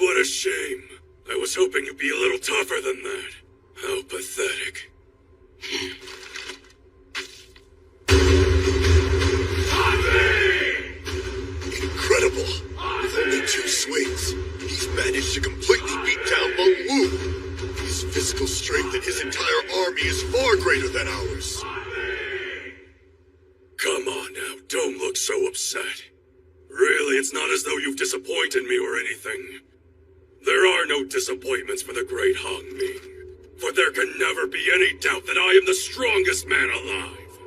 What a shame. I was hoping you'd be a little tougher than that. How pathetic. Incredible! With only 2 swings, he's managed to completely beat down Meng Wu. His physical strength and his entire army is far greater than ours. Come on now, don't look so upset. Really, it's not as though you've disappointed me or anything. There are no disappointments for the great Han Ming, for there can never be any doubt that I am the strongest man alive.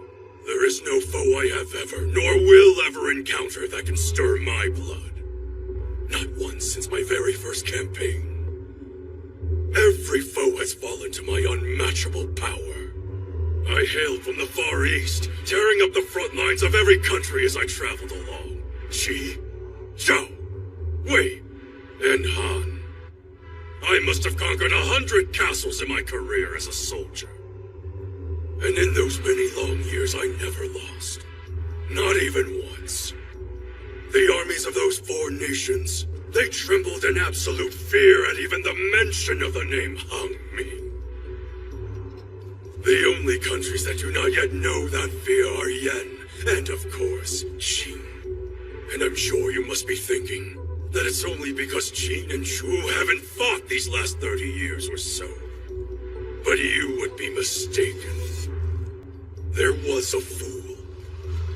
There is no foe I have ever, nor will ever encounter that can stir my blood. Not once since my very first campaign. Every foe has fallen to my unmatchable power. I hailed from the Far East, tearing up the front lines of every country as I traveled along. Qi, Zhao, Wei, and Han. I must have conquered 100 castles in my career as a soldier. And in those many long years, I never lost. Not even once. The armies of those 4 nations, they trembled in absolute fear at even the mention of the name Han Ming. The only countries that do not yet know that fear are Yen, and of course, Qin. And I'm sure you must be thinking that it's only because Qin and Chu haven't fought these last 30 years or so. But you would be mistaken. There was a fool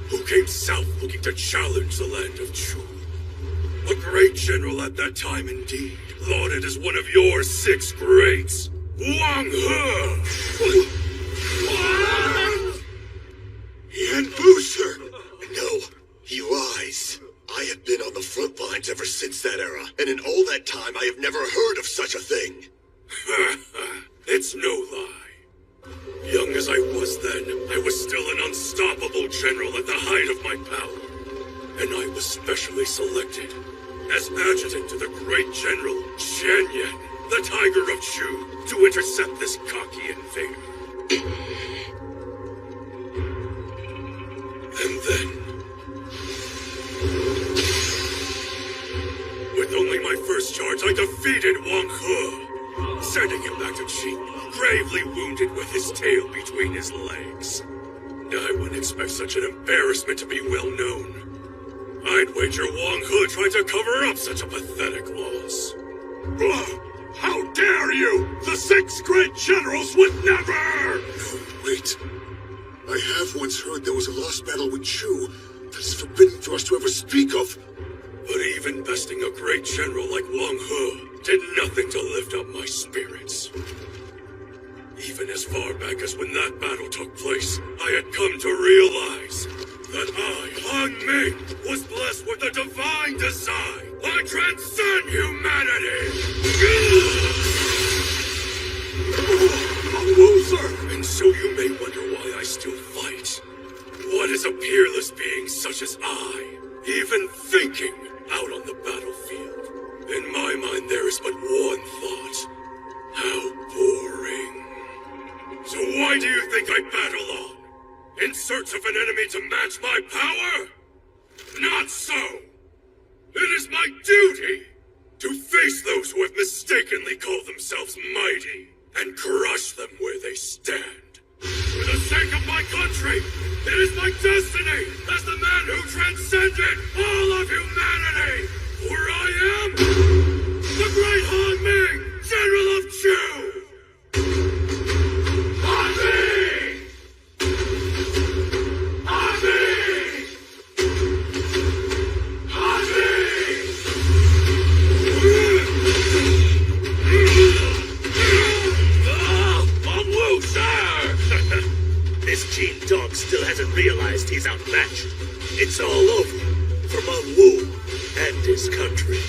who came south looking to challenge the land of Chu. A great general at that time indeed, lauded as one of your 6 greats, Wang He. Yan Bu, sir! No, he lies. I have been on the front lines ever since that era, and in all that time I have never heard of such a thing. It's no lie. Young as I was then, I was still an unstoppable general at the height of my power. And I was specially selected as adjutant to the great general Xian Yan, the Tiger of Chu, to intercept this cocky invader. And then, with only my first charge, I defeated Wang He, sending him back to Qin, gravely wounded with his tail between his legs. I wouldn't expect such an embarrassment to be well known. I'd wager Wang He tried to cover up such a pathetic loss. How dare you! The 6 great generals would never! No, wait. I have once heard there was a lost battle with Chu that is forbidden for us to ever speak of. But even besting a great general like Wang He did nothing to lift up my spirits. Even as far back as when that battle took place, I had come to realize that I, Han Ming, was blessed with a divine design. I transcend humanity! And so you may wonder why I still fight. What is a peerless being such as I even thinking out on the battlefield? In my mind, there is but one thought. How boring. So why do you think I battle on? In search of an enemy to match my power? Not so. It is my duty to face those who have mistakenly called themselves mighty and crush them where they stand. For the sake of my country, it is my destiny as the man who transcended all of humanity. For I am the great Han Ming, General of Chu. Han Ming! Han Ming! Han Ming! Meng Wu, sir! This Qin dog still hasn't realized he's outmatched. It's all over for Meng Wu and his country.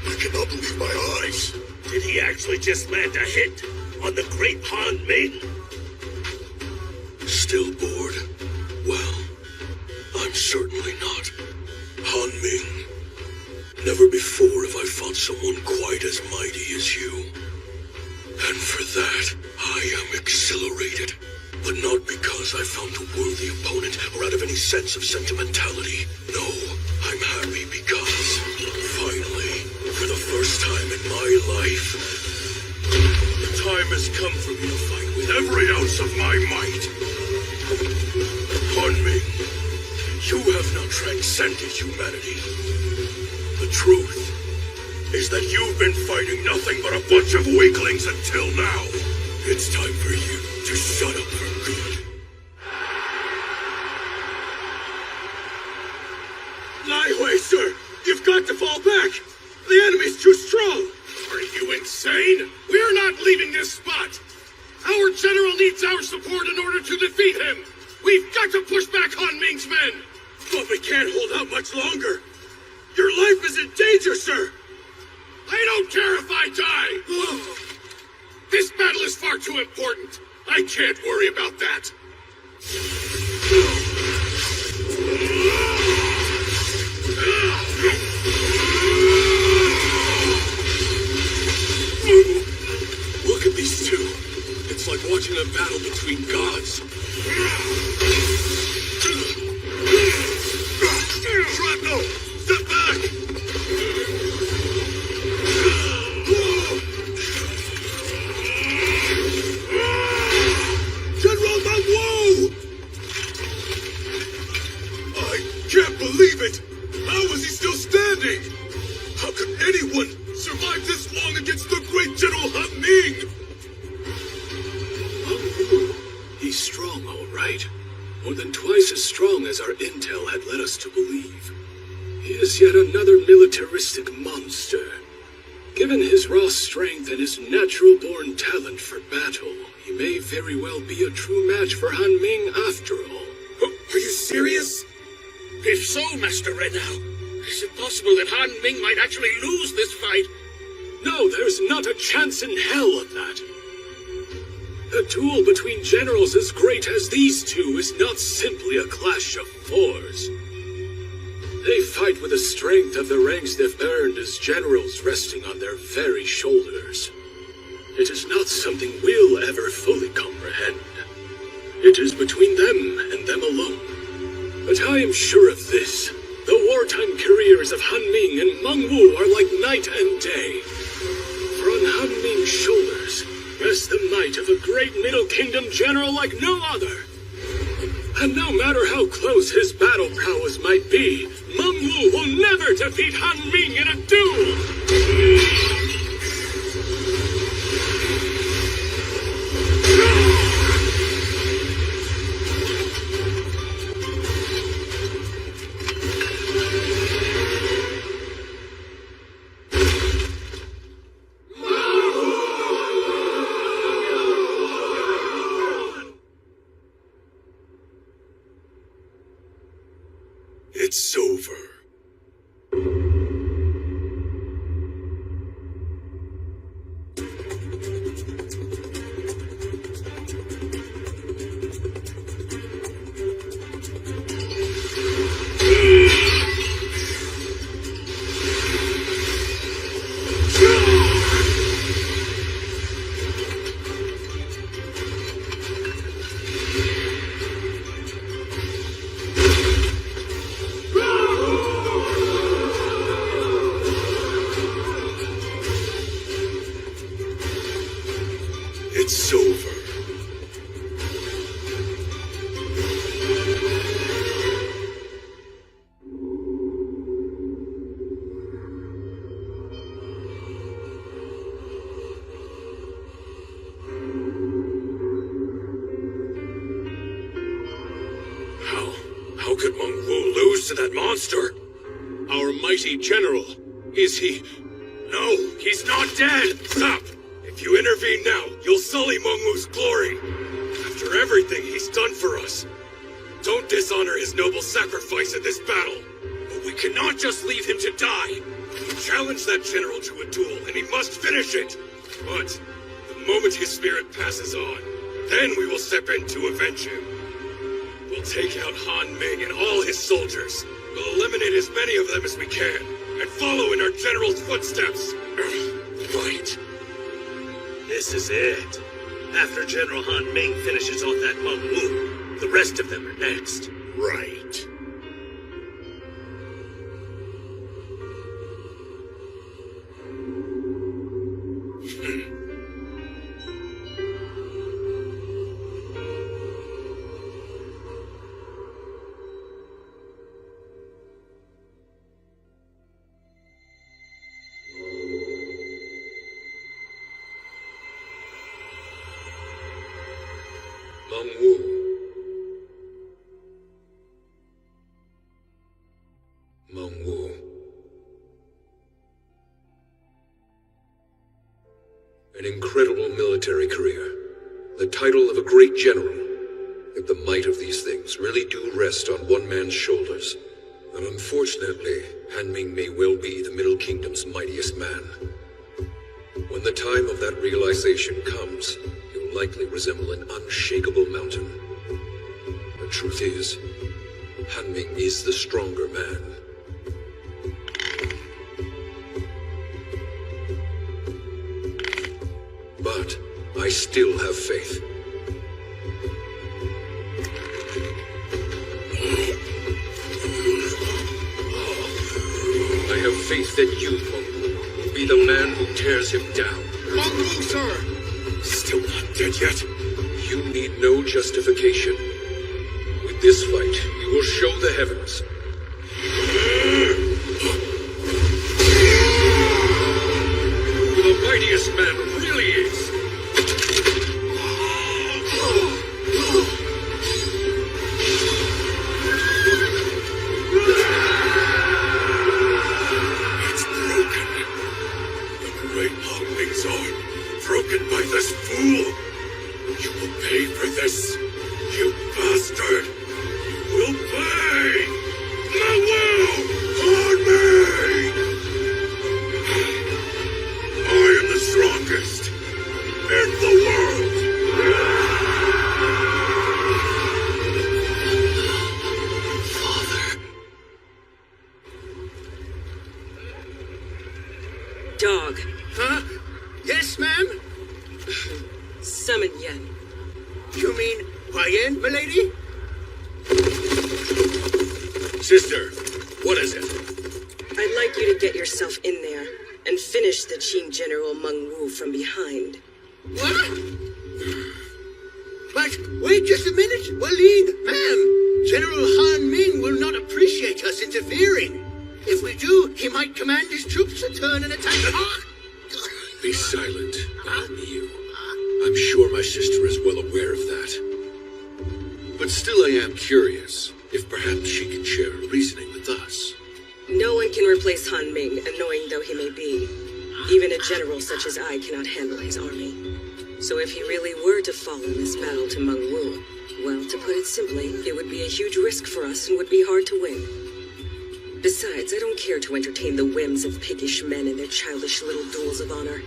I cannot believe my eyes. Did he actually just land a hit on the great Han Ming? Still bored? Well, I'm certainly not. Han Ming, never before have I fought someone quite as mighty as you. And for that, I am exhilarated. But not because I found a worthy opponent or out of any sense of sentimentality. No, I'm happy because, finally, for the first time in my life, the time has come for me to fight with every ounce of my might. Hanming, you have now transcended humanity. The truth is that you've been fighting nothing but a bunch of weaklings until now. It's time for you to shut up for good. Lie Hui, sir! You've got to fall back! The enemy's too strong! Are you insane? We're not leaving this spot! Our general needs our support in order to defeat him! We've got to push back Han Ming's men! But we can't hold out much longer! Your life is in danger, sir! I don't care if I die! This battle is far too important! I can't worry about that! Look at these two. It's like watching a battle between gods. Shrapnel! Step back! General Mengwu! I can't believe it! How is he still standing? How could anyone survive this long against the great General Han Ming? He's strong, all right. More than twice as strong as our intel had led us to believe. He is yet another militaristic monster. Given his raw strength and his natural-born talent for battle, he may very well be a true match for Han Ming after all. Are you serious? If so, Master Red Now, is it possible that Han Ming might actually lose this fight? No, there's not a chance in hell of that. A duel between generals as great as these two is not simply a clash of fours. They fight with the strength of the ranks they've earned as generals resting on their very shoulders. It is not something we'll ever fully comprehend. It is between them and them alone. But I am sure of this. The wartime careers of Han Ming and Mengwu are like night and day. For on Han Ming's shoulders rests the might of a great Middle Kingdom general like no other. And no matter how close his battle prowess might be, Mengwu will never defeat Han Ming in a duel! It's over. It's over. How could Mengwu lose to that monster? Our mighty general. Is he... No, he's not dead! Stop! If you intervene now, you'll sully Mengwu's glory. After everything he's done for us. Don't dishonor his noble sacrifice in this battle. But we cannot just leave him to die. We challenged that general to a duel, and he must finish it. But the moment his spirit passes on, then we will step in to avenge him. We'll take out Han Ming and all his soldiers. We'll eliminate as many of them as we can, and follow in our general's footsteps. Right. This is it. After General Han Ming finishes off that Meng Wu, the rest of them are next. Right. Meng Wu. Meng Wu. An incredible military career. The title of a great general. Yet the might of these things really do rest on one man's shoulders. And unfortunately, Han Ming may well be the Middle Kingdom's mightiest man. When the time of that realization comes, he'll likely resemble an unshakable mountain. The truth is, Han Ming is the stronger man. But I still have faith. I have faith that you, Meng Wu, will be the man who tears him down. Meng Wu, sir! Still not dead yet. You need no justification. With this fight, you will show the heavens. Who the mightiest man really is. It's broken. The great Han Ming's arm, broken by this fool. You will pay for this, you bastard. You will pay. Meng Wu! Han Ming! I am the strongest in the world. Dog. Huh? Yes, ma'am? Summon Yen. You mean Yen, milady? Sister, what is it? I'd like you to get yourself in there and finish the Qing General Meng Wu from behind. What? But wait just a minute, Walid, ma'am. General Han Ming will not appreciate us interfering. If we do, he might command his troops to turn and attack. Be silent, I'll be you. I'm sure my sister is well aware of that. But still I am curious if perhaps she can share her reasoning with us. No one can replace Han Ming, annoying though he may be. Even a general such as I cannot handle his army. So if he really were to fall in this battle to Meng Wu, well, to put it simply, it would be a huge risk for us and would be hard to win. Besides, I don't care to entertain the whims of piggish men and their childish little duels of honor.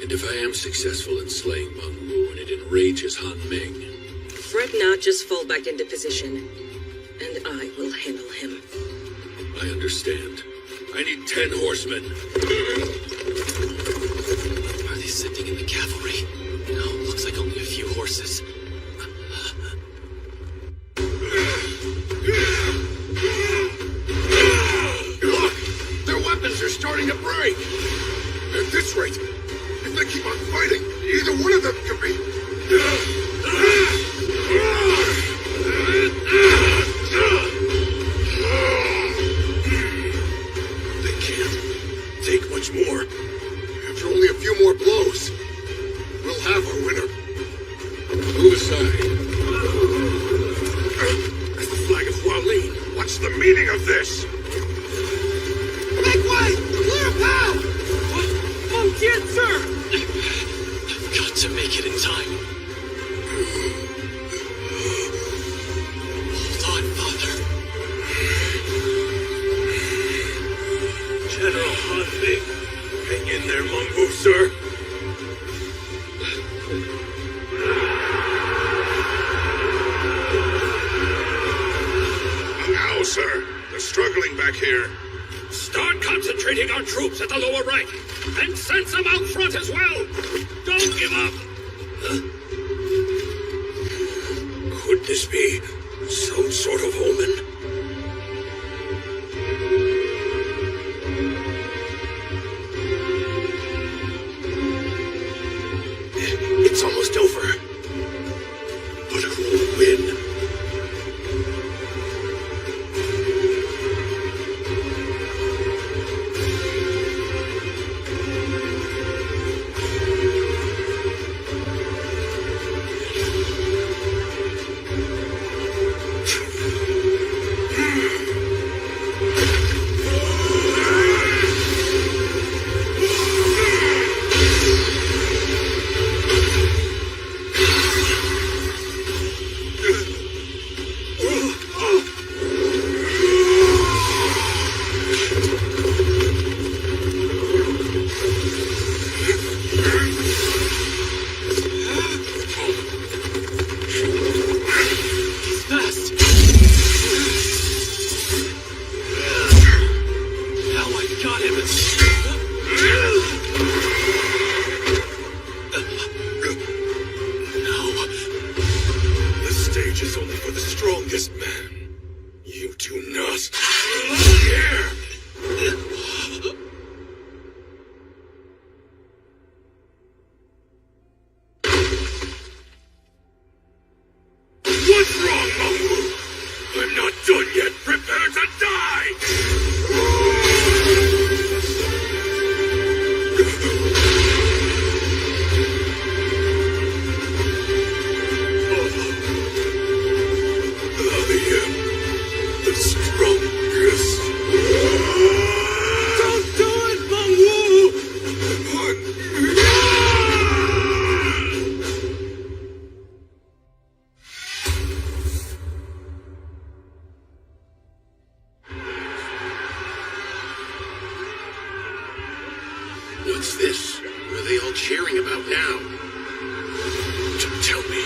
And if I am successful in slaying Meng Wu and it enrages Han Ming... Fret not, just fall back into position, and I will handle him. I understand. I need 10 horsemen. Are they sending in the cavalry? No, looks like only a few horses. Look! Their weapons are starting to break! At this rate, if they keep on fighting, either one of them could be... They can't take much more. After only a few more blows, we'll have our winner. Move aside. That's the flag of Hualin. What's the meaning of this? Make way! Clear a path! Oh, dear sir! I've got to make it in time. Hold on, Father. General Han Ming, hang in there, Meng Wu, sir. Now, sir, they're struggling back here. Start concentrating our troops at the lower right, and send some out front as well. Don't give up. Could this be some sort of omen? It's almost over. But who will win? What's this? What are they all cheering about now? Tell me.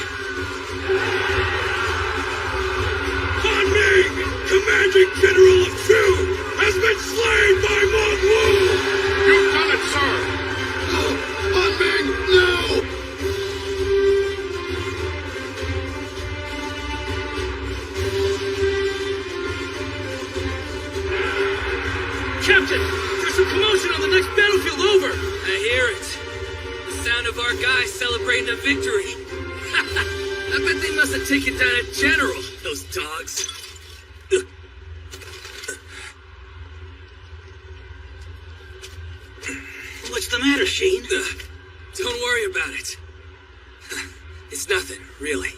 Han Ming, commanding general of Shu, has been slain by Meng Wu! You've done it, sir! Han Ming, no! Captain, there's a commotion on the next battlefield over! I hear it. The sound of our guys celebrating a victory. I bet they must have taken down a general, those dogs. What's the matter, Sheen? Don't worry about it. It's nothing, really.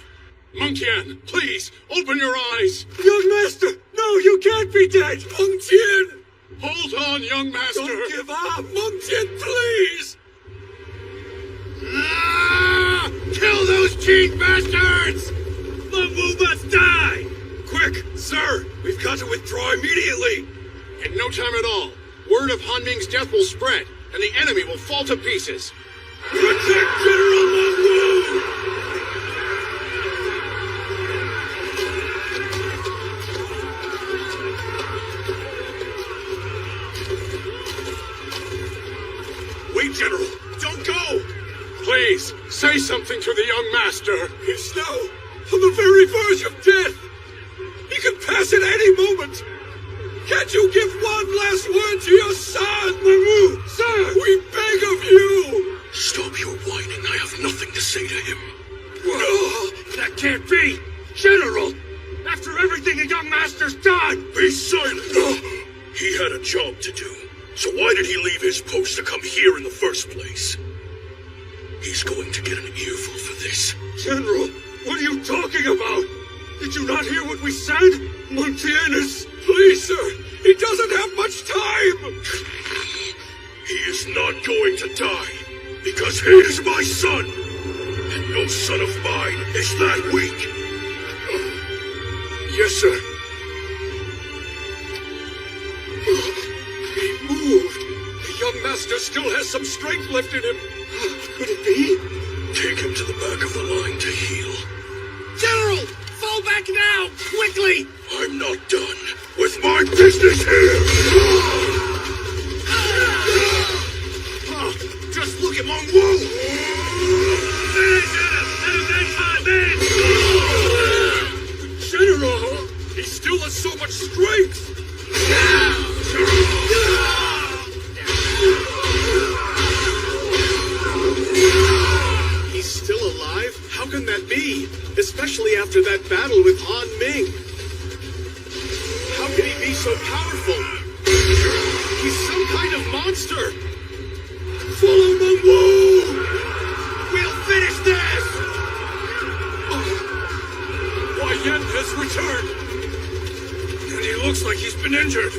Meng Tian, please, open your eyes! Young master! No, you can't be dead! Meng Tian! Hold on, young master! Don't give up! Meng Tian, please! Ah! Kill those cheat bastards! Meng Wu must die! Quick, sir! We've got to withdraw immediately! In no time at all. Word of Han Ming's death will spread, and the enemy will fall to pieces. Protect General Meng Wu! Wait, General! Don't go! Please, say something to the young master. He's now on the very verge of death! He could pass at any moment! Can't you give one last word to your son, Meng Wu? Sir, we beg of you! Stop your whining. I have nothing to say to him. No, that can't be! General! After everything the young master's done! Be silent! He had a job to do. So why did he leave his post to come here in the first place? He's going to get an earful for this. General, what are you talking about? Did you not hear what we said? Meng Tian is... Please, sir, he doesn't have much time! He is not going to die, because he is my son! And no son of mine is that weak! Yes, sir. He moved! The young master still has some strength left in him! Could it be? Take him to the back of the line to heal. General! Fall back now! Quickly! I'm not done with my business here! Just look at Meng Wu! Finish it has so much strength! He's still alive? How can that be? Especially after that battle with Han Ming. How can he be so powerful? He's some kind of monster! Follow Meng Wu! We'll finish this! Why Yen has returned! And he looks like he's been injured!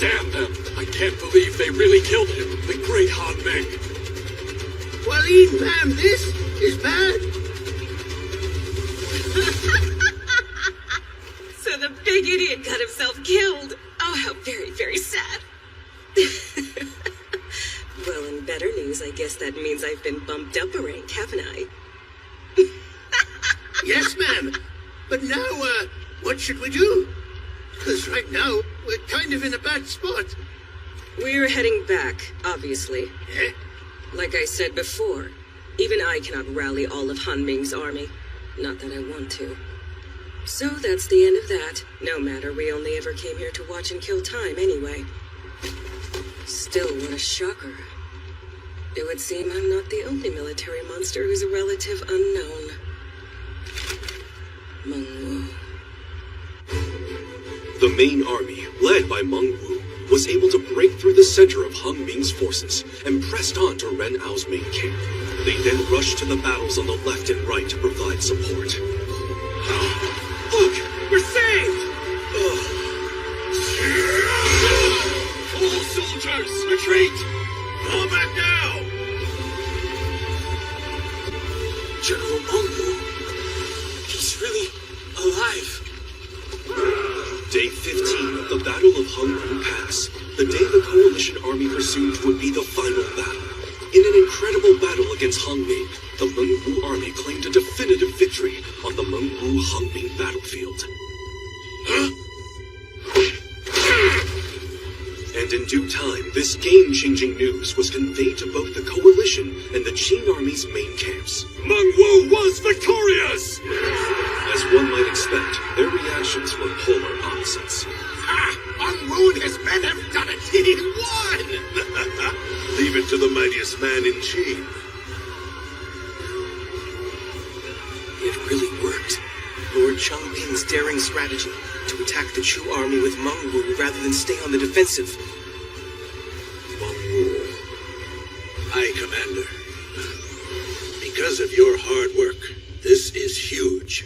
Damn them! I can't believe they really killed him, the great Han Ming! Waleed, ma'am, this is bad. So the big idiot got himself killed. Oh, how very, very sad. Well, in better news, I guess that means I've been bumped up a rank, haven't I? Yes, ma'am. But now, what should we do? Because right now, we're kind of in a bad spot. We're heading back, obviously. Eh? Like I said before, even I cannot rally all of Han Ming's army. Not that I want to. So that's the end of that. No matter, we only ever came here to watch and kill time anyway. Still, what a shocker. It would seem I'm not the only military monster who's a relative unknown. Meng Wu. The main army, led by Meng Wu, was able to break through the center of Hung Ming's forces and pressed on to Ren Ao's main camp. They then rushed to the battles on the left and right to provide support. Look! We're saved! All soldiers, retreat! Fall back now! General Meng Wu. He's really alive. Day 15 of the Battle of Hung Wu Pass, the day the Coalition army presumed would be the final battle. In an incredible battle against Hung Ming, the Meng Wu army claimed a definitive victory on the Meng Wu Hung Ming battlefield. And in due time, this game-changing news was conveyed to both the Coalition and the Qin Army's main camps. Meng Wu was victorious! As one might expect, their reactions were polar opposites. Meng Wu and his men have done it! He won! Leave it to the mightiest man in Qin. It really worked. Lord Changping's daring strategy to attack the Chu army with Meng Wu rather than stay on the defensive. Meng Wu. Aye, Commander. Because of your hard work, this is huge.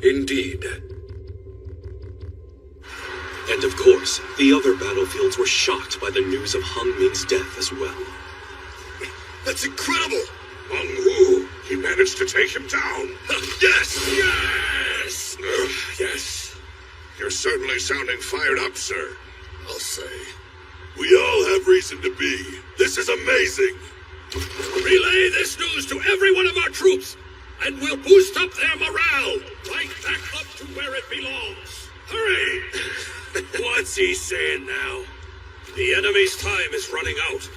Indeed. And of course, the other battlefields were shocked by the news of Hung Ming's death as well. That's incredible! Meng Wu, he managed to take him down. Yes! Yes! Yes. You're certainly sounding fired up, sir. I'll say. We all have reason to be. This is amazing. Relay this news to every one of our troops, and we'll boost up their morale, right back up to where it belongs. Hurry! What's he saying now? The enemy's time is running out.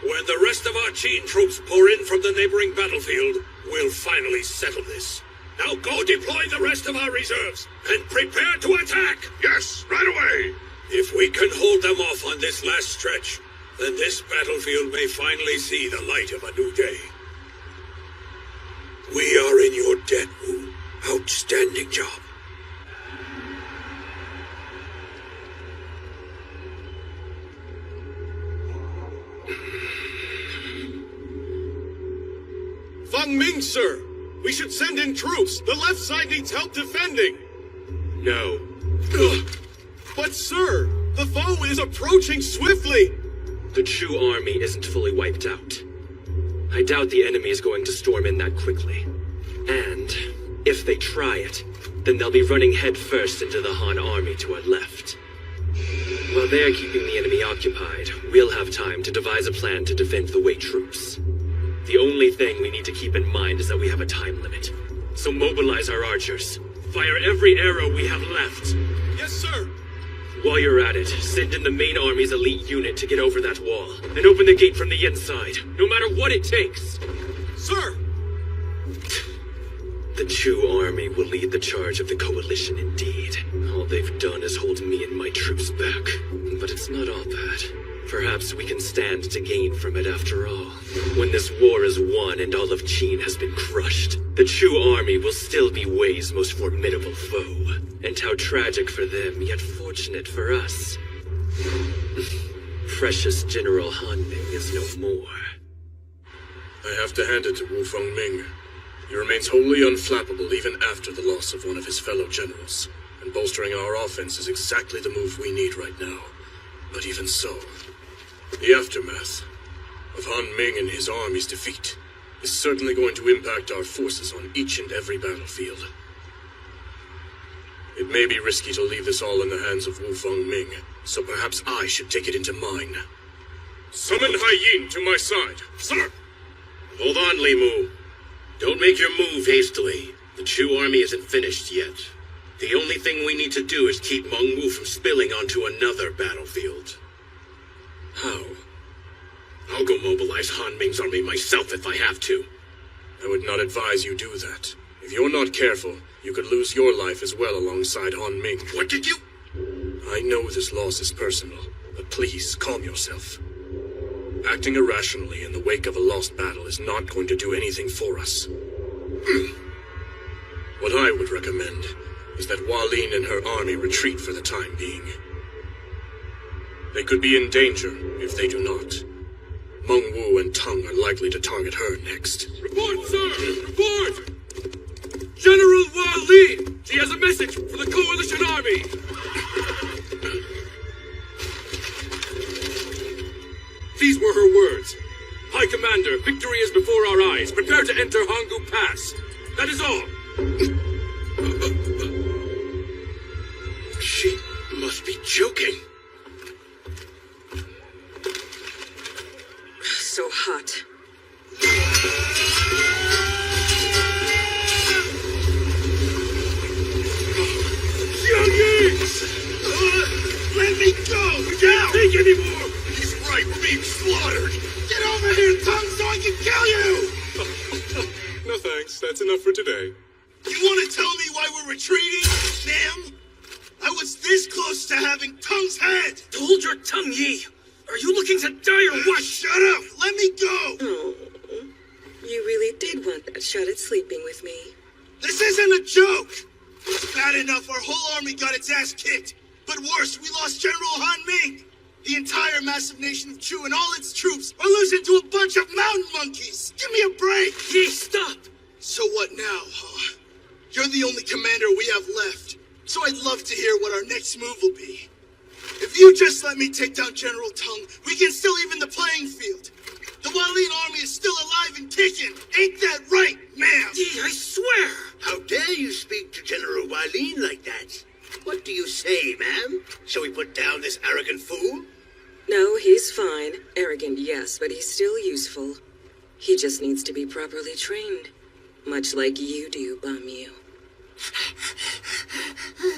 When the rest of our Qin troops pour in from the neighboring battlefield, we'll finally settle this. Now go deploy the rest of our reserves, and prepare to attack! Yes, right away! If we can hold them off on this last stretch, then this battlefield may finally see the light of a new day. We are in your debt, Wu. Outstanding job. Feng Ming, sir! We should send in troops! The left side needs help defending! No. But sir, the foe is approaching swiftly! The Chu army isn't fully wiped out. I doubt the enemy is going to storm in that quickly. And if they try it, then they'll be running headfirst into the Han army to our left. While they're keeping the enemy occupied, we'll have time to devise a plan to defend the Wei troops. The only thing we need to keep in mind is that we have a time limit. So mobilize our archers. Fire every arrow we have left. Yes, sir! While you're at it, send in the main army's elite unit to get over that wall, and open the gate from the inside, no matter what it takes. Sir! The Chu army will lead the charge of the coalition indeed. All they've done is hold me and my troops back. But it's not all that. Perhaps we can stand to gain from it after all. When this war is won and all of Qin has been crushed, the Chu army will still be Wei's most formidable foe. And how tragic for them, yet fortunate for us. Precious General Han Ming is no more. I have to hand it to Wu Fengming. He remains wholly unflappable even after the loss of one of his fellow generals. And bolstering our offense is exactly the move we need right now. But even so, the aftermath of Han Ming and his army's defeat is certainly going to impact our forces on each and every battlefield. It may be risky to leave this all in the hands of Wu Fengming, so perhaps I should take it into mine. Summon Hai Yin to my side. Sir! Hold on, Li Mu. Don't make your move hastily. The Chu army isn't finished yet. The only thing we need to do is keep Meng Wu from spilling onto another battlefield. How? I'll go mobilize Han Ming's army myself if I have to. I would not advise you do that. If you're not careful, you could lose your life as well alongside Han Ming. What did you? I know this loss is personal, but please calm yourself. Acting irrationally in the wake of a lost battle is not going to do anything for us. What I would recommend is that Hualin and her army retreat for the time being. They could be in danger if they do not. Meng Wu and Tang are likely to target her next. Report, sir! Report! General Hualin! She has a message for the Coalition Army! These were her words. High Commander, victory is before our eyes. Prepare to enter Hanggu Pass. That is all. She must be joking. So hot. Let me go! We can't take anymore! He's right, we're being slaughtered! Get over here, Tung, so I can kill you! No thanks, that's enough for today. You want to tell me why we're retreating, Nam? I was this close to having Tung's head! Hold your tongue, Yi! Are you looking to die or what? Shut up! Let me go! Oh, you really did want that shot at sleeping with me. This isn't a joke! It's bad enough our whole army got its ass kicked. But worse, we lost General Han Ming. The entire massive nation of Chu and all its troops are losing to a bunch of mountain monkeys. Give me a break! Yi, stop! So what now, huh? You're the only commander we have left. So I'd love to hear what our next move will be. If you just let me take down General Tung, we can still even the playing field. The Hualin army is still alive and kicking. Ain't that right, ma'am? Yi, I swear! How dare you speak to General Hualin like that? What do you say, ma'am? Shall we put down this arrogant fool? No, he's fine. Arrogant, yes, but he's still useful. He just needs to be properly trained. Much like you do, Bamyu.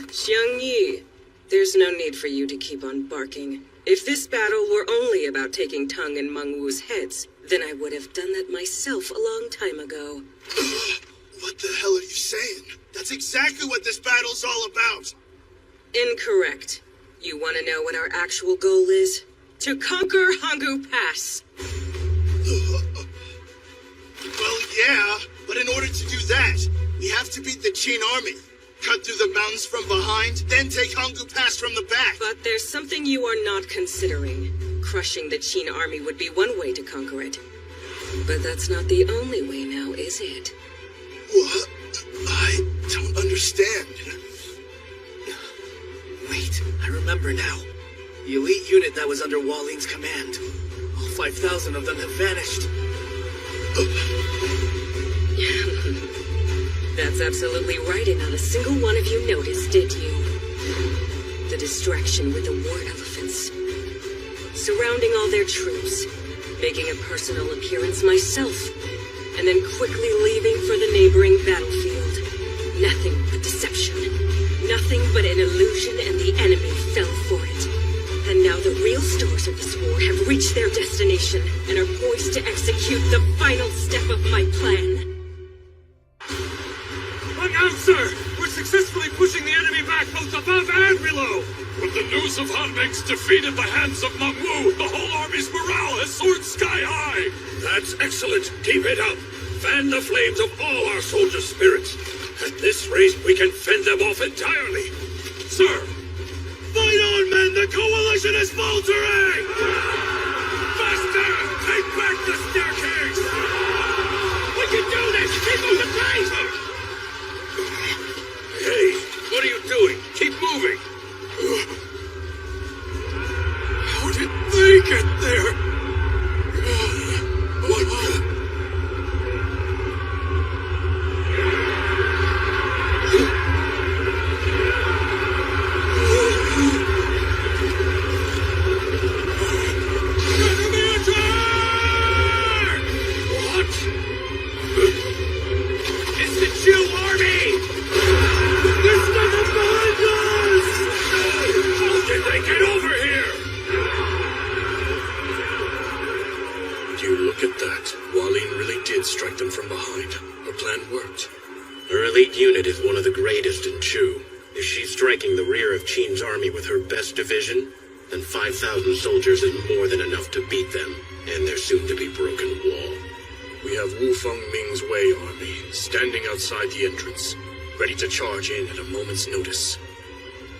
Xiang Yi, there's no need for you to keep on barking. If this battle were only about taking Tang and Meng Wu's heads, then I would have done that myself a long time ago. What the hell are you saying? That's exactly what this battle's all about. Incorrect. You want to know what our actual goal is? To conquer Hanggu Pass. Well, yeah, but in order to do that, we have to beat the Qin army. Cut through the mountains from behind, then take Hanggu Pass from the back. But there's something you are not considering. Crushing the Qin army would be one way to conquer it. But that's not the only way now, is it? What? I don't understand. Wait, I remember now. The elite unit that was under Hualin's command. All 5,000 of them have vanished. That's absolutely right, and not a single one of you noticed, did you? The distraction with the war elephants. Surrounding all their troops. Making a personal appearance myself. And then quickly leaving for the neighboring battlefield. Nothing but deception. Nothing but an illusion, and the enemy fell for it. And now the real stars of this war have reached their destination and are poised to execute the final step of my plan. sir! We're successfully pushing the enemy back both above and below! With the news of Han Ming's defeat at the hands of Meng Wu, the whole army's morale has soared sky high! That's excellent. Keep it up. Fan the flames of all our soldiers' spirits. At this rate, we can fend them off entirely. Sir! Fight on, men! The coalition is faltering! Faster! Take back the staircase! We can do this! Keep moving, please! Hey, what are you doing? Keep moving! How did they get there? What the... Strike them from behind. Her plan worked. Her elite unit is one of the greatest in Chu. If she's striking the rear of Qin's army with her best division, then 5,000 soldiers is more than enough to beat them and their soon-to-be broken wall. We have Wu Fengming's Wei army standing outside the entrance, ready to charge in at a moment's notice.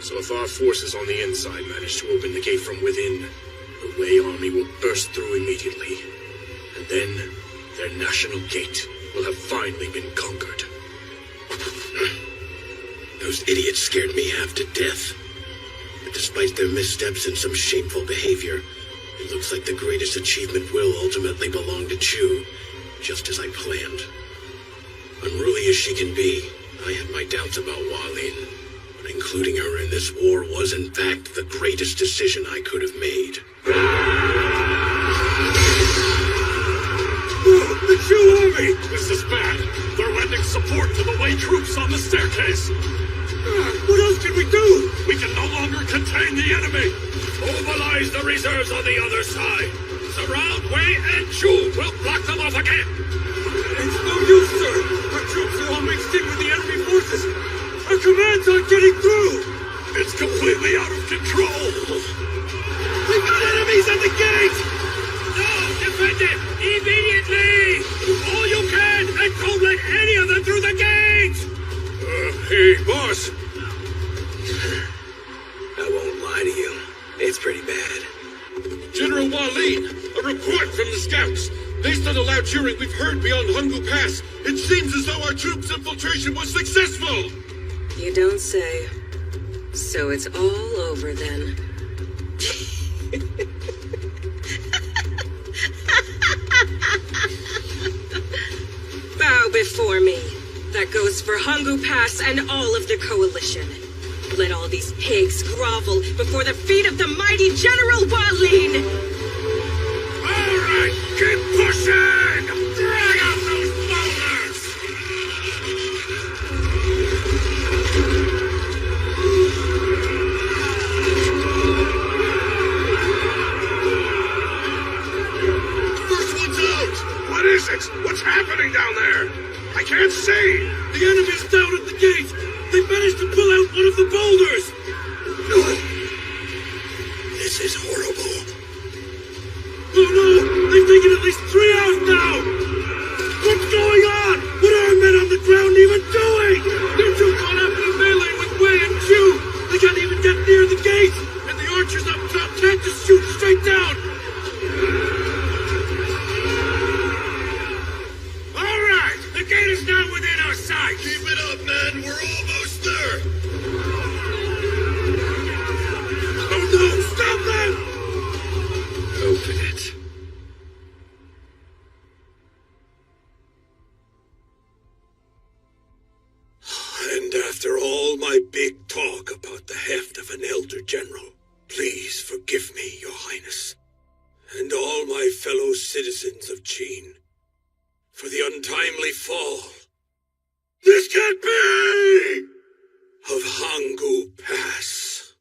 So if our forces on the inside manage to open the gate from within, the Wei army will burst through immediately. And then their national gate will have finally been conquered. Those idiots scared me half to death. But despite their missteps and some shameful behavior, it looks like the greatest achievement will ultimately belong to Chu, just as I planned. Unruly as she can be, I had my doubts about Hualin, but including her in this war was in fact the greatest decision I could have made. The Chu army! This is bad. They're lending support to the Wei troops on the staircase. What else can we do? We can no longer contain the enemy. Mobilize the reserves on the other side. Surround Wei and Chu. We'll block them off again. It's no use, sir. Our troops are all mixed in with the enemy forces. Our commands aren't getting through. It's completely out of control. We've got enemies at the gate! No! Defend it! Immediately! All you can! And don't let any of them through the gate! Hey, boss! I won't lie to you. It's pretty bad. General Hualin, a report from the scouts. Based on the loud cheering we've heard beyond Hungu Pass, it seems as though our troops' infiltration was successful! You don't say. So it's all over then. Bow before me. That goes for Hungu Pass and all of the coalition. Let all these pigs grovel before the feet of the mighty General Hualin! All right, keep pushing! Drag out those boulders! First one's out! What is it? What's happening down there? I can't see! The enemy's down at the gate! They managed to pull out one of the boulders! This is horrible. Oh no! They've taken at least 3 out now! What's going on? What are our men on the ground even doing? They're too caught up in the melee with Wei and Chu! They can't even get near the gate! And the archers up top can't just shoot straight down! All right, the gate is now within our sight. Keep it up, men! We're almost there! Oh no! Stop them! Open it. And after all my big talk about the heft of an elder general, please forgive me, Your Highness, and all my fellow citizens of Qin, for the untimely fall. This can't be! Of Hungu Pass.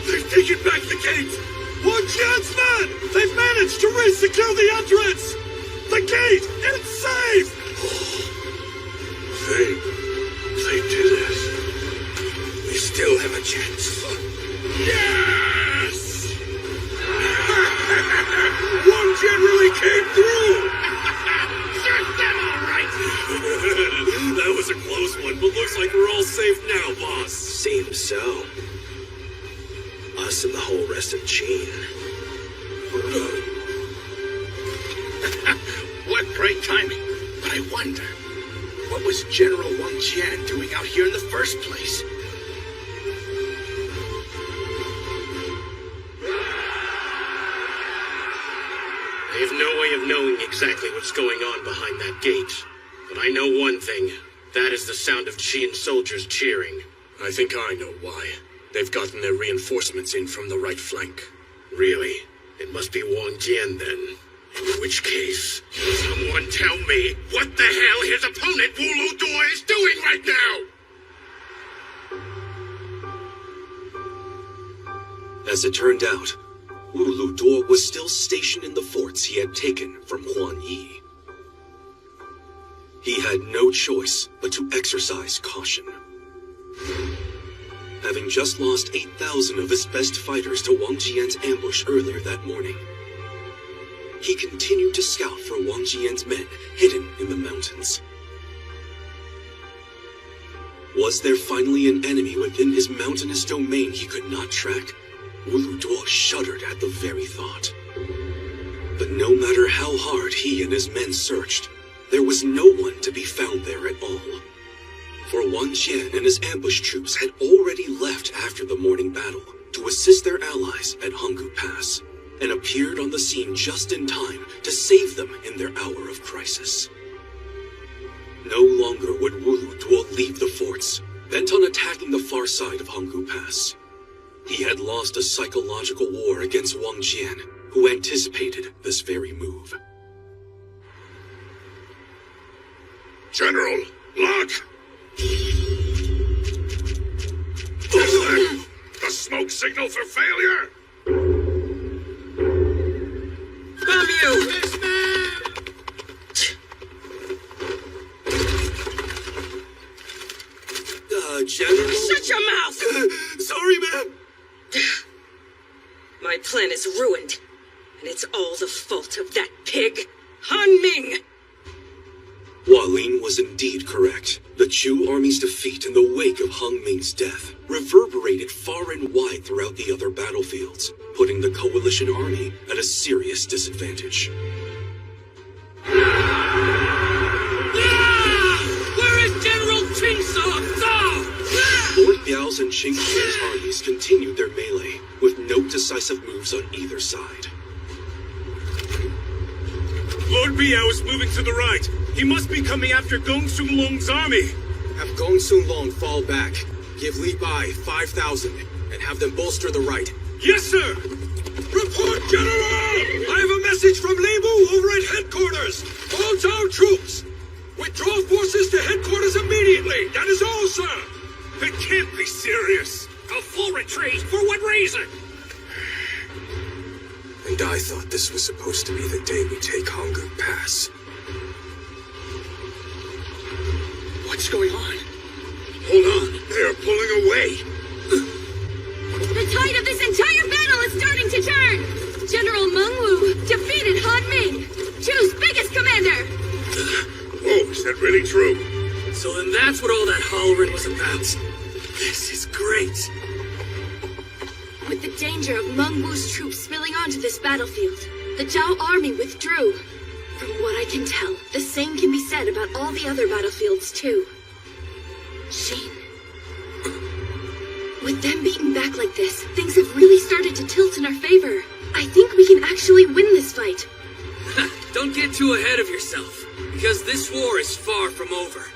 They've taken back the gate! Wang Jian's men! They've managed to re-secure the entrance! The gate! It's safe! They did it. We still have a chance. Yes! Wang Jian really came through! Serve them all right! That was a close one, but looks like we're all safe now, boss. Seems so. Us and the whole rest of Qin. What great timing. But I wonder, what was General Wang Jian doing out here in the first place? I have no way of knowing exactly what's going on behind that gate. But I know one thing. That is the sound of Qin soldiers cheering. I think I know why. They've gotten their reinforcements in from the right flank. Really? It must be Wang Jian then. In which case... Someone tell me what the hell his opponent Wu Lu Duo is doing right now! As it turned out, Wu Lu Duo was still stationed in the forts he had taken from Huan Yi. He had no choice but to exercise caution. Having just lost 8,000 of his best fighters to Wang Jian's ambush earlier that morning, he continued to scout for Wang Jian's men hidden in the mountains. Was there finally an enemy within his mountainous domain he could not track? Wu Lu Duo shuddered at the very thought. But no matter how hard he and his men searched, there was no one to be found there at all. For Wang Jian and his ambush troops had already left after the morning battle to assist their allies at Hanggu Pass, and appeared on the scene just in time to save them in their hour of crisis. No longer would Wu Lu Duo leave the forts, bent on attacking the far side of Hanggu Pass. He had lost a psychological war against Wang Jian, who anticipated this very move. General, lock! The smoke signal for failure? Bomb you! General? Shut your mouth! Sorry, ma'am. My plan is ruined, and it's all the fault of that pig, Han Ming! Hua Lin was indeed correct. The Chu army's defeat in the wake of Hung Ming's death reverberated far and wide throughout the other battlefields, putting the coalition army at a serious disadvantage. Where is General Qing's Lord Biao's and Qing Huang's armies continued their melee, with no decisive moves on either side. Lord Biao is moving to the right. He must be coming after Gong Sun Long's army. Have Gong Sun Long fall back. Give Li Bai 5,000 and have them bolster the right. Yes, sir! Report, General! I have a message from Limu over at headquarters. All town troops, withdraw forces to headquarters immediately. That is all, sir. It can't be serious. A full retreat? For what reason? And I thought this was supposed to be the day we take Hanggu Pass. What's going on? Hold on. They are pulling away. The tide of this entire battle is starting to turn! General Meng Wu defeated Han Ming, Chu's biggest commander! Oh, is that really true? So then that's what all that hollering was about. This is great. With the danger of Meng Wu's troops spilling onto this battlefield, the Zhao army withdrew. From what I can tell, the same can be said about all the other battlefields too. Sheen. With them beaten back like this, things have really started to tilt in our favor. I think we can actually win this fight. Don't get too ahead of yourself, because this war is far from over.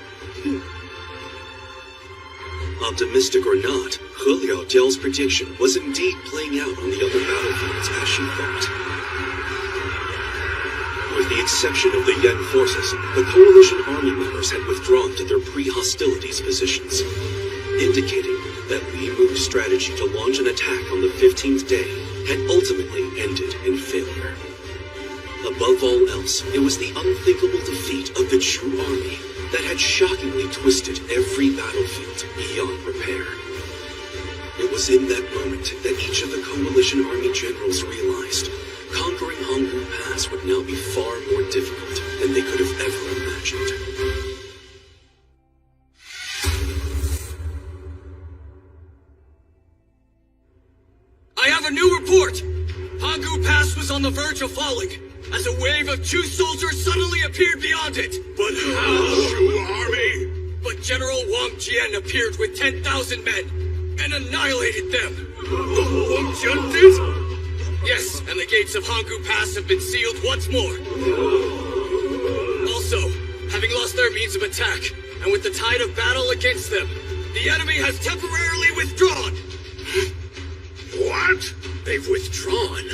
Optimistic or not, He Liaodiao's prediction was indeed playing out on the other battlefields as she thought. With the exception of the Yen forces, the Coalition army members had withdrawn to their pre-hostilities positions, indicating that Li Mu's strategy to launch an attack on the 15th day had ultimately ended in failure. Above all else, it was the unthinkable defeat of the Chu army that had shockingly twisted every battlefield beyond repair. It was in that moment that each of the Coalition army generals realized conquering Hanggu Pass would now be far more difficult than they could have ever imagined. I have a new report! Hanggu Pass was on the verge of falling, as a wave of Chu soldiers suddenly appeared beyond it. But how? Chu army? But General Wang Jian appeared with 10,000 men and annihilated them. Wang Jian did? Yes, and the gates of Hanggu Pass have been sealed once more. Also, having lost their means of attack, and with the tide of battle against them, the enemy has temporarily withdrawn. What? They've withdrawn?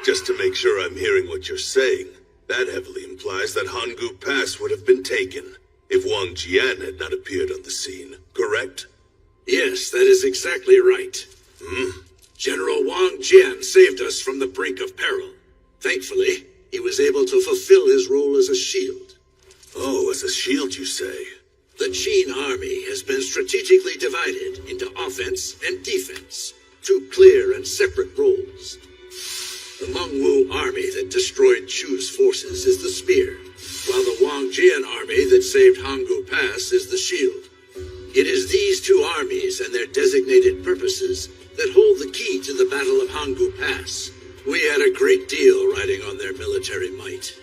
Just to make sure I'm hearing what you're saying, that heavily implies that Hanggu Pass would have been taken if Wang Jian had not appeared on the scene, correct? Yes, that is exactly right. General Wang Jian saved us from the brink of peril. Thankfully, he was able to fulfill his role as a shield. Oh, as a shield, you say? The Qin army has been strategically divided into offense and defense, two clear and separate roles. The Mengwu army that destroyed Chu's forces is the spear, while the Wang Jian army that saved Hanggu Pass is the shield. It is these two armies and their designated purposes that hold the key to the Battle of Hanggu Pass. We had a great deal riding on their military might.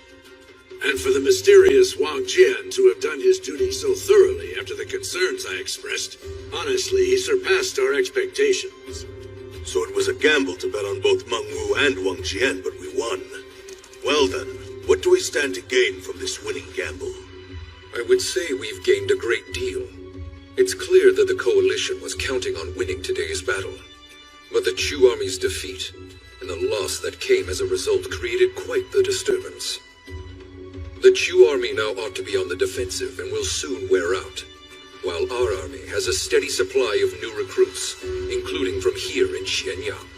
And for the mysterious Wang Jian to have done his duty so thoroughly after the concerns I expressed, honestly, he surpassed our expectations. So it was a gamble to bet on both Mengwu and Wang Jian, but we won. Well then, what do we stand to gain from this winning gamble? I would say we've gained a great deal. It's clear that the Coalition was counting on winning today's battle. But the Chu army's defeat, and the loss that came as a result, created quite the disturbance. The Chu army now ought to be on the defensive and will soon wear out, while our army has a steady supply of new recruits, including from here in Xianyang.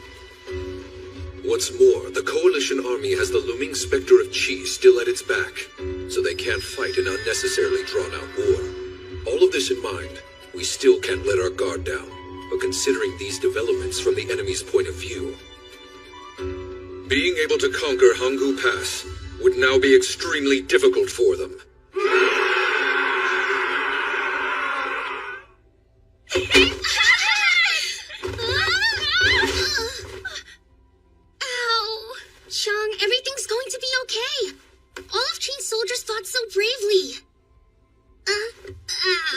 What's more, the Coalition army has the looming specter of Qi still at its back, so they can't fight an unnecessarily drawn-out war. All of this in mind, we still can't let our guard down, but considering these developments from the enemy's point of view, being able to conquer Hanggu Pass would now be extremely difficult for them. Ow! Xiang, everything's going to be okay. All of Qin's soldiers fought so bravely. Ow.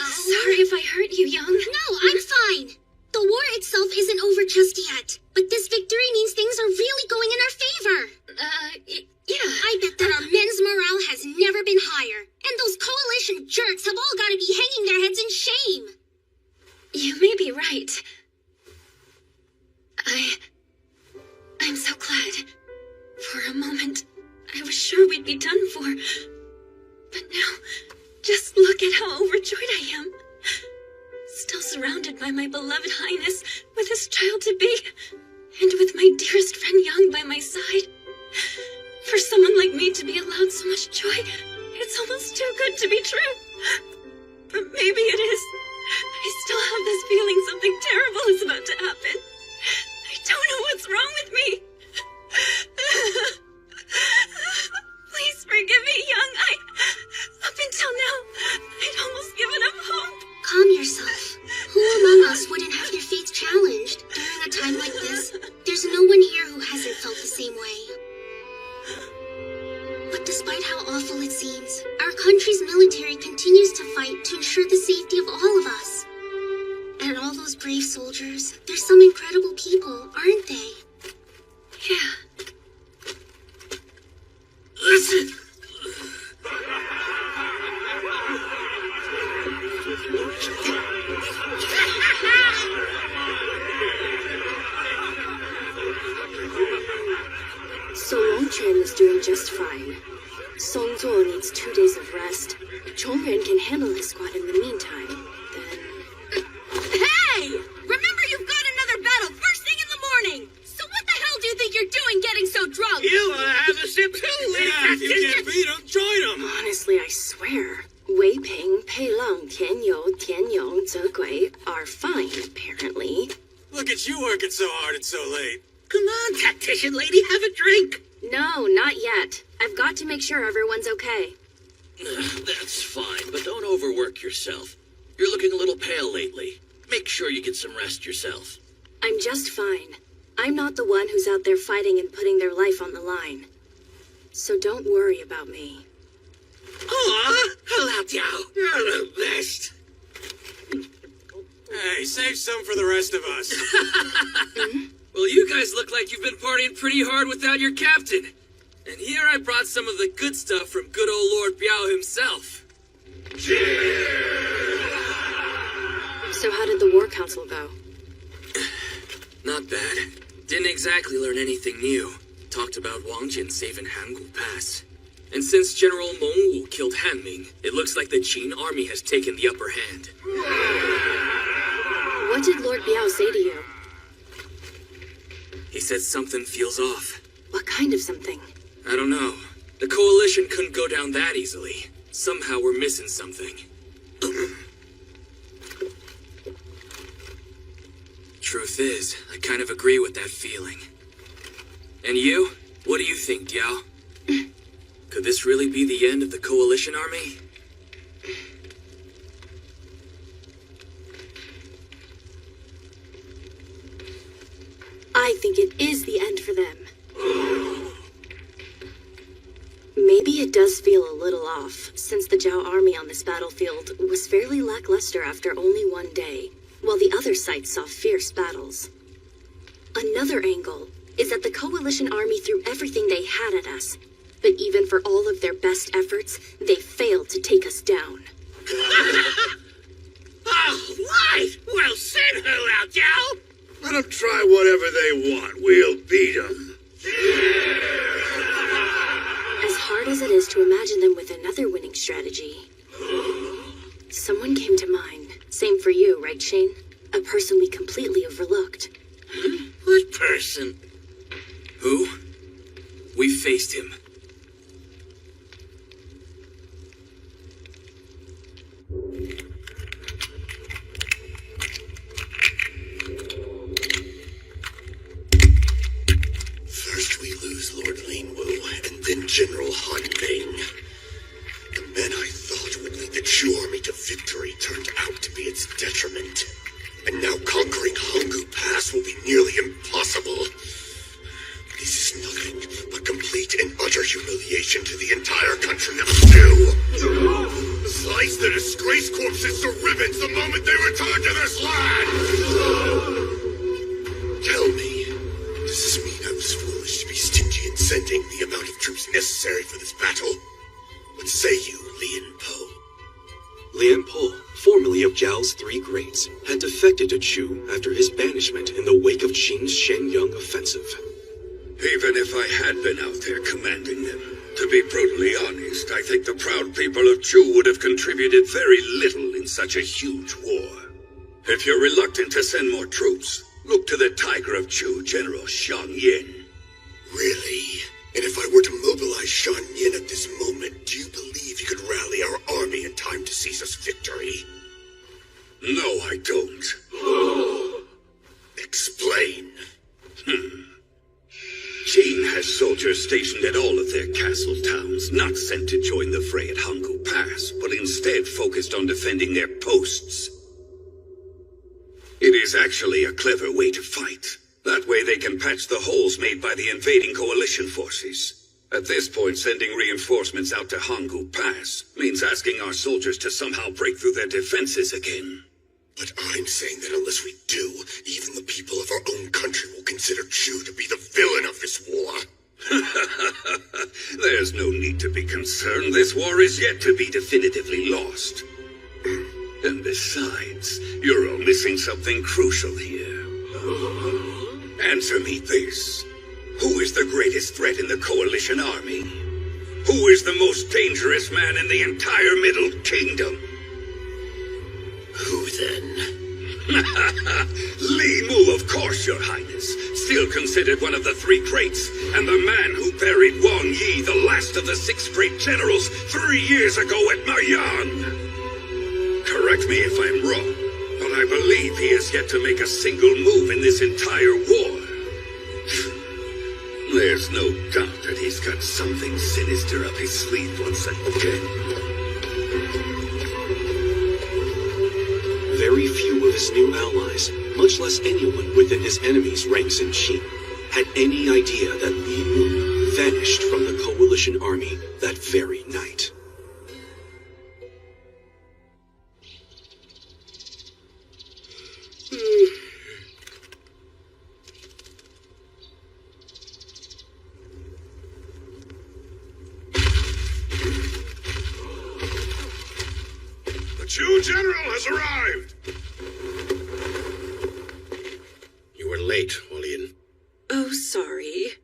Sorry if I hurt you, Young. No, I'm fine. The war itself isn't over just yet, but this victory means things are really going in our favor. Yeah. I bet that our men's morale has never been higher, and those Coalition jerks have all got to be hanging their heads in shame. You may be right. I'm so glad. For a moment, I was sure we'd be done for. But now, just look at how overjoyed I am. Still surrounded by my beloved Highness, with his child-to-be, and with my dearest friend Yang by my side. For someone like me to be allowed so much joy, it's almost too good to be true. But maybe it is. I still have this feeling something terrible is about to happen. I don't know what's wrong with me. Please forgive me, Young. Up until now, I'd almost given up hope. Calm yourself. Who among us wouldn't have their faith challenged during a time like this? There's no one here who hasn't felt the same way. But despite how awful it seems, our country's military continues to fight to ensure the safety of all of us. And all those brave soldiers, they're some incredible people, aren't they? Yeah. Listen! Chongquan is doing just fine. Song Zuo needs 2 days of rest. Chongyuan can handle his squad in the meantime. Then... Hey! Remember you've got another battle first thing in the morning! So what the hell do you think you're doing getting so drunk? You ought to have a sip too, lady. Yeah, if you can't beat him, join him! Honestly, I swear. Wei Ping, Pei Lang, Tian You, Tian Yong, Ze Gui are fine, apparently. Look at you working so hard and so late. Come on, tactician lady, have a drink. No, not yet. I've got to make sure everyone's okay. That's fine, but don't overwork yourself. You're looking a little pale lately. Make sure you get some rest yourself. I'm just fine. I'm not the one who's out there fighting and putting their life on the line. So don't worry about me. Aw, hello, Diao. You're the best. Hey, save some for the rest of us. Well, you guys look like you've been partying pretty hard without your captain. And here I brought some of the good stuff from good old Lord Biao himself. So how did the War Council go? Not bad. Didn't exactly learn anything new. Talked about Wang Jin saving Hangu Pass. And since General Meng Wu killed Han Ming, it looks like the Qin army has taken the upper hand. What did Lord Biao say to you? He said something feels off. What kind of something? I don't know. The coalition couldn't go down that easily. Somehow we're missing something. Truth is, I kind of agree with that feeling. And you? What do you think, Diao? Could this really be the end of the coalition army? I think it is the end for them. Maybe it does feel a little off, since the Zhao army on this battlefield was fairly lackluster after only 1 day, while the other sites saw fierce battles. Another angle is that the coalition army threw everything they had at us, but even for all of their best efforts, they failed to take us down. Oh, right! Well said, Hulao Jiao! Let them try whatever they want. We'll beat them. As hard as it is to imagine them with another winning strategy, someone came to mind. Same for you, right, Shane? A person we completely overlooked. What person? Who? We faced him. First we lose Lord Linwu, and then General Han Ming. The men I thought would lead the Chu army to victory turned out to be its detriment. And now conquering Hangu Pass will be nearly impossible. This is nothing but complete and utter humiliation to the entire country of Chu. Slice the disgraced corpses to ribbons the moment they return to this land! Tell me, does this mean I was foolish to be stingy in sending the amount of troops necessary for this battle? What say you, Lian Po? Lian Po, formerly of Zhao's Three Greats, had defected to Chu after his banishment in the wake of Qin's Shenyang offensive. Even if I had been out there commanding them, to be brutally honest, I think the proud people of Chu would have contributed very little in such a huge war. If you're reluctant to send more troops, look to the Tiger of Chu, General Xiang Yin. Really? And if I were to mobilize Shan Yin at this moment, do you believe he could rally our army in time to seize us victory? No, I don't. Explain. Qin has soldiers stationed at all of their castle towns, not sent to join the fray at Hangu Pass, but instead focused on defending their posts. It is actually a clever way to fight. That way they can patch the holes made by the invading coalition forces. At this point, sending reinforcements out to Hangu Pass means asking our soldiers to somehow break through their defenses again. But I'm saying that unless we do, even the people of our own country will consider Chu to be the villain of this war. There's no need to be concerned. This war is yet to be definitively lost. And besides, you're all missing something crucial here. Answer me this. Who is the greatest threat in the Coalition army? Who is the most dangerous man in the entire Middle Kingdom? Who then? Li Mu, of course, Your Highness. Still considered one of the three greats, and the man who buried Wang Yi, the last of the six great generals, 3 years ago at Mayan. Correct me if I'm wrong, but I believe he has yet to make a single move in this entire war. There's no doubt that he's got something sinister up his sleeve once again. Very few of his new allies, much less anyone within his enemy's ranks in Qin, had any idea that Li Mu vanished from the Coalition army that very night. The Chu general has arrived! You were late, Hualien. Oh, sorry.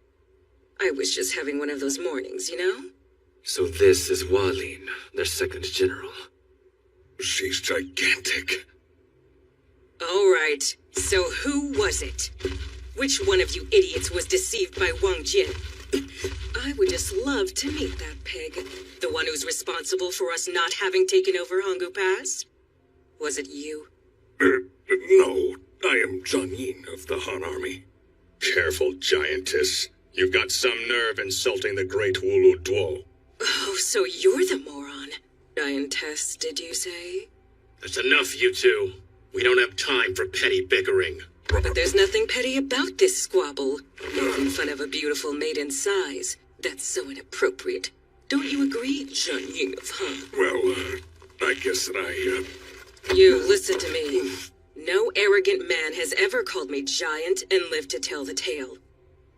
I was just having one of those mornings, you know? So this is Hualien, their second general. She's gigantic. All right, so who was it? Which one of you idiots was deceived by Wang Jin? I would just love to meet that pig. The one who's responsible for us not having taken over Hanggu Pass? Was it you? No, I am Zhang Yin of the Han army. Careful, giantess. You've got some nerve insulting the great Wulu Duo. Oh, so you're the moron. Giantess, did you say? That's enough, you two. We don't have time for petty bickering. But there's nothing petty about this squabble. Making fun of a beautiful maiden's size. That's so inappropriate. Don't you agree, Zhang Ying of Han? Well, I guess that I, You listen to me. No arrogant man has ever called me giant and lived to tell the tale.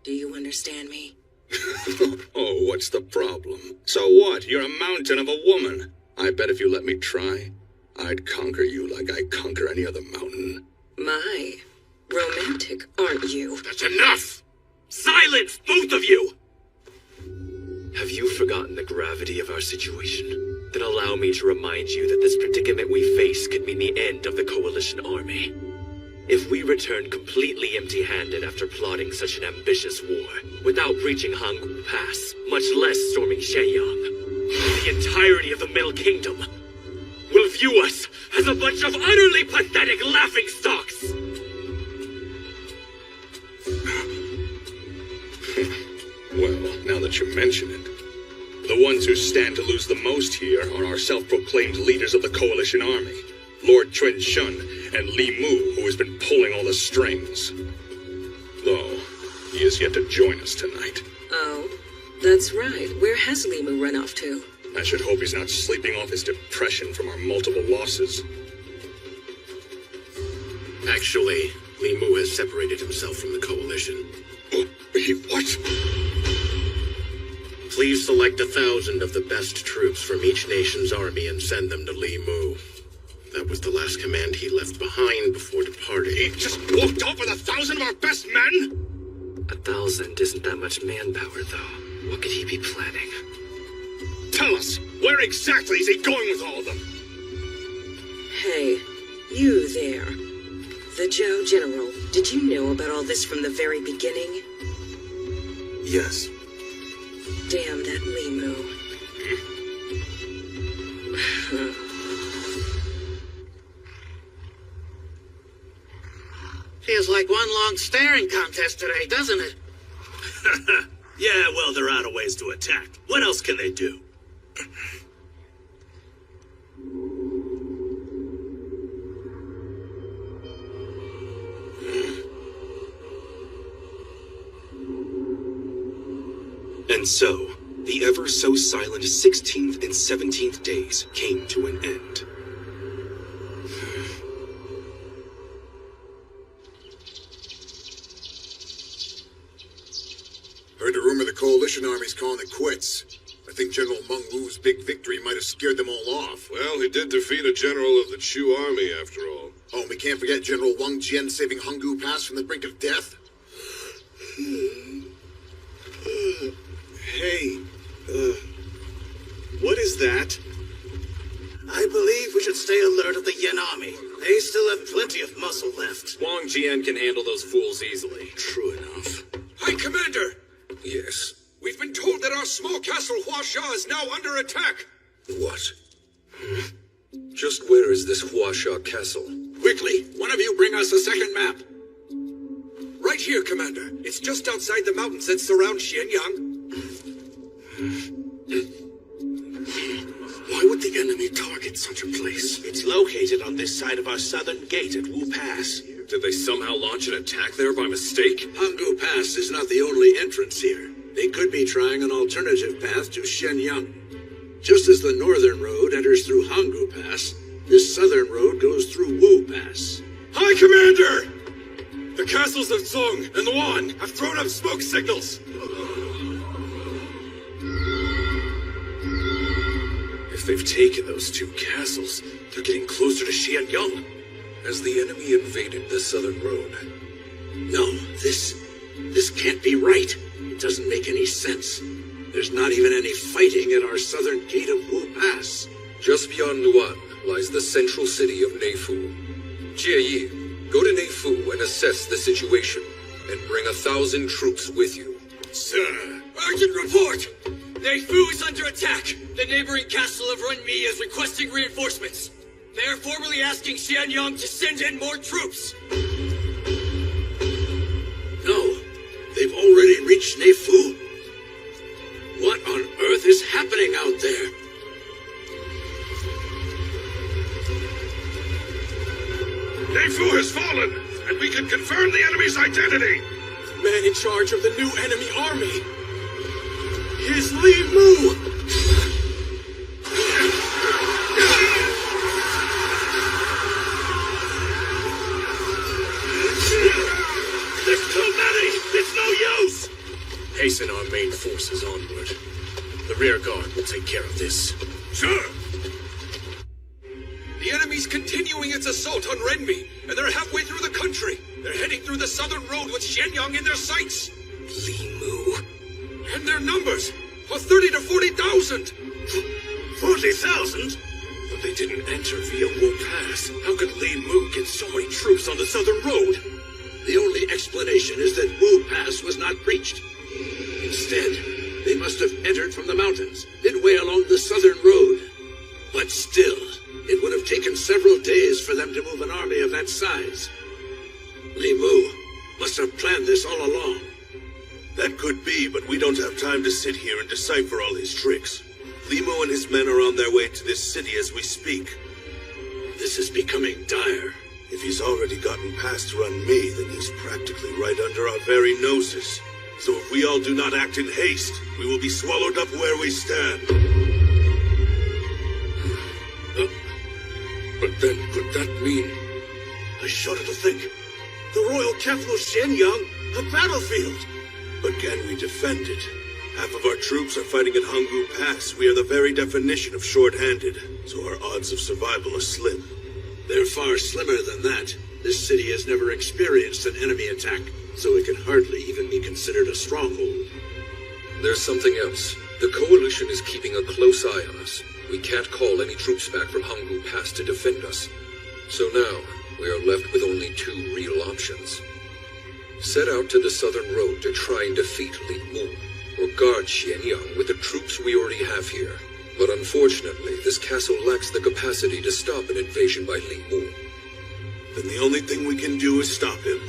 Do you understand me? Oh, what's the problem? So what? You're a mountain of a woman. I bet if you let me try, I'd conquer you like I conquer any other mountain. My, romantic, aren't you? That's enough! Silence, both of you! Have you forgotten the gravity of our situation? Then allow me to remind you that this predicament we face could mean the end of the Coalition army. If we return completely empty-handed after plotting such an ambitious war, without reaching Hanggu Pass, much less storming Shenyang, the entirety of the Middle Kingdom will view us as a bunch of utterly pathetic laughingstocks! Well, now that you mention it, the ones who stand to lose the most here are our self-proclaimed leaders of the Coalition army, Lord Chun Shun and Li Mu, who has been pulling all the strings. Though, he is yet to join us tonight. Oh, that's right. Where has Li Mu run off to? I should hope he's not sleeping off his depression from our multiple losses. Actually, Li Mu has separated himself from the Coalition. What? Please select 1,000 of the best troops from each nation's army and send them to Li Mu. That was the last command he left behind before departing. He just walked off with 1,000 of our best men? 1,000 isn't that much manpower, though. What could he be planning? Tell us, where exactly is he going with all of them? Hey, you there. The Zhao General, did you know about all this from the very beginning? Yes. Damn that Li Mu. Feels like one long staring contest today, doesn't it? Yeah, well, they're out of ways to attack. What else can they do? And so, the ever-so-silent 16th and 17th days came to an end. Heard the rumor the Coalition Army's calling it quits. I think General Meng Wu's big victory might have scared them all off. Well, he did defeat a general of the Chu army, after all. Oh, we can't forget General Wang Jian saving Hanggu Pass from the brink of death? that? I believe we should stay alert of the Yen army. They still have plenty of muscle left. Wang Jian can handle those fools easily. True enough. Hi, Commander! Yes. We've been told that our small castle Huasha is now under attack. What? Just where is this Huasha castle? Quickly, one of you bring us a second map. Right here, Commander. It's just outside the mountains that surround Xianyang. Why would the enemy target such a place? It's located on this side of our southern gate at Wu Pass. Did they somehow launch an attack there by mistake? Hanggu Pass is not the only entrance here. They could be trying an alternative path to Shenyang. Just as the northern road enters through Hanggu Pass, this southern road goes through Wu Pass. Hi, Commander! The castles of Zong and Luan have thrown up smoke signals. If they've taken those two castles, they're getting closer to Xianyang. Has the enemy invaded the southern road? No, this can't be right. It doesn't make any sense. There's not even any fighting at our southern gate of Wu Pass. Just beyond Luan lies the central city of Neifu. Jie Yi, go to Neifu and assess the situation, and bring 1,000 troops with you. Sir! Urgent report! Neifu is under attack! The neighboring castle of Renmi is requesting reinforcements. They are formally asking Xianyang to send in more troops. No, they've already reached Neifu. What on earth is happening out there? Neifu has fallen, and we can confirm the enemy's identity. Man in charge of the new enemy army is Li Mu! There's too many! It's no use! Hasten our main forces onward. The rear guard will take care of this. Sure! The enemy's continuing its assault on Renmi, and they're halfway through the country. They're heading through the southern road with Shenyang in their sights. Li Mu. And their numbers are 30 to 40,000. 40,000? But they didn't enter via Wu Pass. How could Li Mu get so many troops on the southern road? The only explanation is that Wu Pass was not breached. Instead, they must have entered from the mountains, midway along the southern road. But still, it would have taken several days for them to move an army of that size. Li Mu must have planned this all along. That could be, but we don't have time to sit here and decipher all his tricks. Li Mu and his men are on their way to this city as we speak. This is becoming dire. If he's already gotten past Renmi, then he's practically right under our very noses. So if we all do not act in haste, we will be swallowed up where we stand. But then, could that mean... I shudder to think. The royal capital Shenyang, a battlefield. But can we defend it? Half of our troops are fighting at Hanggu Pass. We are the very definition of short-handed, so our odds of survival are slim. They're far slimmer than that. This city has never experienced an enemy attack, so it can hardly even be considered a stronghold. There's something else. The Coalition is keeping a close eye on us. We can't call any troops back from Hanggu Pass to defend us. So now, we are left with only two real options. Set out to the southern road to try and defeat Li Mu, or guard Xianyang with the troops we already have here. But unfortunately, this castle lacks the capacity to stop an invasion by Li Mu. Then the only thing we can do is stop him.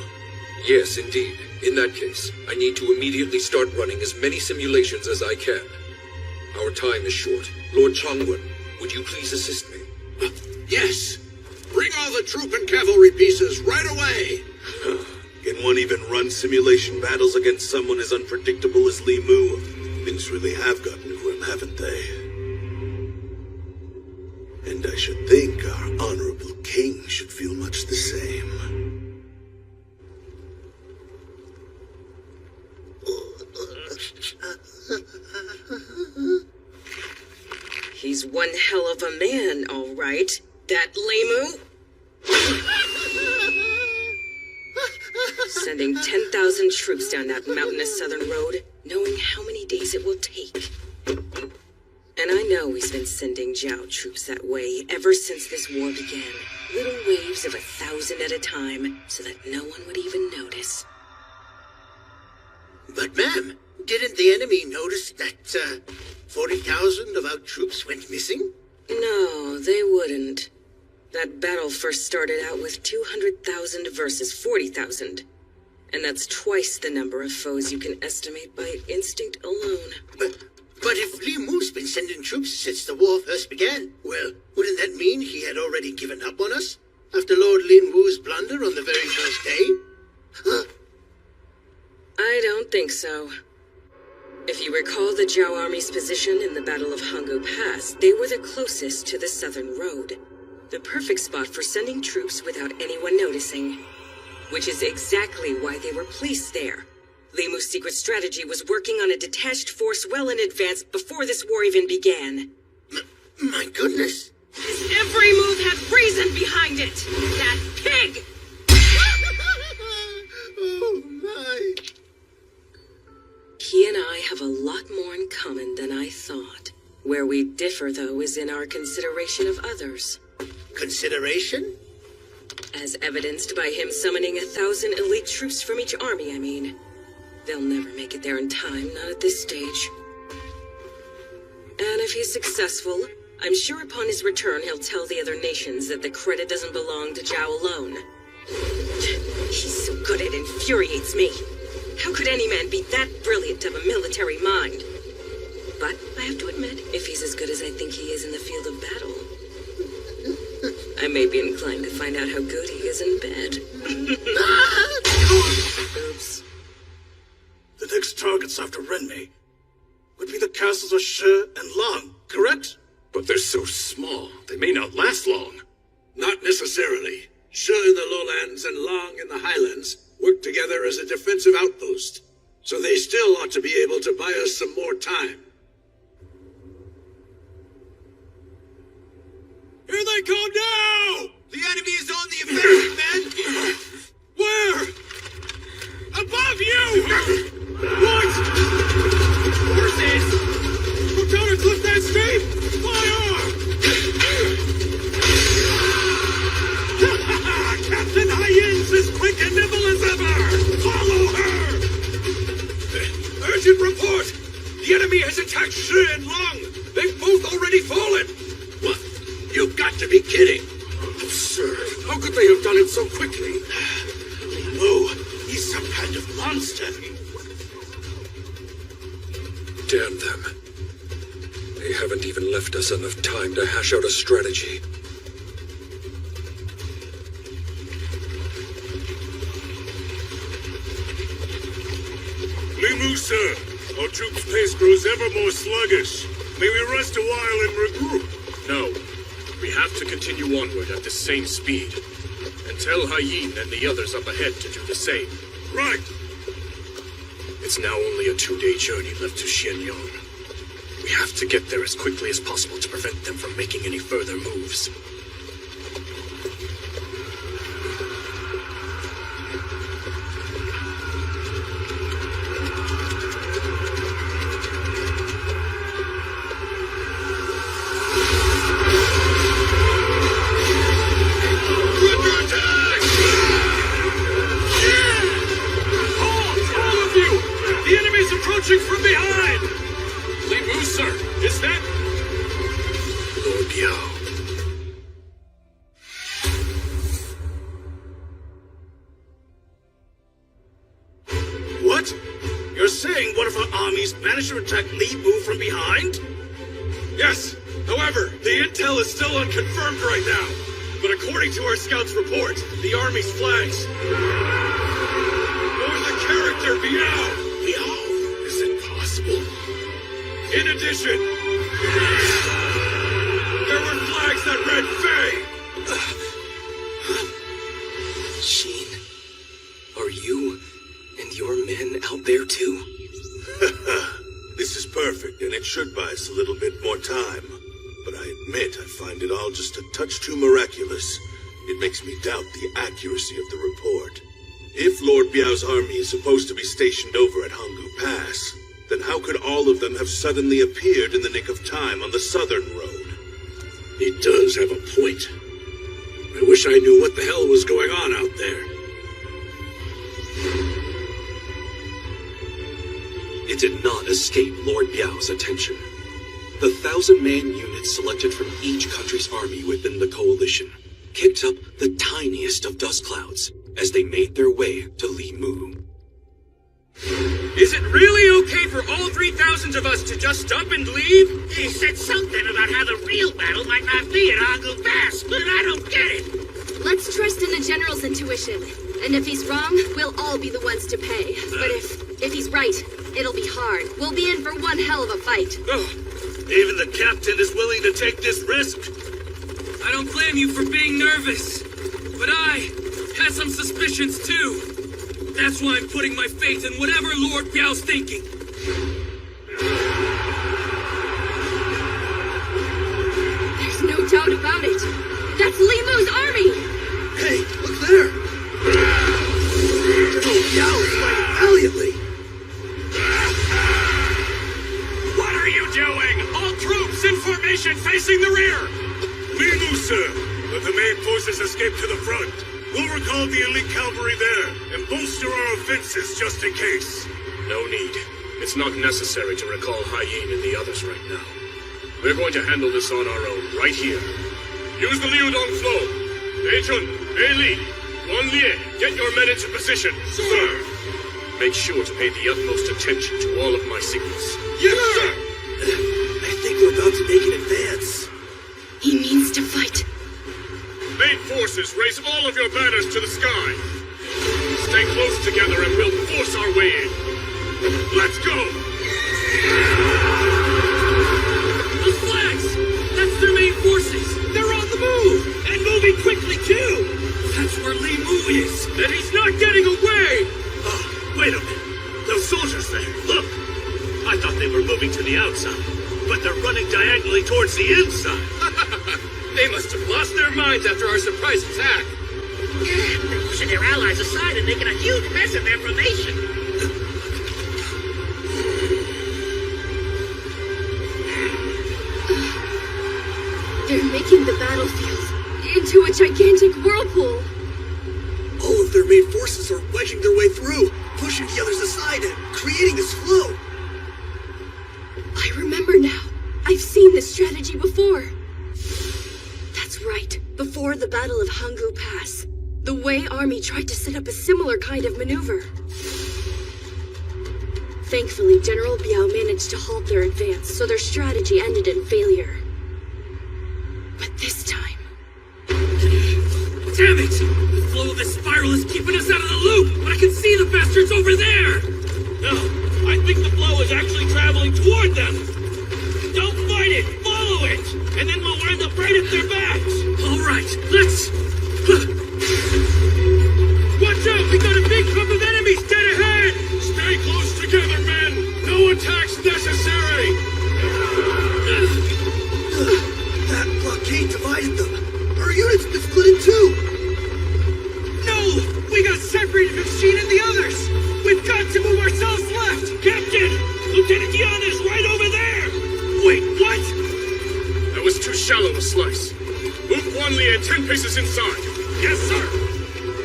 Yes, indeed. In that case, I need to immediately start running as many simulations as I can. Our time is short. Lord Changwen, would you please assist me? Yes! Bring all the troop and cavalry pieces right away! Can one even run simulation battles against someone as unpredictable as Li Mu? Things really have gotten grim, haven't they? And I should think our honorable king should feel much the same. He's one hell of a man, all right. That Li Mu? Sending 10,000 troops down that mountainous southern road, knowing how many days it will take. And I know always been sending Zhao troops that way ever since this war began. Little waves of 1,000 at a time, so that no one would even notice. But, ma'am, didn't the enemy notice that, 40,000 of our troops went missing? No, they wouldn't. That battle first started out with 200,000 versus 40,000. And that's twice the number of foes you can estimate by instinct alone. But if Li Mu's been sending troops since the war first began, well, wouldn't that mean he had already given up on us? After Lord Lin Wu's blunder on the very first day? Huh? I don't think so. If you recall the Zhao army's position in the Battle of Hangu Pass, they were the closest to the southern road. The perfect spot for sending troops without anyone noticing. Which is exactly why they were placed there. Li Mu's secret strategy was working on a detached force well in advance before this war even began. My goodness. His every move had reason behind it! That pig! Oh, my. He and I have a lot more in common than I thought. Where we differ, though, is in our consideration of others. Consideration? As evidenced by him summoning 1,000 elite troops from each army, I mean. They'll never make it there in time, not at this stage. And if he's successful, I'm sure upon his return he'll tell the other nations that the credit doesn't belong to Zhao alone. He's so good it infuriates me. How could any man be that brilliant of a military mind? But I have to admit, if he's as good as I think he is in the field of battle, I may be inclined to find out how good he is in bed. Oops. The next targets after Renmei would be the castles of Shi and Lang, correct? But they're so small, they may not last long. Not necessarily. Shi in the lowlands and Lang in the highlands work together as a defensive outpost, so they still ought to be able to buy us some more time. Here they come now! The enemy is on the offensive, men! Where? Above you! What? Horses! Look down and cliff that steep! Fire! Captain Hyens is quick and nimble as ever! Follow her! Urgent report! The enemy has attacked Shi and Lang! They've both already fallen! What? You've got to be kidding! Absurd. How could they have done it so quickly? Oh, he's some kind of monster. Damn them. They haven't even left us enough time to hash out a strategy. Li Mu, sir. Our troops' pace grows ever more sluggish. May we rest a while and regroup? No. We have to continue onward at the same speed. And tell Hyin and the others up ahead to do the same. Right. It's now only a 2-day journey left to Xianyang. We have to get there as quickly as possible to prevent them from making any further moves. Approaching from behind! Li Mu, sir, is that... Lord Biao. What? You're saying one of our armies managed to attack Li Mu from behind? Yes. However, the intel is still unconfirmed right now. But according to our scout's report, the army's flags... or the character Biao. Biao? Is it possible? In addition, there were flags that read Faye! Sheen, are you and your men out there too? This is perfect, and it should buy us a little bit more time. But I admit I find it all just a touch too miraculous. It makes me doubt the accuracy of the report. If Lord Biao's army is supposed to be stationed over at Hangu Pass, then how could all of them have suddenly appeared in the nick of time on the southern road? He does have a point. I wish I knew what the hell was going on out there. It did not escape Lord Biao's attention. The 1,000-man units selected from each country's army within the coalition kicked up the tiniest of dust clouds as they made their way to Li Mu. Is it really okay for all 3,000 of us to just up and leave? He said something about how the real battle might not be at Angu Pass, but I don't get it. Let's trust in the General's intuition. And if he's wrong, we'll all be the ones to pay. But if he's right, it'll be hard. We'll be in for one hell of a fight. Oh, even the captain is willing to take this risk. I don't blame you for being nervous, but I had some suspicions too. That's why I'm putting my faith in whatever Lord Biao's thinking. There's no doubt about it. That's Li Mu's army! Hey, look there! General Biao is fighting valiantly! What are you doing? All troops in formation facing the rear! Li Mu, sir! Let the main forces escape to the front. We'll recall the elite cavalry there and bolster our offenses just in case. No need. It's not necessary to recall Haiyin and the others right now. We're going to handle this on our own, right here. Use the Liudong flow. Bei Chun, Bei Li, Guan Lie, get your men into position. Sir! Make sure to pay the utmost attention to all of my signals. Yes, sir! I think we're about to make an advance. He means to fight. Main forces, raise all of your banners to the sky. Stay close together and we'll force our way in. Let's go! Those flags! That's their main forces! They're on the move! And moving quickly, too! That's where Li Mu is! And he's not getting away! Wait a minute. Those soldiers there, look! I thought they were moving to the outside, but they're running diagonally towards the inside. They must have lost their minds after our surprise attack. They're pushing their allies aside and making a huge mess of their formation. They're making the battlefield into a gigantic whirlpool. All of their main forces are wedging their way through, pushing the others aside and creating this flow. I remember now. I've seen this strategy before. That's right. Before the Battle of Hangu Pass, the Wei army tried to set up a similar kind of maneuver. Thankfully, General Biao managed to halt their advance, so their strategy ended in failure. But this time... Damn it! The flow of this spiral is keeping us out of the loop, but I can see the bastards over there! No, I think the flow is actually traveling toward them. Don't fight it, follow it, and then we'll wind up right at their backs. All right, let's... Watch out, we got a big clump of enemies dead ahead! Stay close together, men! No attacks necessary! That blockade divided them. Our unit's been split in two. No! We got separated from Sheen and the others! We've got to move ourselves left! Captain! Lieutenant Yan is right over there! Wait, what? That was too shallow a slice. Move Guan Lie 10 paces inside. Yes, sir!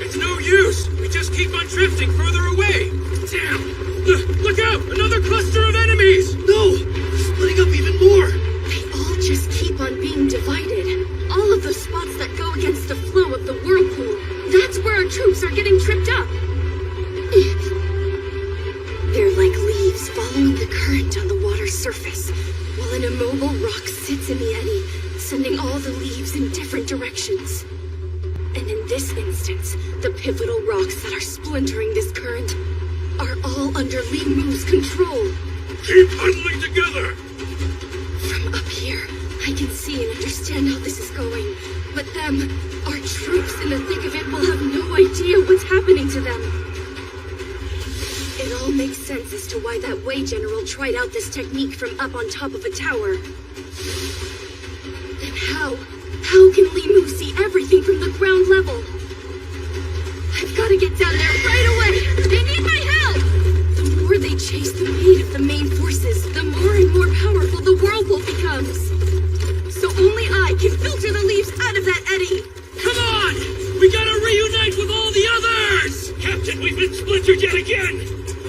It's no use! We just keep on drifting further away! Damn! Look out! Another cluster of enemies! No! They're splitting up even more! They all just keep on being divided. All of the spots that go against the flow of the whirlpool. That's where our troops are getting tripped up. They're like leaves following the current on the water's surface, while an immobile rock sits in the eddy, sending all the leaves in different directions. And in this instance, the pivotal rocks that are splintering this current are all under Li Mu's control. Keep huddling together! From up here, I can see and understand how this is going. But them, our troops in the thick of it, will have no idea what's happening to them. It all makes sense as to why that Wei general tried out this technique from up on top of a tower. Then how can Li Mu see everything from the ground level? I've got to get down there right away! They need my help! The more they chase the weight of the main forces, the more and more powerful the whirlpool becomes. So only I can filter the leaves out of that eddy. Come on! We gotta reunite with all the others! Captain, we've been splintered yet again!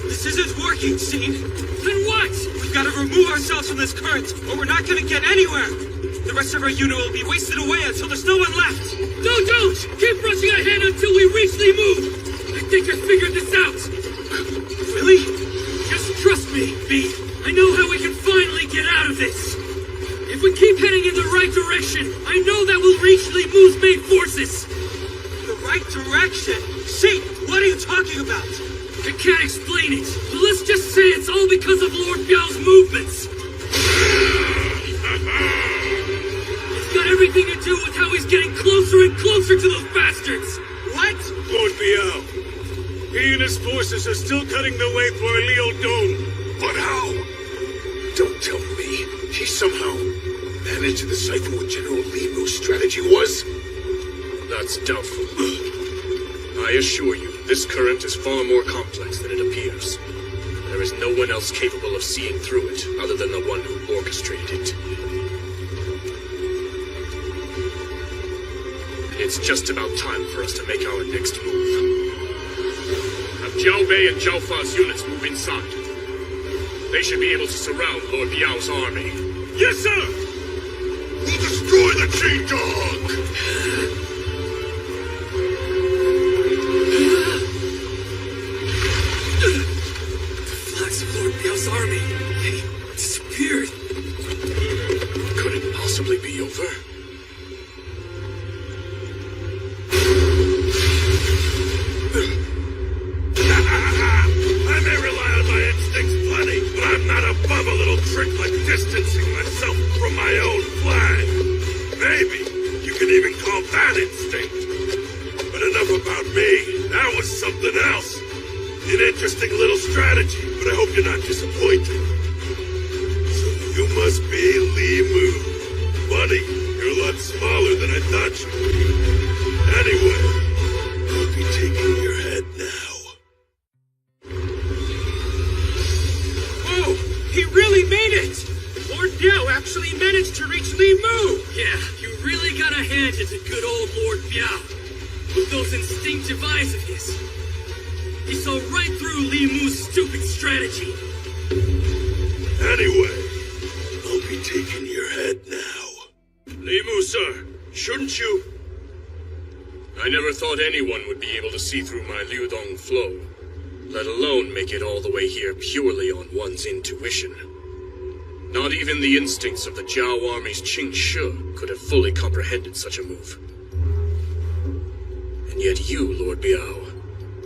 This isn't working, Scene. Then what? We've got to remove ourselves from this current, or we're not gonna get anywhere. The rest of our unit will be wasted away until there's no one left. No, don't! Keep rushing ahead until we reach Limu! I think I figured this out! Really? Just trust me, B. I know how we can finally get out of this. If we keep heading in the right direction, I know that we'll reach Limu's main forces. The right direction? Shane, what are you talking about? I can't explain it, but let's just say it's all because of Lord Biao's movements. It's got everything to do with how he's getting closer and closer to those bastards. What? Lord Biao. He and his forces are still cutting their way through our Leo Dome. But how? Don't tell me he somehow managed to decipher what General Limu's strategy was? That's doubtful. I assure you, this current is far more complex than it appears. There is no one else capable of seeing through it, other than the one who orchestrated it. It's just about time for us to make our next move. Have Jiao Bei and Jiao Fa's units move inside. They should be able to surround Lord Biao's army. Yes, sir! We'll destroy the Qi Dog! Lord Biao's army. They disappeared. Could it possibly be over? I may rely on my instincts plenty, but I'm not above a little trick like distancing myself from my own flag. Maybe you can even call that instinct. But enough about me. That was something else. An interesting little strategy, but I hope you're not disappointed. So you must be Limu. Buddy, you're a lot smaller than I thought you would be. Anyway, I'll be taking your head now. Whoa! He really made it! Lord Biao actually managed to reach Limu! Yeah, you really gotta hand it to good old Lord Biao. With those instinctive eyes of his. He saw right through Limu's stupid strategy. Anyway, I'll be taking your head now. Limu, sir, shouldn't you? I never thought anyone would be able to see through my Liudong flow, let alone make it all the way here purely on one's intuition. Not even the instincts of the Jiao army's Qing Shi could have fully comprehended such a move. And yet you, Lord Biao,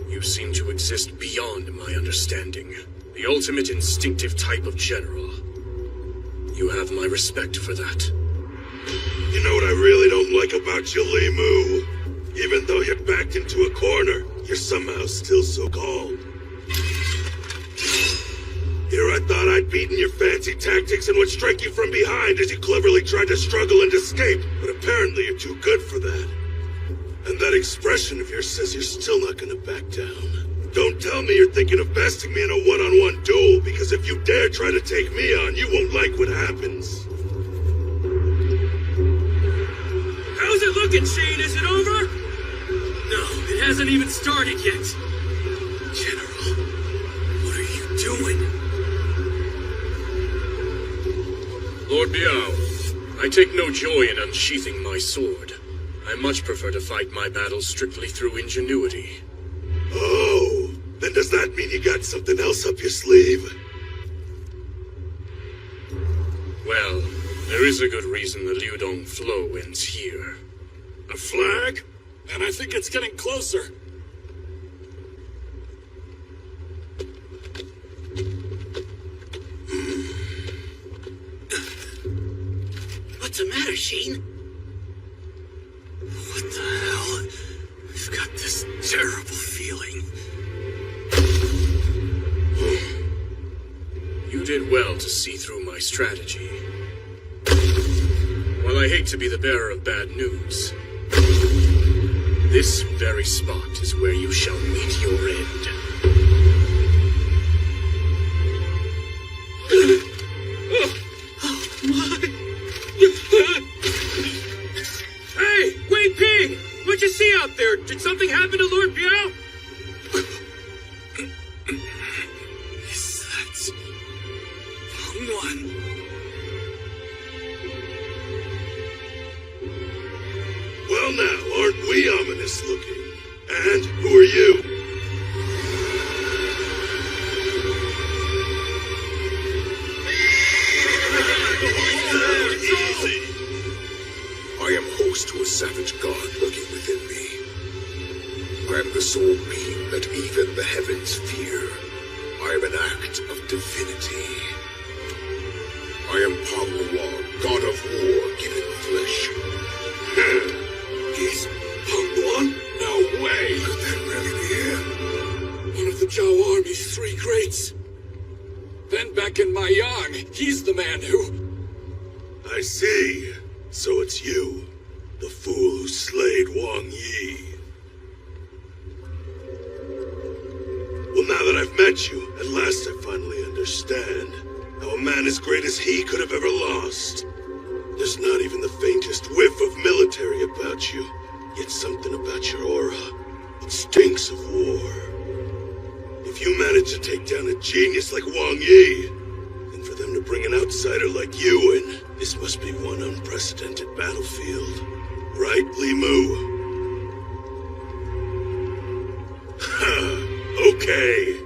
you seem to exist beyond my understanding. The ultimate instinctive type of general. You have my respect for that. You know what I really don't like about you, Limu? Even though you're backed into a corner, you're somehow still so calm. Here I thought I'd beaten your fancy tactics and would strike you from behind as you cleverly tried to struggle and escape, but apparently you're too good for that. And that expression of yours says you're still not gonna back down. Don't tell me you're thinking of besting me in a one-on-one duel, because if you dare try to take me on, you won't like what happens. How's it looking, Shane? Is it over? No, it hasn't even started yet. General, what are you doing? Lord Biao, I take no joy in unsheathing my sword. I much prefer to fight my battles strictly through ingenuity. Oh, then does that mean you got something else up your sleeve? Well, there is a good reason the Liudong flow ends here. A flag? And I think it's getting closer. What's the matter, Sheen? What the hell? I've got this terrible feeling. You did well to see through my strategy. While I hate to be the bearer of bad news, this very spot is where you shall meet your end. Did something happen to Lord Biao? Is that Pengwan? Well now, aren't we ominous looking? And who are you? Easy! I am host to a savage god lurking within me. I am the sole being that even the heavens fear. I am an act of divinity. I am Pengwan, god of war given flesh. He's Pengwan? No way! Could that really be him? One of the Zhao Army's three greats. Then back in Maiyang, he's the man who... I see. So it's you, the fool who slayed Wang Yi. Well, now that I've met you, at last I finally understand how a man as great as he could have ever lost. There's not even the faintest whiff of military about you, yet something about your aura. It stinks of war. If you manage to take down a genius like Wang Yi, then for them to bring an outsider like you in, this must be one unprecedented battlefield. Right, Li Mu? Okay.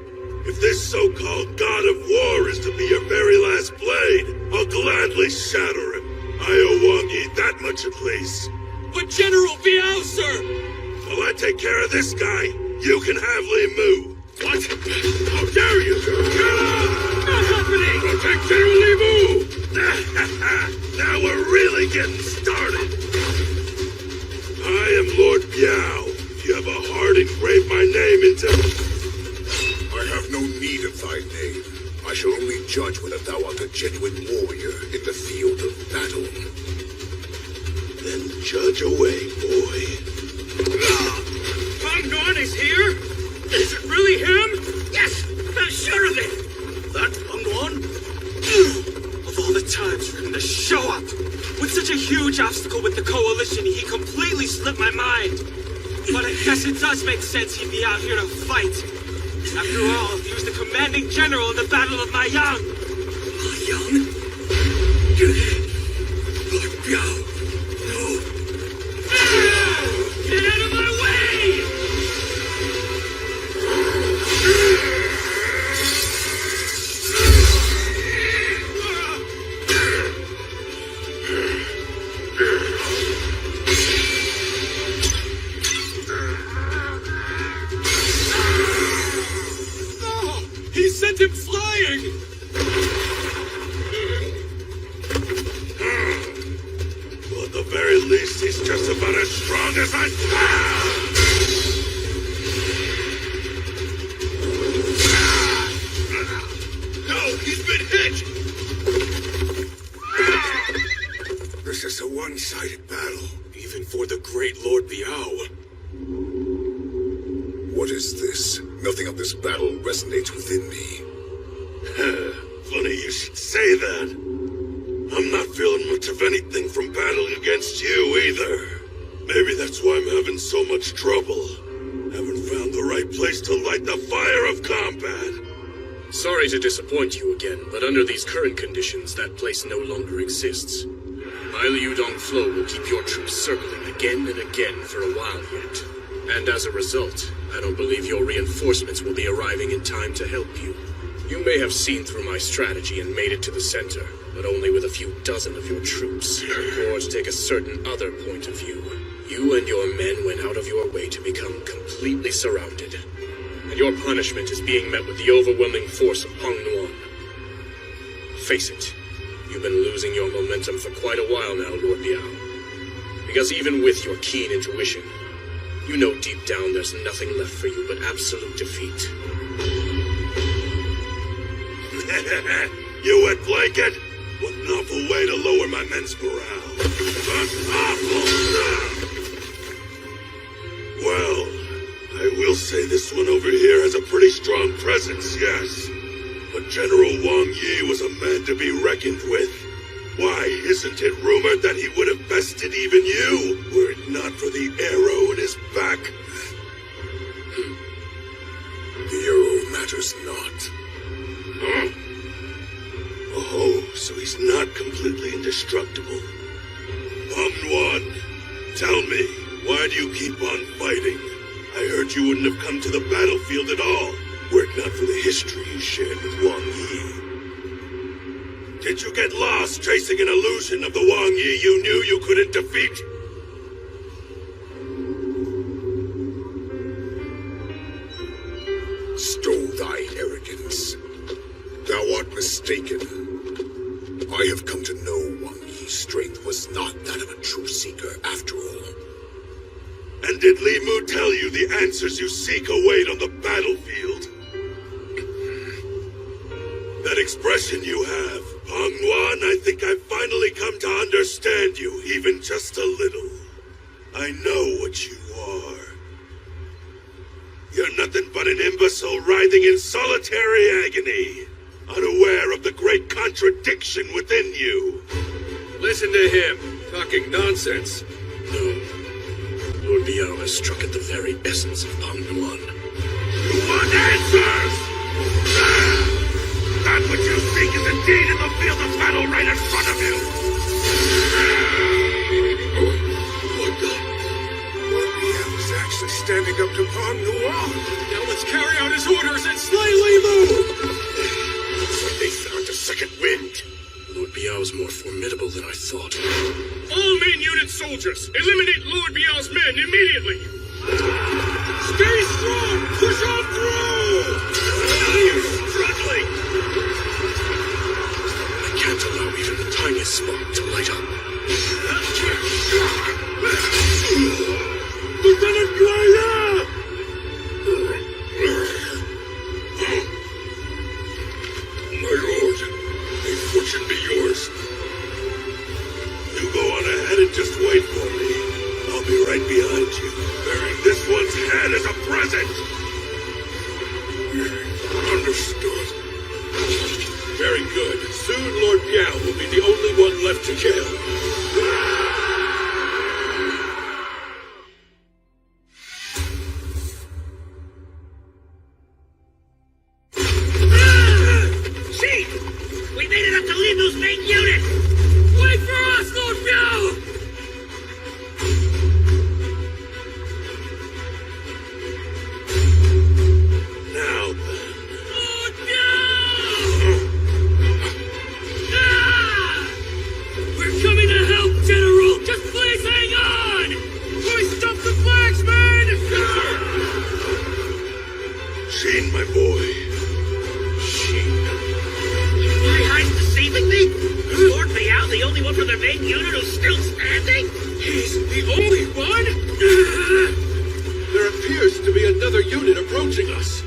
If this so-called god of war is to be your very last blade, I'll gladly shatter him. I owe Wang Yi that much at least. But General Biao, sir! While I take care of this guy, you can have Li Mu. What? How dare you! Get out! Not happening! Protect General Li Mu! Now we're really getting started. I am Lord Biao. If you have a heart, engrave my name into... I have no need of thy name. I shall only judge whether thou art a genuine warrior in the field of battle. Then judge away, boy. Pengwan is here? Is it really him? Yes! I'm sure of it! That Pengwan? Of all the times for him to show up! With such a huge obstacle with the Coalition, he completely slipped my mind. But I guess it does make sense he'd be out here to fight. After all, he was the commanding general in the Battle of Maiyang. Maiyang? Lord Biao, no. Get out of my way! He sent him flying! Well, at the very least, he's just about as strong as I... No, he's been hit! This is a one-sided battle. Even for the great Lord Biao. What is this? Nothing of this battle resonates within me. Funny you should say that. I'm not feeling much of anything from battling against you either. Maybe that's why I'm having so much trouble. Haven't found the right place to light the fire of combat. Sorry to disappoint you again, but under these current conditions, that place no longer exists. My Liu Dong Flow will keep your troops circling again and again for a while yet. And as a result, I don't believe your reinforcements will be arriving in time to help you. You may have seen through my strategy and made it to the center, but only with a few dozen of your troops. Or to take a certain other point of view, you and your men went out of your way to become completely surrounded. And your punishment is being met with the overwhelming force of Pengwan. Face it, you've been losing your momentum for quite a while now, Lord Biao. Because even with your keen intuition, you know deep down there's nothing left for you but absolute defeat. You wet blanket? What an awful way to lower my men's morale. Well, I will say this one over here has a pretty strong presence, yes. But General Wang Yi was a man to be reckoned with. Why, isn't it rumored that he would have bested even you, were it not for the arrow in his back? matters not. Huh? Oh, so he's not completely indestructible. Pangnuan, tell me, why do you keep on fighting? I heard you wouldn't have come to the battlefield at all, were it not for the history you shared with Wang Yi. Did you get lost chasing an illusion of the Wang Yi you knew you couldn't defeat? Stow thy arrogance. Thou art mistaken. I have come to know Wang Yi's strength was not that of a true seeker after all. And did Li Mu tell you the answers you seek await on the battlefield? That expression you have, Pangnuan, I think I've finally come to understand you, even just a little. I know what you are. You're nothing but an imbecile writhing in solitary agony, unaware of the great contradiction within you. Listen to him, talking nonsense. No. Lord Biao has struck at the very essence of Pangnuan. You want answers! That which you seek is indeed in the field of battle right in front of you! Lord Biao is actually standing up to Pangnuan. Now let's carry out his orders and slay Li Mu! They found a second wind. Lord Biao is more formidable than I thought. All main unit soldiers, eliminate Lord Biao's men immediately! Stay strong! Push on through! You're struggling! I can't allow even the tiniest spark to light up. Lieutenant Guaya! My lord, may fortune be yours. You go on ahead and just wait for me. I'll be right behind you, bearing this one's head as a present. Understood. Very good. Soon Lord Biao will be the only one left to kill. Chief! We made it up to Li Mu's main unit! Wait for us, Lord Biao! Now then. Lord Biao! We're coming to help, General! Just please hang on! Hoist up the flags, man! Sheen, my boy. Sheen. My eyes deceiving me? Is Lord Biao the only one from their main unit who's still standing? He's the only one? There appears to be another unit approaching us.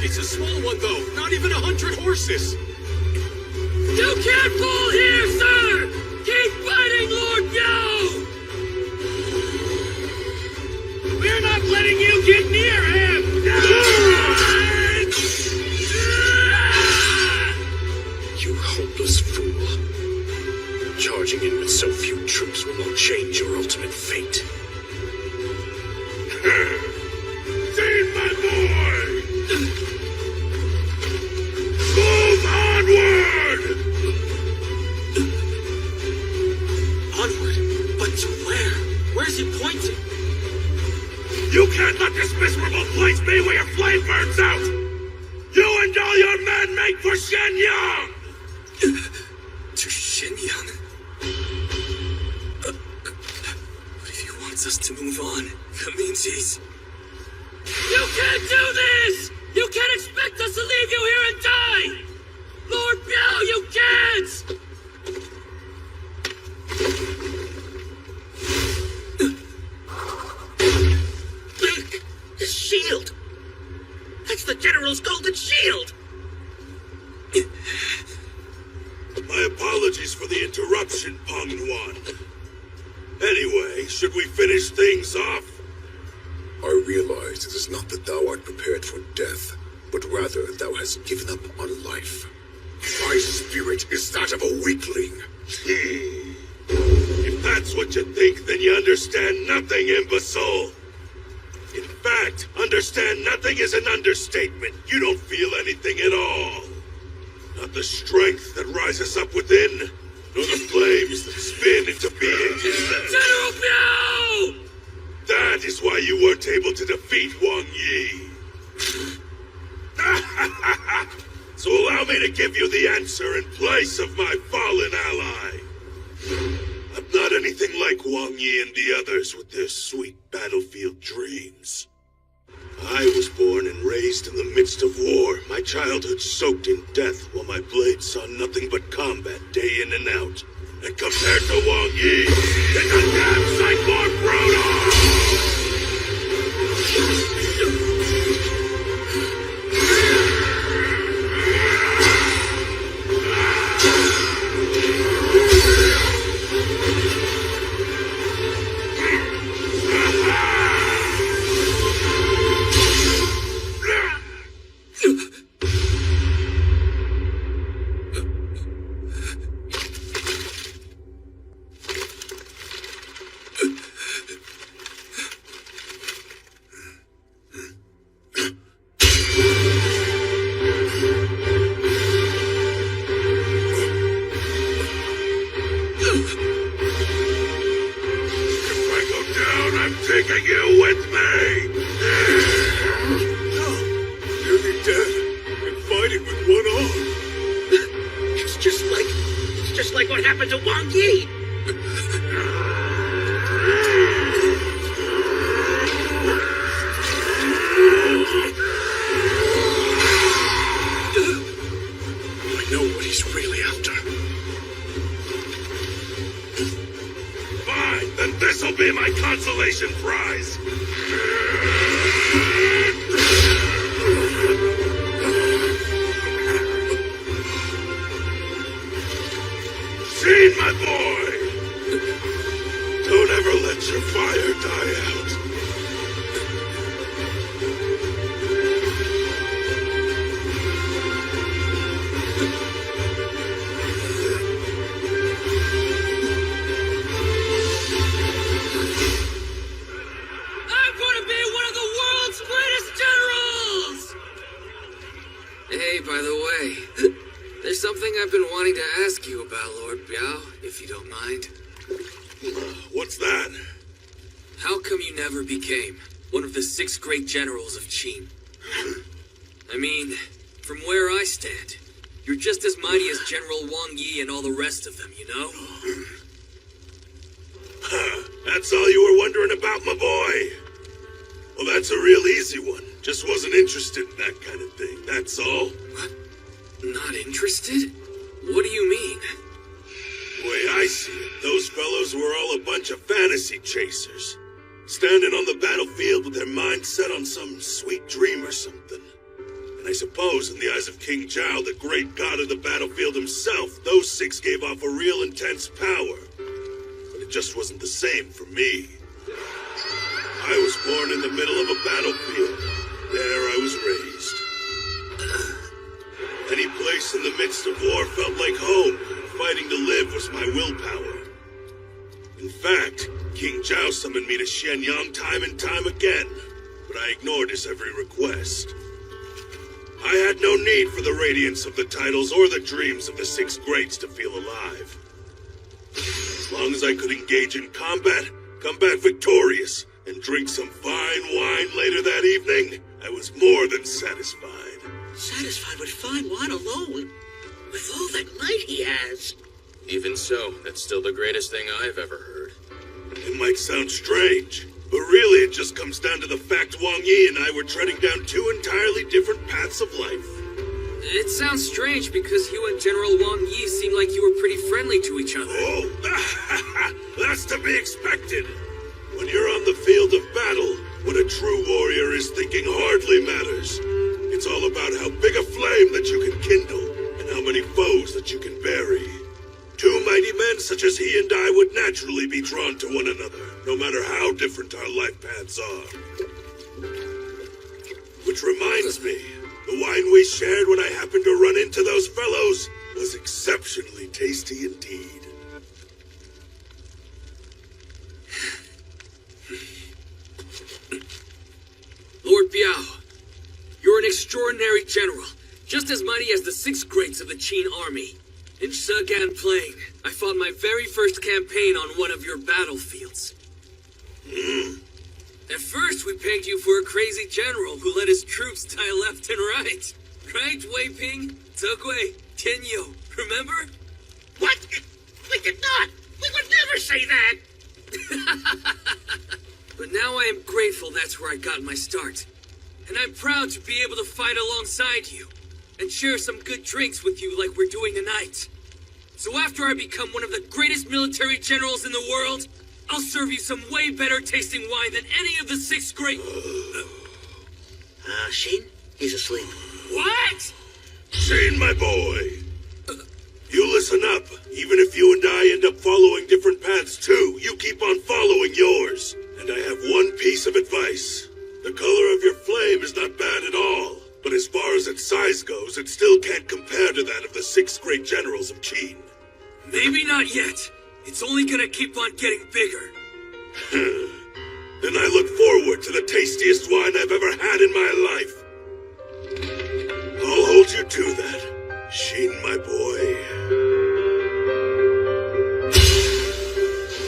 It's a small one, though. Not even 100 horses. You can't pull here, sir! Keep fighting, Lord Biao! We're not letting you get near him! You hopeless fool. Charging in with so few troops will not change your ultimate fate. Sheen, my boy! Move onward! Onward? But to where? Where's he pointing? You can't let this miserable place be where your flame burns out! You and all your men make for Shenyang! To Shenyang? But if he wants us to move on, that means he's... You can't do this! You can't expect us to leave you here and die! Lord Biao, you can't! The shield! That's the General's golden shield! My apologies for the interruption, Pangnuan. Anyway, should we finish things off? I realize it is not that thou art prepared for death, but rather thou hast given up on life. Thy spirit is that of a weakling. If that's what you think, then you understand nothing, imbecile. In fact, fact, understand nothing is an understatement. You don't feel anything at all. Not the strength that rises up within, nor the flames that spin into being. General Biao! That is why you weren't able to defeat Wang Yi. So allow me to give you the answer in place of my fallen ally. I'm not anything like Wang Yi and the others with their sweet battlefield dreams. I was born and raised in the midst of war, my childhood soaked in death while my blade saw nothing but combat day in and out. And compared to Wang Yi, it's a damn sight more brutal! Taking you with me! No! Nearly dead. And fighting with one arm. It's just like what happened to Wang Yi. I know what he's really after. Fine, then this'll be my consolation prize! Sheen, my boy! Don't ever let your fire die out. I'm going to be one of the world's greatest generals! Hey, by the way, there's something I've been wanting to ask you about, Lord Biao, if you don't mind. What's that? How come you never became one of the 6 great generals of Qin? I mean, from where I stand, you're just as mighty as General Wang Yi and all the rest of them, you know? That's all you were wondering about, my boy? Well, that's a real easy one. Just wasn't interested in that kind of thing, that's all. What? Not interested? What do you mean? The way I see it, those fellows were all a bunch of fantasy chasers. Standing on the battlefield with their minds set on some sweet dream or something. And I suppose in the eyes of King Zhao, the great god of the battlefield himself, those 6 gave off a real intense power. But it just wasn't the same for me. I was born in the middle of a battlefield. There I was raised. Any place in the midst of war felt like home. Fighting to live was my willpower. In fact, King Zhao summoned me to Shenyang time and time again, but I ignored his every request. I had no need for the radiance of the titles or the dreams of the 6 greats to feel alive. As long as I could engage in combat, come back victorious, and drink some fine wine later that evening, I was more than satisfied. Satisfied with fine wine alone? With all that might he has? Even so, that's still the greatest thing I've ever heard. It might sound strange, but really it just comes down to the fact Wang Yi and I were treading down 2 entirely different paths of life. It sounds strange because you and General Wang Yi seem like you were pretty friendly to each other. Oh, that's to be expected. When you're on the field of battle, what a true warrior is thinking hardly matters. It's all about how big a flame that you can kindle, and how many foes that you can bury. 2 mighty men such as he and I would naturally be drawn to one another, no matter how different our life paths are. Which reminds me, the wine we shared when I happened to run into those fellows was exceptionally tasty indeed. ordinary general, just as mighty as the 6 greats of the Qin army. In Shigan Plain, I fought my very first campaign on one of your battlefields. At first, we pegged you for a crazy general who let his troops die left and right. Right, Wei Ping, Zegui, Tianyu, remember? What? We did not! We would never say that! But now I am grateful that's where I got my start. And I'm proud to be able to fight alongside you and share some good drinks with you like we're doing tonight. So after I become one of the greatest military generals in the world, I'll serve you some way better tasting wine than any of the 6 great... Shin? He's asleep. What? Shane, my boy. You listen up. Even if you and I end up following different paths too, you keep on following yours. And I have one piece of advice. The color of your flame is not bad at all. But as far as its size goes, it still can't compare to that of the 6 great generals of Qin. Maybe not yet. It's only gonna keep on getting bigger. Then I look forward to the tastiest wine I've ever had in my life. I'll hold you to that, Sheen, my boy.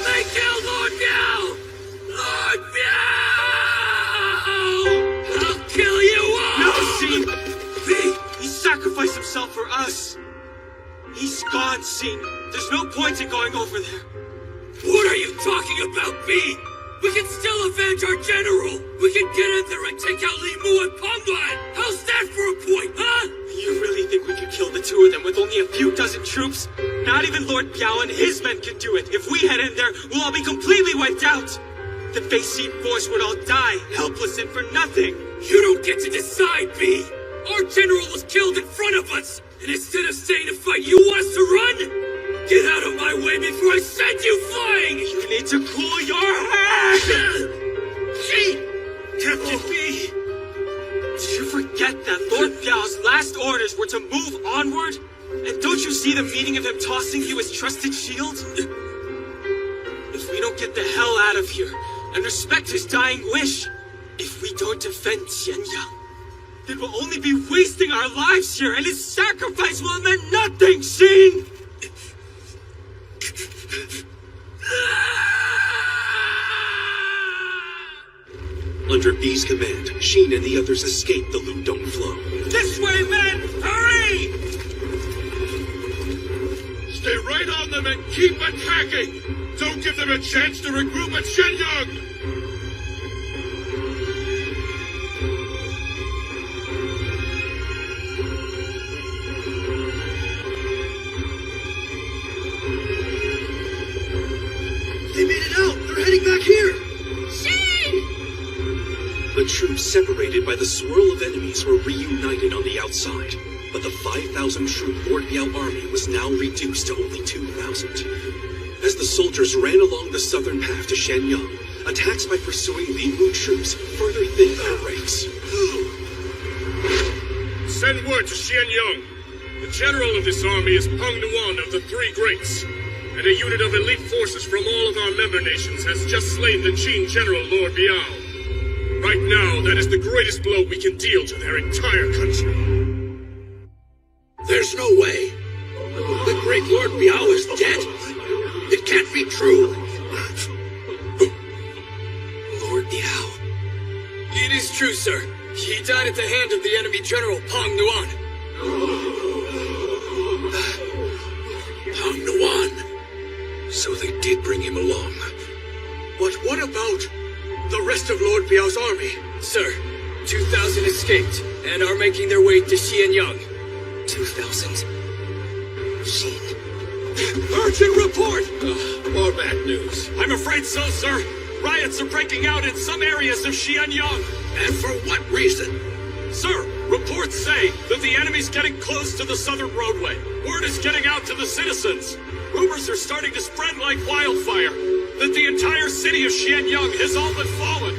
They killed Lord Biao! Lord Biao! I'll kill you all! No, Sheen! He sacrificed himself for us. He's gone, Sheen. There's no point in going over there. What are you talking about, B? We can still avenge our general! We can get in there and take out Li Mu and Penglan! How's that for a point, huh? You really think we could kill the 2 of them with only a few dozen troops? Not even Lord Biao and his men could do it. If we head in there, we'll all be completely wiped out. The Fei Xin force would all die, helpless and for nothing. You don't get to decide, B! Our general was killed in front of us! And instead of staying to fight, you want us to run? Get out of my way before I send you flying! You need to cool your head! Gee! Captain B! Did you forget that Lord Biao's last orders were to move onward? And don't you see the meaning of him tossing you his trusted shield? If we don't get the hell out of here and respect his dying wish, if we don't defend Xianyang, then we'll only be wasting our lives here, and his sacrifice will have meant nothing, Sheen! Under B's command, Sheen and the others escaped the Ludong Flow. This way, men! Hurry! Stay right on them and keep attacking! Don't give them a chance to regroup at Shenyang! They made it out! They're heading back here! The troops separated by the swirl of enemies were reunited on the outside, but the 5,000-troop Lord Biao army was now reduced to only 2,000. As the soldiers ran along the southern path to Shenyang, attacks by pursuing Li Mu troops further thinned their ranks. Send word to Xianyang. The general of this army is Peng Nuan of the 3 Greats, and a unit of elite forces from all of our member nations has just slain the Qin general Lord Biao. Right now, that is the greatest blow we can deal to their entire country. There's no way. The great Lord Biao is dead. It can't be true. Lord Biao. It is true, sir. He died at the hand of the enemy general, Peng Nuan. Peng Nuan. So they did bring him along. But what about the rest of Lord Biao's army? Sir, 2,000 escaped and are making their way to Xianyang. 2,000? Urgent report! More bad news. I'm afraid so, sir. Riots are breaking out in some areas of Xianyang. And for what reason? Sir, reports say that the enemy's getting close to the southern roadway. Word is getting out to the citizens. Rumors are starting to spread like wildfire that the entire city of Xianyang has all but fallen.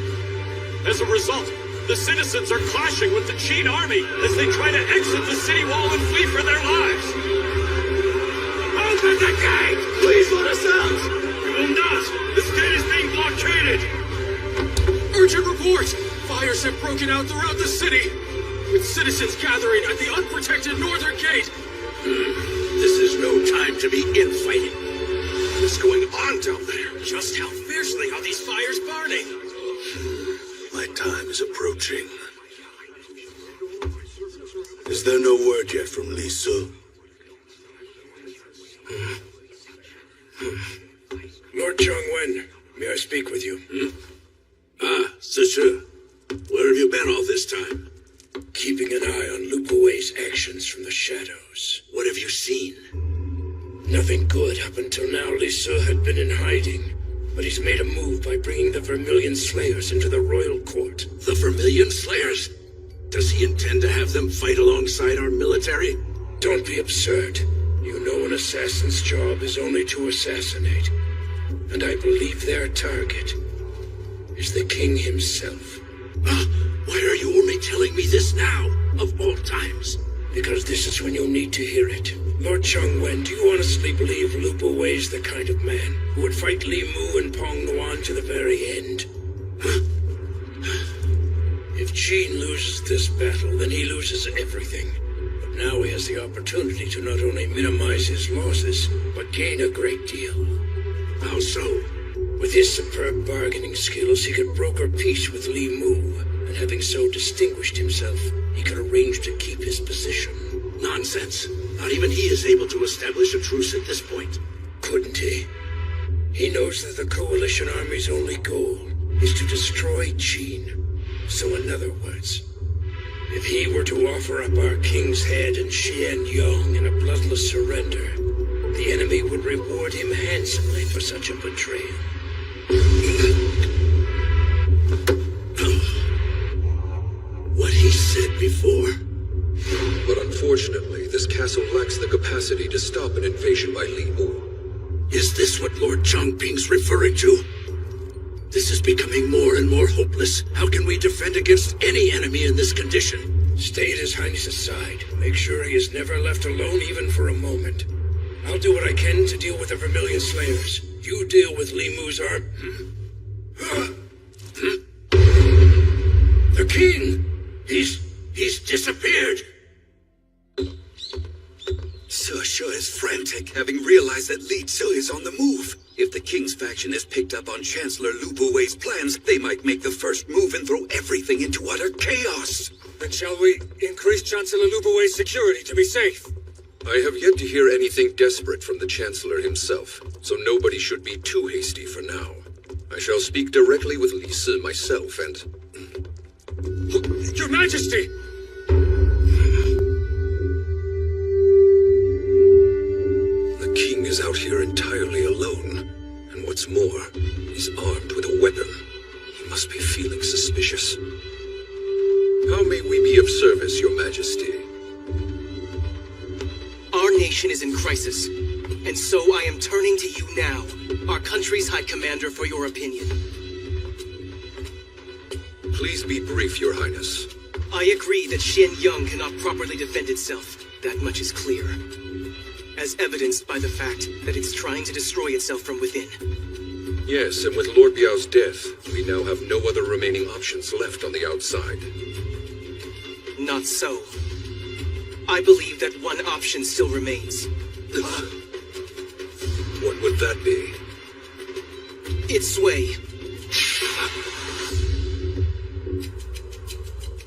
As a result, the citizens are clashing with the Qin army as they try to exit the city wall and flee for their lives. Open the gate! Please let us out! We will not! This gate is being blockaded! Urgent report! Fires have broken out throughout the city. with citizens gathering at the unprotected northern gate. This is no time to be infighting. What's going on down there? Just how fiercely are these fires burning? My time is approaching. Is there no word yet from Li Su? Lord Chongwen, may I speak with you? Ah, Sister. Where have you been all this time? Keeping an eye on Lupo Wei's actions from the shadows. What have you seen? Nothing good up until now. Li Su had been in hiding, but he's made a move by bringing the Vermilion Slayers into the royal court. The Vermilion Slayers? Does he intend to have them fight alongside our military? Don't be absurd. You know an assassin's job is only to assassinate. And I believe their target is the king himself. Why are you only telling me this now, of all times? Because this is when you'll need to hear it. Lord Chongwen, do you honestly believe Lupo Wei's the kind of man who would fight Li Mu and Pong Nuan to the very end? If Qin loses this battle, then he loses everything. But now he has the opportunity to not only minimize his losses, but gain a great deal. How so? With his superb bargaining skills, he could broker peace with Li Mu, and having so distinguished himself, he could arrange to keep his position. Nonsense. Not even he is able to establish a truce at this point. Couldn't he? He knows that the Coalition Army's only goal is to destroy Qin. So in other words, if he were to offer up our king's head and Xian Yong in a bloodless surrender, the enemy would reward him handsomely for such a betrayal. What he said before. But unfortunately, this castle lacks the capacity to stop an invasion by Li Mu. Is this what Lord Chongping's referring to? This is becoming more and more hopeless. How can we defend against any enemy in this condition? Stay at His Highness's side. Make sure he is never left alone even for a moment. I'll do what I can to deal with the Vermilion Slayers. You deal with Li Mu's arm. The king! He's disappeared! Sir is frantic, having realized that Li Su is on the move. If the king's faction has picked up on Chancellor Lupo Wei's plans, they might make the first move and throw everything into utter chaos. Then shall we increase Chancellor Lupo Wei's security to be safe? I have yet to hear anything desperate from the Chancellor himself, so nobody should be too hasty for now. I shall speak directly with Li Su myself and... Your Majesty! The king is out here entirely alone, and what's more, he's armed with a weapon. He must be feeling suspicious. How may we be of service, Your Majesty? Our nation is in crisis, and so I am turning to you now, our country's High Commander, for your opinion. Please be brief, Your Highness. I agree that Xian Yong cannot properly defend itself. That much is clear. As evidenced by the fact that it's trying to destroy itself from within. Yes, and with Lord Biao's death, we now have no other remaining options left on the outside. Not so. I believe that one option still remains. What would that be? Its sway.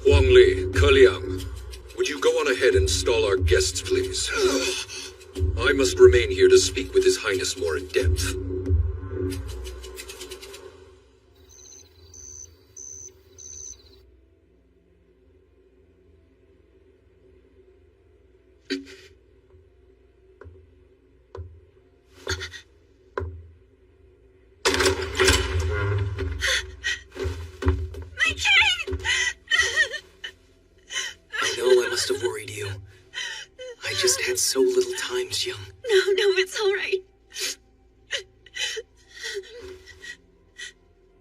Huang Li, Ke Liang, would you go on ahead and stall our guests, please? I must remain here to speak with His Highness more in depth. So little time, Young. No, it's all right.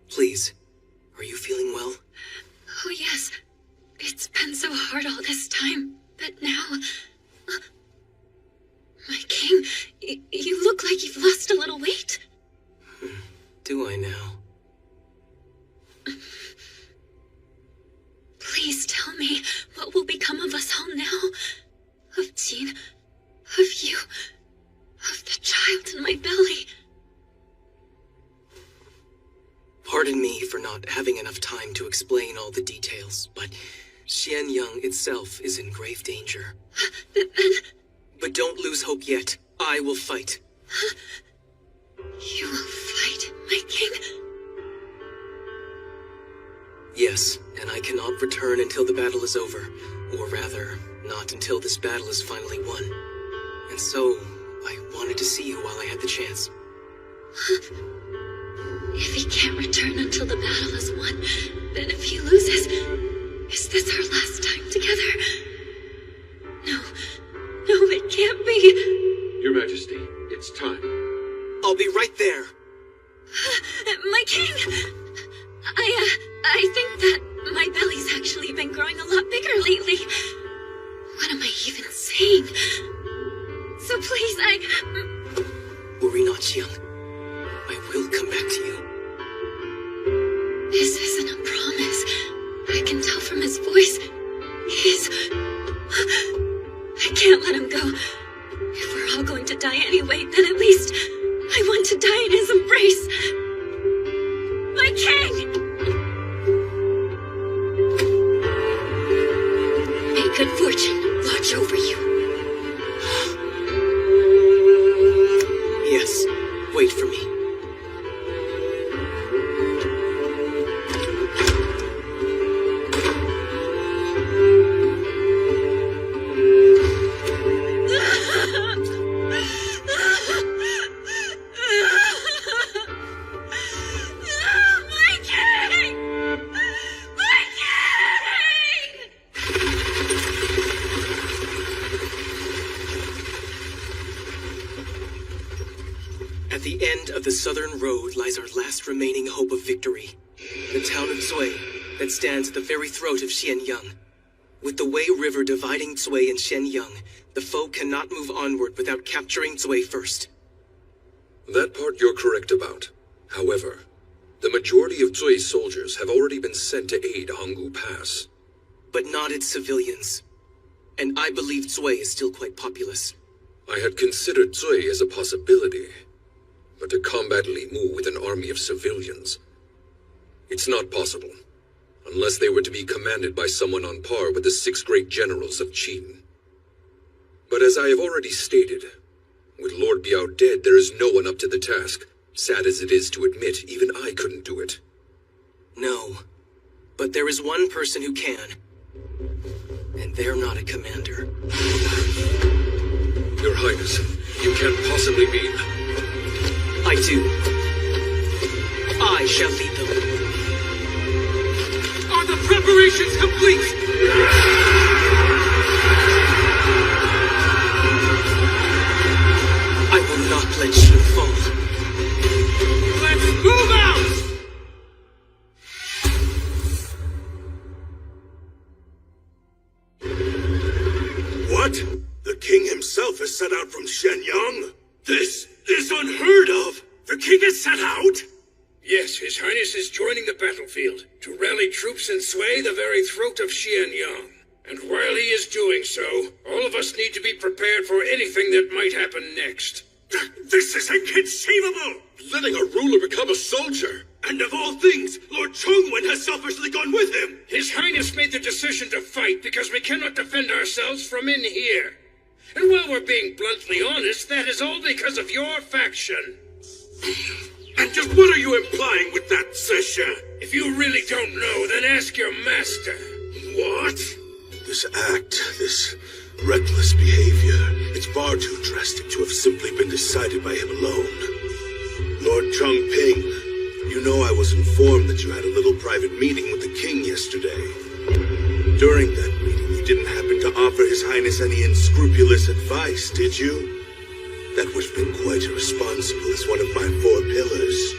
Please, are you feeling well? Oh, yes. It's been so hard all this time, but now... My king, you look like you've lost a little weight. Do I now? Please tell me what will become my belly. Pardon me for not having enough time to explain all the details, but Xianyang itself is in grave danger. But don't lose hope yet. I will fight. You will fight, my king? Yes, and I cannot return until the battle is over. Or rather, not until this battle is finally won. And so, I wanted to see you while I had the chance. If he can't return until the battle is won, then if he loses, is this our last time together? No, it can't be. Your Majesty, it's time. I'll be right there. My king! I think that my belly's actually been growing a lot bigger lately. What am I even saying? So please, Worry not, Xiang. I will come back to you. This isn't a promise. I can tell from his voice. I can't let him go. If we're all going to die anyway, then at least I want to die in his embrace. My king! May good fortune watch over you. Yes, wait for me. At the end of the southern road lies our last remaining hope of victory. The town of Zui, that stands at the very throat of Xianyang. With the Wei River dividing Zui and Xianyang, the foe cannot move onward without capturing Zui first. That part you're correct about. However, the majority of Zui's soldiers have already been sent to aid Hanggu Pass. But not its civilians. And I believe Zui is still quite populous. I had considered Zui as a possibility. But to combat Li Mu with an army of civilians, it's not possible, unless they were to be commanded by someone on par with the 6 great generals of Qin. But as I have already stated, with Lord Biao dead, there is no one up to the task. Sad as it is to admit, even I couldn't do it. No, but there is one person who can. And they're not a commander. Your Highness, you can't possibly mean... I do. I shall lead them. Are the preparations complete? I will not let you fall. Let's move out! What? The king himself has set out from Shenyang? This is unheard of! The king has set out? Yes, His Highness is joining the battlefield to rally troops and sway the very throat of Xianyang. And while he is doing so, all of us need to be prepared for anything that might happen next. This is inconceivable! Letting a ruler become a soldier! And of all things, Lord Chongwen has selfishly gone with him! His Highness made the decision to fight because we cannot defend ourselves from in here. And while we're being bluntly honest, that is all because of your faction. And just what are you implying with that, Sisha? If you really don't know, then ask your master. What? This act, this reckless behavior, it's far too drastic to have simply been decided by him alone. Lord Chongping, you know I was informed that you had a little private meeting with the king yesterday. During that meeting, you didn't happen to offer His Highness any unscrupulous advice, did you? That would have been quite irresponsible as one of my 4 pillars.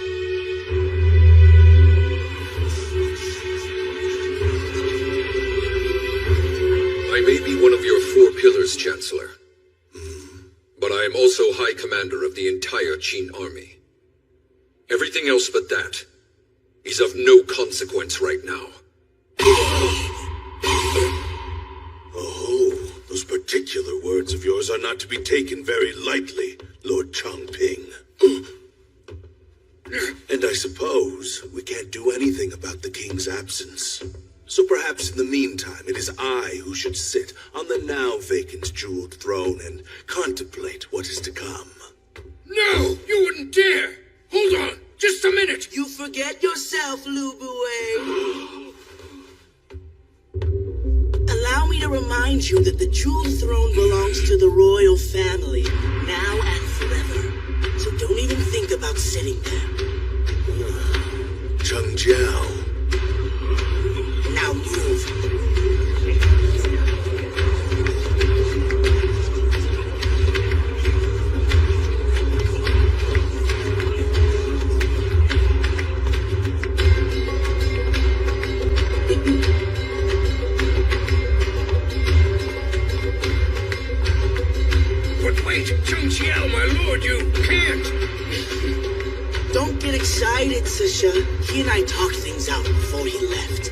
I may be one of your 4 pillars, Chancellor. But I am also High Commander of the entire Qin army. Everything else but that is of no consequence right now. Oh, those particular words of yours are not to be taken very lightly, Lord Chongping. suppose we can't do anything about the king's absence. So perhaps in the meantime, it is I who should sit on the now vacant jeweled throne and contemplate what is to come. No, you wouldn't dare! Hold on, just a minute! You forget yourself, Lubue. Allow me to remind you that the jeweled throne belongs to the royal family, now and forever. So don't even think about sitting there. Cheng Jiao. Now move. But wait, Cheng Xiao, my lord, you can't! Don't get excited, Sisha. He and I talked things out before he left.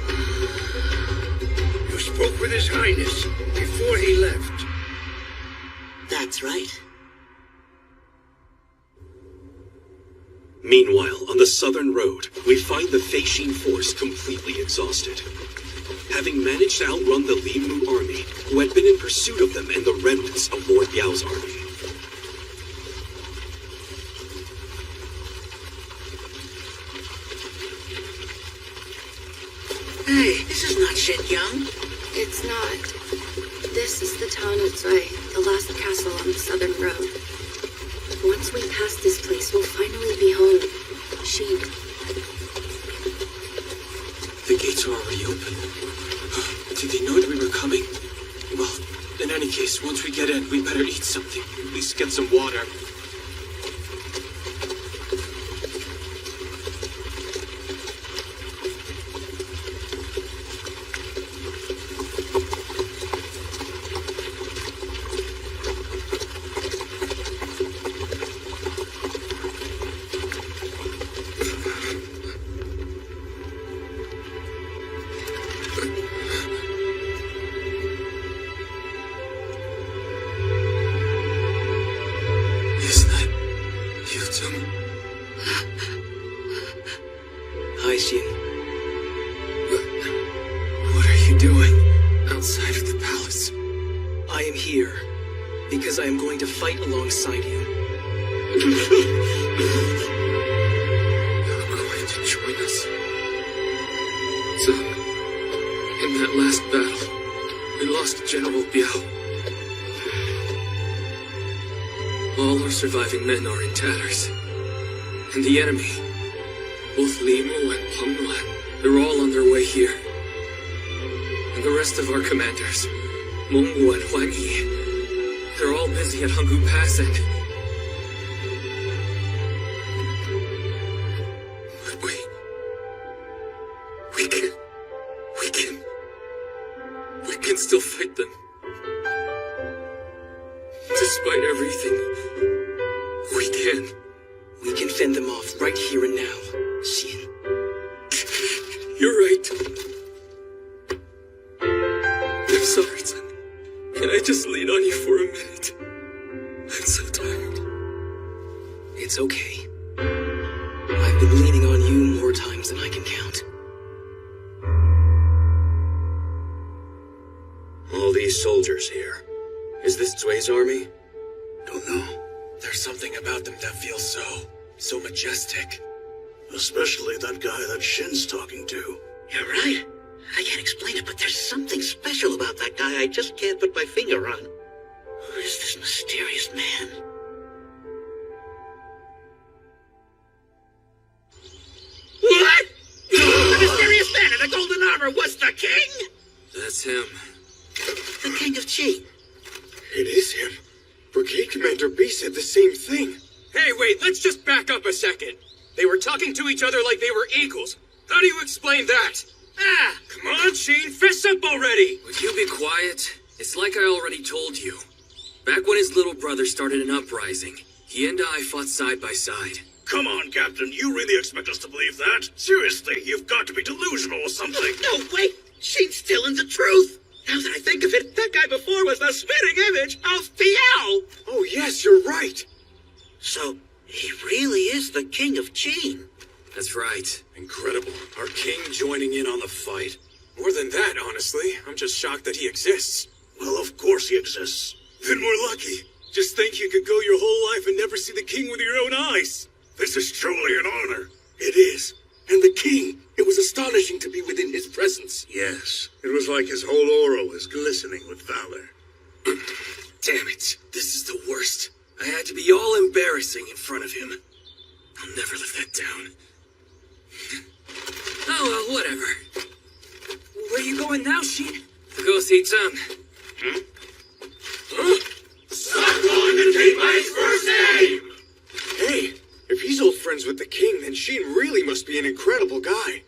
You spoke with His Highness before he left. That's right. Meanwhile, on the southern road, we find the Fei Xin force completely exhausted. Having managed to outrun the Li Mu army, who had been in pursuit of them and the remnants of Lord Biao's army. Hey, this is not Shenyang. It's not. This is the town of Zui, the last castle on the southern road. Once we pass this place, we'll finally be home. Sheep. The gates are already open. Did they know that we were coming? Well, in any case, once we get in, we better eat something. At least get some water. Hi, Xin. What are you doing outside of the palace? I am here because I am going to fight alongside you. You're going to join us. So, in that last battle, we lost General Biao. All our surviving men are in tatters. And the enemy, both Li Mu and Peng Luan, they're all on their way here. And the rest of our commanders, Meng Wu and Huan Yi, they're all busy at Hanggu Pass and... But wait. We can still fight them. Despite everything, we can. We can fend them off right here and now, Xin. You're right. I'm sorry, son. Can I just lean on you for a minute? I'm so tired. It's okay. I've been leaning on you more times than I can count. All these soldiers here. Is this Zui's army? Don't know. There's something about them that feels so majestic. Especially that guy that Shin's talking to. You're right. I can't explain it, but there's something special about that guy I just can't put my finger on. Who is this mysterious man? What? The mysterious man in the golden armor was the king? That's him. The king of Qi. It is him. Brigade Commander B said the same thing. Hey, wait, let's just back up a second. They were talking to each other like they were equals. How do you explain that? Come on, Sheen, fess up already! Would you be quiet? It's like I already told you. Back when his little brother started an uprising, he and I fought side by side. Come on, Captain. You really expect us to believe that? Seriously, you've got to be delusional or something. No, wait. She's telling the truth. Now that I think of it, that guy before was the spitting image of Biao. Oh, yes, you're right. So, he really is the king of Qi. That's right. Incredible. Our king joining in on the fight. More than that, honestly. I'm just shocked that he exists. Well, of course he exists. Then we're lucky. Just think you could go your whole life and never see the king with your own eyes. This is truly an honor. It is. And the king, it was astonishing to be within his presence. Yes, it was like his whole aura was glistening with valor. Damn it. This is the worst. I had to be all embarrassing in front of him. I'll never live that down. Oh, well, whatever. Where are you going now, Shin? To go see Tsung. Stop calling the king by his first name! Hey, if he's old friends with the king, then Sheen really must be an incredible guy.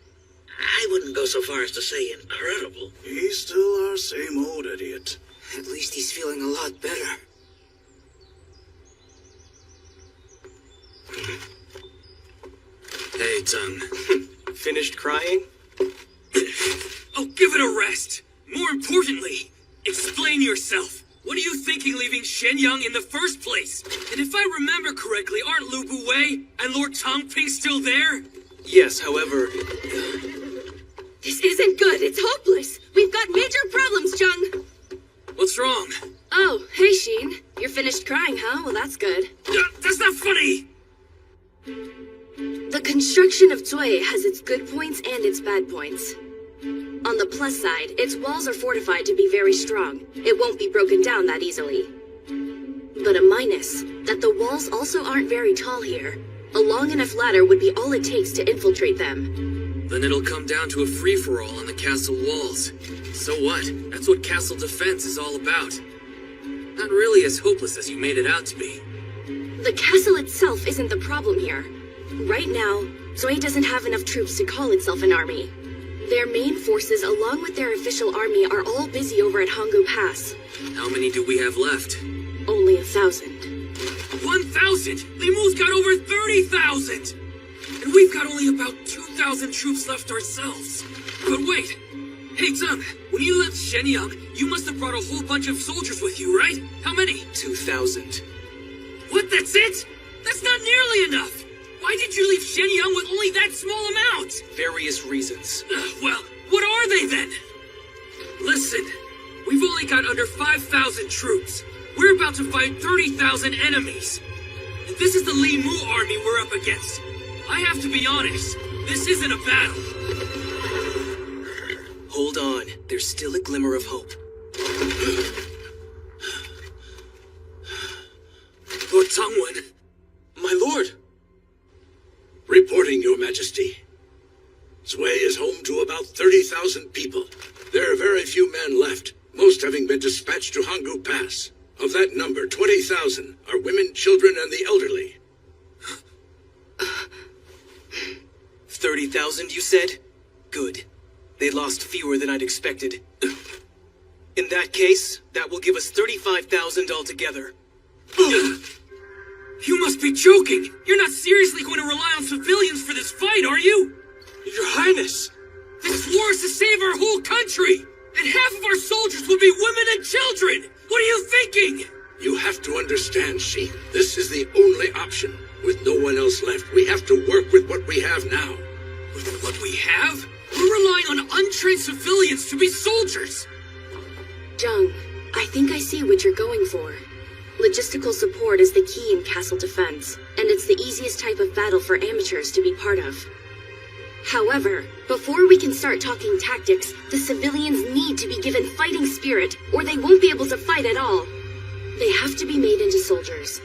I wouldn't go so far as to say incredible. He's still our same old idiot. At least he's feeling a lot better. Hey, Tsung. Finished crying? Oh, give it a rest. More importantly, explain yourself. What are you thinking leaving Shenyang in the first place? And if I remember correctly, aren't Lu Buwei and Lord Tongping still there? Yes, however... This isn't good. It's hopeless. We've got major problems, Jung. What's wrong? Oh, hey, Sheen. You're finished crying, huh? Well, that's good. That's not funny! The construction of Zui has its good points and its bad points. On the plus side, its walls are fortified to be very strong. It won't be broken down that easily. But a minus, that the walls also aren't very tall here. A long enough ladder would be all it takes to infiltrate them. Then it'll come down to a free-for-all on the castle walls. So what? That's what castle defense is all about. Not really as hopeless as you made it out to be. The castle itself isn't the problem here. Right now, Zui doesn't have enough troops to call itself an army. Their main forces, along with their official army, are all busy over at Honggu Pass. How many do we have left? Only 1,000. 1,000? Li Mu's got over 30,000! And we've got only about 2,000 troops left ourselves. But wait! Hey, Tsung, when you left Shenyang, you must have brought a whole bunch of soldiers with you, right? How many? 2,000. What, that's it? That's not nearly enough! Why did you leave Shenyang with only that small amount? Various reasons. Well, what are they then? Listen, we've only got under 5,000 troops. We're about to fight 30,000 enemies. And this is the Li Mu army we're up against. I have to be honest, this isn't a battle. Hold on, there's still a glimmer of hope. Lord Tongwen. My lord! Reporting, Your Majesty. Zui is home to about 30,000 people. There are very few men left, most having been dispatched to Honggu Pass. Of that number, 20,000 are women, children, and the elderly. 30,000, you said? Good. They lost fewer than I'd expected. In that case, that will give us 35,000 altogether. You must be joking! You're not seriously going to rely on civilians for this fight, are you? Your Highness! This war is to save our whole country! And half of our soldiers will be women and children! What are you thinking? You have to understand, Shi. This is the only option. With no one else left, we have to work with what we have now. With what we have? We're relying on untrained civilians to be soldiers! Jung, I think I see what you're going for. Logistical support is the key in castle defense, and it's the easiest type of battle for amateurs to be part of. However, before we can start talking tactics, the civilians need to be given fighting spirit, or they won't be able to fight at all. They have to be made into soldiers.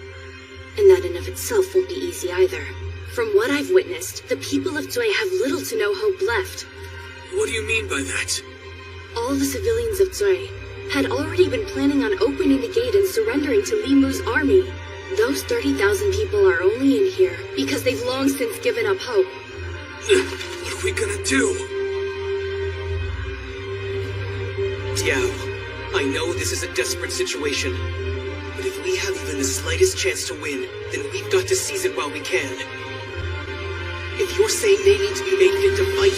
And that in of itself won't be easy either. From what I've witnessed, the people of Zui have little to no hope left. What do you mean by that? All the civilians of Zui had already been planning on opening the gate and surrendering to Li Mu's army. Those 30,000 people are only in here because they've long since given up hope. What are we gonna do? Diao, I know this is a desperate situation, but if we have even the slightest chance to win, then we've got to seize it while we can. If you're saying they need to be made fit to fight,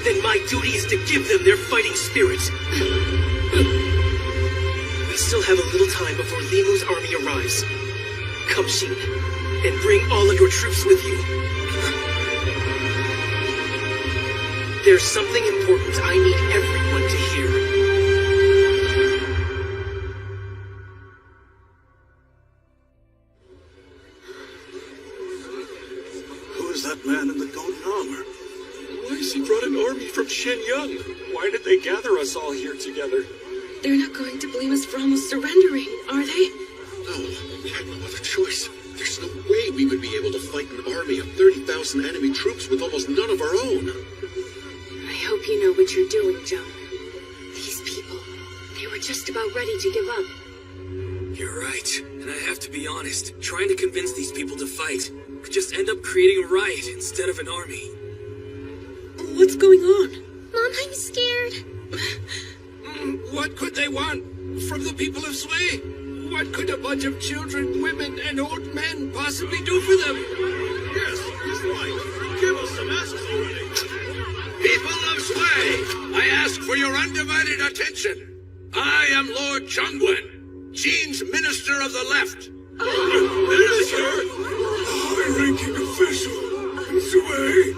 then my duty is to give them their fighting spirit. We still have a little time before Li Mu's army arrives. Come, Shin, and bring all of your troops with you. There's something important I need everyone to hear. Who is that man in the golden armor? Why has he brought an army from Shenyang? Why did they gather us all here together? They're not going to blame us for almost surrendering, are they? No, we had no other choice. There's no way we would be able to fight an army of 30,000 enemy troops with almost none of our own. I hope you know what you're doing, Joan. These people, they were just about ready to give up. You're right, and I have to be honest. Trying to convince these people to fight could just end up creating a riot instead of an army. What's going on? Mom, I'm scared. What could they want from the people of Sway? What could a bunch of children, women, and old men possibly do for them? Yes, he's right. Give us some answers already. People of Sway, I ask for your undivided attention. I am Lord Chongwen, Jin's Minister of the Left. Minister? High-ranking official in Sway.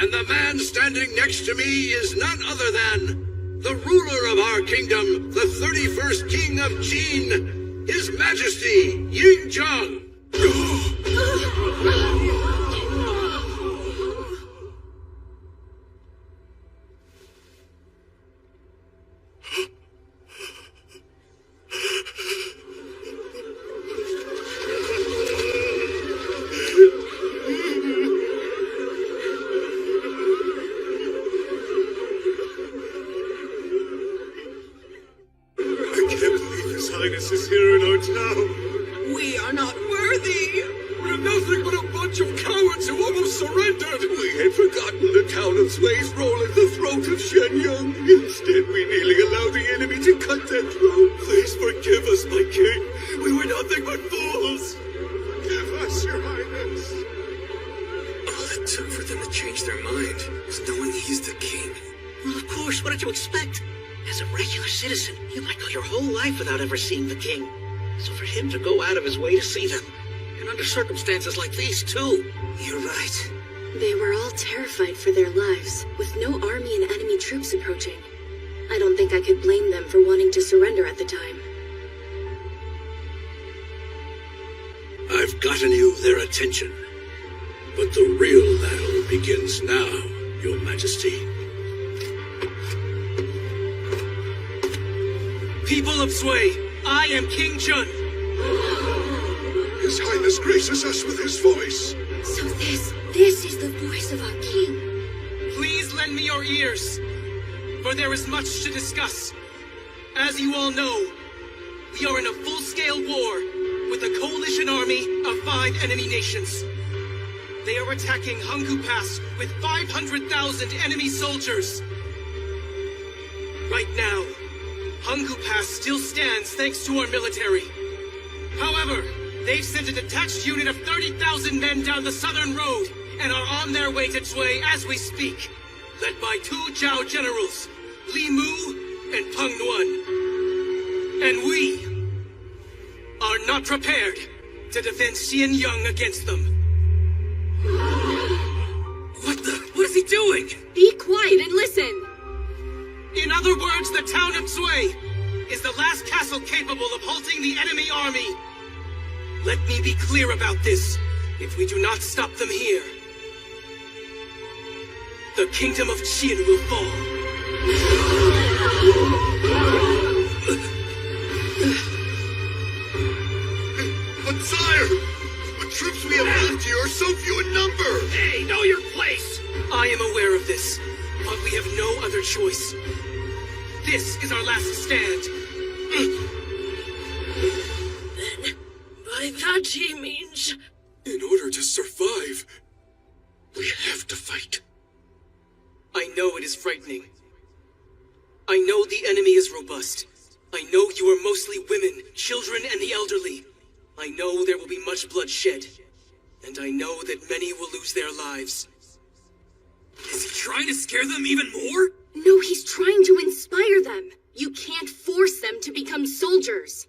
And the man standing next to me is none other than the ruler of our kingdom, the 31st King of Jin, His Majesty, Ying Zhang. Is here in our town. We are not worthy. We're nothing but a bunch of cowards who almost surrendered. We had forgotten the town of Sway's role at the throat of Shenyang. Instead, we nearly allowed the enemy to cut their throat. Please forgive us, my king. We were nothing but fools. Give us, your highness. All it took for them to change their mind was knowing he's the king. Well, of course, what did you expect? As a regular citizen, you might go your whole life without ever seeing the king. So for him to go out of his way to see them, and under circumstances like these, too. You're right. They were all terrified for their lives, with no army and enemy troops approaching. I don't think I could blame them for wanting to surrender at the time. I've gotten you their attention. But the real battle begins now, Your Majesty. People of Sway, I am King Jun. His Highness graces us with his voice. So this is the voice of our king. Please lend me your ears, for there is much to discuss. As you all know, we are in a full-scale war with a coalition army of 5 enemy nations. They are attacking Hanggu Pass with 500,000 enemy soldiers. Right now, Hanggu Pass still stands thanks to our military. However, they've sent a detached unit of 30,000 men down the southern road and are on their way to Cui as we speak, led by 2 Zhao generals, Li Mu and Peng Nuan. And we are not prepared to defend Xianyang against them. What is he doing? Be quiet and listen. In other words, the town of Cui is the last castle capable of halting the enemy army. Let me be clear about this. If we do not stop them here, the kingdom of Qin will fall. But sire, the troops we have left here are so few in number. Hey, know your place! I am aware of this, but we have no other choice. This is our last stand. Then, by that he means... In order to survive, we have to fight. I know it is frightening. I know the enemy is robust. I know you are mostly women, children, and the elderly. I know there will be much bloodshed. And I know that many will lose their lives. Is he trying to scare them even more? No, he's trying to inspire them. You can't force them to become soldiers.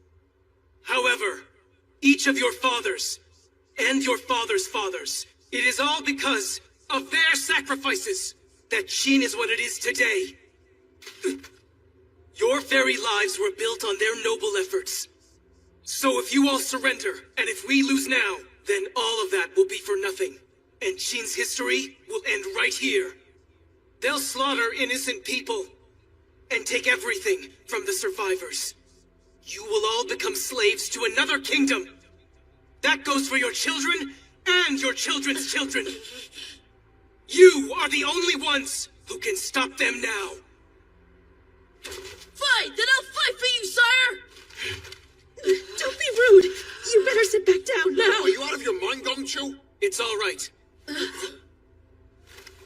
However, each of your fathers, and your father's fathers, It is all because of their sacrifices that Qin is what it is today. Your very lives were built on their noble efforts. So if you all surrender, and if we lose now, then all of that will be for nothing. And Qin's history will end right here. They'll slaughter innocent people and take everything from the survivors. You will all become slaves to another kingdom. That goes for your children and your children's children. You are the only ones who can stop them now. Fight! Then I'll fight for you, sire! Don't be rude. You better sit back down now. Are you out of your mind, Gong Chu? It's all right.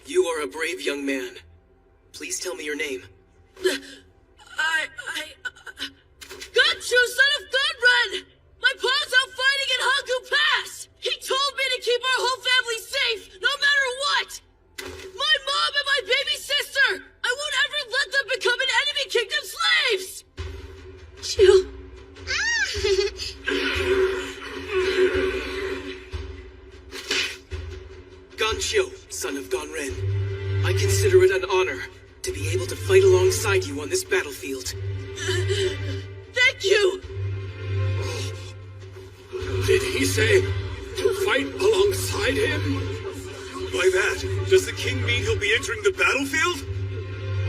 You are a brave young man. Please tell me your name. Gunchu, son of Gunrun! My pa's out fighting in Hanku Pass! He told me to keep our whole family safe, no matter what! My mom and my baby sister! I won't ever let them become an enemy kingdom slaves! Chill. Ganqiu, son of Ganren. I consider it an honor to be able to fight alongside you on this battlefield. Thank you! Did he say to fight alongside him? By that, does the king mean he'll be entering the battlefield?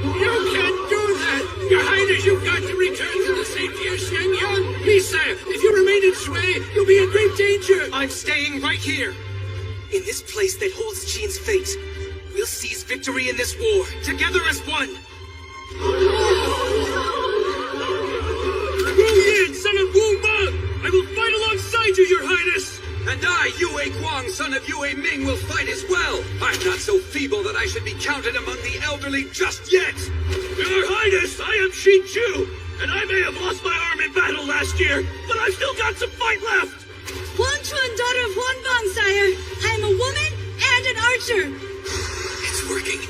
You can't do that! Your Highness, you've got to return to the safety of Shenyang! Please, sire, if you remain in Shui, you'll be in great danger! I'm staying right here! In this place that holds Qin's fate, we'll seize victory in this war, together as one! Wu Yin, son of Wu Meng! I will fight alongside you, your Highness! And I, Yue Guang, son of Yue Ming, will fight as well. I'm not so feeble that I should be counted among the elderly just yet. Your Highness, I am Xin Chu, and I may have lost my arm in battle last year, but I've still got some fight left. Huan Chun, daughter of Huan Bang, sire. I am a woman and an archer. It's working.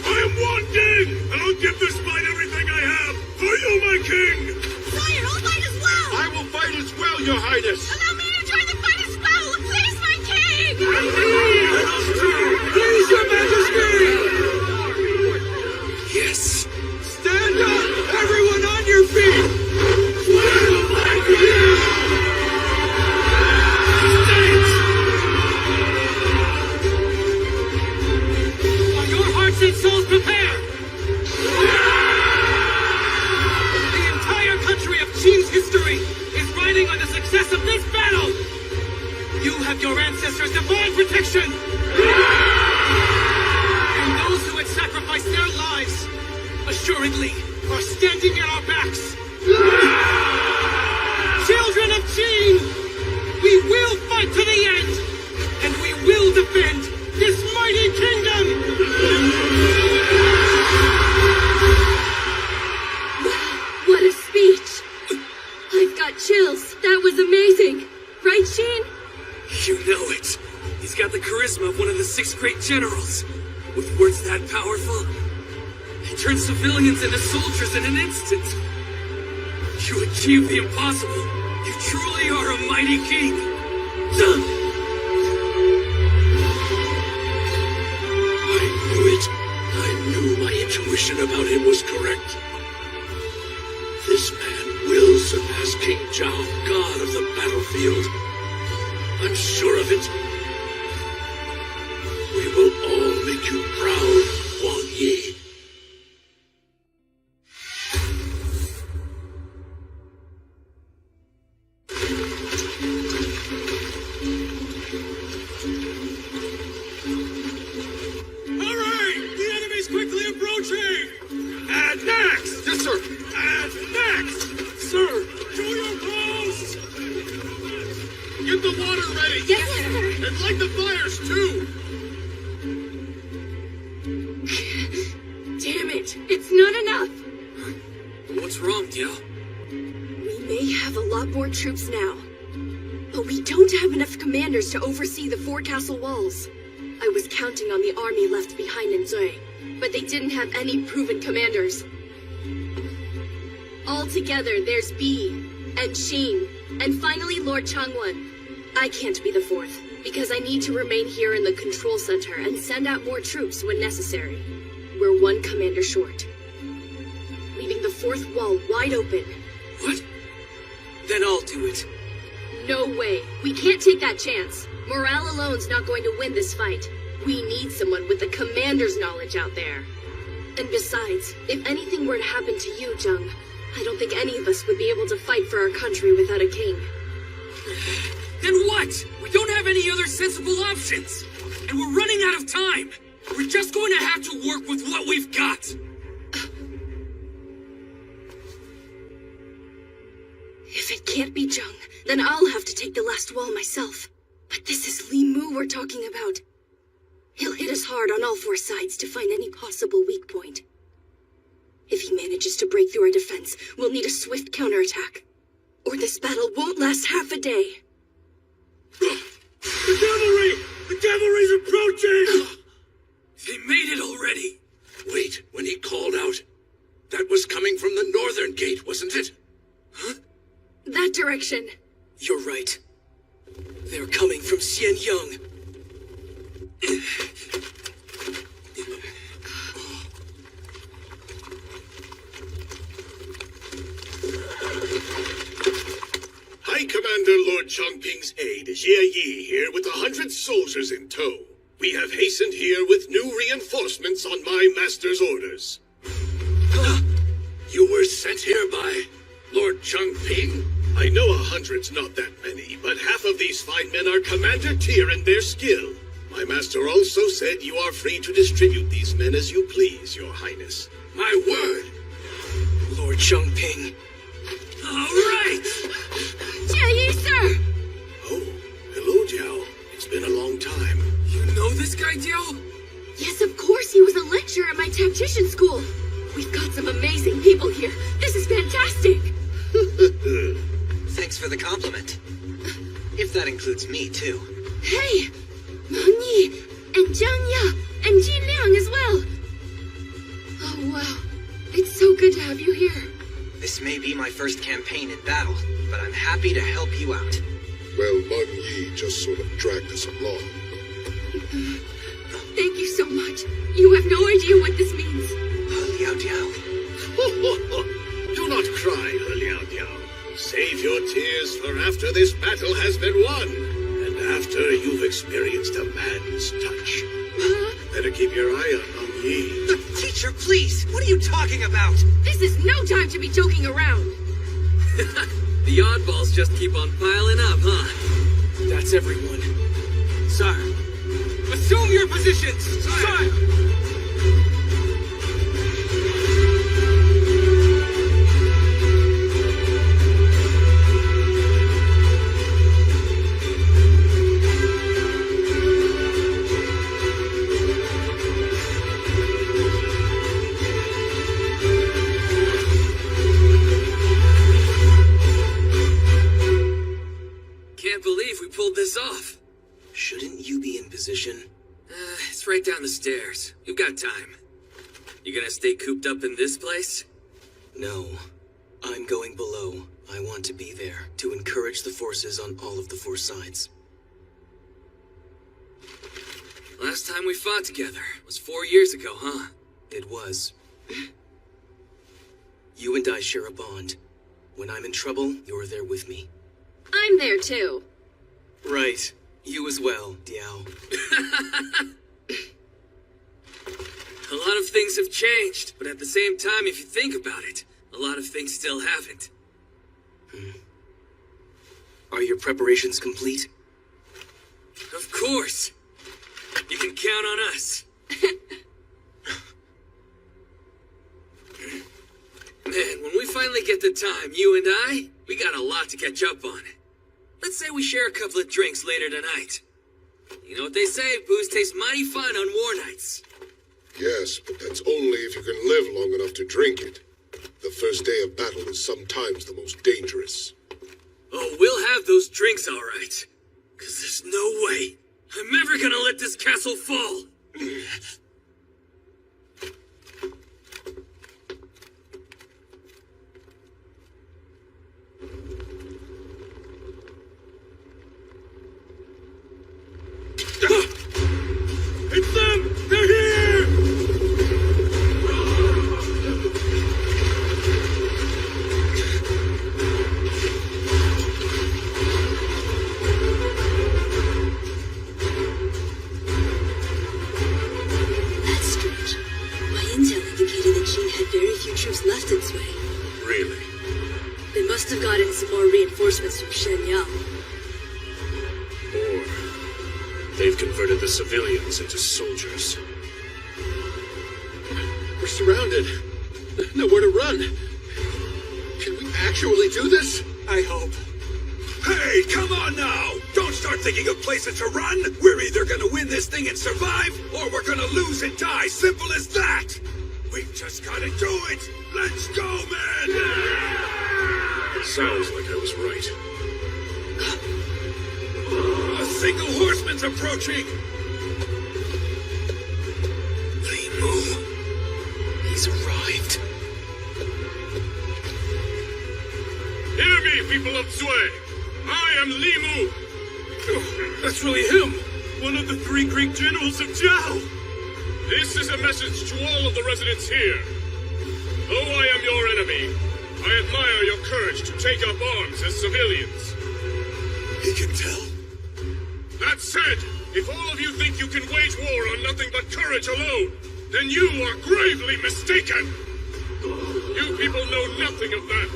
I am Wan Ding, and I'll give this fight everything I have for you, my king! Sire, I'll fight as well! I will fight as well, your Highness! Allow me to join the fight as well! Please, my king! Please, your Majesty! Yes! Stand up! Everyone on your feet! Are your hearts and souls prepared? The entire country of Qin's history is riding on the success of this battle! You have your ancestors' divine protection! And those who had sacrificed their lives, assuredly, are standing at our backs! Children of Qin! We will fight to the end! And we will defend this mighty kingdom! What a speech! I've got chills. That was amazing. Right, Qin? You know it. He's got the charisma of one of the 6 great generals. With words that powerful, he turns civilians into soldiers in an instant. You achieved the impossible. You truly are a mighty king. I knew it. I knew my intuition about him was correct. This man will surpass King Zhao, god of the battlefield. I'm sure of it. We will all make you proud, Wang Yi. Hurry! The enemy's quickly approaching! And next! Yes, sir! And next! Sir, to your posts! Get the water ready! Yes, sir. And light the fires, too! Damn it. It's not enough. What's wrong, Diao? We may have a lot more troops now, but we don't have enough commanders to oversee the 4 castle walls. I was counting on the army left behind in Zui, but they didn't have any proven commanders. Altogether, there's Bi, and Xin, and finally Lord Changwon. I can't be the 4th. Because I need to remain here in the control center and send out more troops when necessary. We're one commander short. Leaving the fourth wall wide open. What? Then I'll do it. No way. We can't take that chance. Morale alone's not going to win this fight. We need someone with the commander's knowledge out there. And besides, if anything were to happen to you, Jung, I don't think any of us would be able to fight for our country without a king. Then what? We don't have any other sensible options. And we're running out of time. We're just going to have to work with what we've got. If it can't be Jung, then I'll have to take the last wall myself. But this is Li Mu we're talking about. He'll hit us hard on all four sides to find any possible weak point. If he manages to break through our defense, we'll need a swift counterattack. Or this battle won't last half a day. The cavalry! The cavalry's approaching! They made it already. Wait, when he called out, that was coming from the northern gate, wasn't it? Huh? That direction. You're right. They're coming from Xianyang. High Commander Lord Chongping's aide, Jie Yi, here with 100 soldiers in tow. We have hastened here with new reinforcements on my master's orders. You were sent here by Lord Chongping? I know 100's not that many, but half of these fine men are commander tier in their skill. My master also said you are free to distribute these men as you please, your highness. My word! Lord Chongping. All right! Jie Yi, sir! Oh, hello, Diao. It's been a long time. You know this guy, Diao? Yes, of course. He was a lecturer at my tactician school. We've got some amazing people here. This is fantastic. Thanks for the compliment. If that includes me, too. Hey! Meng Yi, and Zhang Ya, and Jin Liang as well. Oh, wow. It's so good to have you here. This may be my first campaign in battle, but I'm happy to help you out. Well, Meng Yi just sort of dragged us along. Thank you so much. You have no idea what this means. Liao Diao. Do not cry, Liao Diao. Save your tears for after this battle has been won, and after you've experienced a man's touch. Better keep your eye on Meng Yi. Teacher, please! What are you talking about? This is no time to be joking around. The oddballs just keep on piling up, huh? That's everyone. Sire, assume your positions! Sire! Can't believe we pulled this off. Shouldn't you be in position? It's right down the stairs. You've got time. You gonna stay cooped up in this place? No. I'm going below. I want to be there to encourage the forces on all of the four sides. Last time we fought together was 4 years ago, huh? It was. You and I share a bond. When I'm in trouble, you're there with me. I'm there too. Right. You as well, Diao. A lot of things have changed, but at the same time, if you think about it, a lot of things still haven't. Are your preparations complete? Of course. You can count on us. Man, when we finally get the time, you and I, we got a lot to catch up on. Let's say we share a couple of drinks later tonight. You know what they say, booze tastes mighty fine on war nights. Yes, but that's only if you can live long enough to drink it. The first day of battle is sometimes the most dangerous. Oh, we'll have those drinks all right. 'Cause there's no way I'm ever gonna let this castle fall. reinforcements from Shenyang. Or they've converted the civilians into soldiers. We're surrounded. Nowhere to run. Can we actually do this? I hope. Hey, come on now! Don't start thinking of places to run! We're either gonna win this thing and survive, or we're gonna lose and die. Simple as that! We've just gotta do it! Let's go, man! Sounds like I was right. A single horseman's approaching! Li Mu. He's arrived. Hear me, people of Zui! I am Li Mu! That's really him! One of the 3 Greek generals of Zhao! This is a message to all of the residents here. Though I am your enemy, I admire your courage to take up arms as civilians. He can tell. That said, if all of you think you can wage war on nothing but courage alone, then you are gravely mistaken! You people know nothing of that.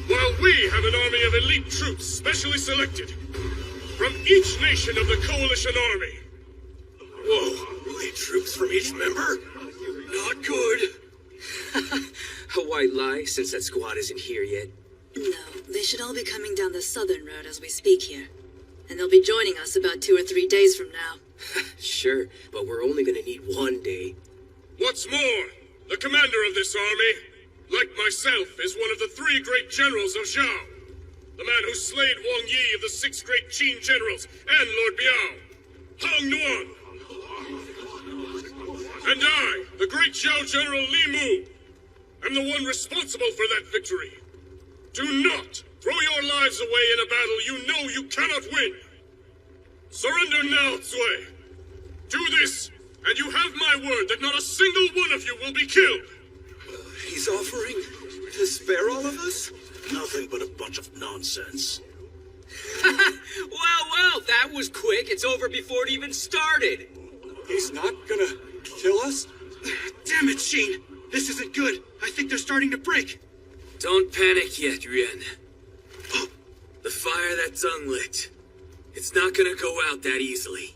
While we have an army of elite troops specially selected from each nation of the Coalition Army. Whoa, elite troops from each member? Not good. A white lie, since that squad isn't here yet. No, they should all be coming down the southern road as we speak here. And they'll be joining us about 2 or 3 days from now. Sure, but we're only gonna need 1 day. What's more, the commander of this army, like myself, is one of the 3 great generals of Zhao. The man who slayed Wang Yi of the 6 great Qin generals and Lord Biao, Hong Nuan. And I, the great Zhao General Li Mu, am the one responsible for that victory. Do not throw your lives away in a battle you know you cannot win. Surrender now, Zui. Do this, and you have my word that not a single one of you will be killed. He's offering to spare all of us? Nothing but a bunch of nonsense. Well, that was quick. It's over before it even started. He's not gonna kill us? Damn it, Sheen! This isn't good. I think they're starting to break. Don't panic yet, Yuan. The fire that's unlit, it's not gonna go out that easily.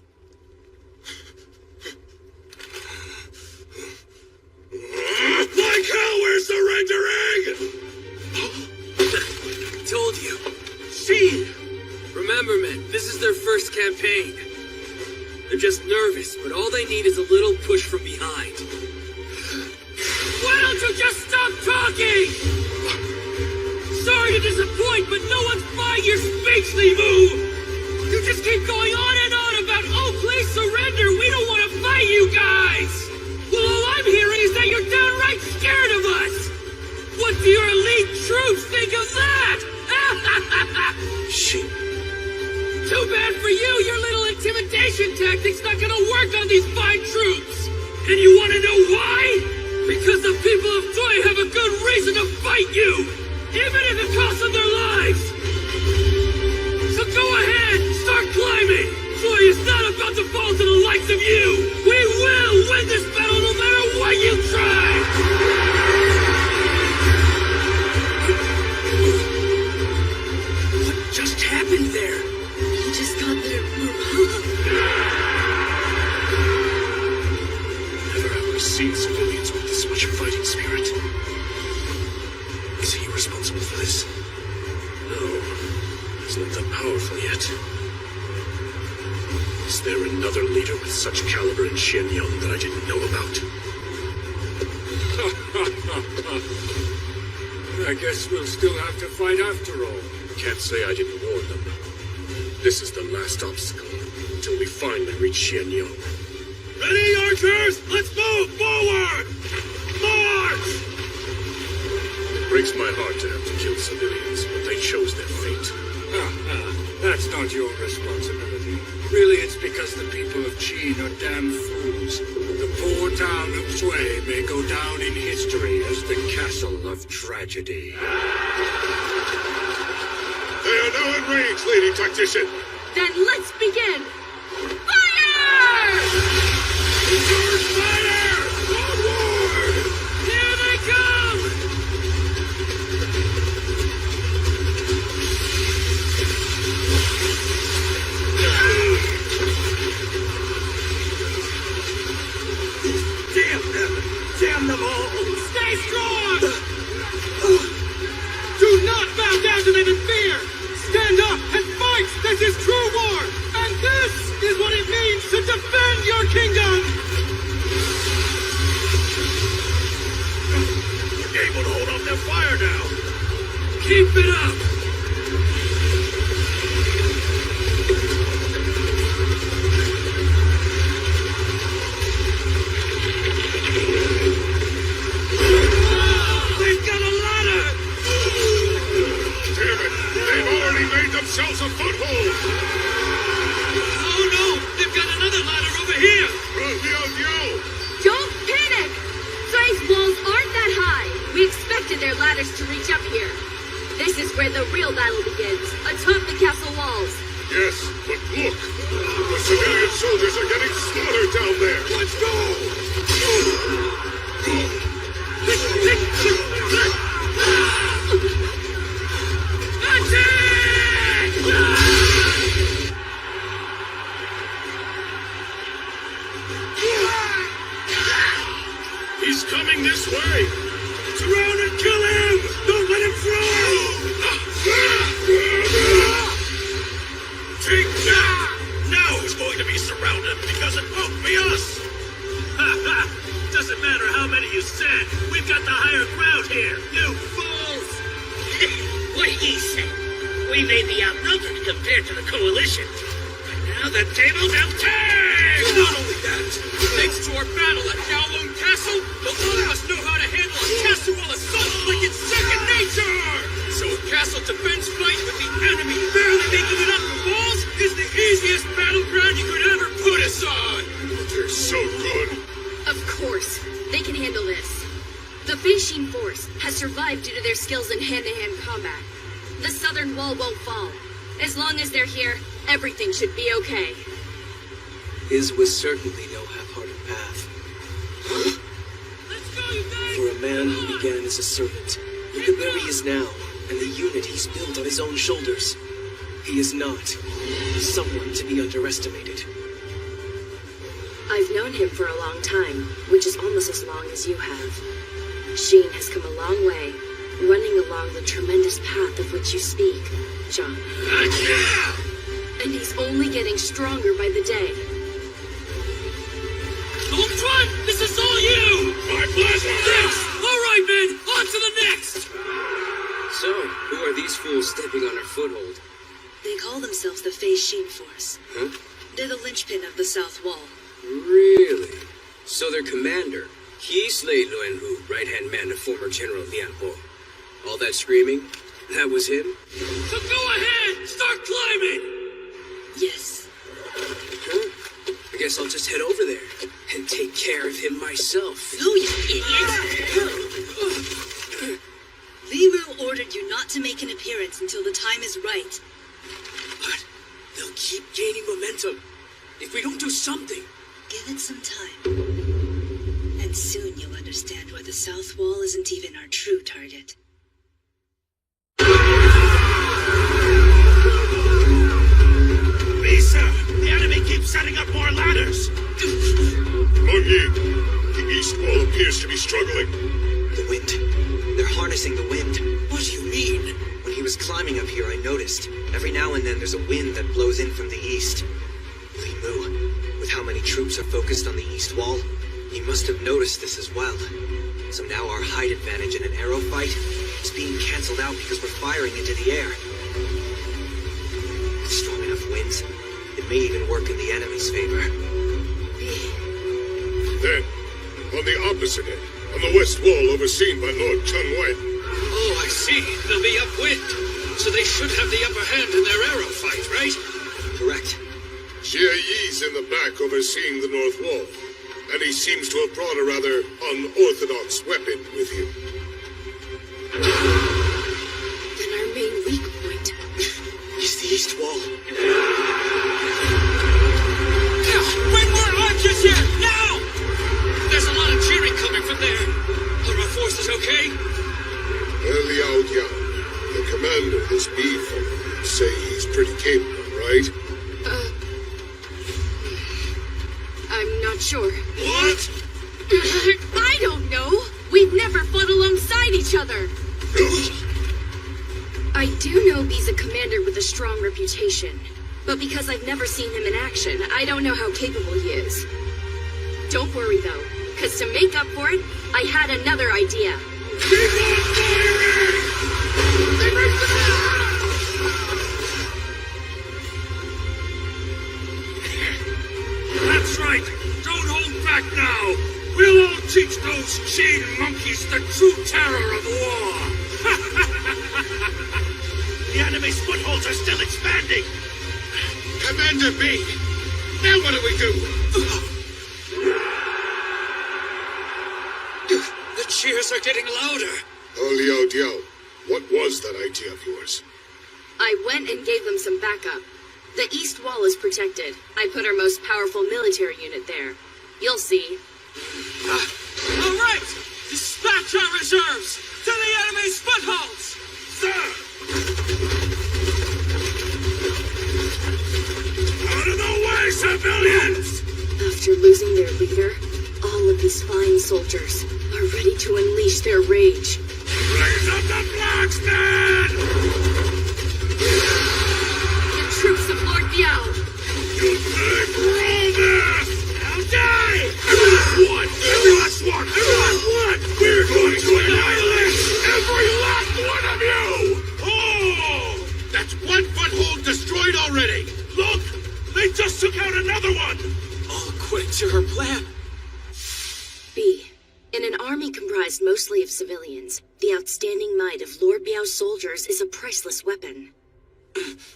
Like hell, we're surrendering! Told you. Sheen! Remember, men, this is their first campaign. They're just nervous, but all they need is a little push from behind. Why don't you just stop talking? Sorry to disappoint, but no one's buying your speech, Li Mu! You just keep going on and on about, oh, please surrender, we don't want to fight you guys! Well, all I'm hearing is that you're downright scared of us! What do your elite troops think of that? Shit. Too bad for you, your little intimidation tactic's not gonna work on these fine troops! And you wanna know why? Because the people of Zui have a good reason to fight you! Even if it costs them their lives! So go ahead, start climbing! Zui is not about to fall to the likes of you! We will win this battle no matter what you try! What just happened there? He just got their morale. Never have I seen civilians with this much fighting spirit. Is he responsible for this? No, he's not that powerful yet. Is there another leader with such caliber in Shenyang that I didn't know about? I guess we'll still have to fight after all. Can't say I didn't warn them. This is the last obstacle until we finally reach Shenyang. Ready, archers? Let's move forward! March! It breaks my heart to have to kill civilians, but they chose their fate. That's not your responsibility. Really, it's because the people of Qin are damn fools. The poor town of Zui may go down in history as the castle of tragedy. They are now in range, Lady Tactician. Then let's begin! Fire! Return fire! Onward! Here they come! Keep it up! They've got a ladder! Damn it! They've already made themselves a foothold! Oh no! They've got another ladder over here! Don't panic! Thrace's walls aren't that high. We expected their ladders to reach up here. This is where the real battle begins, atop the castle walls. Yes, but look! The civilian soldiers are getting slaughtered down there! Let's go! He's coming this way! Surround and kill him! Don't let him through! Take that! Now who's going to be surrounded? Because it won't be us! Ha ha! Doesn't matter how many you send. We've got the higher ground here. You fools! What he said. We may be outnumbered compared to the coalition. But now the tables have turned! Not only that, thanks to our battle at Kowloon Castle, the lot of us know how to handle a castle assault like it's second nature! So a castle defense fight with the enemy barely making it up the walls is the easiest battleground you could ever put us on! They're so good! Of course, they can handle this. The Feishin force has survived due to their skills in hand-to-hand combat. The southern wall won't fall. As long as they're here, everything should be okay. His was certainly no half-hearted path. For a man who began as a servant, look at where he is now, and the unit he's built on his own shoulders. He is not someone to be underestimated. I've known him for a long time, which is almost as long as you have. Sheen has come a long way, running along the tremendous path of which you speak, John. And he's only getting stronger by the day. Ultron, this is all you! My pleasure! Yes! All right, men, on to the next! So, who are these fools stepping on our foothold? They call themselves the Feishin Force. Huh? They're the linchpin of the South Wall. Really? So their commander, he slayed Luen Hu, right-hand man of former General Lian Ho. All that screaming, that was him? So go ahead! Start climbing! Yes. Huh? I guess I'll just head over there and take care of him myself. No, you idiot! Limu ordered you not to make an appearance until the time is right. But they'll keep gaining momentum if we don't do something. Give it some time. And soon you'll understand why the South Wall isn't even our true target. Lisa! The enemy keeps setting up more ladders! Meng Yi, the east wall appears to be struggling. The wind. They're harnessing the wind. What do you mean? When he was climbing up here, I noticed. Every now and then there's a wind that blows in from the east. Li Mu, with how many troops are focused on the east wall, he must have noticed this as well. So now our height advantage in an arrow fight is being cancelled out because we're firing into the air. With strong enough winds, it may even work in the enemy's favor. Then, on the opposite end, on the west wall overseen by Lord Chun Wen. Oh, I see. They'll be upwind. So they should have the upper hand in their arrow fight, right? Correct. Jie Yi's in the back overseeing the north wall, and he seems to have brought a rather unorthodox weapon with him. Then our main weak point is the east wall. Bring more archers here, now! There's a lot of cheering coming from there. Are our forces okay? Liao Yang, the commander of this bee folk, would say he's pretty capable, right? I'm not sure. What? I don't know. We've never fought alongside each other. I do know B's a commander with a strong reputation. But because I've never seen him in action, I don't know how capable he is. Don't worry though, because to make up for it, I had another idea. Keep on firing! That's right! Don't hold back now! We'll all teach those chain monkeys the true terror of war! The enemy's footholds are still expanding! Commander B! Now what do we do? The cheers are getting louder! Oh, Liao Diao, what was that idea of yours? I went and gave them some backup. The east wall is protected. I put our most powerful military unit there. You'll see. All right! Dispatch our reserves to the enemy's footholds! Sir! Out of the way, civilians! After losing their leader, all of these fine soldiers are ready to unleash their rage. Raise up the flags, then! The troops of Lord Biao! You pay for all this! Now die! Every last one! Every last one! Every last one! We're going to annihilate every last one of you! Oh! That's one foothold destroyed already! Look! They just took out another one! All according to her plan. B. In an army comprised mostly of civilians, the outstanding might of Lord Biao's soldiers is a priceless weapon.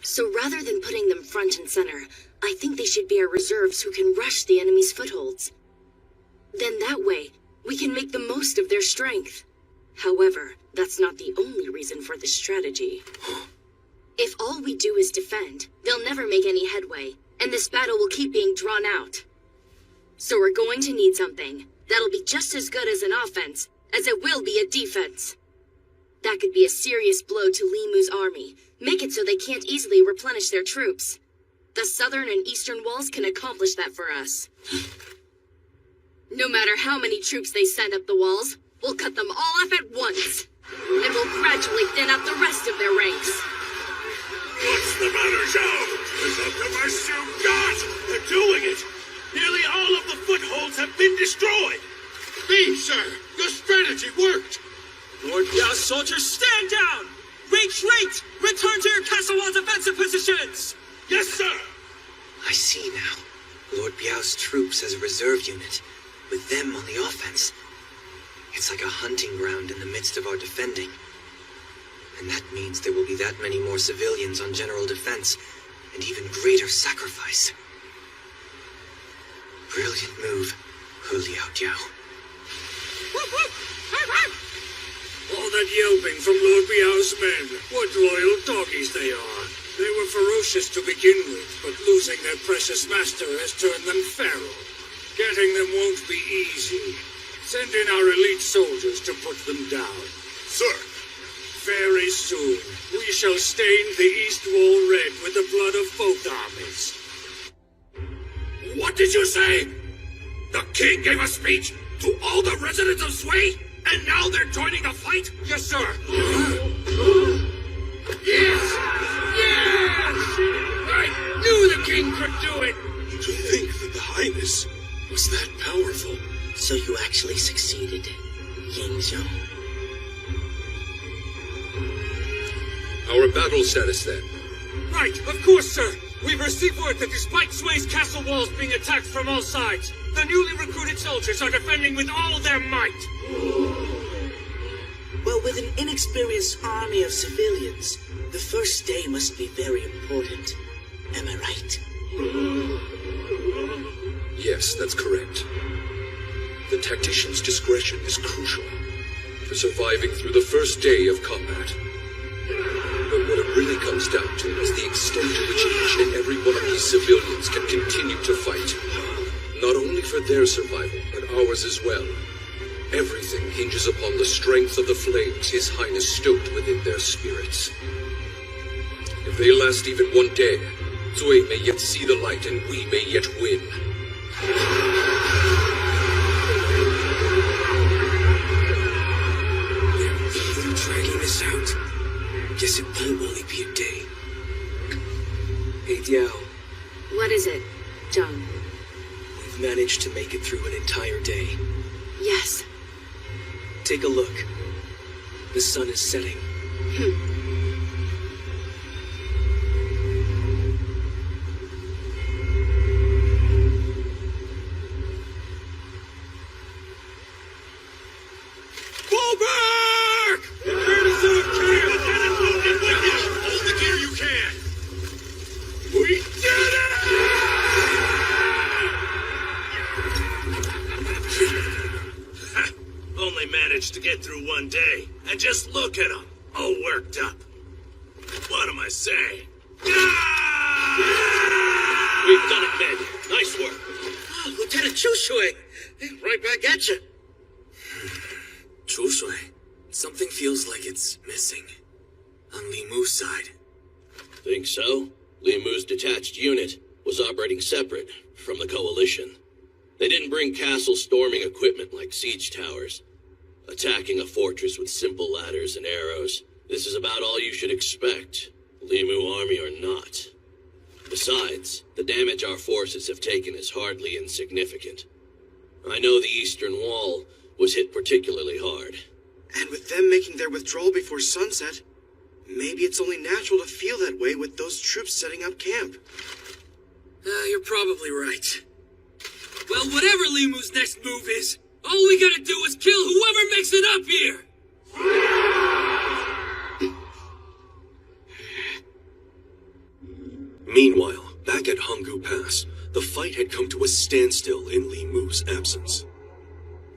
So rather than putting them front and center, I think they should be our reserves who can rush the enemy's footholds. Then that way, we can make the most of their strength. However, that's not the only reason for this strategy. If all we do is defend, they'll never make any headway, and this battle will keep being drawn out. So we're going to need something that'll be just as good as an offense as it will be a defense. That could be a serious blow to Li Mu's army, make it so they can't easily replenish their troops. The southern and eastern walls can accomplish that for us. No matter how many troops they send up the walls, we'll cut them all off at once. And we'll gradually thin out the rest of their ranks. What's the matter, Zhao? Is that the best you've got? They're doing it! Nearly all of the footholds have been destroyed! Me, sir! Your strategy worked! Lord Biao's soldiers, stand down! Retreat! Return to your castle wall defensive positions! Yes, sir! I see now. Lord Biao's troops as a reserve unit, with them on the offense. It's like a hunting ground in the midst of our defending. And that means there will be that many more civilians on general defense, and even greater sacrifice. Brilliant move, Hu Liao Diao. All that yelping from Lord Biao's men. What loyal doggies they are. They were ferocious to begin with, but losing their precious master has turned them feral. Getting them won't be easy. Send in our elite soldiers to put them down. Sir! Very soon, we shall stain the East Wall red with the blood of both armies. What did you say? The king gave a speech to all the residents of Sui, and now they're joining the fight? Yes, sir. Yes! Yes! I knew the king could do it! To think that the Highness was that powerful. So you actually succeeded, Yingzhou. Our battle status, then. Right, of course, sir. We've received word that despite Sui's castle walls being attacked from all sides, the newly recruited soldiers are defending with all their might. Well, with an inexperienced army of civilians, the first day must be very important. Am I right? Yes, that's correct. The tactician's discretion is crucial for surviving through the first day of combat. But what it really comes down to is the extent to which each and every one of these civilians can continue to fight. Not only for their survival, but ours as well. Everything hinges upon the strength of the flames His Highness stoked within their spirits. If they last even one day, Zui may yet see the light and we may yet win. They're dragging this out. Guess it won't only be a day. Hey, Diao. What is it, Zhang? We've managed to make it through an entire day. Yes. Take a look. The sun is setting. managed to get through one day, and just look at them, all worked up. What am I saying? We've done it, men. Nice work. Oh, Lieutenant Chushui, right back at you. Chushui, something feels like it's missing. On Li Mu's side. Think so? Li Mu's detached unit was operating separate from the Coalition. They didn't bring castle storming equipment like siege towers. Attacking a fortress with simple ladders and arrows, this is about all you should expect, Li Mu army or not. Besides, the damage our forces have taken is hardly insignificant. I know the Eastern Wall was hit particularly hard. And with them making their withdrawal before sunset, maybe it's only natural to feel that way with those troops setting up camp. You're probably right. Well, whatever Li Mu's next move is, all we gotta do is kill whoever makes it up here! Meanwhile, back at Honggu Pass, the fight had come to a standstill in Li Mu's absence.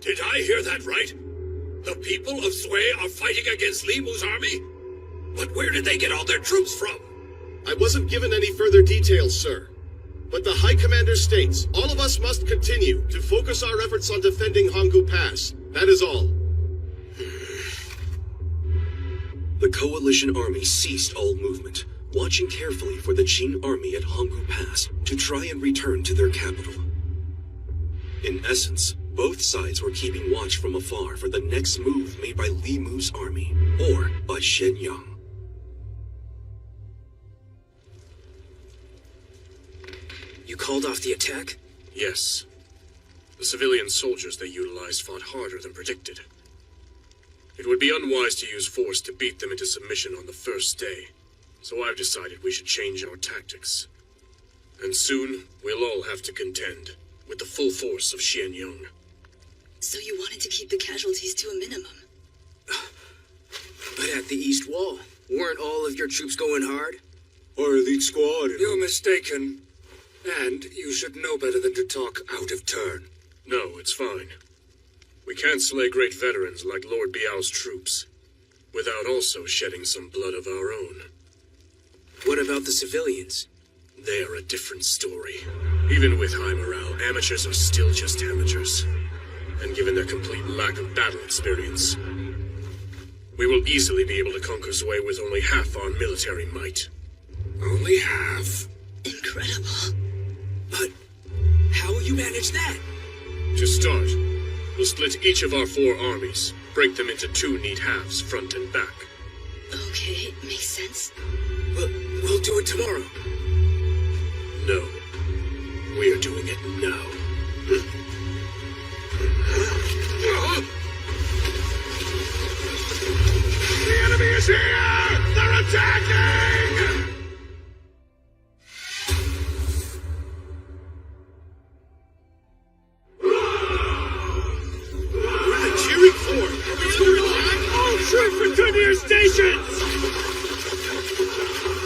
Did I hear that right? The people of Sui are fighting against Li Mu's army? But where did they get all their troops from? I wasn't given any further details, sir. But the High Commander states all of us must continue to focus our efforts on defending Honggu Pass. That is all. The Coalition army ceased all movement, watching carefully for the Qin army at Honggu Pass to try and return to their capital. In essence, both sides were keeping watch from afar for the next move made by Li Mu's army, or by Shenyang. You called off the attack? Yes. The civilian soldiers they utilized fought harder than predicted. It would be unwise to use force to beat them into submission on the first day, so I've decided we should change our tactics. And soon, we'll all have to contend with the full force of Xianyang. So you wanted to keep the casualties to a minimum? But at the East Wall, weren't all of your troops going hard? Our elite squad. You're mistaken. And you should know better than to talk out of turn. No, it's fine. We can't slay great veterans like Lord Biao's troops without also shedding some blood of our own. What about the civilians? They are a different story. Even with high morale, amateurs are still just amateurs. And given their complete lack of battle experience, we will easily be able to conquer Sui with only half our military might. Only half? Incredible. But how will you manage that? To start, we'll split each of our 4 armies, break them into 2 neat halves, front and back. Okay, makes sense. We'll do it tomorrow. No. We are doing it now. The enemy is here! They're attacking! Return to your stations!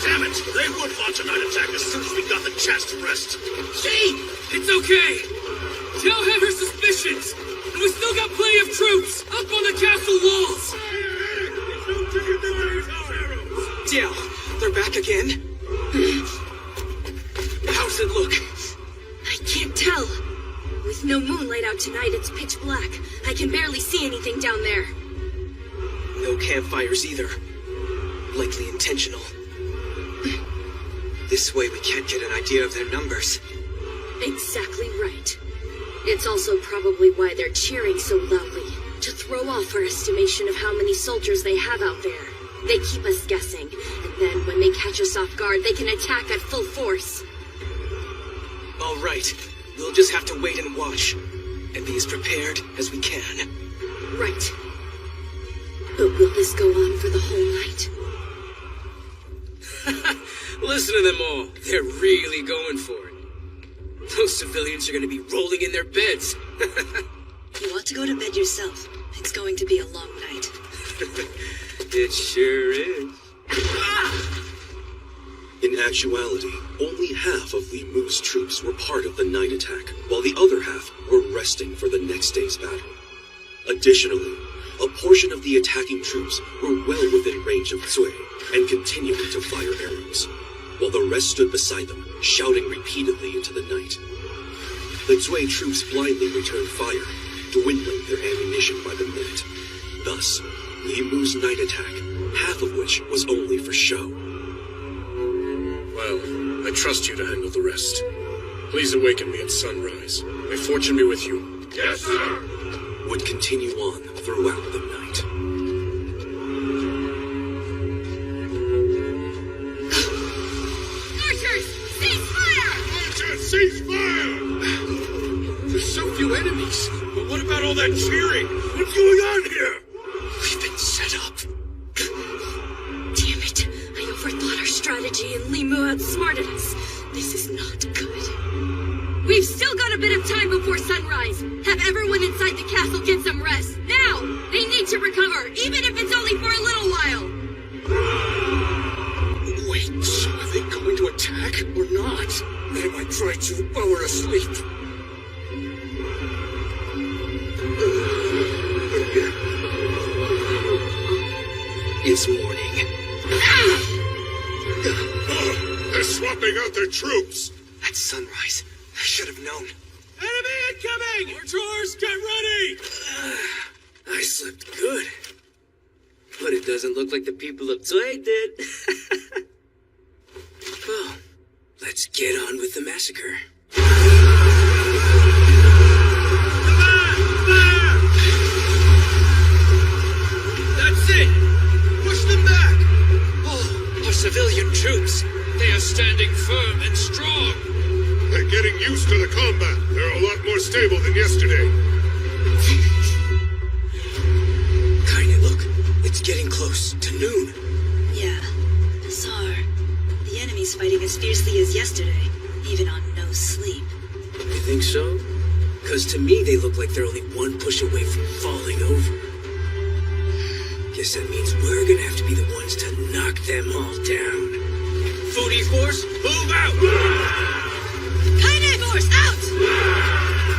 Damn it! They would launch a night attack as soon as we got the chance to rest. Gee! It's okay! Tell have her suspicions! And we still got plenty of troops up on the castle walls! Diao, they're back again? How's it look? I can't tell. With no moonlight out tonight, it's pitch black. I can barely see anything down there. No campfires either. Likely intentional. This way we can't get an idea of their numbers. Exactly right. It's also probably why they're cheering so loudly, to throw off our estimation of how many soldiers they have out there. They keep us guessing, and then when they catch us off guard, they can attack at full force. All right. We'll just have to wait and watch, and be as prepared as we can. Right. But will this go on for the whole night? Listen to them all. They're really going for it. Those civilians are going to be rolling in their beds. You ought to go to bed yourself. It's going to be a long night. It sure is. In actuality, only half of Li Mu's troops were part of the night attack, while the other half were resting for the next day's battle. Additionally, a portion of the attacking troops were well within range of Zui and continued to fire arrows, while the rest stood beside them, shouting repeatedly into the night. The Zui troops blindly returned fire, dwindling their ammunition by the minute. Thus, Li Mu's night attack, half of which was only for show. Well, I trust you to handle the rest. Please awaken me at sunrise. May fortune be with you. Yes, sir! Would continue on throughout the night. Archers, cease fire! Archers, cease fire! There's so few enemies. But what about all that cheering? What's going on here? We've been set up. Damn it. I overthought our strategy and Li Mu outsmarted us. This is not good. We've still got a bit of time before sunrise. Have everyone inside the castle get some rest. Now! They need to recover, even if it's only for a little while. Wait, so are they going to attack or not? They might try to while we're asleep. It's morning. They're swapping out their troops! At sunrise, I should have known. Enemy incoming! Archers, get ready! I slept good. But it doesn't look like the people of Zui did. Well, let's get on with the massacre. That's it! Push them back! Oh, our civilian troops. They are standing firm and strong. They're getting used to the combat. They're a lot more stable than yesterday. Kinda look. It's getting close to noon. Yeah, bizarre. The enemy's fighting as fiercely as yesterday, even on no sleep. You think so? Because to me, they look like they're only one push away from falling over. Guess that means we're gonna have to be the ones to knock them all down. Foodie force, move out! Kaine force, out!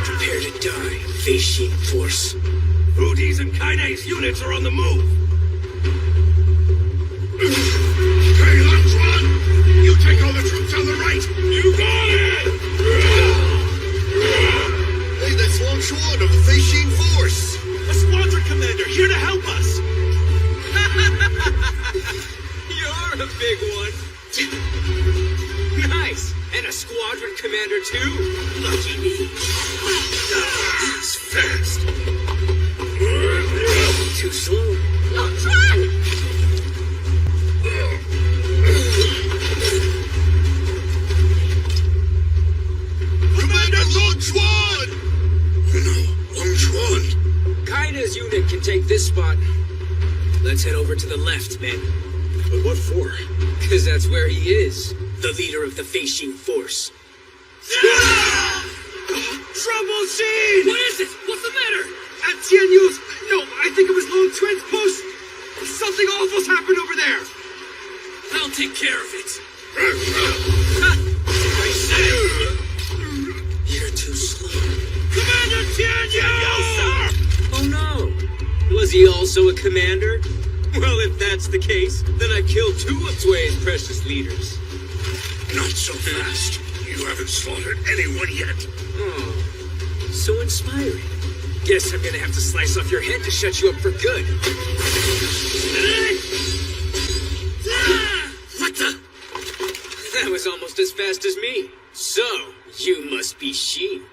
Prepare to die, Feishin force. Foodies and Kaine's units are on the move. Hey, Lantron! You take all the troops on the right! You got it! Hey, that's Longchuan of the Feishin force! A squadron commander here to help us! You're a big one. Nice. And a squadron commander, too? Lucky me. He's fast. Too slow. Longchuan! Commander Longchuan! No, Longchuan. Kaida's unit can take this spot. Let's head over to the left, men. But what for? Because that's where he is. The leader of the Feishin force. Trouble scene! What is it? What's the matter? At Tianyu's... No, I think it was Lone Twin's post. Something awful's happened over there. I'll take care of it. I say... You're too slow. Commander Tianyu! Sir! Oh no! Was he also a commander? Well, if that's the case, then I killed two of Zui's precious leaders. Not so fast. You haven't slaughtered anyone yet. Oh, so inspiring. Guess I'm gonna have to slice off your head to shut you up for good. What the? That was almost as fast as me. So, you must be she.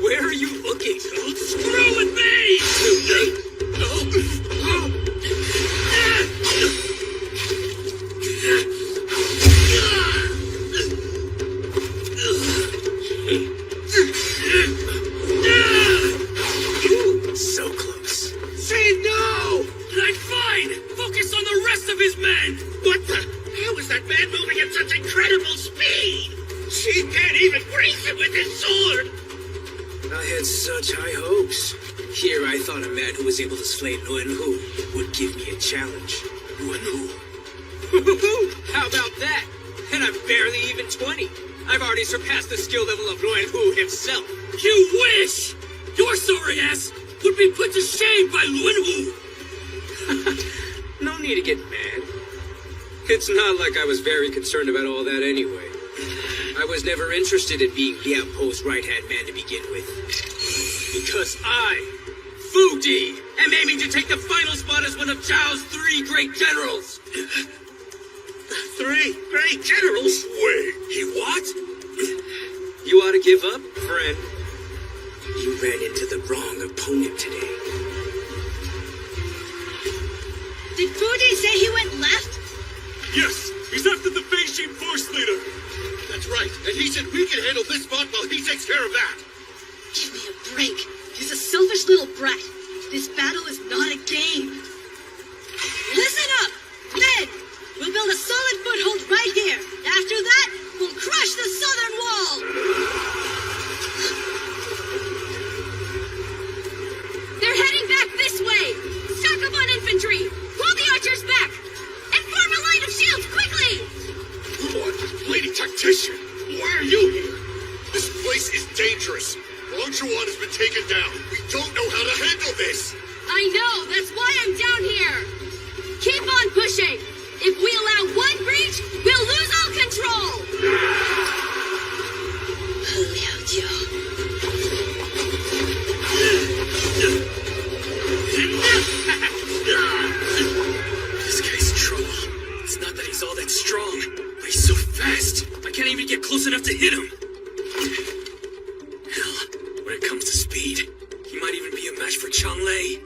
Where are you looking? Don't screw with me! Too late. Ooh, so close. Say no! I'm fine! Focus on the rest of his men! What the? How is that man moving at such incredible speed? She can't even graze him with his sword! I had such high hopes. Here I thought a man who was able to slay Luenhu would give me a challenge. Luenhu? How about that? And I'm barely even 20. I've already surpassed the skill level of Luan Hu himself. You wish! Your sorry ass would be put to shame by Luan Hu! No need to get mad. It's not like I was very concerned about all that anyway. I was never interested in being Liao Po's right-hand man to begin with. Because I, Fu Di, am aiming to take the final spot as one of Zhao's 3 great generals. 3 great generals? Wait, he what? You ought to give up, friend. You ran into the wrong opponent today. Did Fu Di say he went left? Yes, he's after the Beijing force leader. That's right, and he said we can handle this spot while he takes care of that. Give me a break. He's a selfish little brat. This battle is not a game. Listen up, men! We'll build a solid foothold right here. After that, we'll crush the southern wall! They're heading back this way! Stock up on infantry! Pull the archers back! And form a line of shields quickly! What? Lady Tactician, why are you here? This place is dangerous. Wang Zhuan has been taken down. We don't know how to handle this. I know, that's why I'm down here! Keep on pushing! If we allow one breach, we'll lose all control! Liao Jiao. This guy's trouble. It's not that he's all that strong, but he's so fast. I can't even get close enough to hit him. Hell, when it comes to speed, he might even be a match for Changlei.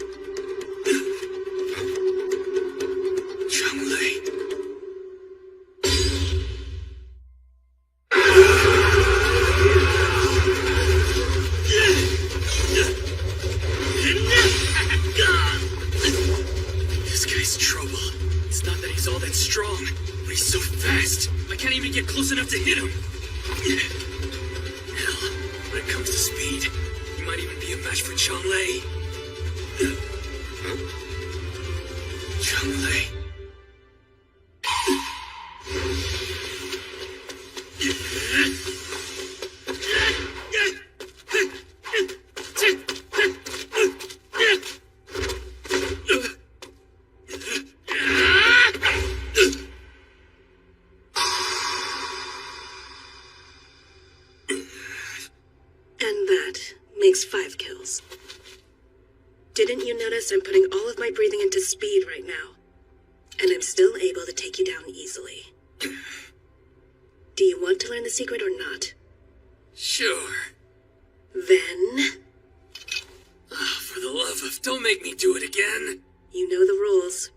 Changlei. This guy's trouble. It's not that he's all that strong, but he's so fast. I can't even get close enough to hit him. Hell, when it comes to speed, he might even be a match for Changlei. Changlei. And that makes 5 kills. Didn't you notice I'm putting all of my breathing into speed right now? And I'm still able to take you down easily. Do you want to learn the secret or not? Sure. Then... Oh, for the love of... Don't make me do it again. You know the rules.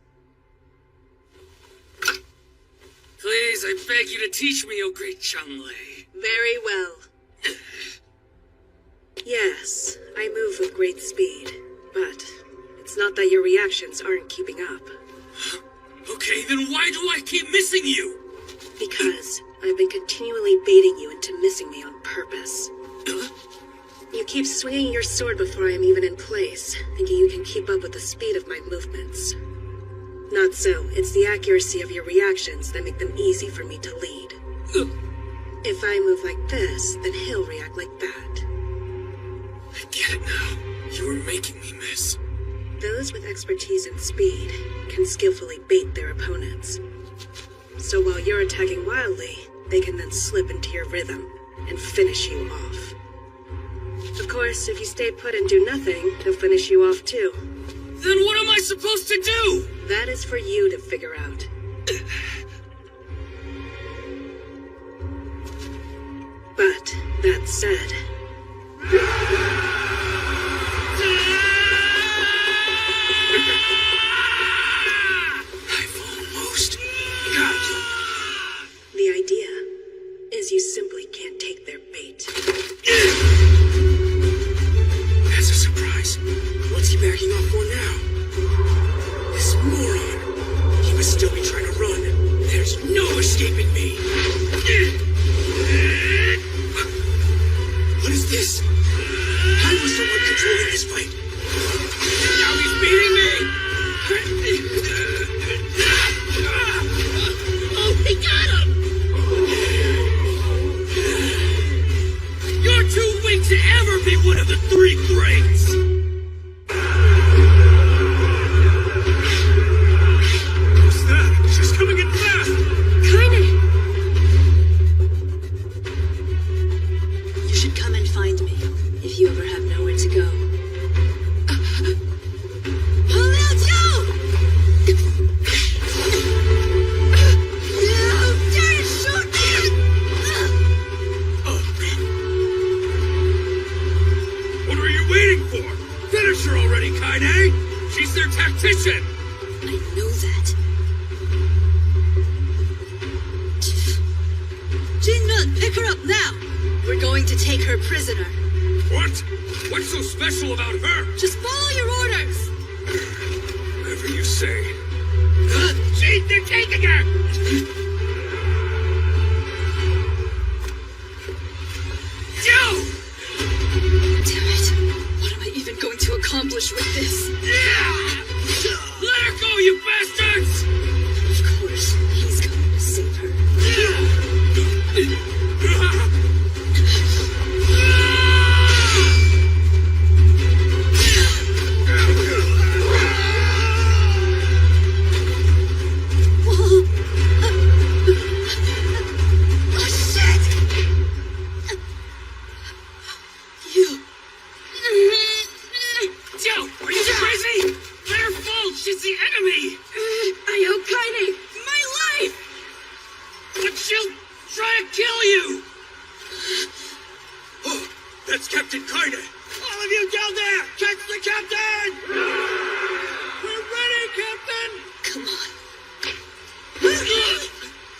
Please, I beg you to teach me, oh great Changlei. Very well. Yes, I move with great speed, but it's not that your reactions aren't keeping up. Okay, then why do I keep missing you? Because I've been continually baiting you into missing me on purpose. You keep swinging your sword before I'm even in place, thinking you can keep up with the speed of my movements. Not so. It's the accuracy of your reactions that make them easy for me to lead. If I move like this, then he'll react like that. I get it now. You were making me miss. Those with expertise in speed can skillfully bait their opponents. So while you're attacking wildly, they can then slip into your rhythm and finish you off. Of course, if you stay put and do nothing, they'll finish you off too. Then what am I supposed to do? That is for you to figure out. But, that said... I've almost got you. The idea is you simply can't take their bait. That's a surprise. What's he backing off for now? This moron. He must still be trying to run. There's no escaping me. going to ever be one of the three greats! Who's that? She's coming in fast! Kaine! You should come and find me if you ever have nowhere to go. What are you waiting for? Finish her already, Kaine! She's their tactician! I know that. Jinmun, pick her up now! We're going to take her prisoner. What? What's so special about her? Just follow your orders! Whatever you say. Gee, they're taking her! Joe! Damn it. What am I even going to accomplish with this? Let her go, you bastards! Of course, he's coming to save her. Joe, are you crazy? Let her fall! She's the enemy! I owe Kaine my life! But she'll try to kill you! Oh, that's Captain Kaine! All of you down there! Catch the captain! We're ready, Captain! Come on.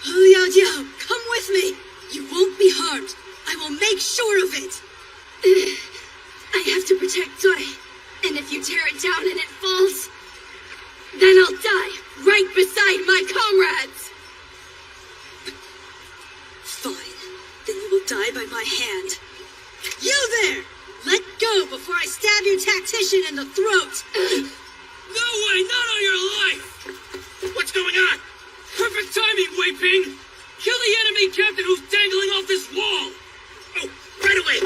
Liao Jiao, come with me! You won't be harmed. I will make sure of it! I have to protect Zoe. And if you tear it down and it falls, then I'll die right beside my comrades! Fine. Then you will die by my hand. You there! Let go before I stab your tactician in the throat! No way, not on your life! What's going on? Perfect timing, Wei Ping! Kill the enemy captain who's dangling off this wall! Oh, right away!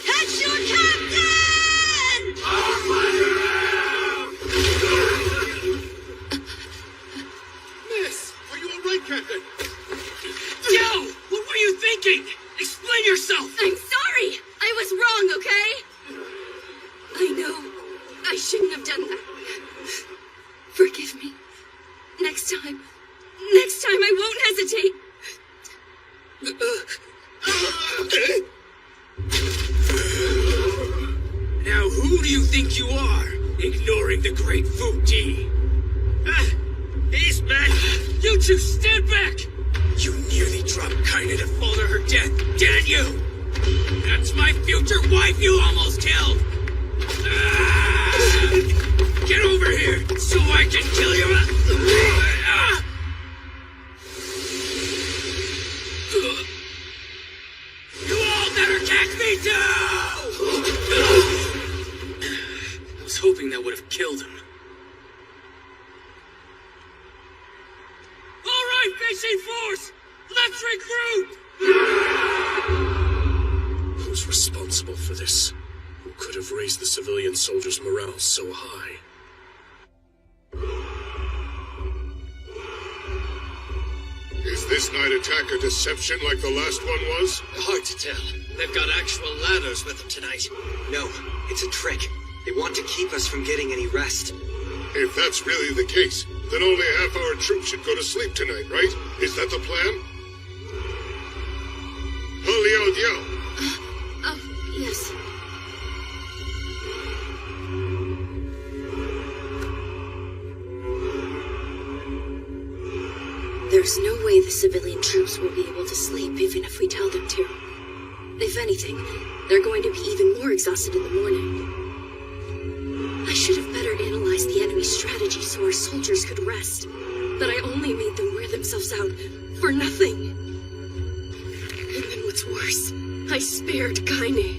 Catch your captain! Miss, are you all right, Captain? Joe, what were you thinking? Explain yourself! I'm sorry! I was wrong, okay? I know. I shouldn't have done that. Forgive me. Next time I won't hesitate. Now who do you think you are, ignoring the great Fu Ti? Eastman! You two stand back! You nearly dropped Kaine to fall to her death, didn't you? That's my future wife you almost killed! Get over here, so I can kill you! You all better catch me too! I was hoping that would have killed him. All right, facing force! Let's regroup! Who's responsible for this? Who could have raised the civilian soldiers' morale so high? Is this night attack a deception like the last one was? Hard to tell. They've got actual ladders with them tonight. No, it's a trick. They want to keep us from getting any rest. If that's really the case, then only half our troops should go to sleep tonight, right? Is that the plan? Liao Diao. Oh, yes. There's no way the civilian troops will be able to sleep even if we tell them to. If anything, they're going to be even more exhausted in the morning. I should have better analyzed the enemy's strategy so our soldiers could rest. But I only made them wear themselves out for nothing. And then what's worse, I spared Kaine.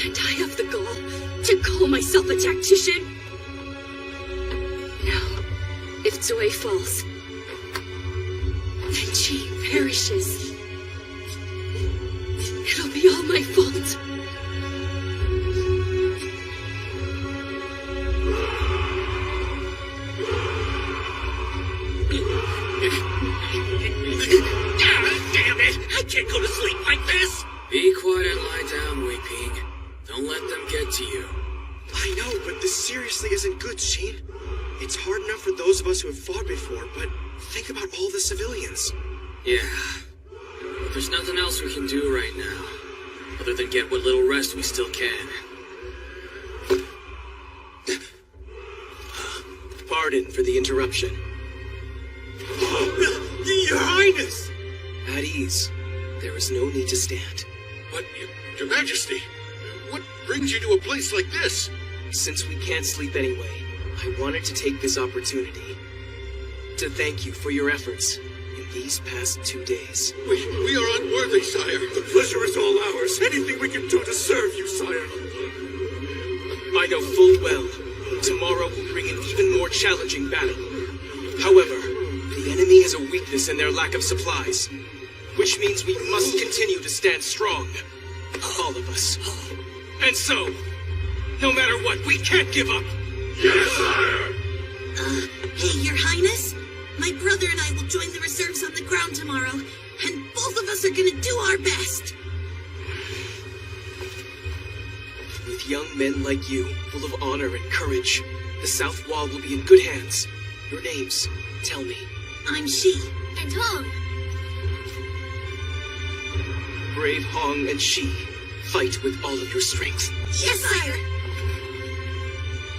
And I have the gall to call myself a tactician? No. If Zoe falls, then she perishes. It'll be all my fault. Damn it! I can't go to sleep like this! Be quiet and lie down, Weeping. Don't let them get to you. I know, but this seriously isn't good, Sheen. It's hard enough for those of us who have fought before, but think about all the civilians. Yeah. But there's nothing else we can do right now, other than get what little rest we still can. Pardon for the interruption. Your Highness! At ease. There is no need to stand. But, Your Majesty, what brings you to a place like this? Since we can't sleep anyway, I wanted to take this opportunity to thank you for your efforts in these past 2 days. We are unworthy, sire. The pleasure is all ours. Anything we can do to serve you, sire. I know full well tomorrow will bring an even more challenging battle. However, the enemy has a weakness in their lack of supplies, which means we must continue to stand strong. All of us. And so, no matter what, we can't give up. Yes, sire! Hey, Your Highness? My brother and I will join the reserves on the ground tomorrow, and both of us are gonna do our best. With young men like you, full of honor and courage, the South Wall will be in good hands. Your names, tell me. I'm She. And Hong. Brave Hong and She, fight with all of your strength. Yes, sire!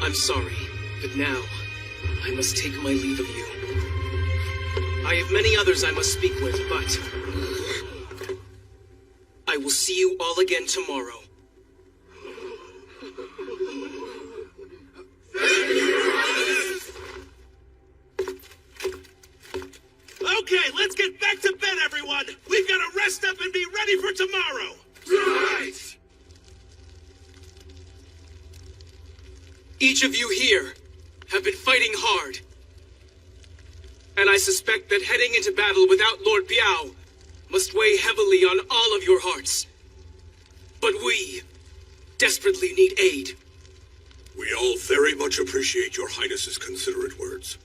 I'm sorry, but now I must take my leave of you. I have many others I must speak with, but I will see you all again tomorrow. Okay, let's get back to bed, everyone! We've got to rest up and be ready for tomorrow! Right! Each of you here have been fighting hard. And I suspect that heading into battle without Lord Biao must weigh heavily on all of your hearts. But we desperately need aid. We all very much appreciate your Highness's considerate words.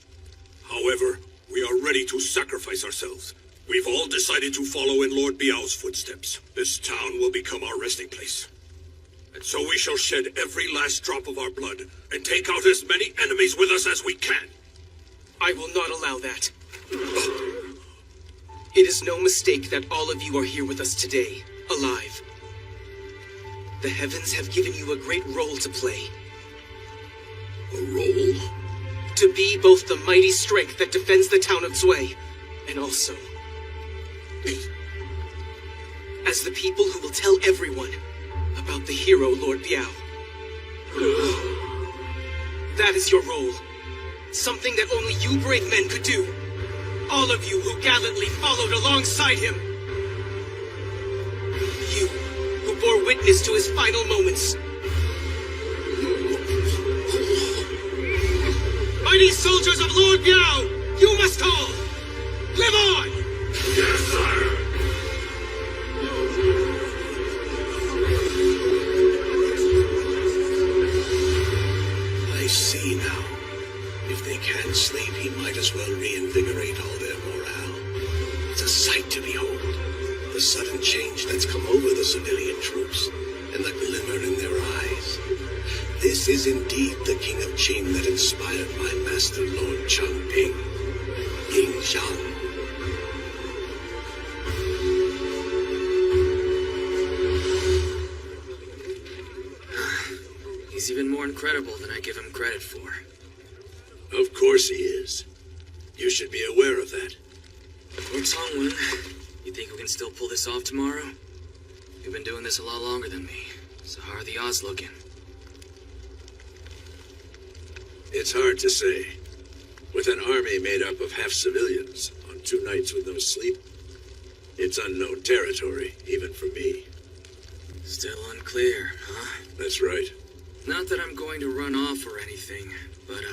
However, we are ready to sacrifice ourselves. We've all decided to follow in Lord Biao's footsteps. This town will become our resting place. And so we shall shed every last drop of our blood and take out as many enemies with us as we can. I will not allow that. It is no mistake that all of you are here with us today, alive. The heavens have given you a great role to play. A role? To be both the mighty strength that defends the town of Zui, and also as the people who will tell everyone about the hero Lord Biao. That is your role. Something that only you brave men could do. All of you who gallantly followed alongside him. You who bore witness to his final moments. Mighty soldiers of Lord Biao, you must all live on! Yes, sire! I see now. If they can't sleep, he might as well reinvigorate all their morale. It's a sight to behold. The sudden change that's come over the civilian troops, and the glimmer in their eyes. This is indeed the King of Qin that inspired my master Lord Changping, Ying Zhang. He's even more incredible than I give him credit for. Of course he is. You should be aware of that. Lord Tongwen, you think we can still pull this off tomorrow? You've been doing this a lot longer than me, so how are the odds looking? It's hard to say. With an army made up of half civilians on 2 nights with no sleep, it's unknown territory, even for me. Still unclear, huh? That's right. Not that I'm going to run off or anything, but,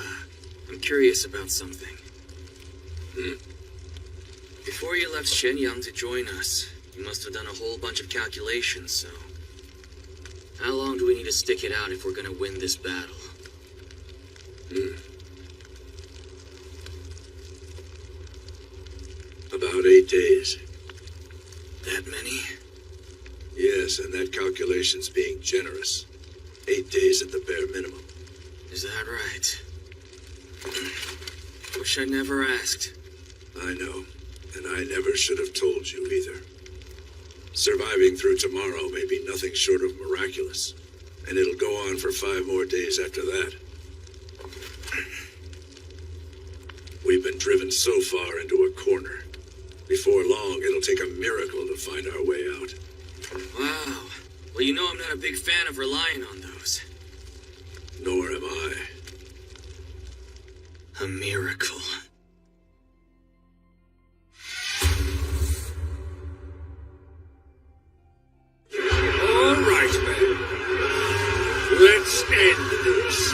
I'm curious about something. Before you left Shenyang to join us, you must have done a whole bunch of calculations, so... How long do we need to stick it out if we're gonna win this battle? About 8 days. That many? Yes, and that calculation's being generous. 8 days at the bare minimum. Is that right? Wish I never asked. I know, and I never should have told you either. Surviving through tomorrow may be nothing short of miraculous, and it'll go on for 5 more days after that. We've been driven so far into a corner. Before long, it'll take a miracle to find our way out. Wow. Well, you know I'm not a big fan of relying on those. Nor am I. A miracle. All right, men. Let's end this.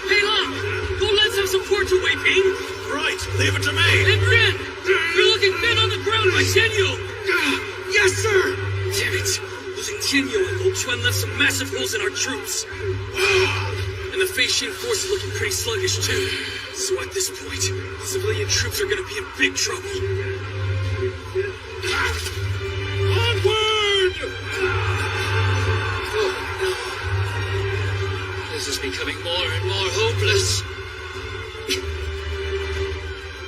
Hey, Long! Go lend some support to Wei Ping! Right, leave it to me! And Rin! You're looking thin on the ground by Tianyu! Yes, sir! Damn it! Losing Tianyu and Lu Chuan left some massive holes in our troops. And the Feishin force is looking pretty sluggish, too. So at this point, civilian troops are gonna be in big trouble. Onward! Oh, no. This is becoming more and more hopeless.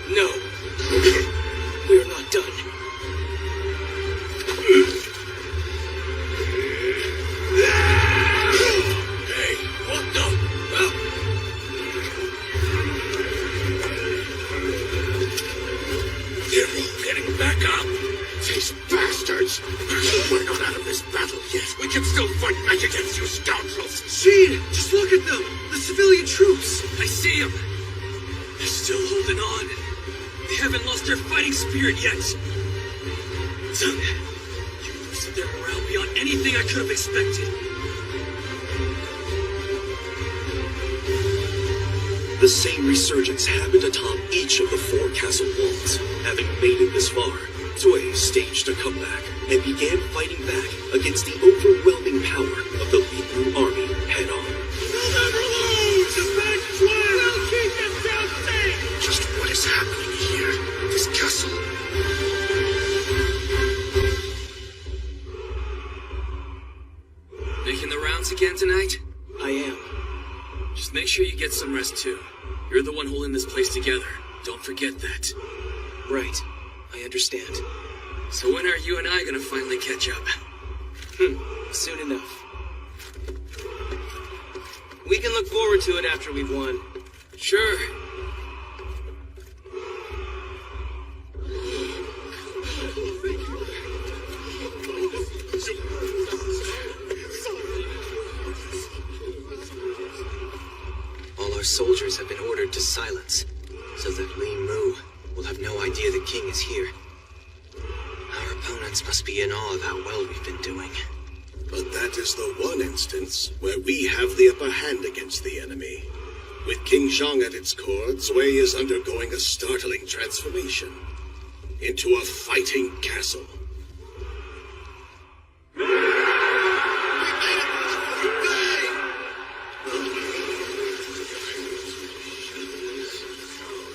No. We're not done. Hey, what the? They're all getting back up. These bastards! We're not out of this battle yet. We can still fight back against you scoundrels. Sheen, just look at them. The civilian troops. I see them. They're still holding on. They haven't lost their fighting spirit yet. Zeng, you boosted their morale beyond anything I could have expected. The same resurgence happened atop each of the 4 castle walls. Having made it this far, Zui staged a comeback and began fighting back against the overwhelming power of the Li army head-on. We'll never lose! The big plan! We'll keep it down safe! Just what is happening here? This castle? Making the rounds again tonight? I am. Just make sure you get some rest too. You're the one holding this place together. Don't forget that. Right. I understand. So when are you and I gonna finally catch up? Soon enough. We can look forward to it after we've won. Sure. All our soldiers have been ordered to silence, so that Li Mu will have no idea the king is here. Our opponents must be in awe of how well we've been doing. But that is the one instance where we have the upper hand against the enemy. With King Zhang at its core, Zui is undergoing a startling transformation into a fighting castle.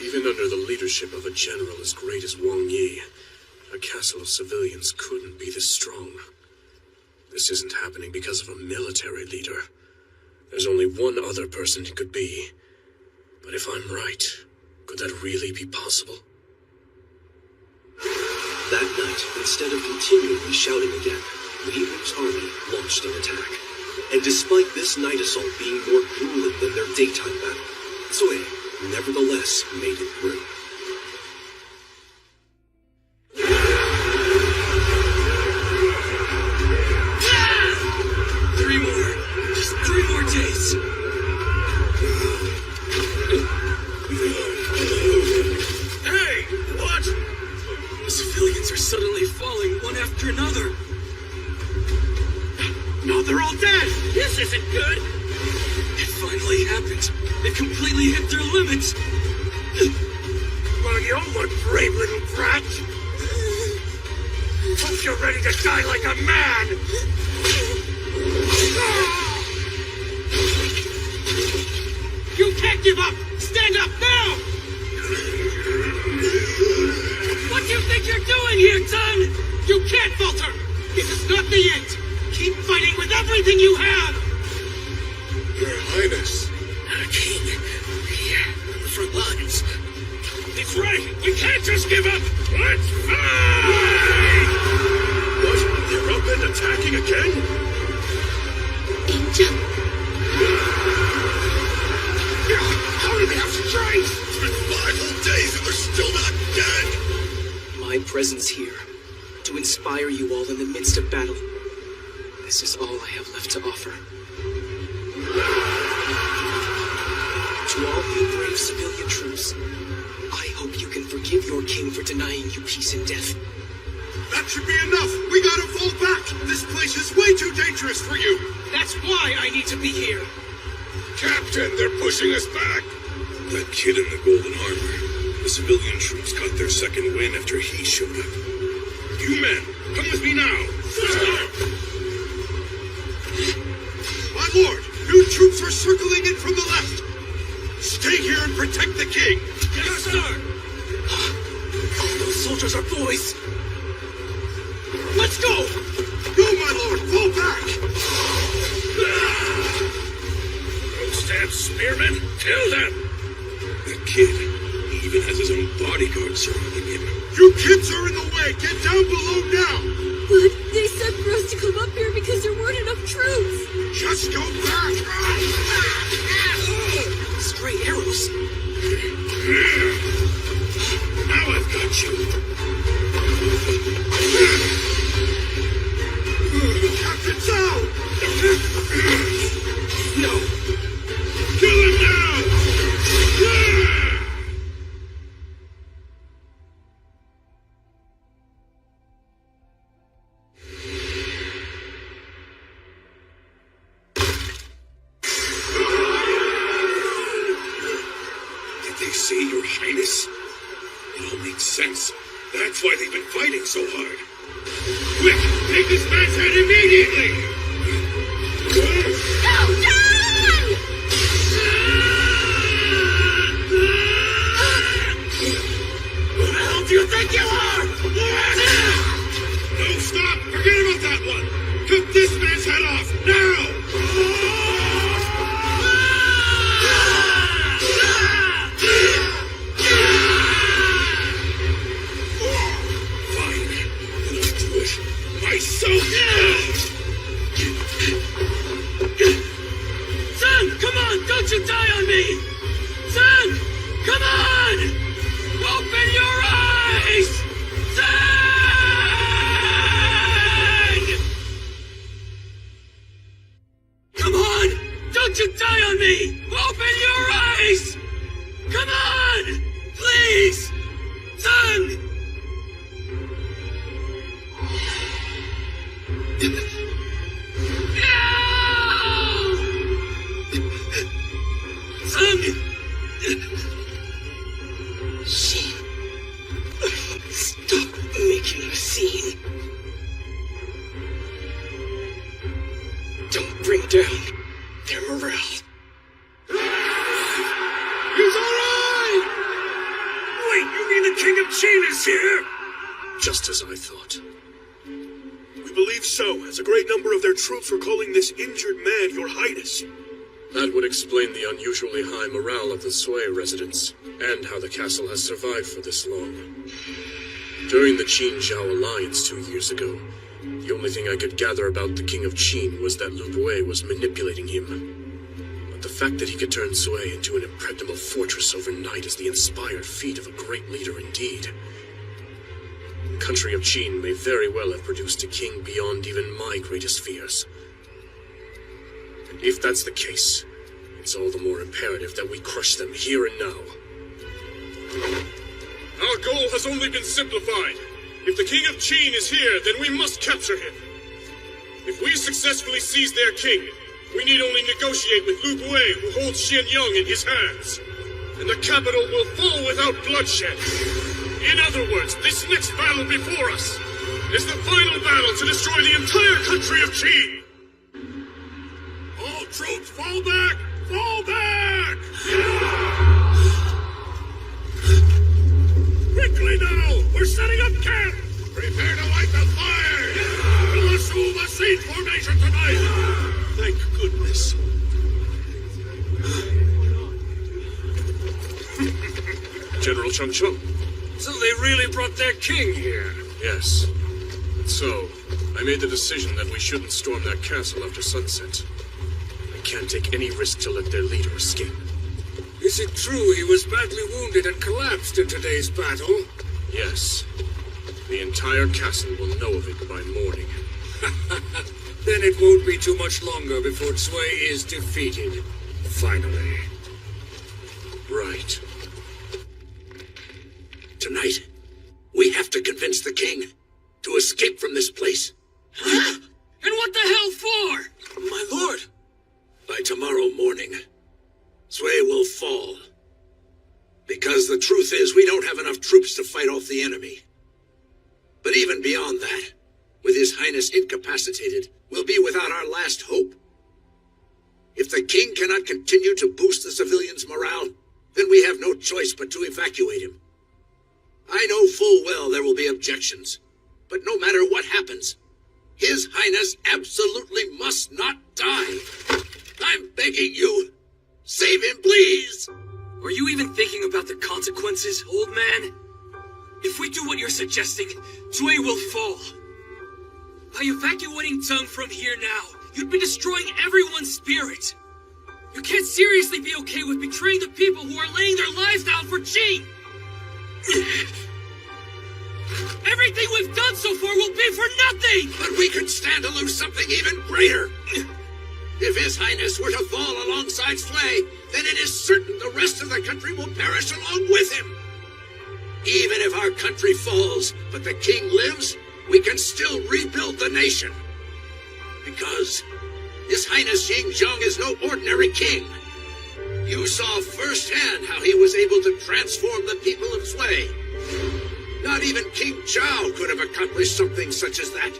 Even under the leadership of a general as great as Wang Yi, a castle of civilians couldn't be this strong. This isn't happening because of a military leader. There's only one other person it could be. But if I'm right, could that really be possible? That night, instead of continually shouting again, Li Mu's army launched an attack. And despite this night assault being more grueling than their daytime battle, Zui nevertheless made it through. Just 3 more days. Hey, what? The civilians are suddenly falling one after another. No, they're all dead! This isn't good! It finally happened. They completely hit their limits. Well, you're one brave little brat. Hope you're ready to die like a man. You can't give up! Stand up now! What do you think you're doing here, son? You can't falter! This is not the end! Keep fighting with everything you have! Your Highness. King, we're on the front lines. That's right! We can't just give up! Let's fight! What? They're up and attacking again? Angel. How do they have strength? It's been 5 whole days and they're still not dead! My presence here, to inspire you all in the midst of battle. This is all I have left to offer. To all you brave civilian troops, I hope you can forgive your king for denying you peace and death. That should be enough! We gotta fall back! This place is way too dangerous for you! That's why I need to be here! Captain, they're pushing us back! That kid in the golden armor. The civilian troops got their second win after he showed up. You men, come with me now! My lord, new troops are circling in from the left! Stay here and protect the king! Yes, sir! All those soldiers are boys! Let's go! Go, my lord! Fall back! Don't stand, spearmen! Kill them! That kid, he even has his own bodyguard surrounding him. You kids are in the way! Get down below now! But they said for us to come up here because there weren't enough troops. Just go back! Stray arrows. Now I've got you! Captain Zhao! No! Kill him now! Did they say, Your Highness? It all makes sense. That's why they've been fighting so hard. Quick! Take this man's head immediately! No, John! Who the hell do you think you are? No, stop! Forget about that one! Cut this man's head off, now! Fine. Then I'll do it. Myself! Son, come on! Don't you die on me! Son! Come on! Open your eyes! Son! Come on! Don't you die on me! Open your eyes! Come on! Please! Son! Son! Sheen. Stop making a scene. Don't bring down their morale. He's alright! Wait, you mean the King of Qin is here? Just as I thought. We believe so, as a great number of their troops were calling this injured man Your Highness. That would explain the unusually high morale of the Sui residents, and how the castle has survived for this long. During the Qin-Zhao alliance 2 years ago, the only thing I could gather about the King of Qin was that Lu Bui was manipulating him. But the fact that he could turn Sui into an impregnable fortress overnight is the inspired feat of a great leader indeed. The country of Qin may very well have produced a king beyond even my greatest fears. And if that's the case, it's all the more imperative that we crush them here and now. Our goal has only been simplified. If the King of Qin is here, then we must capture him. If we successfully seize their king, we need only negotiate with Lu Bui, who holds Xianyang in his hands. And the capital will fall without bloodshed. In other words, this next battle before us is the final battle to destroy the entire country of Qi. All troops, fall back! Fall back! Quickly now! We're setting up camp! Prepare to light the fire! We'll assume a siege formation tonight! Thank goodness. General Chung Chung. So they really brought their king here? Yes. So, I made the decision that we shouldn't storm that castle after sunset. I can't take any risk to let their leader escape. Is it true he was badly wounded and collapsed in today's battle? Yes. The entire castle will know of it by morning. Then it won't be too much longer before Cui is defeated. Finally. Right. Tonight, we have to convince the king to escape from this place. Huh? And what the hell for? My lord! By tomorrow morning, Cui will fall. Because the truth is, we don't have enough troops to fight off the enemy. But even beyond that, with His Highness incapacitated, we'll be without our last hope. If the king cannot continue to boost the civilians' morale, then we have no choice but to evacuate him. I know full well there will be objections, but no matter what happens, His Highness absolutely must not die. I'm begging you, save him, please! Are you even thinking about the consequences, old man? If we do what you're suggesting, Cui will fall. By evacuating Zheng from here now, you'd be destroying everyone's spirit. You can't seriously be okay with betraying the people who are laying their lives down for Qi. Everything we've done so far will be for nothing! But we could stand to lose something even greater. If His Highness were to fall alongside Cui, then it is certain the rest of the country will perish along with him. Even if our country falls, but the king lives, we can still rebuild the nation. Because His Highness Xinjiang is no ordinary king. You saw firsthand how he was able to transform the people of Cui. Not even King Zhao could have accomplished something such as that.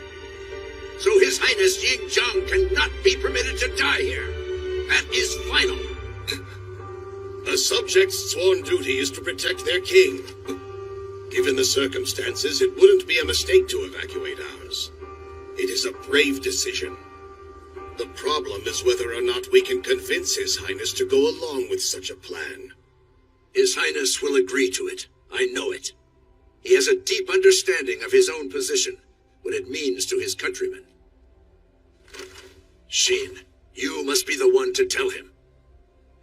So His Highness Xinjiang cannot be permitted to die here. That is final. A subject's sworn duty is to protect their king. Given the circumstances, it wouldn't be a mistake to evacuate ours. It is a brave decision. The problem is whether or not we can convince His Highness to go along with such a plan. His Highness will agree to it. I know it. He has a deep understanding of his own position, what it means to his countrymen. Xin, you must be the one to tell him.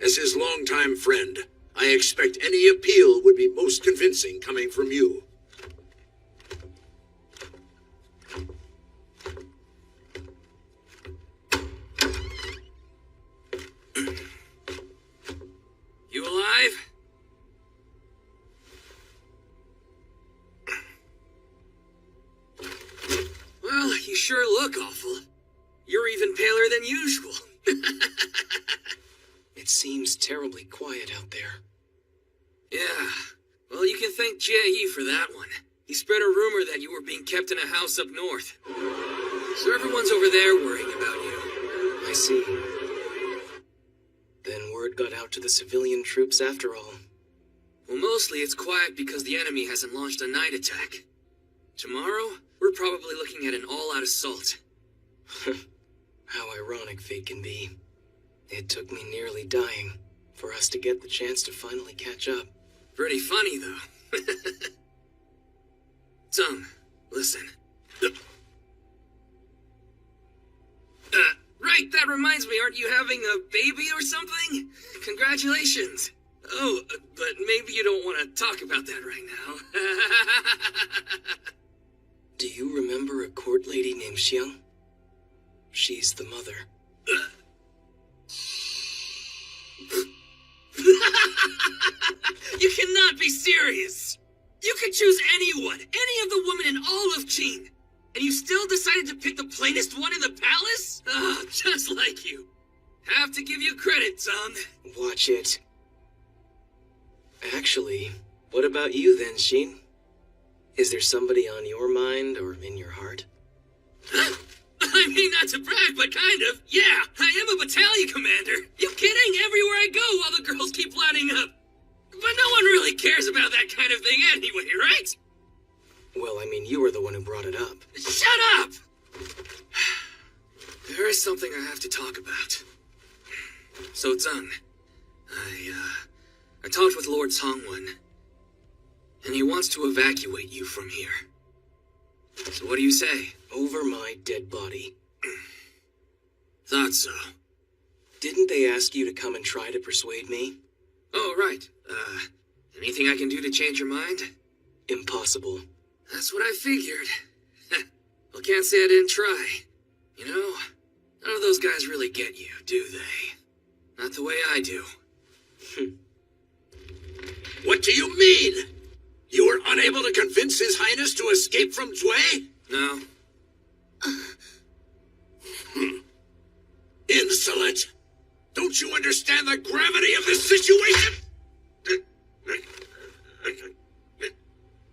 As his longtime friend, I expect any appeal would be most convincing coming from you. You alive? Well, you sure look awful. You're even paler than usual. It seems terribly quiet out there. Yeah. Well, you can thank Jie for that one. He spread a rumor that you were being kept in a house up north. So everyone's over there worrying about you. I see. Then word got out to the civilian troops after all. Well, mostly it's quiet because the enemy hasn't launched a night attack. Tomorrow, we're probably looking at an all-out assault. How ironic fate can be. It took me nearly dying for us to get the chance to finally catch up. Pretty funny, though. Zheng, listen. Right, that reminds me, aren't you having a baby or something? Congratulations. Oh, but maybe you don't want to talk about that right now. Do you remember a court lady named Xiang? She's the mother. You cannot be serious! You could choose anyone, any of the women in all of Qin. And you still decided to pick the plainest one in the palace? Ah, just like you. Have to give you credit, son. Watch it. Actually, what about you then, Sheen? Is there somebody on your mind or in your heart? I mean, not to brag, but kind of. Yeah, I am a battalion commander. You kidding? Everywhere I go while the girls keep lining up. But no one really cares about that kind of thing anyway, right? Well, I mean, you were the one who brought it up. Shut up! There is something I have to talk about. So, Zung, I talked with Lord Songwon, and he wants to evacuate you from here. So what do you say? Over my dead body. Thought so. Didn't they ask you to come and try to persuade me? Oh, right. Anything I can do to change your mind? Impossible. That's what I figured. Well, can't say I didn't try. You know, none of those guys really get you, do they? Not the way I do. What do you mean? You were unable to convince His Highness to escape from Zui? No. Insolent! Don't you understand the gravity of this situation?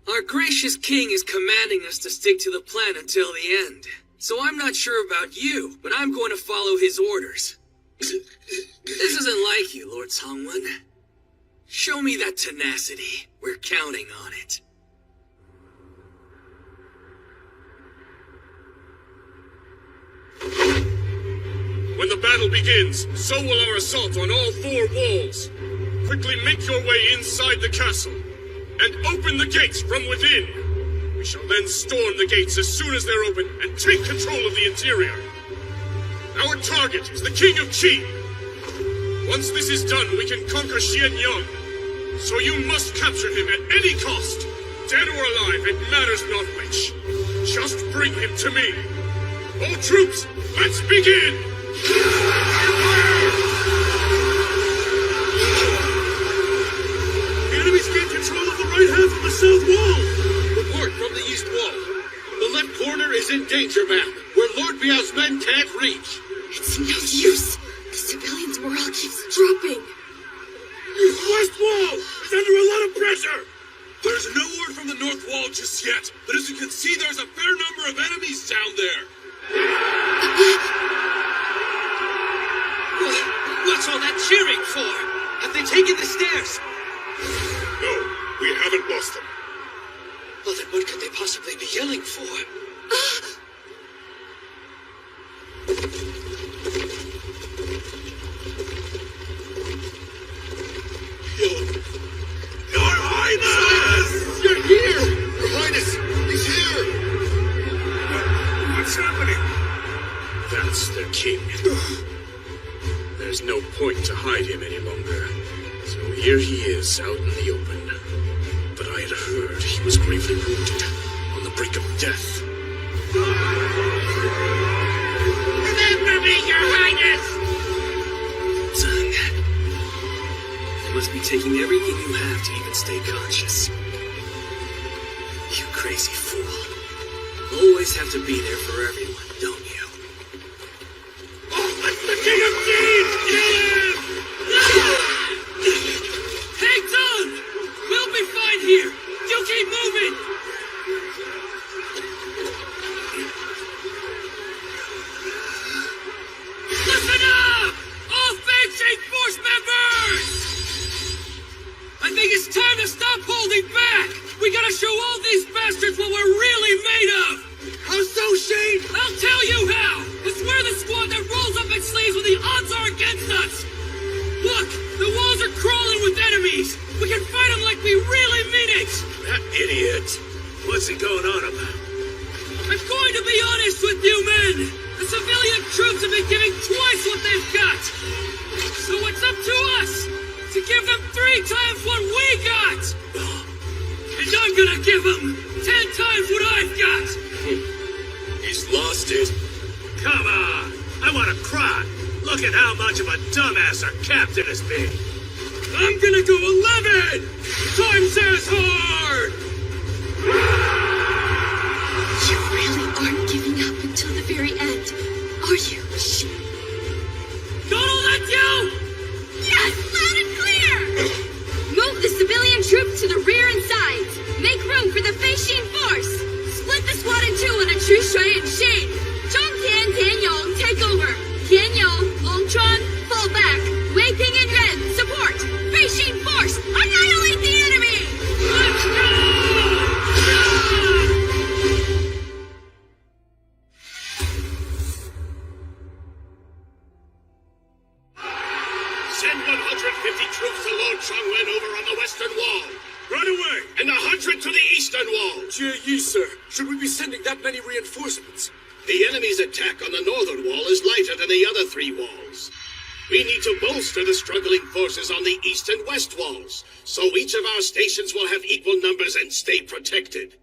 Our gracious king is commanding us to stick to the plan until the end. So I'm not sure about you, but I'm going to follow his orders. This isn't like you, Lord Songwon. Show me that tenacity. We're counting on it. When the battle begins, so will our assault on all 4 walls. Quickly make your way inside the castle, and open the gates from within. We shall then storm the gates as soon as they're open, and take control of the interior. Our target is the King of Qi. Once this is done, we can conquer Xianyang. So you must capture him at any cost. Dead or alive, it matters not which. Just bring him to me. All troops, let's begin! The enemies gain control of the right half of the south wall! Report from the east wall. The left corner is in danger map, where Lord Biao's men can't reach. It's no use. The civilians' morale keeps dropping. West wall is under a lot of pressure! There's no word from the north wall just yet, but as you can see, there's a fair number of enemies down there. What's all that cheering for? Have they taken the stairs? No, we haven't lost them. Well, then what could they possibly be yelling for? Your Highness! You're here! Your Highness, he's here! What's happening? That's the king. There's no point to hide him any longer. So here he is, out in the open. But I had heard he was gravely wounded, on the brink of death. Remember me, Your Highness! Zung, you must be taking everything you have to even stay conscious. You crazy fool. Always have to be there for everyone, don't you? The King of Qi! Kill him! Hey, Zung! We'll be fine here! You keep moving! Listen up! All Fangshade Force members! I think it's time to stop holding back! We gotta show all these bastards what we're really made of! How so, Shane? I'll tell you how! Cause we're the squad that rolls up its sleeves when the odds are against us! Look! The walls are crawling with enemies! We can fight them like we really mean it! That idiot! What's he going on about? I'm going to be honest with you men! The civilian troops have been giving twice what they've got! So it's up to us to give them 3 times what we got! And I'm gonna give them 10 times what I've got! He's lost it. Come on! I want to cry! Look at how much of a dumbass our captain has been! I'm gonna go 11 times as hard! You really aren't giving up until the very end, are you? Don't let you! Yes, loud and clear! Move the civilian troops to the rear and sides. Make room for the Feishin force. Split the squad in two under Chu Shui and Shin. Zhong Tian, Tian Yong, take over. Tian Yong, Long Chuan, fall back. Wei Ping and Ren, support. Feishin force, annihilate the enemy! Let's go! Send 150 troops to Lord Chongwen over on the western wall. Right away! And 100 to the eastern wall. Jie Yi, sir. Should we be sending that many reinforcements? The enemy's attack on the northern wall is lighter than the other three walls. We need to bolster the struggling forces on the east and west walls, so each of our stations will have equal numbers and stay protected.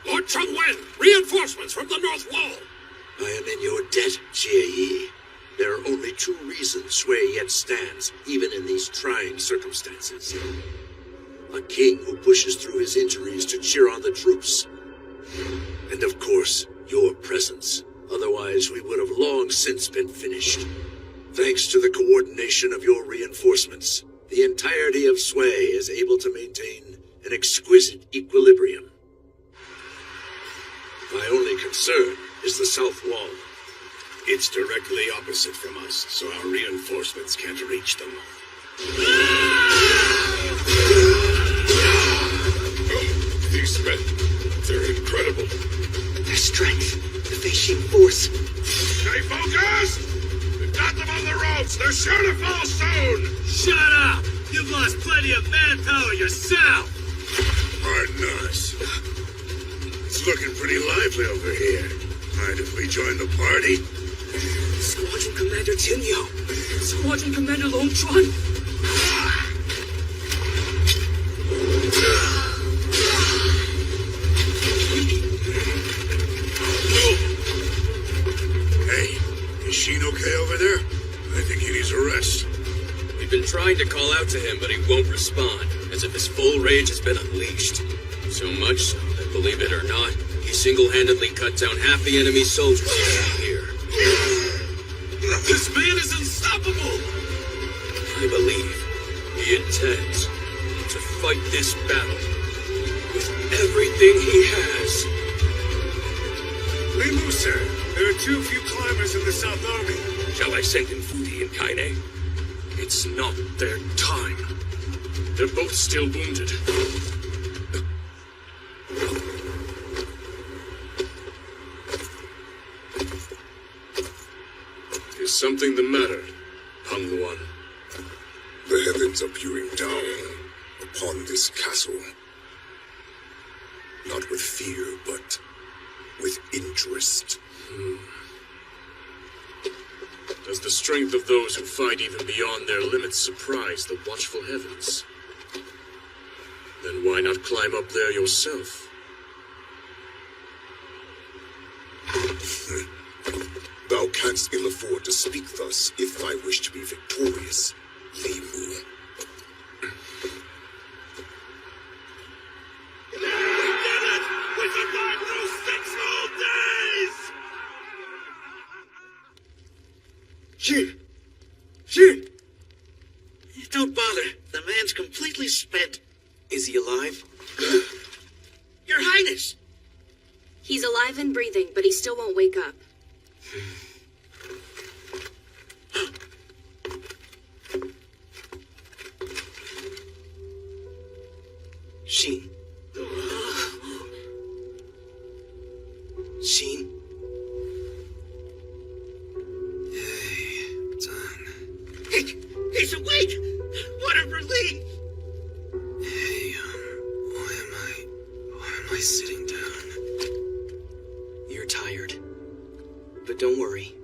Lord Chongwen, reinforcements from the north wall. I am in your debt, Jie Yi. There are only two reasons Sui yet stands, even in these trying circumstances. A king who pushes through his injuries to cheer on the troops. And of course, your presence. Otherwise, we would have long since been finished. Thanks to the coordination of your reinforcements, the entirety of Sui is able to maintain an exquisite equilibrium. My only concern is the south wall. It's directly opposite from us, so our reinforcements can't reach them. These men, they're incredible. Their strength, the Feishin force. Stay focused! We've got them on the ropes! They're sure to fall soon! Shut up! You've lost plenty of manpower yourself! Pardon us. It's looking pretty lively over here. Mind if we join the party? Squadron Commander Tian Yao. Squadron Commander Long Chuan. Hey, is Sheen okay over there? I think he needs a rest. We've been trying to call out to him, but he won't respond, as if his full rage has been unleashed. So much so that, believe it or not, he single-handedly cut down half the enemy soldiers here. This man is unstoppable! I believe he intends to fight this battle with everything he has. Li Mu, sir. There are too few climbers in the South Army. Shall I send in Fudi and Kaine? It's not their time. They're both still wounded. Is something the matter, Pang Luan? The heavens are peering down upon this castle. Not with fear, but with interest. Does the strength of those who fight even beyond their limits surprise the watchful heavens? Then why not climb up there yourself? Thou canst ill afford to speak thus if I wish to be victorious, Li Mu. We did it! We survived through 6 whole days! Shin! Don't bother. The man's completely spent. Is he alive? Your Highness! He's alive and breathing, but he still won't wake up. Sheen. Sheen? He's awake! What a relief! Hey, why am I sitting down? You're tired. But don't worry.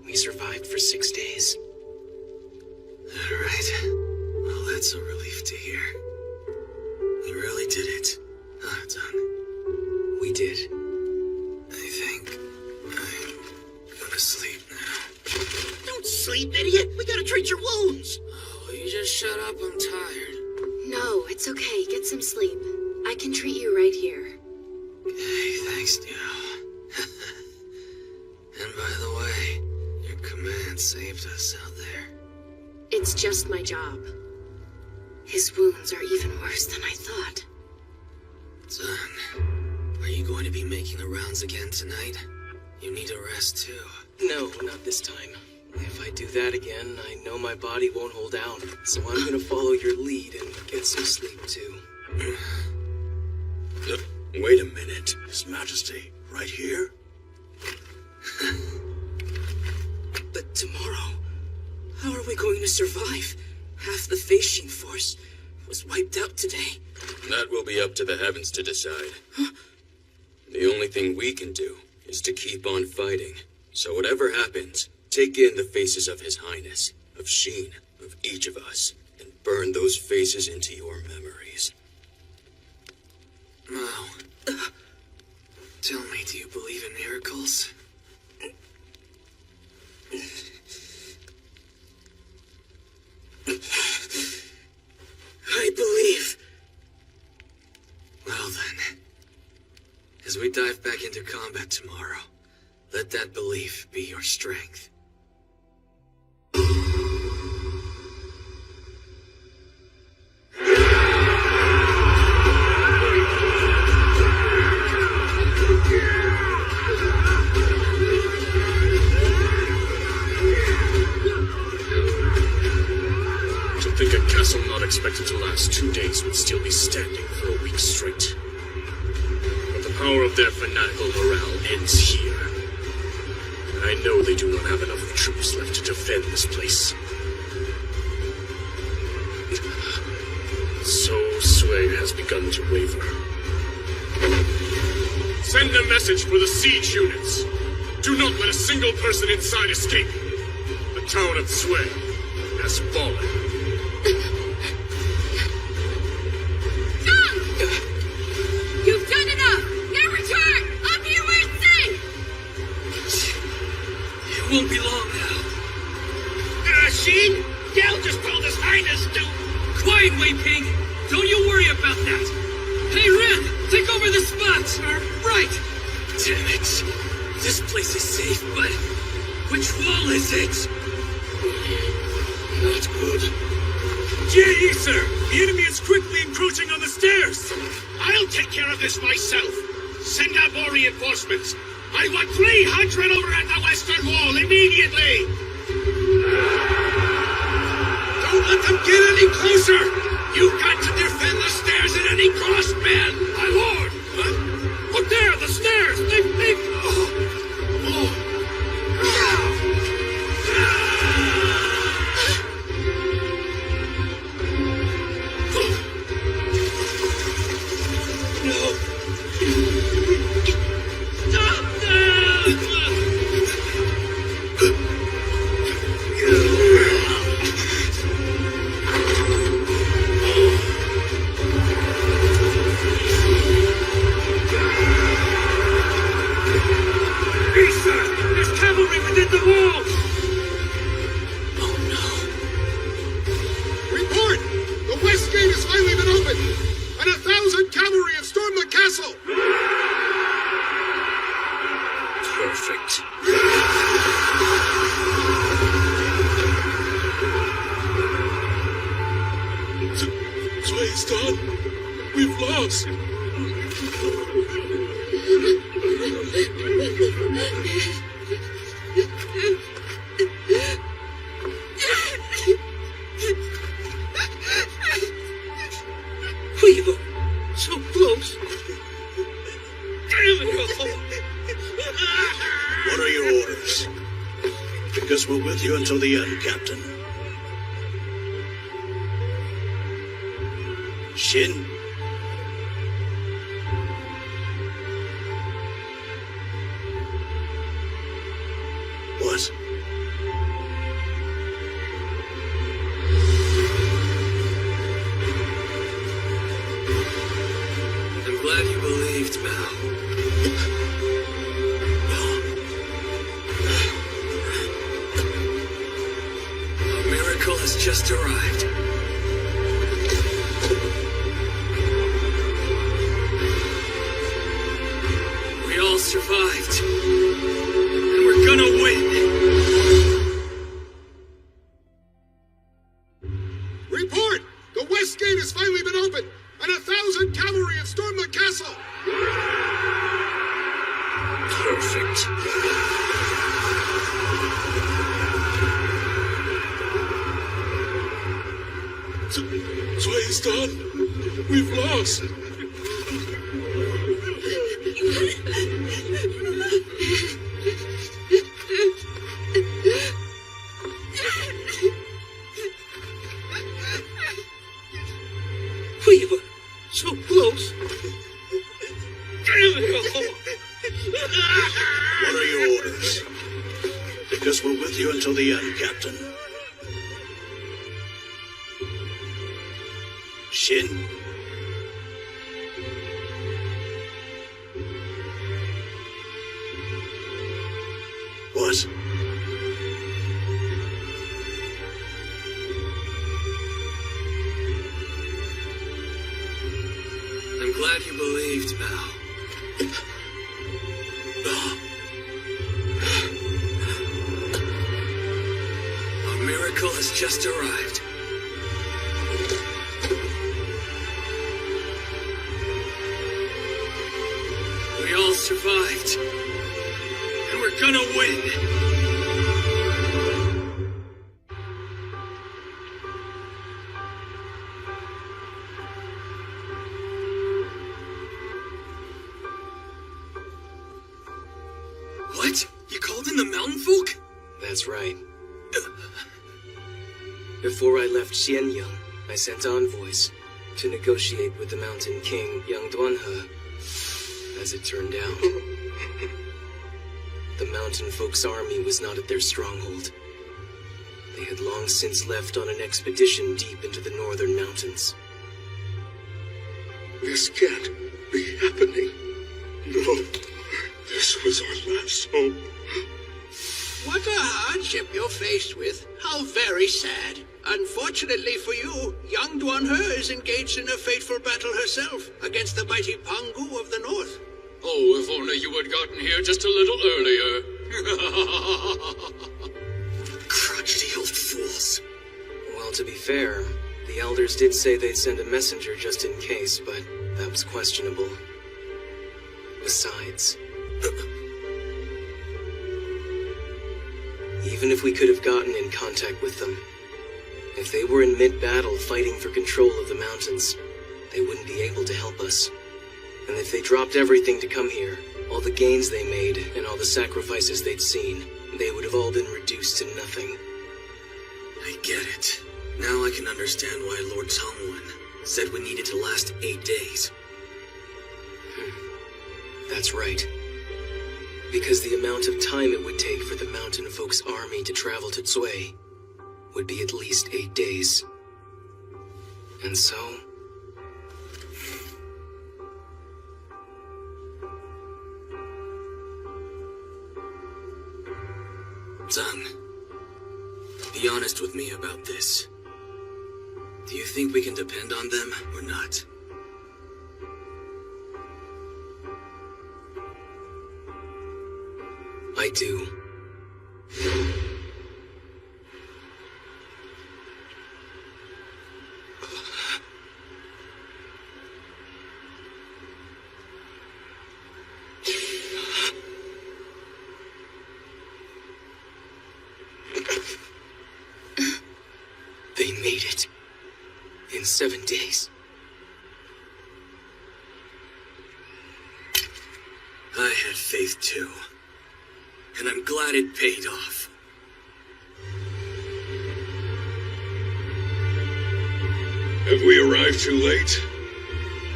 We survived for 6 days. Alright. Well, that's a relief to hear. We really did it. Done. We did. I think I'm gonna sleep now. Don't sleep, idiot! We gotta treat your wounds! Will you just shut up? I'm tired. No, it's okay. Get some sleep. I can treat you right here. Hey, thanks, Neo. And by the way, your command saved us out there. It's just my job. His wounds are even worse than I thought. Son, are you going to be making the rounds again tonight? You need a rest too. No, not this time. If I do that again, I know my body won't hold out. So I'm gonna follow your lead and get some sleep too. Wait a minute. His Majesty, right here? But tomorrow, how are we going to survive? Half the Facian force was wiped out today. That will be up to the heavens to decide. The only thing we can do is to keep on fighting. So whatever happens, take in the faces of His Highness, of Sheen, of each of us, and burn those faces into your memories. Mao, tell me, do you believe in miracles? I believe. Well then, as we dive back into combat tomorrow, let that belief be your strength. Expected to last 2 days would still be standing for a week straight. But the power of their fanatical morale ends here. And I know they do not have enough troops left to defend this place. So Sui has begun to waver. Send a message for the siege units. Do not let a single person inside escape. The town of Sui has fallen. You've done enough! Now return! I'm here where it's safe! It won't be long now. Sheen? Gal just told His Highness to... Quiet, Wei Ping! Don't you worry about that! Hey, Ren! Take over the spot! Right! Damn it! This place is safe, but... which wall is it? Not good. Jie, sir! The enemy is quickly encroaching on the stairs! I'll take care of this myself. Send out more reinforcements. I want 300 over at the western wall immediately. Don't let them get any closer. You've got to defend the stairs at any cost, man. My lord! Look there, the stairs! They've... Until the end, Captain. Shin? What? I'm glad you believed, Mao. Has just arrived. Sui is done. We've lost. We were so close. What are your orders? Because we're with you until the end, Captain. Shin? What? I'm glad you believed, Mal. A miracle has just arrived. We all survived. And we're gonna win. What? You called in the mountain folk? That's right. Before I left Xianyang, I sent envoys to negotiate with the Mountain King, Yang Duanhe. As it turned out, the mountain folk's army was not at their stronghold. They had long since left on an expedition deep into the northern mountains. This can't be happening. No, this was our last hope. What a hardship you're faced with. How very sad. Unfortunately for you, young Duanhe is engaged in a fateful battle herself against the mighty Pangu of the north. Oh, if only you had gotten here just a little earlier. Crotchety old fools. Well, to be fair, the elders did say they'd send a messenger just in case, but that was questionable. Besides, even if we could have gotten in contact with them, if they were in mid-battle fighting for control of the mountains, they wouldn't be able to help us. And if they dropped everything to come here, all the gains they made and all the sacrifices they'd seen, they would have all been reduced to nothing. I get it. Now I can understand why Lord Tongwen said we needed to last 8 days. That's right. Because the amount of time it would take for the mountain folk's army to travel to Tsui would be at least 8 days. And so... Zhang, be honest with me about this. Do you think we can depend on them or not? I do. They made it. In 7 days. I had faith too. And I'm glad it paid off. Have we arrived too late?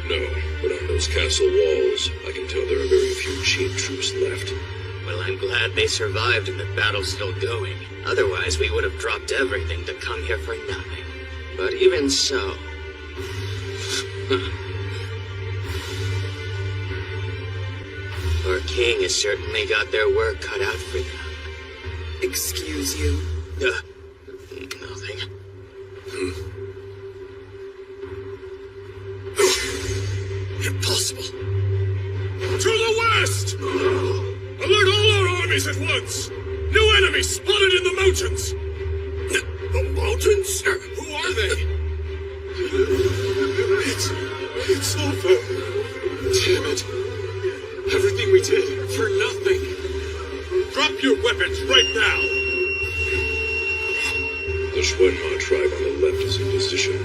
No, but on those castle walls, I can tell there are very few Qin troops left. Well, I'm glad they survived and the battle's still going. Otherwise, we would have dropped everything to come here for nothing. But even so... Our king has certainly got their work cut out for them. Excuse you? Nothing. Impossible. To the west! Alert all our armies at once! New enemies spotted in the mountains! The mountains? Who are they? It's over. Damn it. Everything we did for nothing. Drop your weapons right now! The Xuanhua tribe on the left is in position.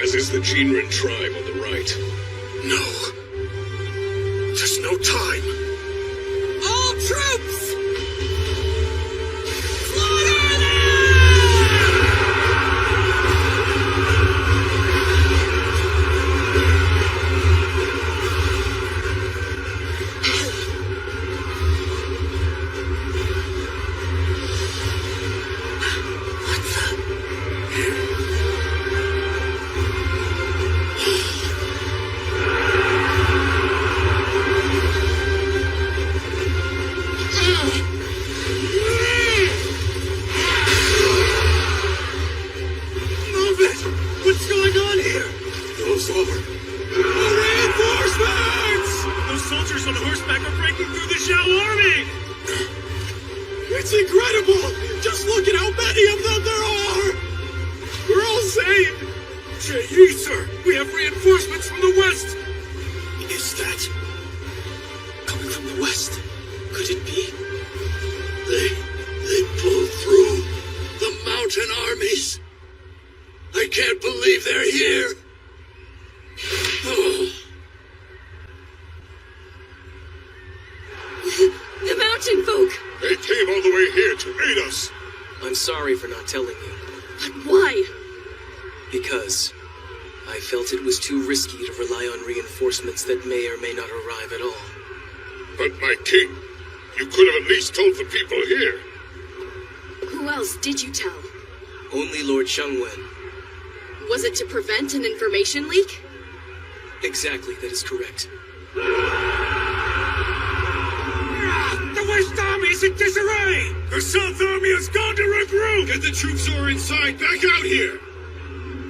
as is the Jinrin tribe on the right. No. There's no time. All troops! It's incredible! Just look at how many of them there are! We're all saved! Jie, sir! We have reinforcements from the west! Is that coming from the west? Could it be? They pulled through the mountain armies. I can't believe they're here. Oh. The mountain folk! They came all the way here to aid us. I'm sorry for not telling you. But why? Because I felt it was too risky to rely on reinforcements that may or may not arrive at all. But my king, you could have at least told the people here. Who else did you tell? Only Lord Chengwen. Was it to prevent an information leak? Exactly, that is correct. The West Army is in disarray! The South Army has gone to regroup! Get the troops who are inside back out here!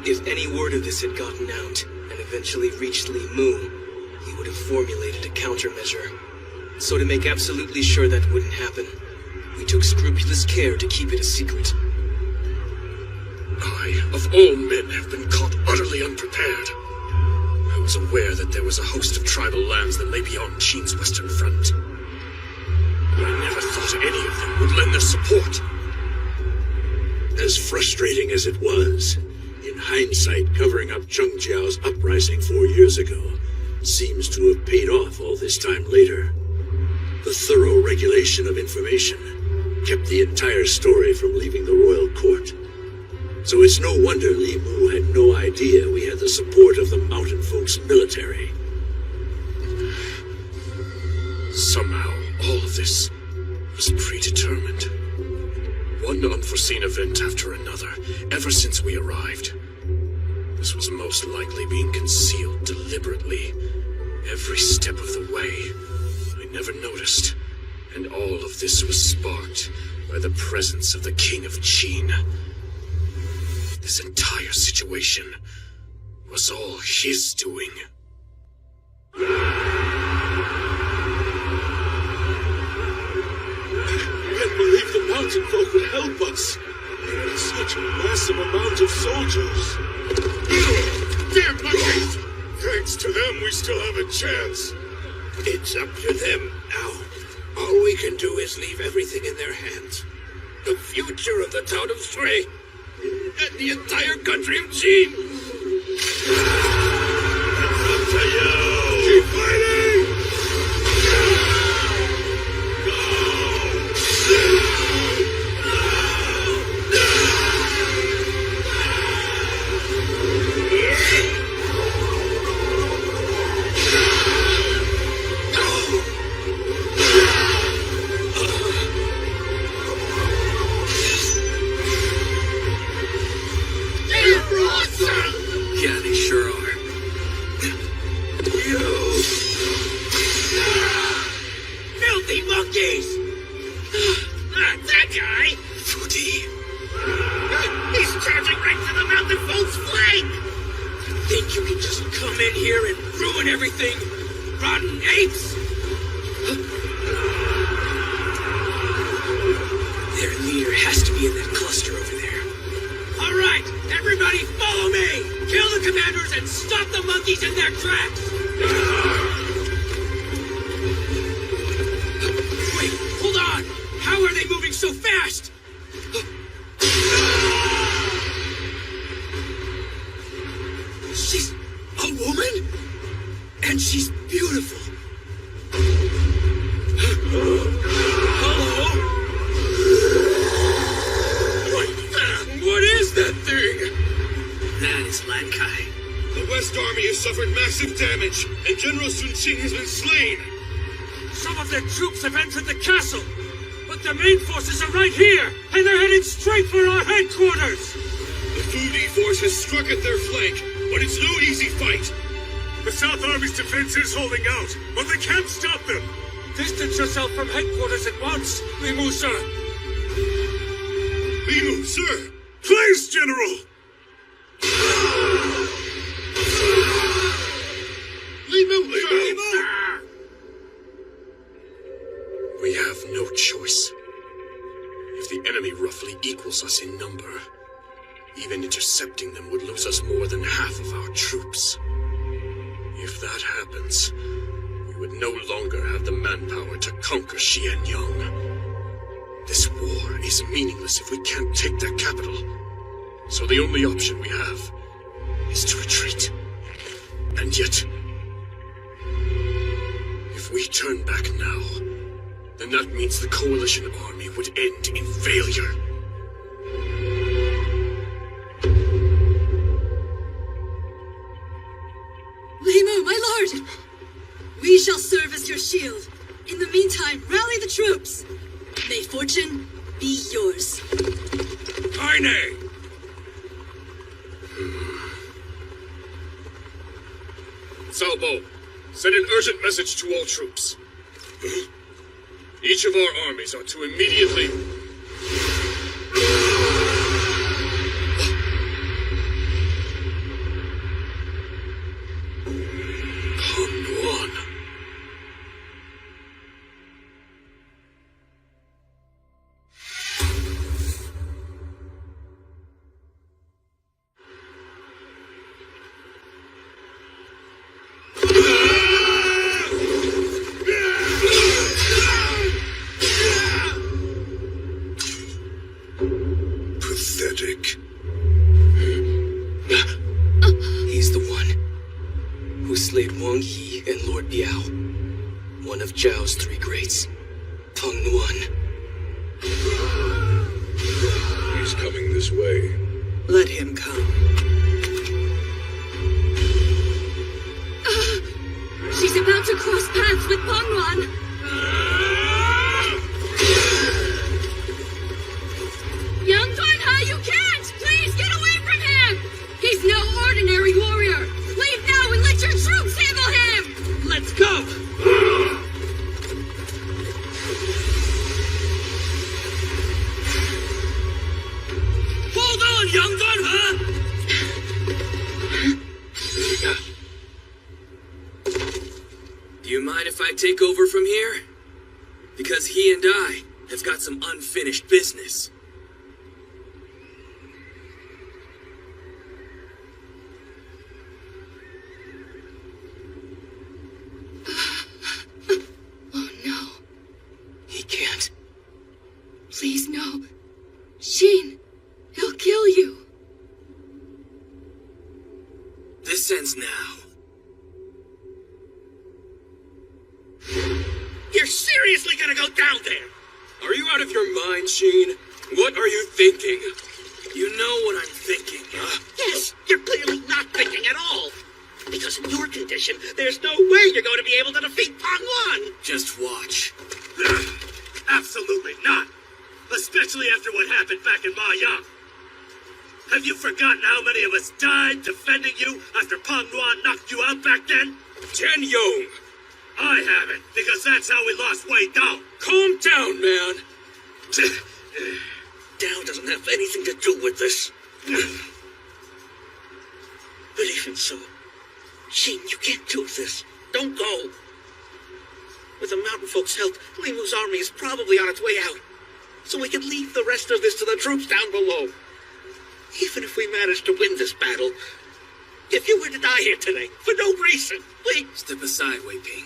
If any word of this had gotten out, and eventually reached Li Mu, he would have formulated a countermeasure. So to make absolutely sure that wouldn't happen, we took scrupulous care to keep it a secret. I, of all men, have been caught utterly unprepared. I was aware that there was a host of tribal lands that lay beyond Qin's western front. I never thought any of them would lend their support. As frustrating as it was, in hindsight, covering up Zheng Jiao's uprising 4 years ago seems to have paid off all this time later. The thorough regulation of information kept the entire story from leaving the royal court. So it's no wonder Li Mu had no idea we had the support of the mountain folk's military. Somehow, all of this was predetermined. One unforeseen event after another, ever since we arrived. This was most likely being concealed deliberately, every step of the way. I never noticed, and all of this was sparked by the presence of the King of Qin. This entire situation was all his doing. I can't believe the mountain folk would help us. With such a massive amount of soldiers. Damn monkeys! Thanks to them, we still have a chance. It's up to them now. All we can do is leave everything in their hands. The future of the town of Shui and the entire country of Qin. It's up to you. Keep fighting! Yeah, they sure are. Filthy monkeys! That guy! Fudi! He's charging right to the mountain folk's flank! Think you can just come in here and ruin everything? Rotten apes! Their leader has to be in that cluster over there. All right, everybody follow me! Kill the commanders and stop the monkeys in their tracks! Wait, hold on! How are they moving so fast? She's beautiful. What is that thing? That is Lankai. The West Army has suffered massive damage, and General Sun Qing has been slain. Some of their troops have entered the castle, but their main forces are right here, and they're heading straight for our headquarters. The Fudi force has struck at their flank, but it's no easy fight. The South Army's defense is holding out, but they can't stop them. Distance yourself from headquarters at once, Limu, sir. Limu, sir! Please, General! Limu! We have no choice. If the enemy roughly equals us in number, even intercepting them would lose us more than half of our troops. If that happens, we would no longer have the manpower to conquer Xianyang. This war is meaningless if we can't take their capital. So the only option we have is to retreat. And yet, if we turn back now, then that means the coalition army would end in failure. Limu, my lord! We shall serve as your shield. In the meantime, rally the troops. May fortune be yours. Aine! Salbo, send an urgent message to all troops. Each of our armies are to immediately... Pathetic. He's the one who slayed Wang Yi and Lord Biao, one of Zhao's three greats, Peng Nuan. He's coming this way. Let him come. She's about to cross paths with Peng Nuan. Young Dunha, you can't! Please get away from him! He's no ordinary warrior! Leave now and let your troops handle him! Let's go! Hold on, Young Dunha! Do you mind if I take over from here? Because he and I have got some unfinished business. Oh no. He can't. Please no. Sheen, he'll kill you. This ends now. You're seriously gonna go down there? Are you out of your mind, Sheen? What are you thinking? You know what I'm thinking. Yes, you're clearly not thinking at all. Because in your condition, there's no way you're going to be able to defeat Peng Nuan. Just watch. Absolutely not. Especially after what happened back in Ma Yang. Have you forgotten how many of us died defending you after Peng Nuan knocked you out back then? Chen Yong. I haven't, because that's how we lost Wei Dao. Calm down, man. Dao doesn't have anything to do with this. But even so, Sheen, you can't do this. Don't go. With the mountain folks' help, Limu's army is probably on its way out. So we can leave the rest of this to the troops down below. Even if we manage to win this battle, if you were to die here today, for no reason, please... Step aside, Wei Ping.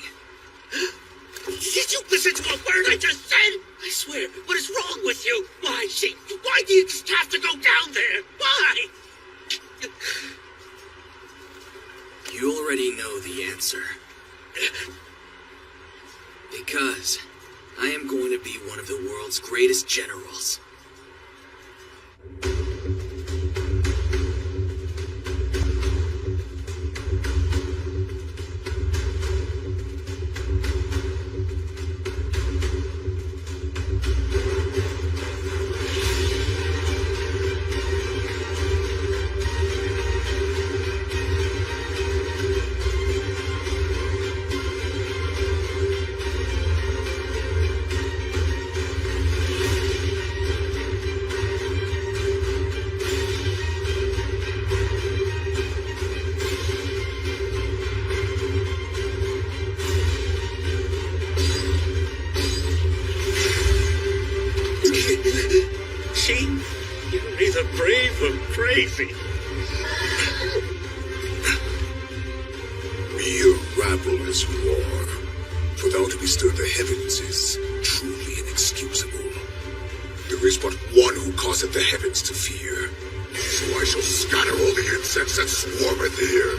Did you listen to a word I just said? I swear, what is wrong with you? Why, Sheen? Why do you just have to go down there? Why? You already know the answer. Because I am going to be one of the world's greatest generals. Sheen, you're either brave or crazy. Mere rabble is war. For thou to bestir the heavens is truly inexcusable. There is but one who causeth the heavens to fear. So I shall scatter all the insects that swarmeth here,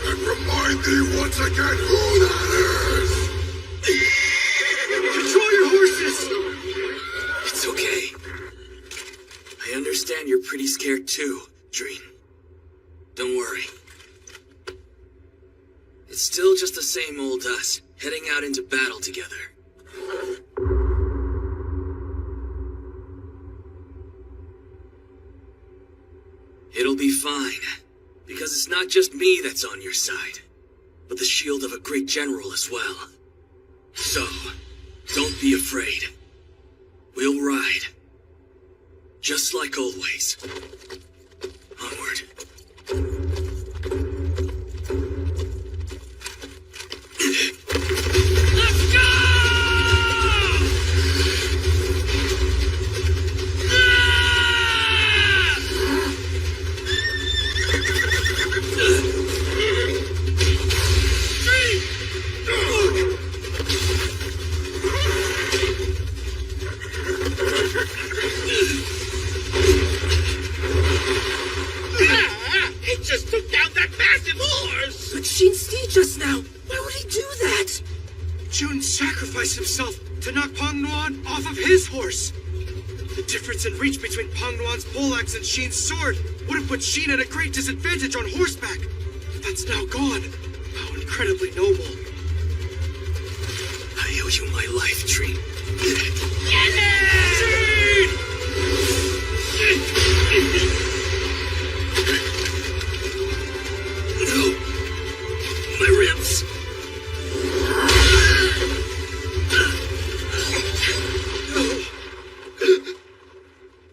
and remind thee once again who that is! Control your horses! It's okay. I understand you're pretty scared too, Dreen. Don't worry. It's still just the same old us, heading out into battle together. It'll be fine, because it's not just me that's on your side, but the shield of a great general as well. So, don't be afraid. We'll ride. Just like always. Onward. Let's go! He just took down that massive horse! But Sheen steed just now. Why would he do that? Jun sacrificed himself to knock Pang Nuan off of his horse. The difference in reach between Pang Nuan's poleaxe and Sheen's sword would have put Sheen at a great disadvantage on horseback. That's now gone. How incredibly noble. I owe you my life, Dreen. No! My ribs!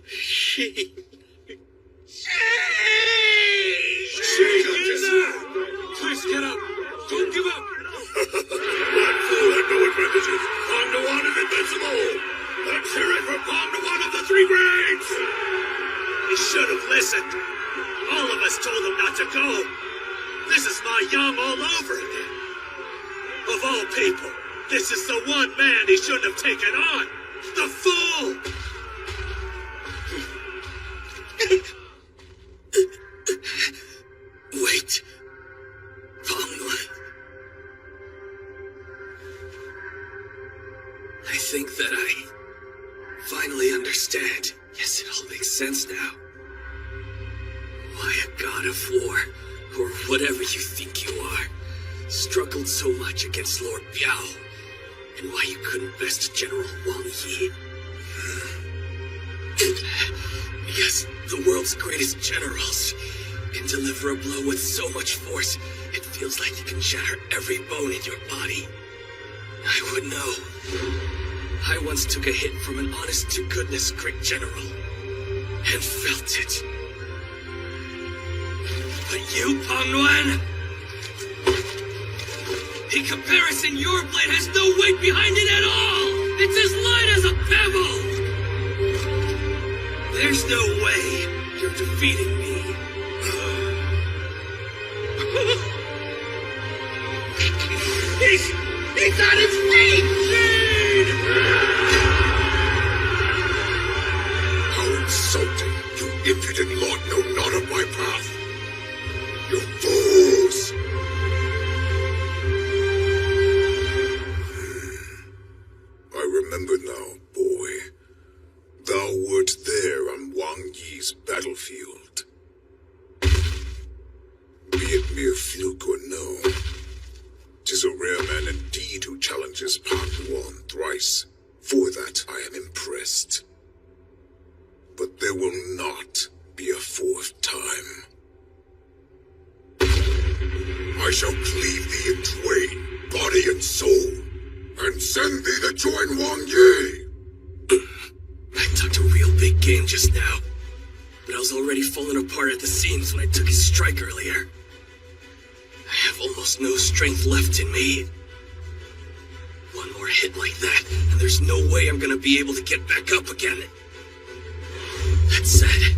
Sheen. Please get up! Don't give up! That fool had no advantages! Pang Nuan is invincible! Let's hear it for Pang Nuan of the Three Grades! He should have listened. All of us told him not to go. This is Ma Yang all over again. Of all people, this is the one man he shouldn't have taken on. The fool! Wait. Pang Nuan. I think that I finally understand. Yes, it all makes sense now. Why a god of war, or whatever you think you are, struggled so much against Lord Biao, and why you couldn't best General Wang Yi. Because the world's greatest generals can deliver a blow with so much force, it feels like you can shatter every bone in your body. I would know. I once took a hit from an honest-to-goodness great general, and felt it. But you, Pang Nuan, in comparison, your blade has no weight behind it at all! It's as light as a pebble! There's no way you're defeating me. He's on his feet! How insulting! You impudent lord know not of my path! You fools! Wang Yi's battlefield. Be it mere fluke or no, 'tis a rare man indeed who challenges Pangwan thrice. For that I am impressed. But there will not be a fourth time. I shall cleave thee in twain, body and soul, and send thee to join Wang Yi! I talked a real big game just now, but I was already falling apart at the seams when I took his strike earlier. I have almost no strength left in me. One more hit like that, and there's no way I'm gonna be able to get back up again. That said,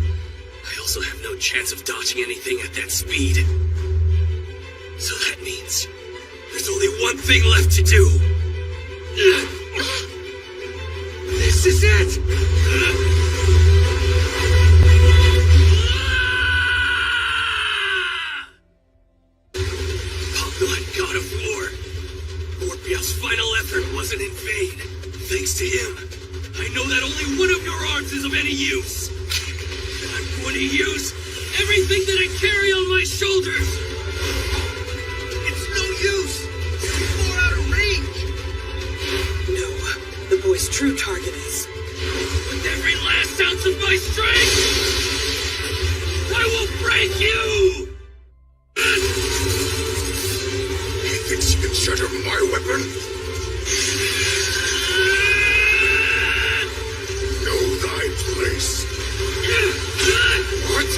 I also have no chance of dodging anything at that speed. So that means there's only one thing left to do. This is it! Pangwan, God of War. Lord Biao's final effort wasn't in vain. Thanks to him, I know that only one of your arms is of any use. I'm going to use everything that I carry on my shoulders. It's no use. He's more out of range. No, the boy's true target is... With every last ounce of my strength, I will break you! He thinks he can shatter my weapon? Know thy place. What?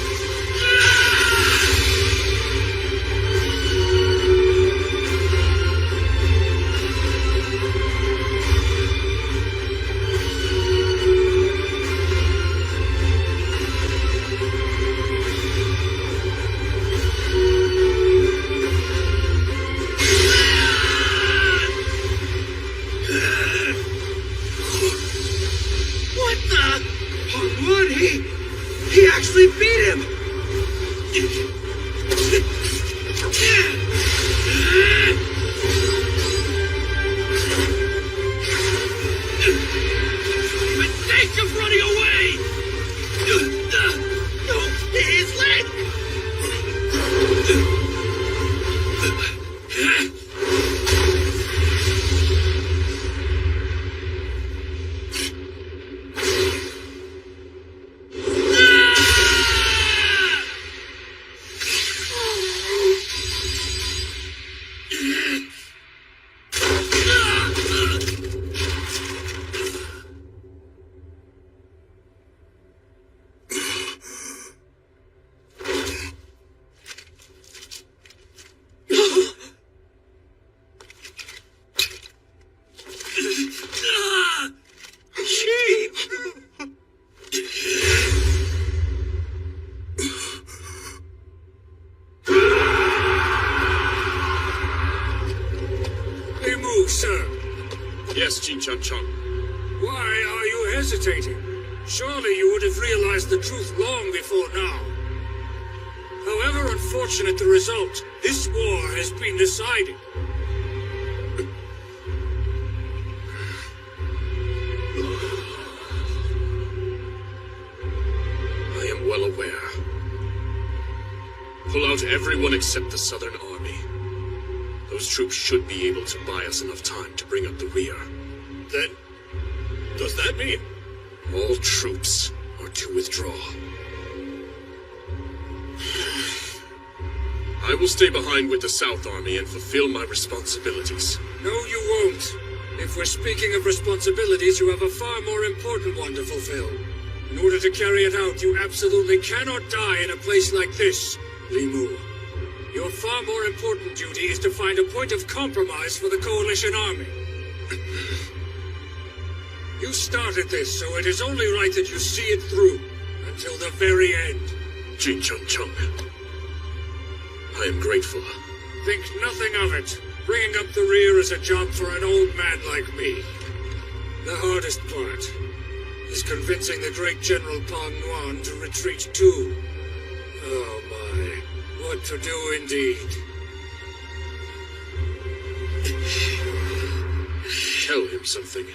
He actually beat him! But think of running away! No, his leg! Chun. Why are you hesitating? Surely you would have realized the truth long before now. However unfortunate the result, this war has been decided. I am well aware. Pull out everyone except the Southern Army. Those troops should be able to buy us enough time to bring up the rear. Then, does that mean? All troops are to withdraw. I will stay behind with the South Army and fulfill my responsibilities. No, you won't. If we're speaking of responsibilities, you have a far more important one to fulfill. In order to carry it out, you absolutely cannot die in a place like this, Li Mu. Your far more important duty is to find a point of compromise for the Coalition Army. You started this, so it is only right that you see it through, until the very end. Jin Chung. I am grateful. Think nothing of it. Bringing up the rear is a job for an old man like me. The hardest part is convincing the great General Pang Nuan to retreat too. Oh my, what to do indeed. Tell him something.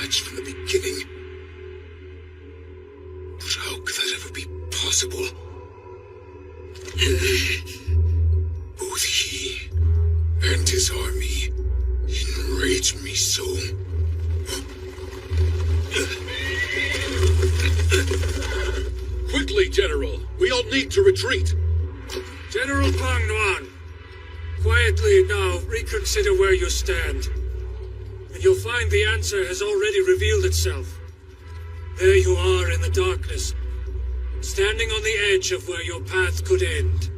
match from the beginning. But how could that ever be possible? Both he and his army enraged me so. Quickly, General! We all need to retreat! General Pang Nuan, quietly now reconsider where you stand. And you'll find the answer has already revealed itself. There you are in the darkness, standing on the edge of where your path could end.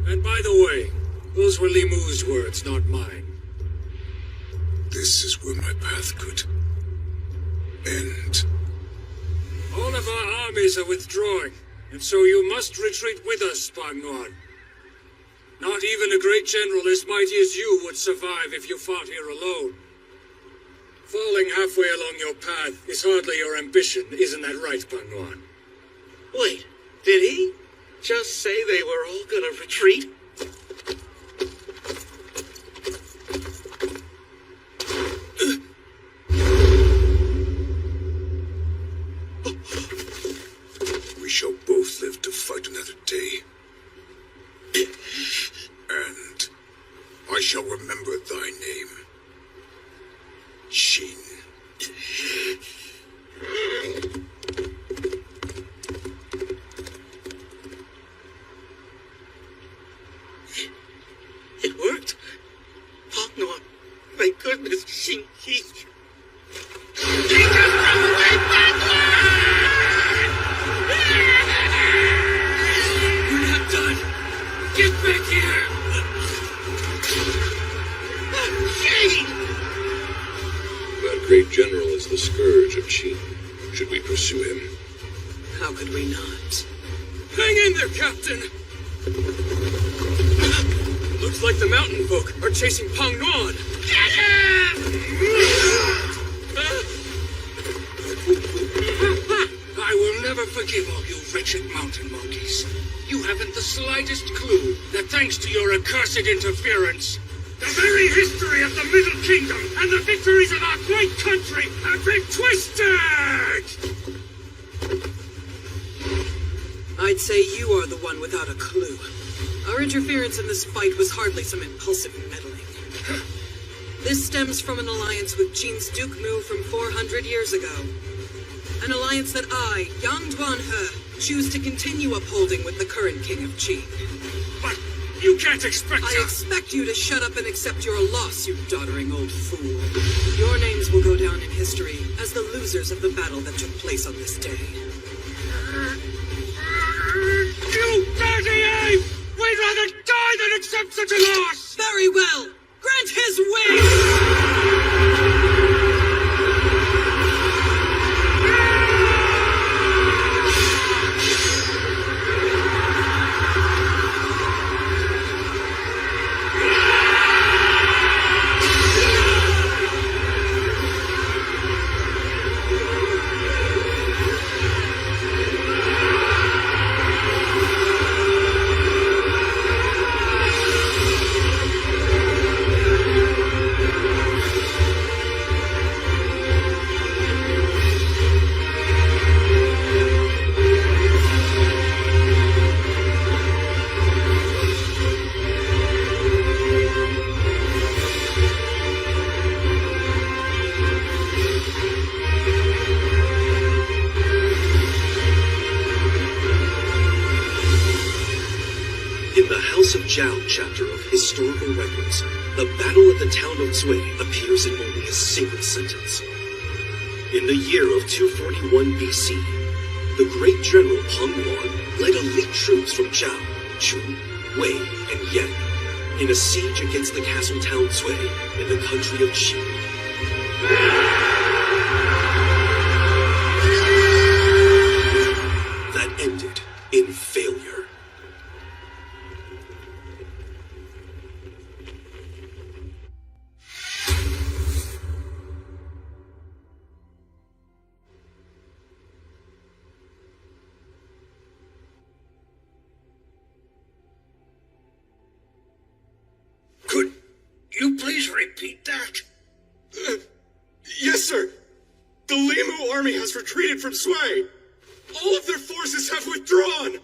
And by the way, those were Li Mu's words, not mine. This is where my path could end. All of our armies are withdrawing, and so you must retreat with us, Pang Nuan. Not even a great general as mighty as you would survive if you fought here alone. Falling halfway along your path is hardly your ambition, isn't that right, Pang Nuan? Wait, did he just say they were all gonna retreat? We shall both live to fight another day. And I shall remember thy name. Shin. It worked. Pang Nuan, my goodness, he just ran away backward! You're not done! Get back here! That great general is the scourge of Qin. Should we pursue him? How could we not? Hang in there, Captain! Looks like the mountain folk are chasing Pang Nuan! Get him! I will never forgive all you wretched mountain monkeys. You haven't the slightest clue that thanks to your accursed interference, the very history of the Middle Kingdom and the victories of our great country have been twisted! I'd say you are the one without a clue. Our interference in this fight was hardly some impulsive meddling. This stems from an alliance with Qin's Duke Mu from 400 years ago. An alliance that I, Yang Duanhe, choose to continue upholding with the current king of Qin. But you can't expect I expect you to shut up and accept your loss, you doddering old fool. Your names will go down in history as the losers of the battle that took place on this day. You dirty ape! We'd rather die than accept such a loss! Very well! Grant his wish! Zhao chapter of Historical Records, the Battle of the Town of Zui appears in only a single sentence. In the year of 241 BC, the great general Pang Nuan led elite troops from Zhao, Chu, Wei, and Yan in a siege against the castle town Zui in the country of Qin. That ended in failure. You Please repeat that. Yes, sir. The Limu army has retreated from Sway. All of their forces have withdrawn.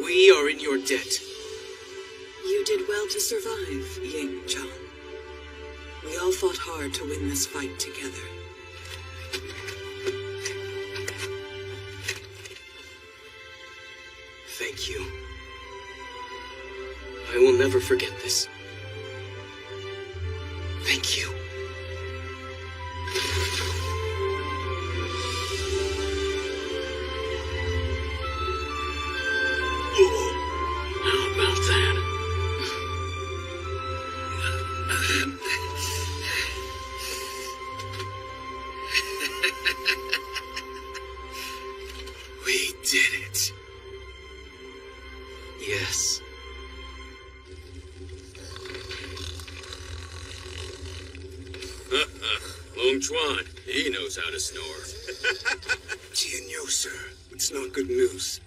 We are in your debt. You did well to survive, Ying-chan. We all fought hard to win this fight together. Thank you. I will never forget this. Thank you. How about that? We did it. Yes. Long Chuan, he knows how to snore. Jian sir, it's not good news.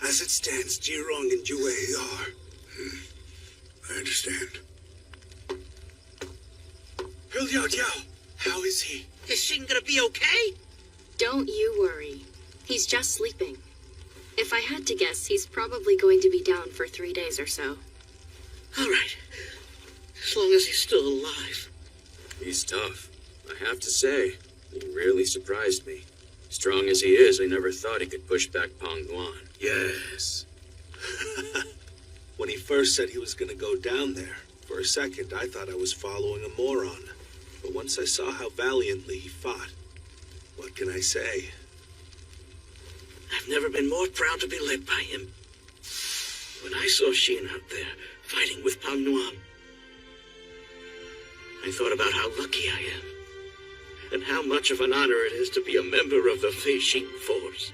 As it stands, Jirong and Yue are... I understand. Liao Diao, how is he? Is Xin gonna be okay? Don't you worry. He's just sleeping. If I had to guess, he's probably going to be down for 3 days or so. All right. As long as he's still alive. He's tough. I have to say, he really surprised me. Strong as he is, I never thought he could push back Pong Guan. Yes. When he first said he was going to go down there, for a second I thought I was following a moron. But once I saw how valiantly he fought, what can I say? I've never been more proud to be led by him. When I saw Xin out there, fighting with Pang Nuan, I thought about how lucky I am, and how much of an honor it is to be a member of the Fei Xin Force.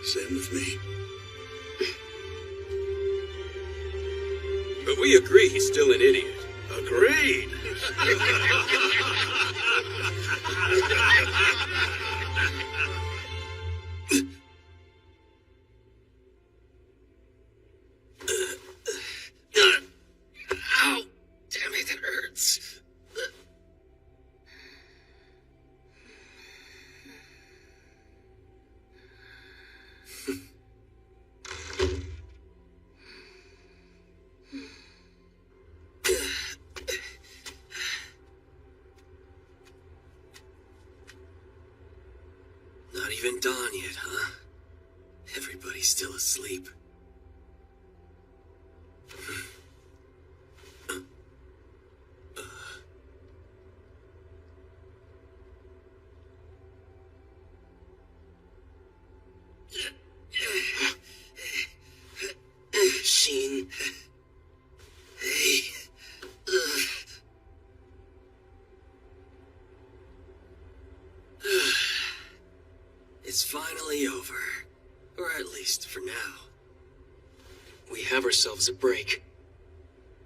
Same with me. But we agree he's still an idiot. Agreed. Ow! Damn it, it hurts. Not even dawn yet, huh? Everybody's still asleep. Xin. Hey. It's finally over. Or at least for now. We have ourselves a break.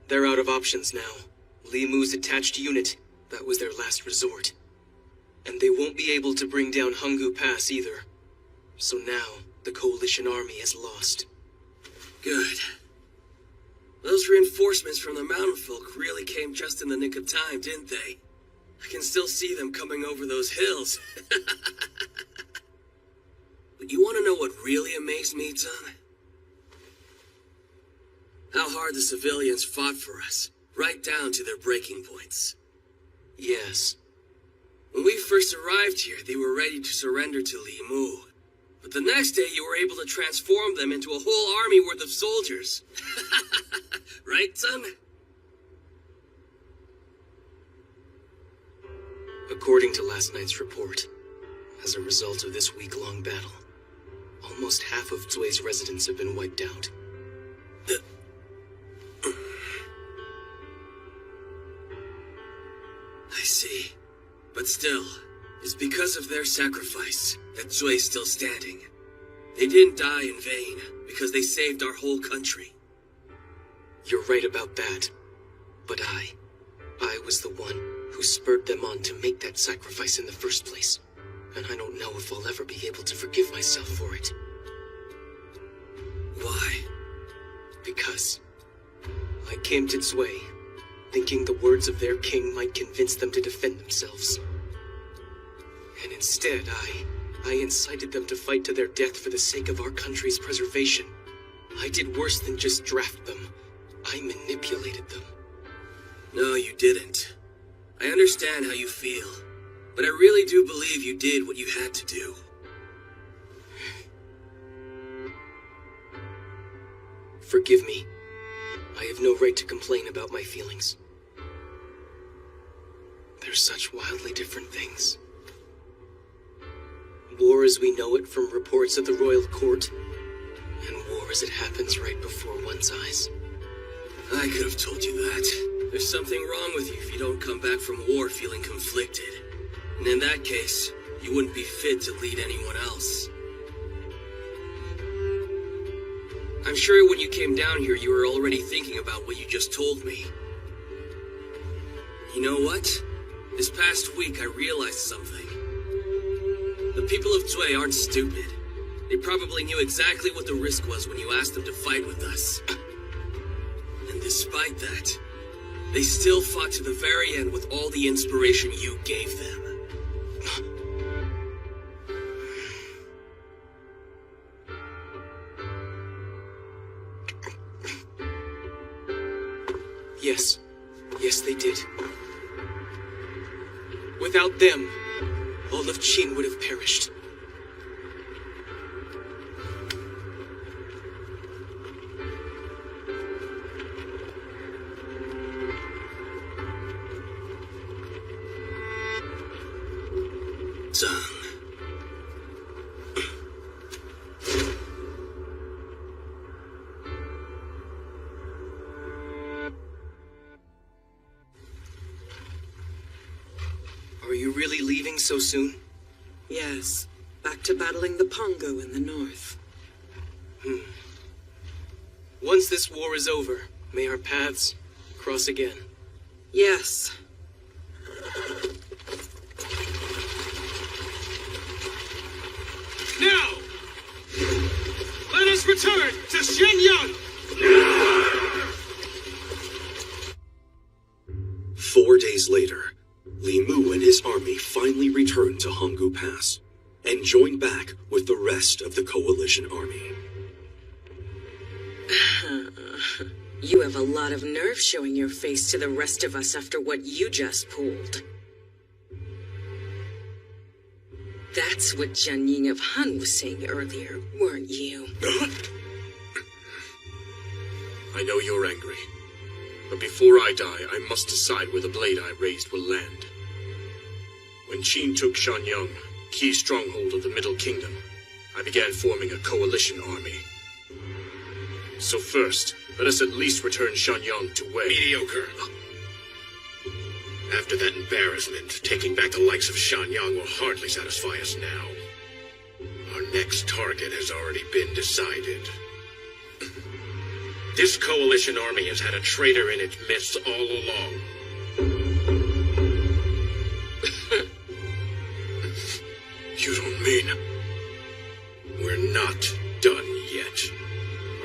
They're out of options now. Limu's attached unit, that was their last resort. And they won't be able to bring down Hungu Pass either. So now, the Coalition Army is lost. Good. Those reinforcements from the mountain folk really came just in the nick of time, didn't they? I can still see them coming over those hills. But you want to know what really amazed me, Zung? How hard the civilians fought for us, right down to their breaking points. Yes. When we first arrived here, they were ready to surrender to Li Mu. But the next day, you were able to transform them into a whole army worth of soldiers. Right, son? According to last night's report, as a result of this week-long battle, almost half of Zui's residents have been wiped out. I see. But still, it's because of their sacrifice that Zui's still standing. They didn't die in vain, because they saved our whole country. You're right about that. But I was the one who spurred them on to make that sacrifice in the first place. And I don't know if I'll ever be able to forgive myself for it. Why? Because I came to Zui, thinking the words of their king might convince them to defend themselves. And instead, I incited them to fight to their death for the sake of our country's preservation. I did worse than just draft them. I manipulated them. No, you didn't. I understand how you feel, but I really do believe you did what you had to do. Forgive me. I have no right to complain about my feelings. They're such wildly different things. War as we know it from reports of the royal court, and war as it happens right before one's eyes. I could have told you that. There's something wrong with you if you don't come back from war feeling conflicted. And in that case, you wouldn't be fit to lead anyone else. I'm sure when you came down here, you were already thinking about what you just told me. You know what? This past week, I realized something. The people of Zui aren't stupid. They probably knew exactly what the risk was when you asked them to fight with us. And despite that, they still fought to the very end with all the inspiration you gave them. Yes, they did. Without them, all of Qin would have perished. Zhang. Are you really leaving so soon? Yes, back to battling the Pongo in the north. Once this war is over, may our paths cross again. Yes. Now, let us return to Shenyang! 4 days later, Li Mu and his army finally returned to Honggu Pass and joined back with the rest of the coalition army. You have a lot of nerve showing your face to the rest of us after what you just pulled. That's what Jian Ying of Han was saying earlier, weren't you? I know you're angry. But before I die, I must decide where the blade I raised will land. When Qin took Shanyang, key stronghold of the Middle Kingdom, I began forming a coalition army. So first, let us at least return Shanyang to Wei. Mediocre. After that embarrassment, taking back the likes of Shanyang will hardly satisfy us now. Our next target has already been decided. This coalition army has had a traitor in its midst all along. You don't mean... We're not done yet.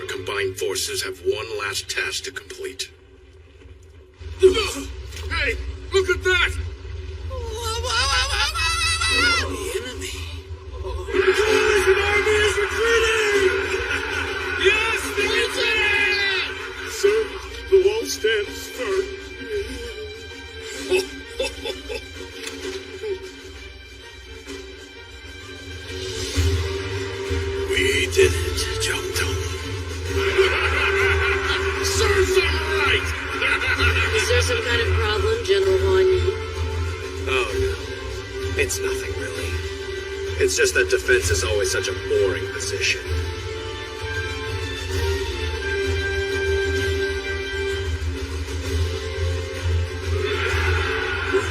Our combined forces have one last task to complete. Hey, look at that! The enemy. The coalition army is retreating! Yes, they're retreating! Sir, the wall stands firm. We did it, Zhang Tong. Serves him right! Is there some kind of problem, General Wang Yi? Oh, no. It's nothing, really. It's just that defense is always such a boring position.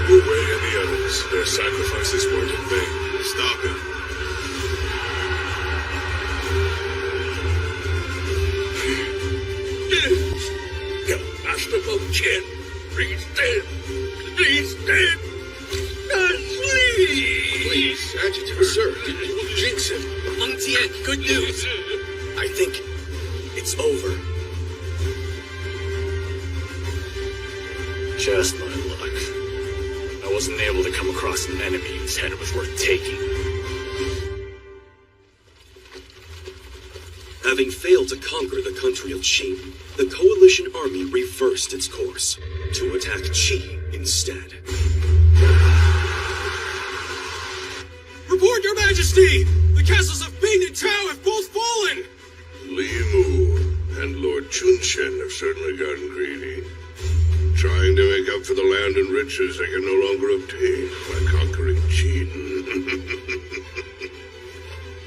Wu Wei and the others, their sacrifices weren't in vain. Stop him. Master Mo Qian, please dead. Please dead. Please, Adjutant, sir, you will jinx him. Meng Tian, good news. I think it's over. Just my luck. I wasn't able to come across an enemy whose head was worth taking. Having failed to conquer the country of Qin, the coalition army reversed its course to attack Qi instead. Report, Your Majesty! The castles of Bing and Tao have both fallen! Li Mu and Lord Chunshen have certainly gotten greedy, trying to make up for the land and riches they can no longer obtain by conquering Qin.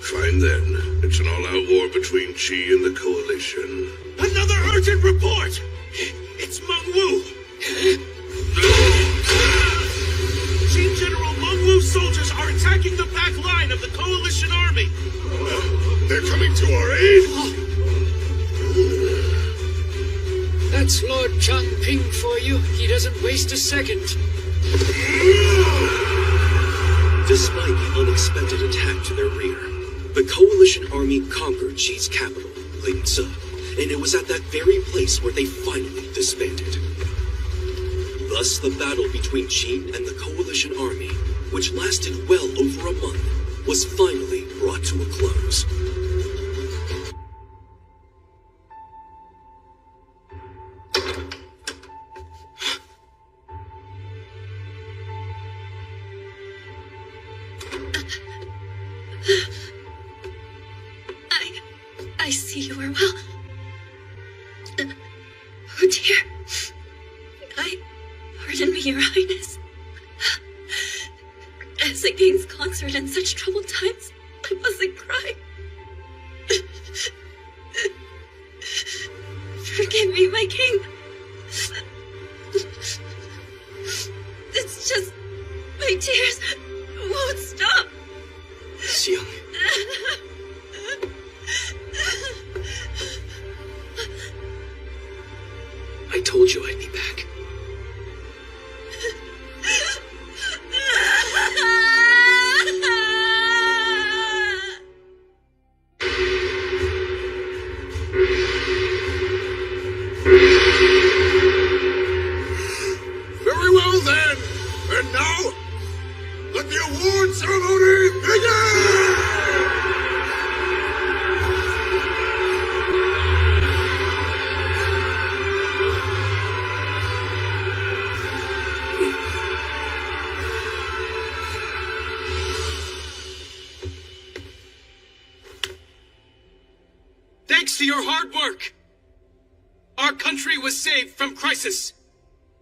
Fine then, it's an all-out war between Qi and the Coalition. Another urgent report! It's Meng Wu! Qin General Meng Wu's soldiers are attacking the back line of the Coalition army! They're coming to our aid! That's Lord Changping for you. He doesn't waste a second. Despite the unexpected attack to their rear, the coalition army conquered Qi's capital, Lingzi, and it was at that very place where they finally disbanded. Thus, the battle between Qin and the coalition army, which lasted well over a month, was finally brought to a close. I see you are well. Oh dear. Pardon me, Your Highness. As a king's consort in such troubled times, I mustn't cry. Forgive me, my king. It's just my tears won't stop. Xiang. I told you I'd be back. Very well then! And now, let the award ceremony begin! Thanks to your hard work, our country was saved from crisis.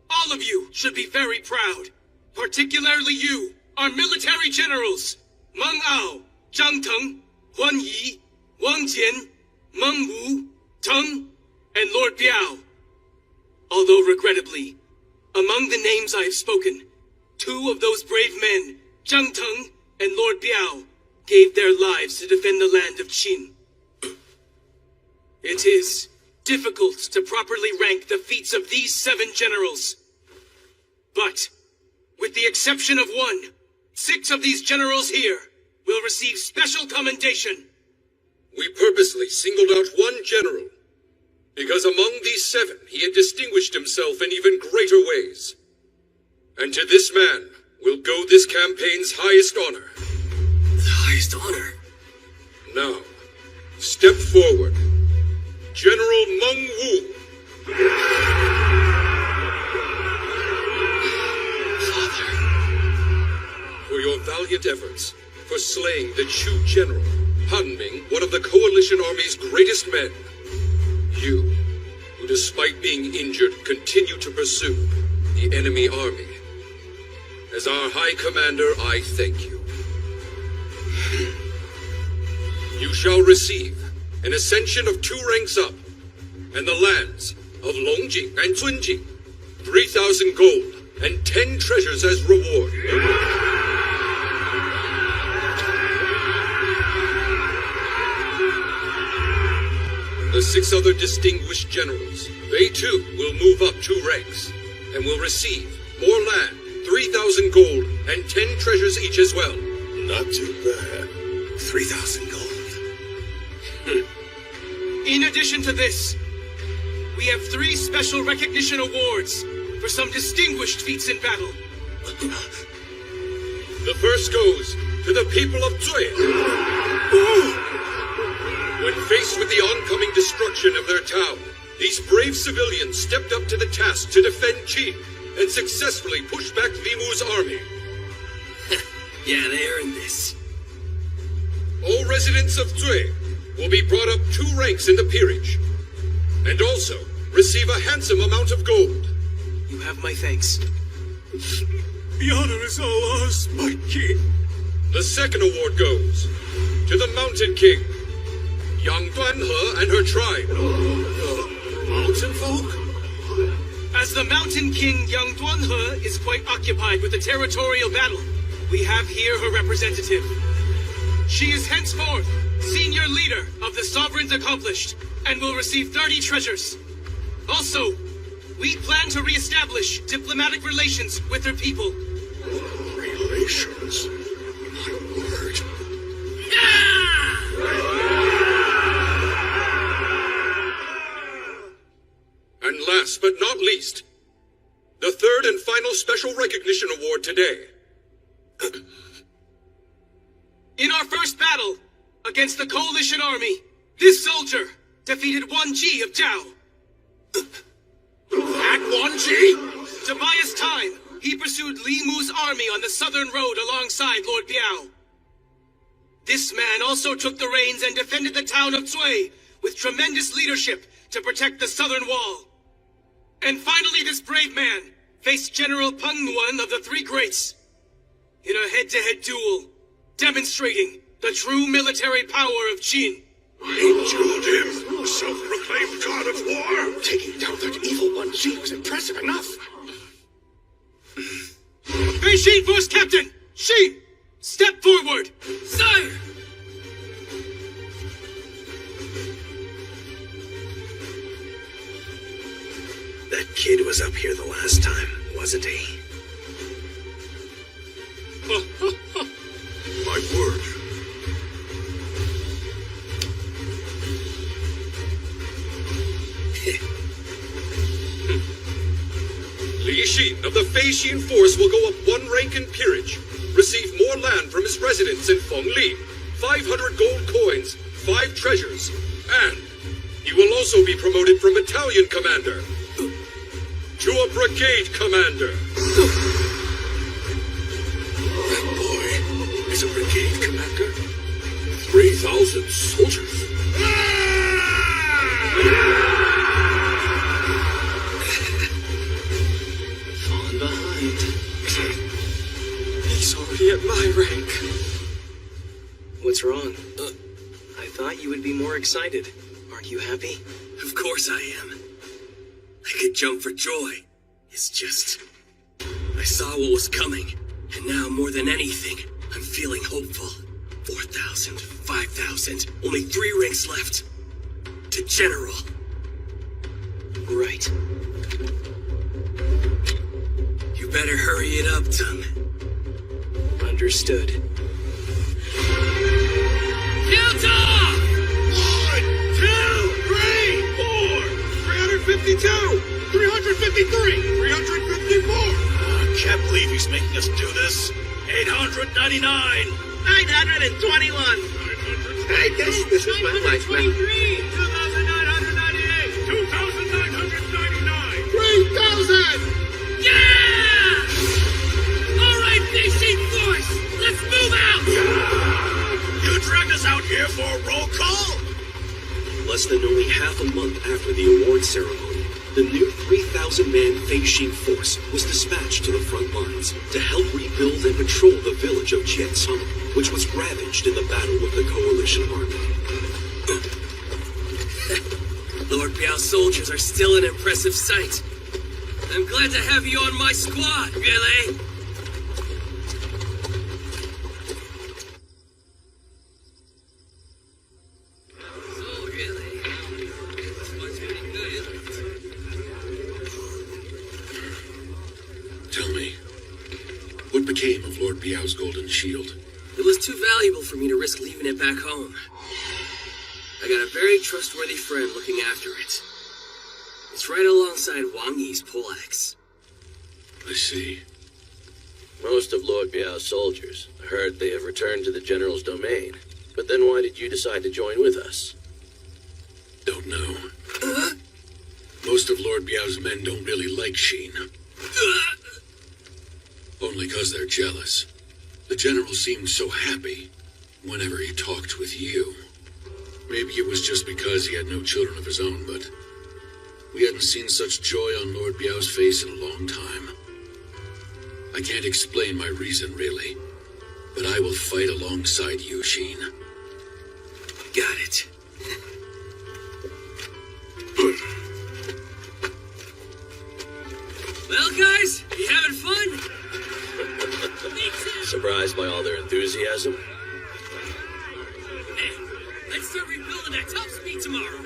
All of you should be very proud, particularly you, our military generals, Meng Ao, Zhang Teng, Huan Yi, Wang Jian, Meng Wu, Teng, and Lord Biao. Although regrettably, among the names I have spoken, 2 of those brave men, Zhang Teng and Lord Biao, gave their lives to defend the land of Qin. It is difficult to properly rank the feats of these 7 generals. But, with the exception of 1, 6 of these generals here will receive special commendation. We purposely singled out one general, because among these 7 he had distinguished himself in even greater ways. And to this man will go this campaign's highest honor. The highest honor? Now, step forward. General Meng Wu. Father. For your valiant efforts, for slaying the Chu general, Han Ming, one of the the Coalition Army's greatest men. You, who despite being injured, continue to pursue the enemy army. As our High Commander, I thank you. You shall receive an ascension of 2 ranks up, and the lands of Longjing and Zunjing, 3,000 gold and 10 treasures as reward. The 6 other distinguished generals, they too will move up 2 ranks, and will receive more land, 3,000 gold, and 10 treasures each as well. Not too bad. 3,000 gold. In addition to this, we have 3 special recognition awards for some distinguished feats in battle. The first goes to the people of Zui. When faced with the oncoming destruction of their town, these brave civilians stepped up to the task to defend Qin and successfully pushed back Limu's army. Yeah, they earned this. All residents of Zui will be brought up 2 ranks in the peerage, and also receive a handsome amount of gold. You have my thanks. The honor is all ours, my king. The second award goes to the Mountain King, Yang Duanhe and her tribe. Mountain folk? As the Mountain King, Yang Duanhe is quite occupied with the territorial battle, we have here her representative. She is henceforth senior leader of the Sovereign's Accomplished and will receive 30 treasures. Also, we plan to re-establish diplomatic relations with her people. Relations? My word. And last but not least, the third and final special recognition award today. In our first battle against the Coalition Army, this soldier defeated Wan Ji of Zhao. That Wan Ji? To buy us time, he pursued Li Mu's army on the southern road alongside Lord Biao. This man also took the reins and defended the town of Zui with tremendous leadership to protect the southern wall. And finally, this brave man faced General Peng Nuan of the Three Greats in a head-to-head duel, demonstrating the true military power of Qin. I enjoyed him, the self-proclaimed god of war. Taking down that evil Wan Ji was impressive enough. Bei Xin Force Captain! Xin! Step forward! Sire! That kid was up here the last time, wasn't he? My word. Li Xin of the Fei Xin Force will go up 1 rank in peerage, receive more land from his residence in Fengli, 500 gold coins, 5 treasures, and he will also be promoted from battalion commander to a brigade commander. That boy is a brigade commander? 3,000 soldiers? Falling behind. He's already at my rank. What's wrong? I thought you would be more excited. Aren't you happy? Of course I am. I could jump for joy. It's just... I saw what was coming, and now more than anything, I'm feeling hopeful. 4,000, 5,000, only 3 ranks left. To General. Right. You better hurry it up, Tung. Understood. Count off! 1, 2, 3, 4, 352, 353, 354. Can't believe he's making us do this. 899. 921. Hey, this is my life, man. 2,998. 2,999. 3,000. Yeah! All right, Bei Xin Force, let's move out! You dragged us out here for a roll call? Less than only half a month after the award ceremony, the new 3,000-man Fei-Shin force was dispatched to the front lines to help rebuild and patrol the village of Jietsung, which was ravaged in the battle with the Coalition army. Lord Biao's soldiers are still an impressive sight. I'm glad to have you on my squad, really. Tell me, what became of Lord Biao's golden shield? It was too valuable for me to risk leaving it back home. I got a very trustworthy friend looking after it. It's right alongside Wang Yi's poleaxe. I see. Most of Lord Biao's soldiers. I heard they have returned to the General's domain. But then why did you decide to join with us? Don't know. Most of Lord Biao's men don't really like Shin. Only 'cause they're jealous. The General seemed so happy whenever he talked with you. Maybe it was just because he had no children of his own, but we hadn't seen such joy on Lord Biao's face in a long time. I can't explain my reason, really, but I will fight alongside you, Shin. Got it. Well, guys, you having fun? Surprised by all their enthusiasm? Let's start rebuilding at top speed tomorrow.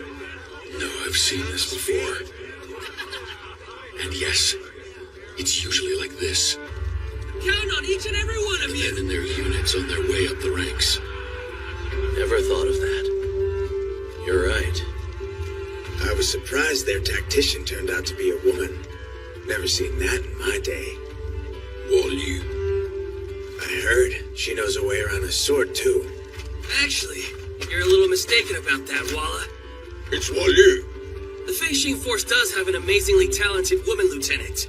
No, I've seen this before. And yes, it's usually like this. Count on each and every one of you. Men and their units on their way up the ranks. Never thought of that. You're right. I was surprised their tactician turned out to be a woman. Never seen that in my day. Wall Yu. I heard she knows a way around a sword, too. Actually, you're a little mistaken about that, Walla. It's Wall Yu. The Fei-Shin force does have an amazingly talented woman lieutenant.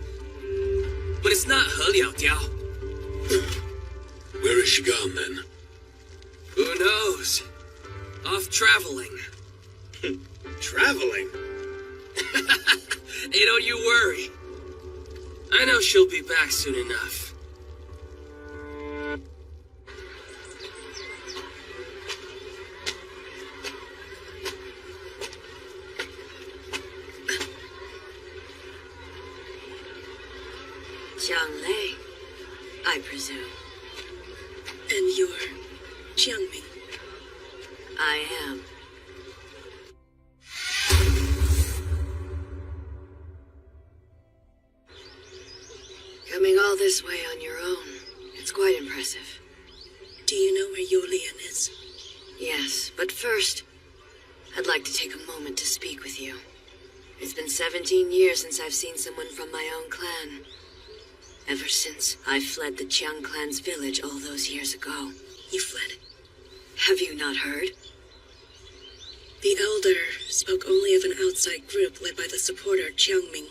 But it's not He Liao Diao. Where is she gone, then? Who knows? Off traveling. Traveling? Hey, don't you worry. I know she'll be back soon enough. Jiang Lei, I presume. And you're Jiang Ming. I am. Coming all this way on your own, it's quite impressive. Do you know where Yolian is? Yes, but first, I'd like to take a moment to speak with you. It's been 17 years since I've seen someone from my own clan. Ever since I fled the Jiang clan's village all those years ago. You fled? Have you not heard? The Elder spoke only of an outside group led by the supporter Jiang Ming.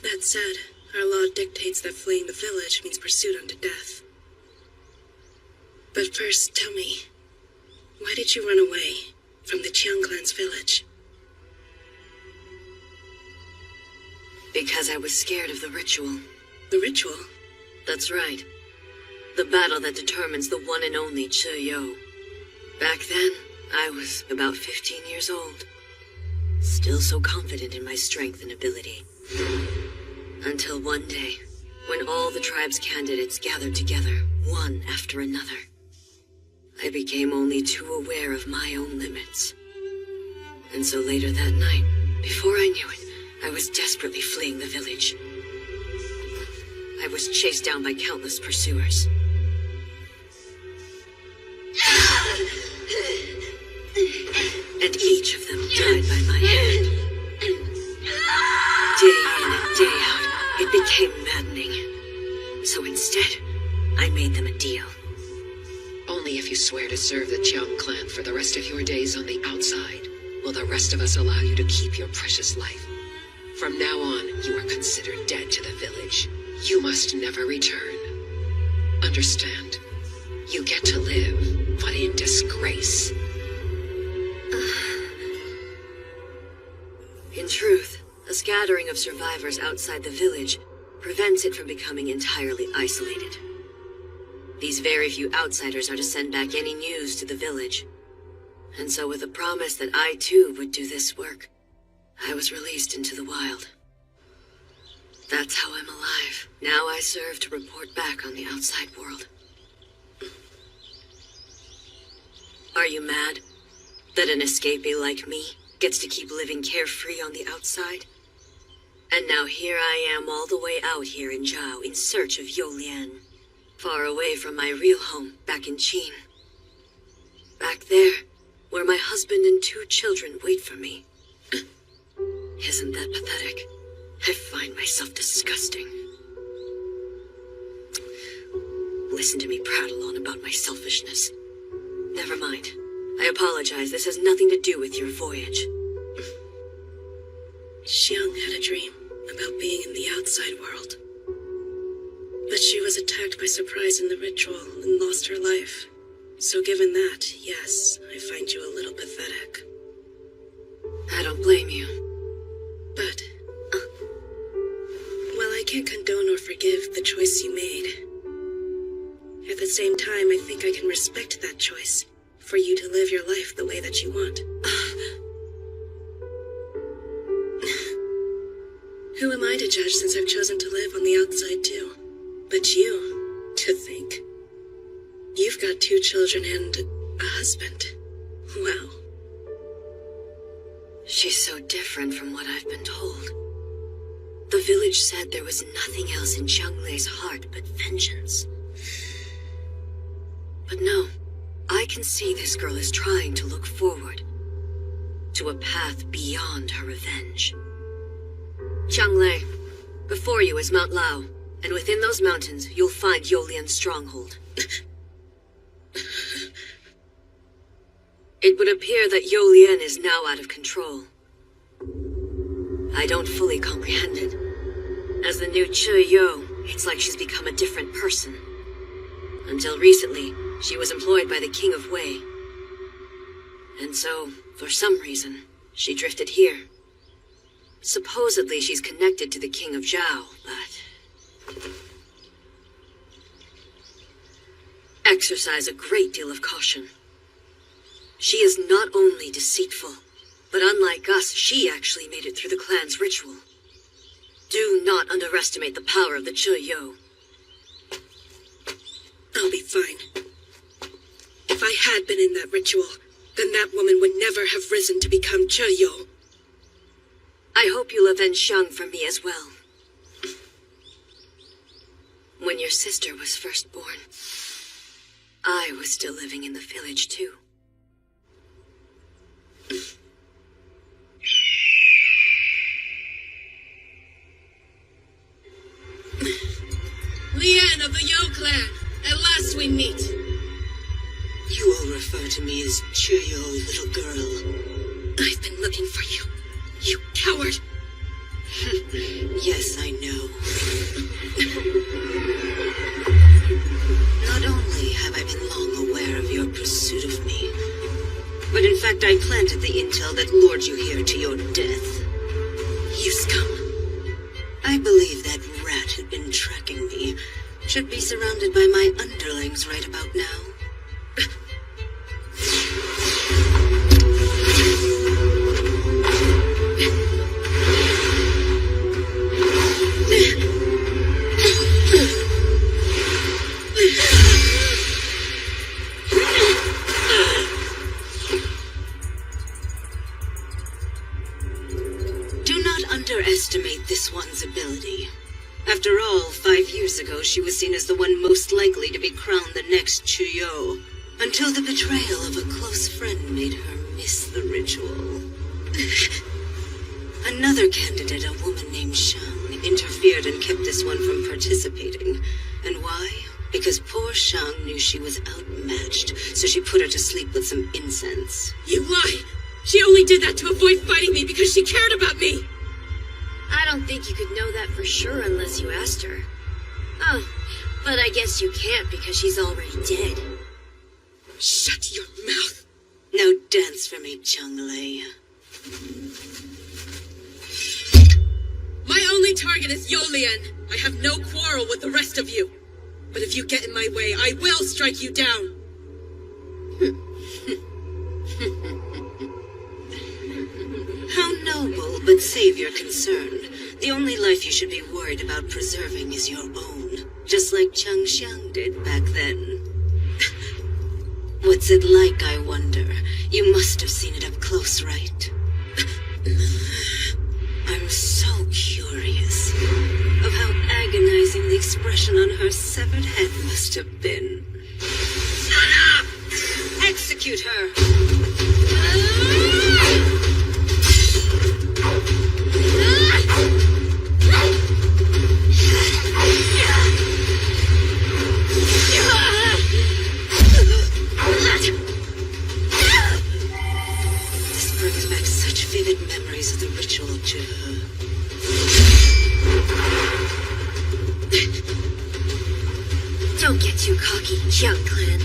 That said, our law dictates that fleeing the village means pursuit unto death. But first, tell me, why did you run away from the Jiang clan's village? Because I was scared of the ritual. The ritual? That's right. The battle that determines the one and only Chiyo. Back then, I was about 15 years old. Still so confident in my strength and ability. Until one day, when all the tribe's candidates gathered together, one after another. I became only too aware of my own limits. And so later that night, before I knew it, I was desperately fleeing the village. I was chased down by countless pursuers. And each of them died by my hand. Day in and day out, it became maddening. So instead, I made them a deal. Only if you swear to serve the Jiang clan for the rest of your days on the outside will the rest of us allow you to keep your precious life. From now on, you are considered dead to the village. You must never return. Understand? You get to live, but in disgrace. scattering of survivors outside the village prevents it from becoming entirely isolated. These very few outsiders are to send back any news to the village. And so with a promise that I too would do this work, I was released into the wild. That's how I'm alive. Now I serve to report back on the outside world. Are you mad that an escapee like me gets to keep living carefree on the outside? And now here I am all the way out here in Zhao in search of Youlian, far away from my real home back in Qin. Back there, where my husband and 2 children wait for me. Isn't that pathetic? I find myself disgusting. Listen to me prattle on about my selfishness. Never mind. I apologize. This has nothing to do with your voyage. Xiang had a dream about being in the outside world. But she was attacked by surprise in the ritual and lost her life. So given that, yes, I find you a little pathetic. I don't blame you. But, well, I can't condone or forgive the choice you made. At the same time, I think I can respect that choice, for you to live your life the way that you want. Who am I to judge since I've chosen to live on the outside too? But you, to think. You've got 2 children and a husband. Wow. She's so different from what I've been told. The village said there was nothing else in Zhanglei's heart but vengeance. But no, I can see this girl is trying to look forward to a path beyond her revenge. Zhanglei, before you is Mount Lao, and within those mountains you'll find Youlian's stronghold. It would appear that Youlian is now out of control. I don't fully comprehend it. As the new Chiyo, it's like she's become a different person. Until recently, she was employed by the King of Wei. And so, for some reason, she drifted here. Supposedly she's connected to the King of Zhao, but... exercise a great deal of caution. She is not only deceitful, but unlike us, she actually made it through the clan's ritual. Do not underestimate the power of the Chiyo. I'll be fine. If I had been in that ritual, then that woman would never have risen to become Chiyo. I hope you'll avenge Xiang for me as well. When your sister was first born, I was still living in the village too. Lian of the Yo clan, at last we meet. You all refer to me as Chiyo, little girl. I've been looking for you, you coward. Yes, I know. Not only have I been long aware of your pursuit of me, but in fact I planted the intel that lured you here to your death. You scum. I believe that rat had been tracking me. Should be surrounded by my underlings right about now. Do not underestimate this one's ability. After all, 5 years ago, she was seen as the one most likely to be crowned the next Chiyo, until the betrayal of a close friend made her miss the ritual. Another candidate, a woman named Shang, interfered and kept this one from participating. And why? Because poor Shang knew she was outmatched, so she put her to sleep with some incense. You lie! She only did that to avoid fighting me because she cared about me! I don't think you could know that for sure unless you asked her. Oh, but I guess you can't because she's already dead. Shut your mouth! Now dance for me, Zhanglei. only target is Yolian. I have no quarrel with the rest of you. But if you get in my way, I will strike you down. How noble, but save your concern. The only life you should be worried about preserving is your own. Just like Chang Xiang did back then. What's it like, I wonder? You must have seen it up close, right? I'm so curious of how agonizing the expression on her severed head must have been. Shut up! Execute her! This brings back such vivid memories of the ritual, Juhu. Don't get too cocky, young clan.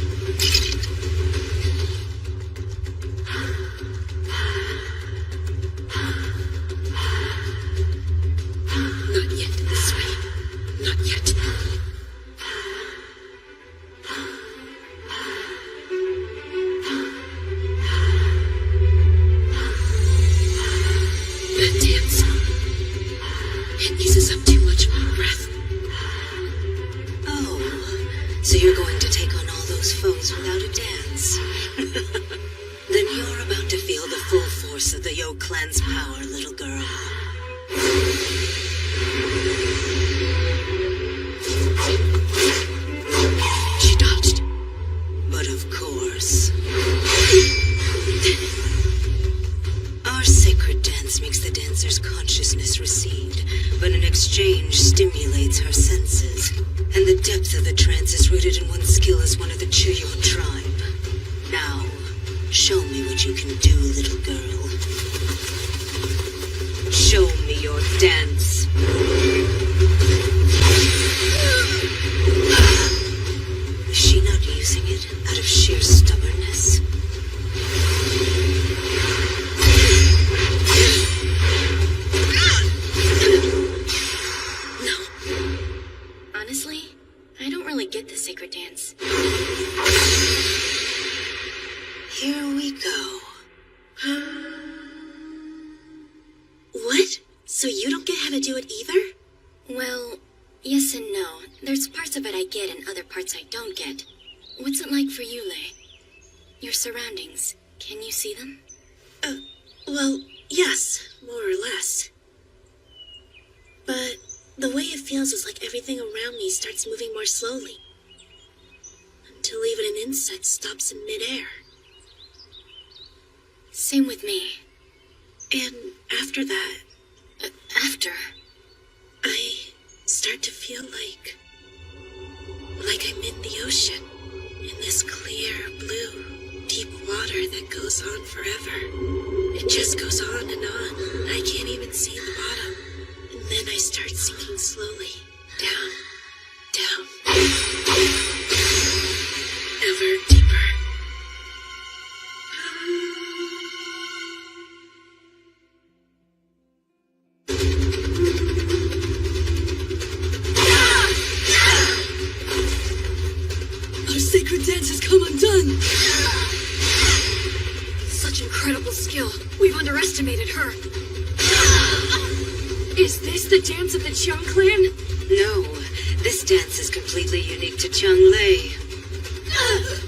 Not yet this way. Not yet. That dance. It uses up too much of my breath. Oh, so you're going to take on all those foes without a dance? Then you're about to feel the full force of the Yo clan's power, little girl. She dodged. But of course. Our sacred dance makes the dancer's consciousness recede, but in exchange stimulates her senses. And the depth of the trance is rooted in one's skill as one of the Chuyo tribe. Now, show me what you can do, little girl. Show me your dance. Is she not using it out of sheer stubbornness? Honestly, I don't really get the sacred dance. Here we go. What? So you don't get how to do it either? Well, yes and no. There's parts of it I get and other parts I don't get. What's it like for you, Lei? Your surroundings, can you see them? Well, yes, more or less. But the way it feels is like everything around me starts moving more slowly. Until even an insect stops in midair. Same with me. And after that... After? I start to feel like I'm in the ocean. In this clear, blue, deep water that goes on forever. It just goes on and on. I can't even see the bottom. And then I start sinking slowly. Down. Down. Ever deeper. Our sacred dance has come undone! Such incredible skill. We've underestimated her. Is this the dance of the Qiang clan? No, this dance is completely unique to Chang Lei.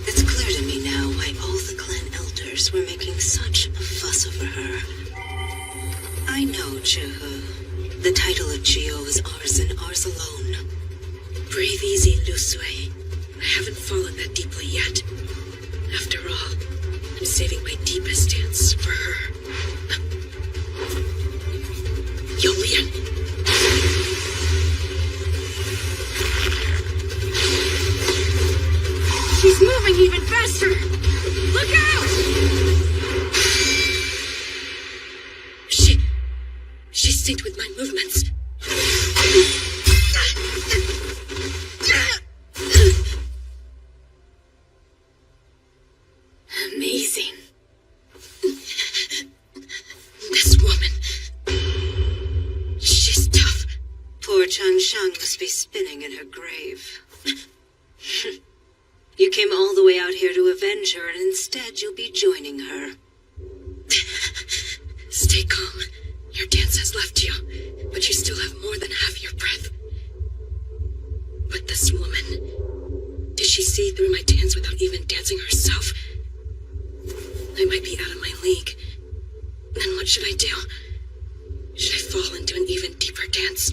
It's clear to me now why all the clan elders were making such a fuss over her. I know, Chuhu. The title of Chiyo is ours and ours alone. Breathe easy, Lu Sui. I haven't fallen that deeply yet. After all, I'm saving my deepest dance for her. Yolian. She's moving even faster! Look out! She synced with my movements. Amazing. This woman. She's tough. tongue must be spinning in her grave. You came all the way out here to avenge her, and instead you'll be joining her. Stay calm. Your dance has left you, but you still have more than half your breath. But this woman, did she see through my dance without even dancing herself? I might be out of my league. Then what should I do? Should I fall into an even deeper dance?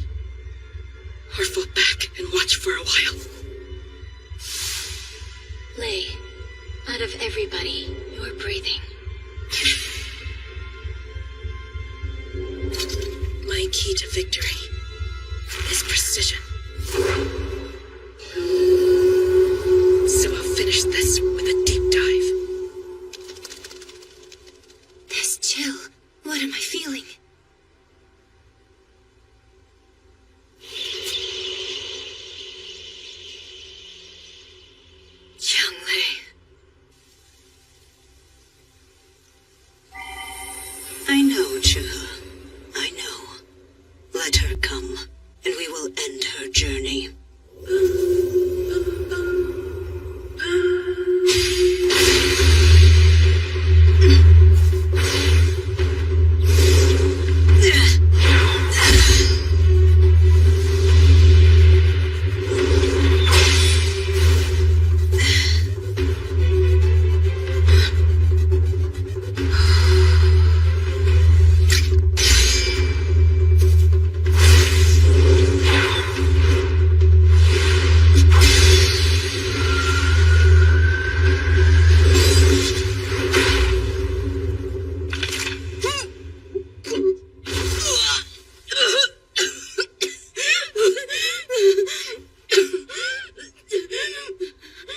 Or fall back and watch for a while? Lei, out of everybody, you're breathing. My key to victory is precision. So I'll finish this with a deep dive. This chill, what am I feeling? Young Lei. I know, Chuha. I know. Let her come, and we will end her journey.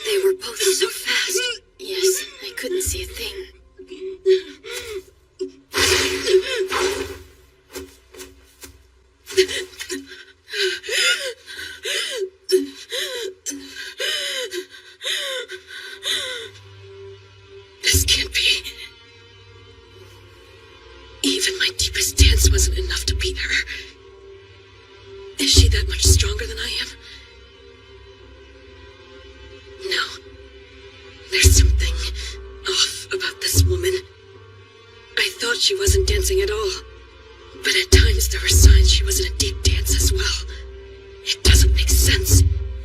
They were both so fast. Yes, I couldn't see a thing. This can't be. Even my deepest dance wasn't enough to beat her. Is she that much stronger than I am? No. There's something off about this woman. I thought she wasn't dancing at all. But at times there were signs she was in a deep dance as well. It doesn't make sense.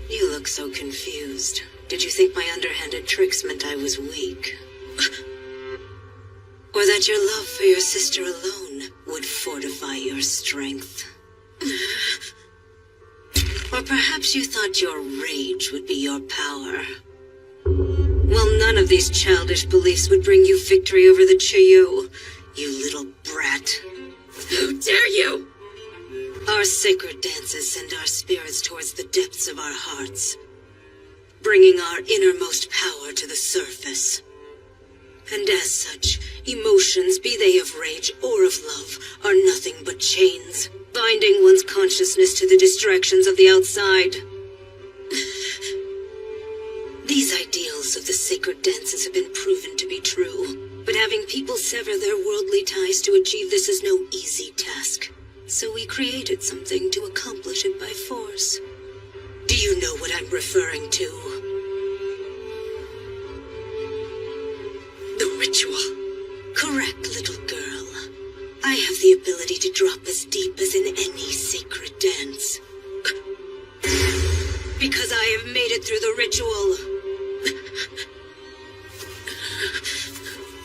You look so confused. Did you think my underhanded tricks meant I was weak? Or that your love for your sister alone would fortify your strength? Or perhaps you thought your rage would be your power? Well, none of these childish beliefs would bring you victory over the Chiyu, you little brat. How dare you! Our sacred dances send our spirits towards the depths of our hearts, bringing our innermost power to the surface. And as such, emotions, be they of rage or of love, are nothing but chains, binding one's consciousness to the distractions of the outside. These ideals of the sacred dances have been proven to be true, but having people sever their worldly ties to achieve this is no easy task. So we created something to accomplish it by force. Do you know what I'm referring to? The ritual. Correct, little girl. I have the ability to drop as deep as in any sacred dance. Because I have made it through the ritual.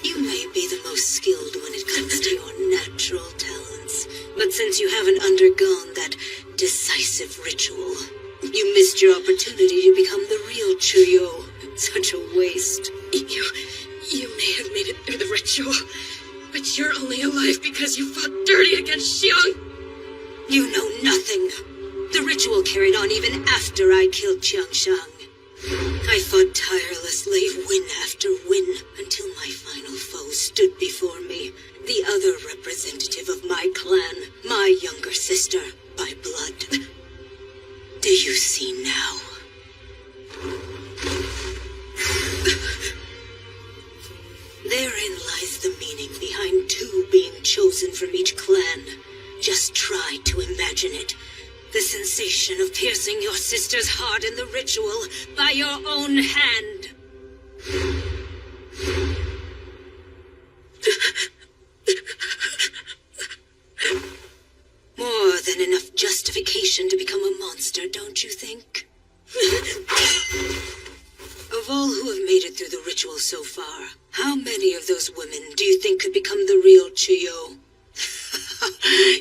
You may be the most skilled when it comes to your natural talents, but since you haven't undergone that decisive ritual, you missed your opportunity to become the real Chuyo. Such a waste. You may have made it through the ritual, but you're only alive because you fought dirty against Xiang. You know nothing. The ritual carried on even after I killed Qiangshang. I fought tirelessly, win after win, until my final foe stood before me. The other representative of my clan, my younger sister, by blood. Do you see now? Therein lies the meaning behind two being chosen from each clan. Just try to imagine it. The sensation of piercing your sister's heart in the ritual by your own hand. More than enough justification to become a monster, don't you think? Of all who have made it through the ritual so far, how many of those women do you think could become the real Chiyo?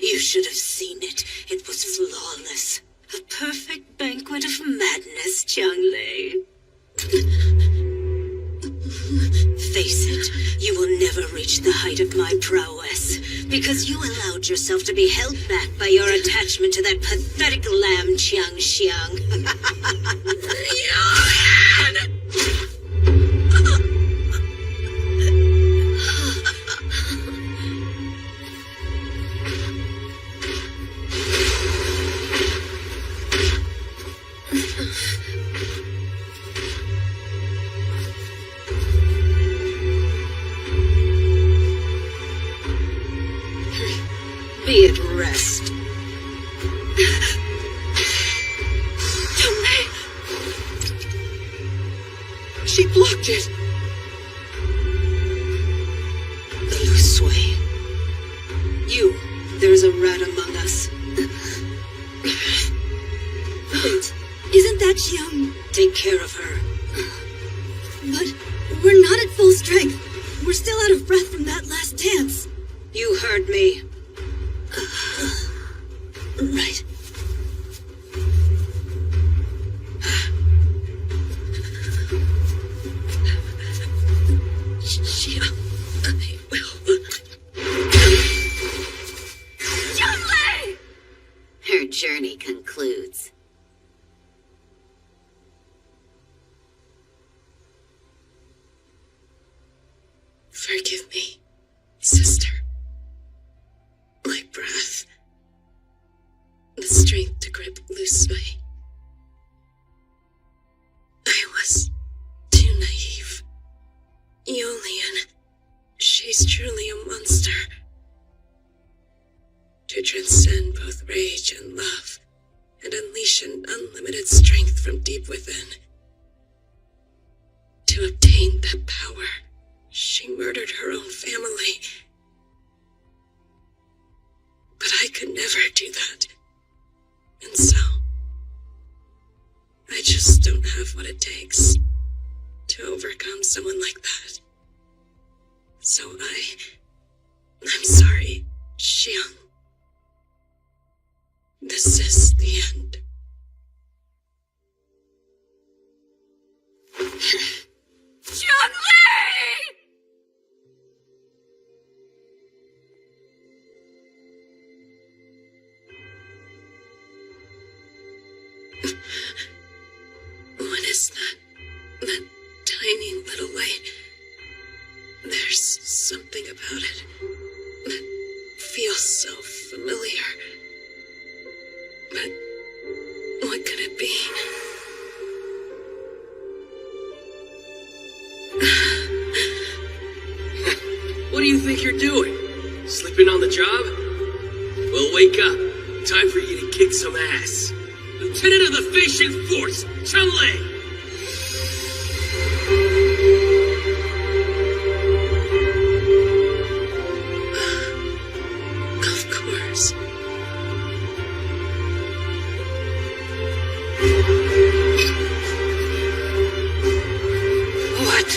You should have seen it. It was flawless. A perfect banquet of madness, Qianglei. Face it, you will never reach the height of my prowess, because you allowed yourself to be held back by your attachment to that pathetic lamb, Qiangxiang. Be at rest. She blocked it. The loose sway. You, there's a rat among us. Wait, isn't that Xiang? Take care of her. But we're not at full strength. We're still out of breath from that last dance. You heard me. Right. Her journey concludes. Forgive me, sister. My breath. The strength to grip Lu Sui. I was too naive. Yolian, she's truly a monster. To transcend both rage and love, and unleash an unlimited strength from deep within. To obtain that power, she murdered her own family. But I could never do that. And so, I just don't have what it takes to overcome someone like that. So I'm sorry, Xiang. This is the end. What is that? That tiny little light? There's something about it that feels so familiar. But what could it be? What do you think you're doing? Sleeping on the job? Well, wake up. Time for you to kick some ass. Lieutenant of the Feishin Force, Chun-Li! Of course. What?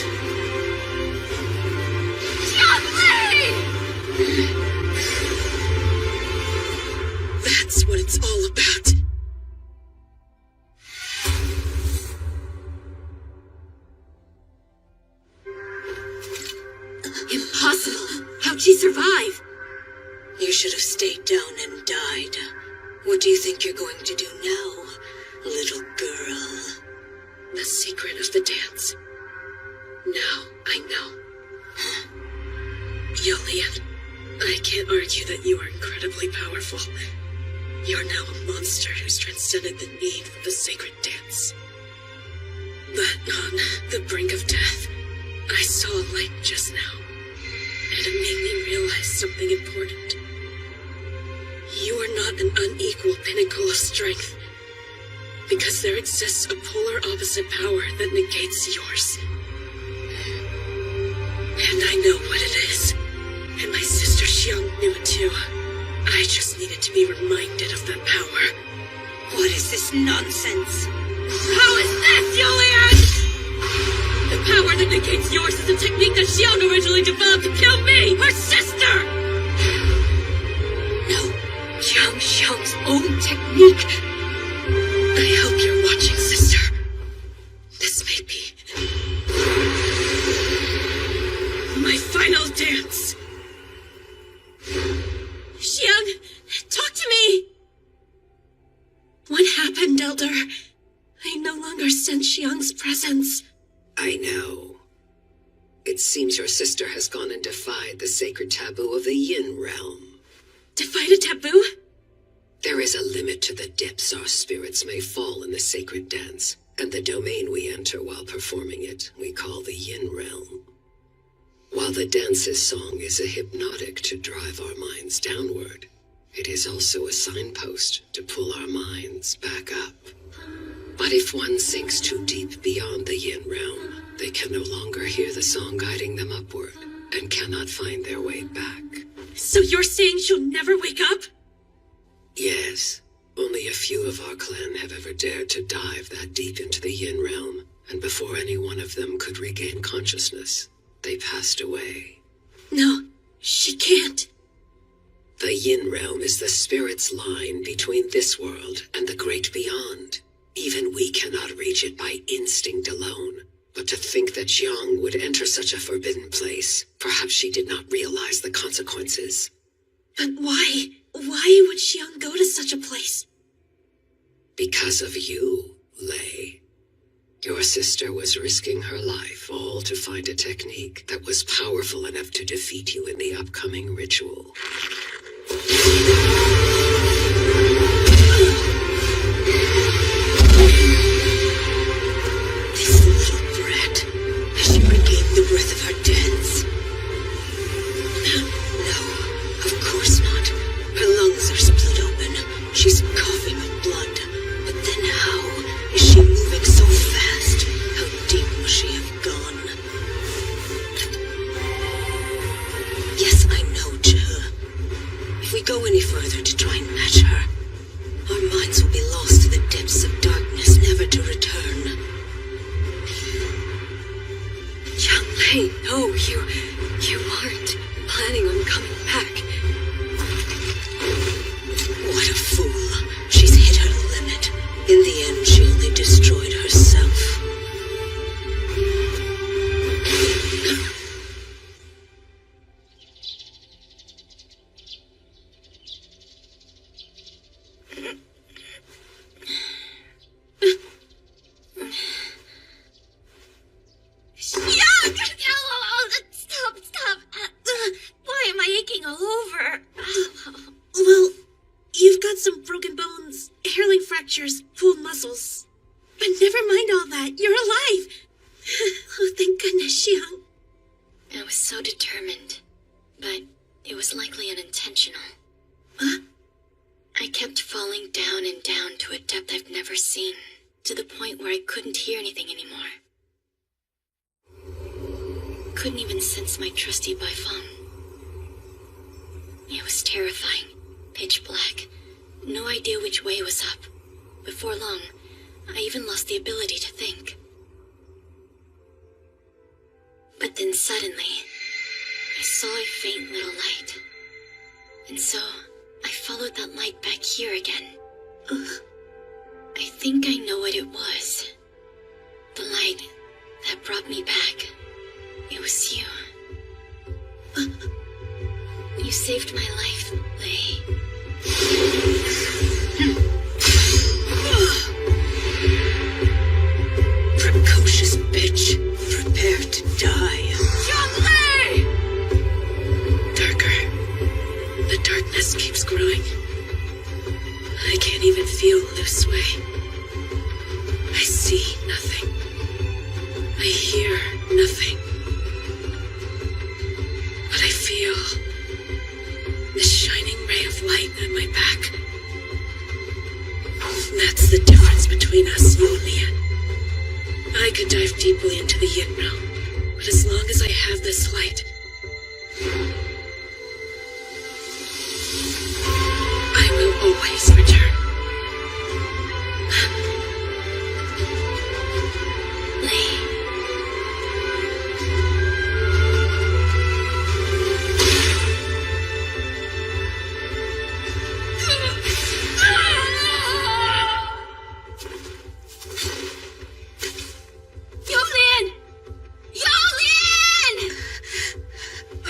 That's what it's all about. Impossible! How'd she survive? You should have stayed down and died. What do you think you're going to do now, little girl? The secret of the dance. Now I know. Yolian, I can't argue that you are incredibly powerful. You're now a monster who's transcended the need for the sacred dance. But on the brink of death, I saw a light just now, and it made me realize something important. You are not an unequal pinnacle of strength, because there exists a polar opposite power that negates yours. And I know what it is. And my sister Xiang knew it too. I just needed to be reminded of that power. What is this nonsense? How is this, Yulian? The power that negates yours is a technique that Xiang originally developed to kill me, her sister! No, Jiang Xiang's own technique. I hope you're watching, sister. This may be my final dance. Xiang, talk to me! What happened, Elder? I no longer sense Xiang's presence. I know. It seems your sister has gone and defied the sacred taboo of the Yin realm. Defied a taboo? There is a limit to the depths our spirits may fall in the sacred dance, and the domain we enter while performing it we call the Yin realm. While the dance's song is a hypnotic to drive our minds downward, it is also a signpost to pull our minds back up. But if one sinks too deep beyond the Yin realm, they can no longer hear the song guiding them upward and cannot find their way back. So you're saying she'll never wake up? Yes, only a few of our clan have ever dared to dive that deep into the Yin realm, and before any one of them could regain consciousness, they passed away. No, she can't. The Yin realm is the spirit's line between this world and the great beyond. Even we cannot reach it by instinct alone. But to think that Jiang would enter such a forbidden place, perhaps she did not realize the consequences. But why? Why would Xiang go to such a place? Because of you, Lei. Your sister was risking her life all to find a technique that was powerful enough to defeat you in the upcoming ritual. This little brat. Has she regained the breath of her dance? No, of course not. Her lungs are split open. She's coughing up blood. But then how is she moving so fast? How deep must she have gone? Yes, I know, Zhe. If we go any further to try and match her, our minds will be lost to the depths of darkness, never to return. Young Lei, no, you aren't planning on coming back. What a fool. She's hit her limit. In the end, she only destroyed herself. Stop. Why am I aching all over? Well, you've got some broken bones, hairline fractures, pulled muscles. But never mind all that. You're alive. Oh, thank goodness, Xiang. I was so determined, but it was likely unintentional. Huh? I kept falling down and down to a depth I've never seen, to the point where I couldn't hear anything anymore. Couldn't even sense my trusty Baifeng. It was terrifying, pitch black, no idea which way was up. Before long, I even lost the ability to think. But then suddenly, I saw a faint little light. And so, I followed that light back here again. I think I know what it was. The light that brought me back. It was you. You saved my life, Lei. Precocious bitch. Prepare to die. Young Lei! Darker. The darkness keeps growing. I can't even feel Lu Sui. I see nothing. I hear nothing. But I feel this shining ray of light at my back. That's the difference between us, Yulian. I could dive deeply into the Yin realm, but as long as I have this light, I will always return.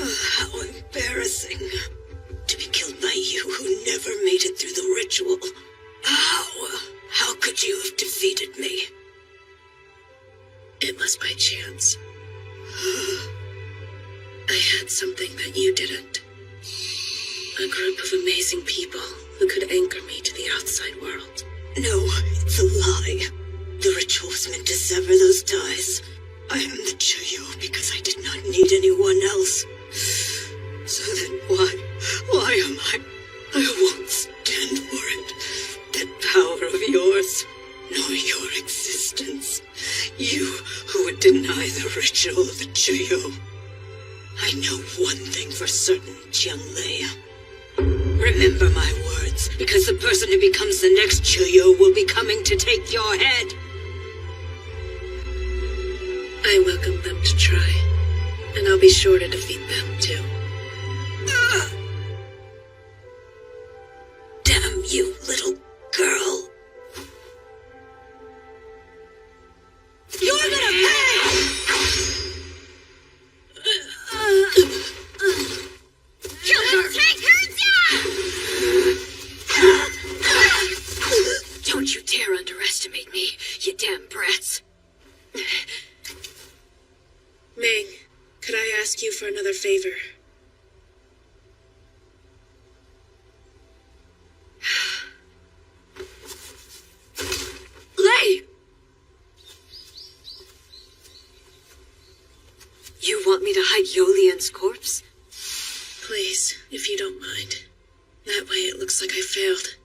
How embarrassing. To be killed by you who never made it through the ritual. How could you have defeated me? It was by chance. I had something that you didn't. A group of amazing people who could anchor me to the outside world. No, it's a lie. The ritual was meant to sever those ties. I am the Chuyo because I did not need anyone else. So then why am I won't stand for it. That power of yours, nor your existence. You who would deny the ritual of the Chuyo. I know one thing for certain, Jianglei. Remember my words, because the person who becomes the next Chuyo will be coming to take your head. I welcome them to try, and I'll be sure to defeat them too. Damn you, little girl. You're gonna pay! Kill her! Take her down! Don't you dare underestimate me, you damn brats. Ming, could I ask you for another favor? Lei! You want me to hide Yolian's corpse? Please, if you don't mind. That way it looks like I failed,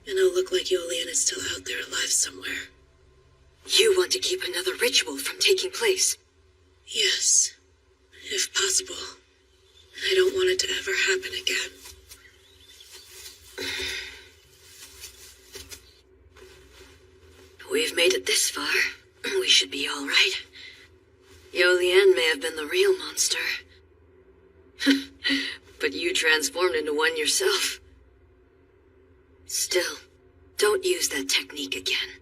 and it'll look like Yolian is still out there alive somewhere. You want to keep another ritual from taking place? Yes, if possible. I don't want it to ever happen again. We've made it this far. We should be all right. Yolian may have been the real monster. But you transformed into one yourself. Still, don't use that technique again.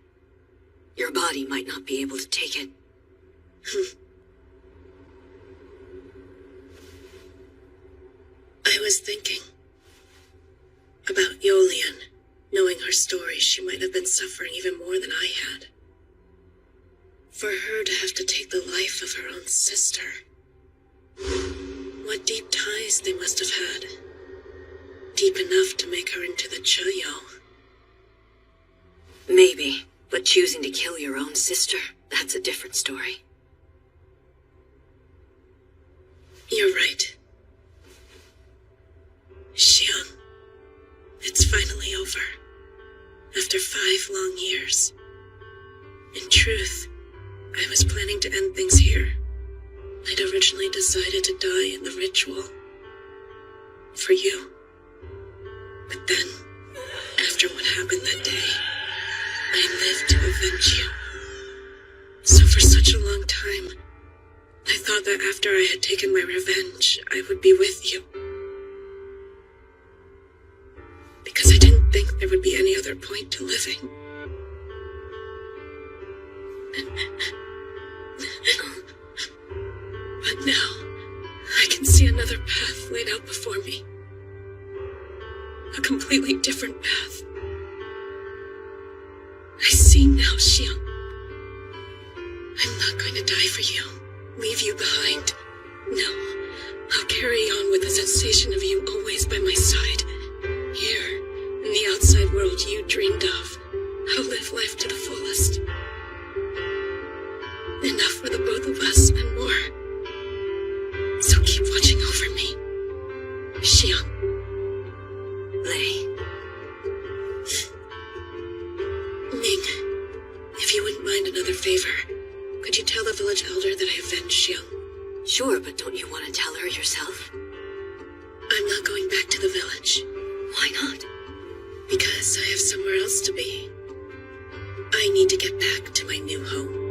Your body might not be able to take it. I was thinking about Yolian. Knowing her story, she might have been suffering even more than I had. For her to have to take the life of her own sister. What deep ties they must have had. Deep enough to make her into the Chuyo. Maybe, but choosing to kill your own sister, that's a different story. You're right. Xiang, it's finally over. After 5 long years. In truth, I was planning to end things here. I'd originally decided to die in the ritual. For you. But then, after what happened that day, I lived to avenge you. So for such a long time, I thought that after I had taken my revenge, I would be with you. Because I didn't think there would be any other point to living. But now, I can see another path laid out before me. A completely different path. I see now, Xiang. I'm not going to die for you, leave you behind. No, I'll carry on with the sensation of you always by my side. Here, in the outside world you dreamed of. I'll live life to the fullest. Enough for the both of us and more. So keep watching over me. Xiang. Lei. favor. Could you tell the village elder that I avenged Xiang? Sure, but don't you want to tell her yourself? I'm not going back to the village. Why not? Because I have somewhere else to be. I need to get back to my new home.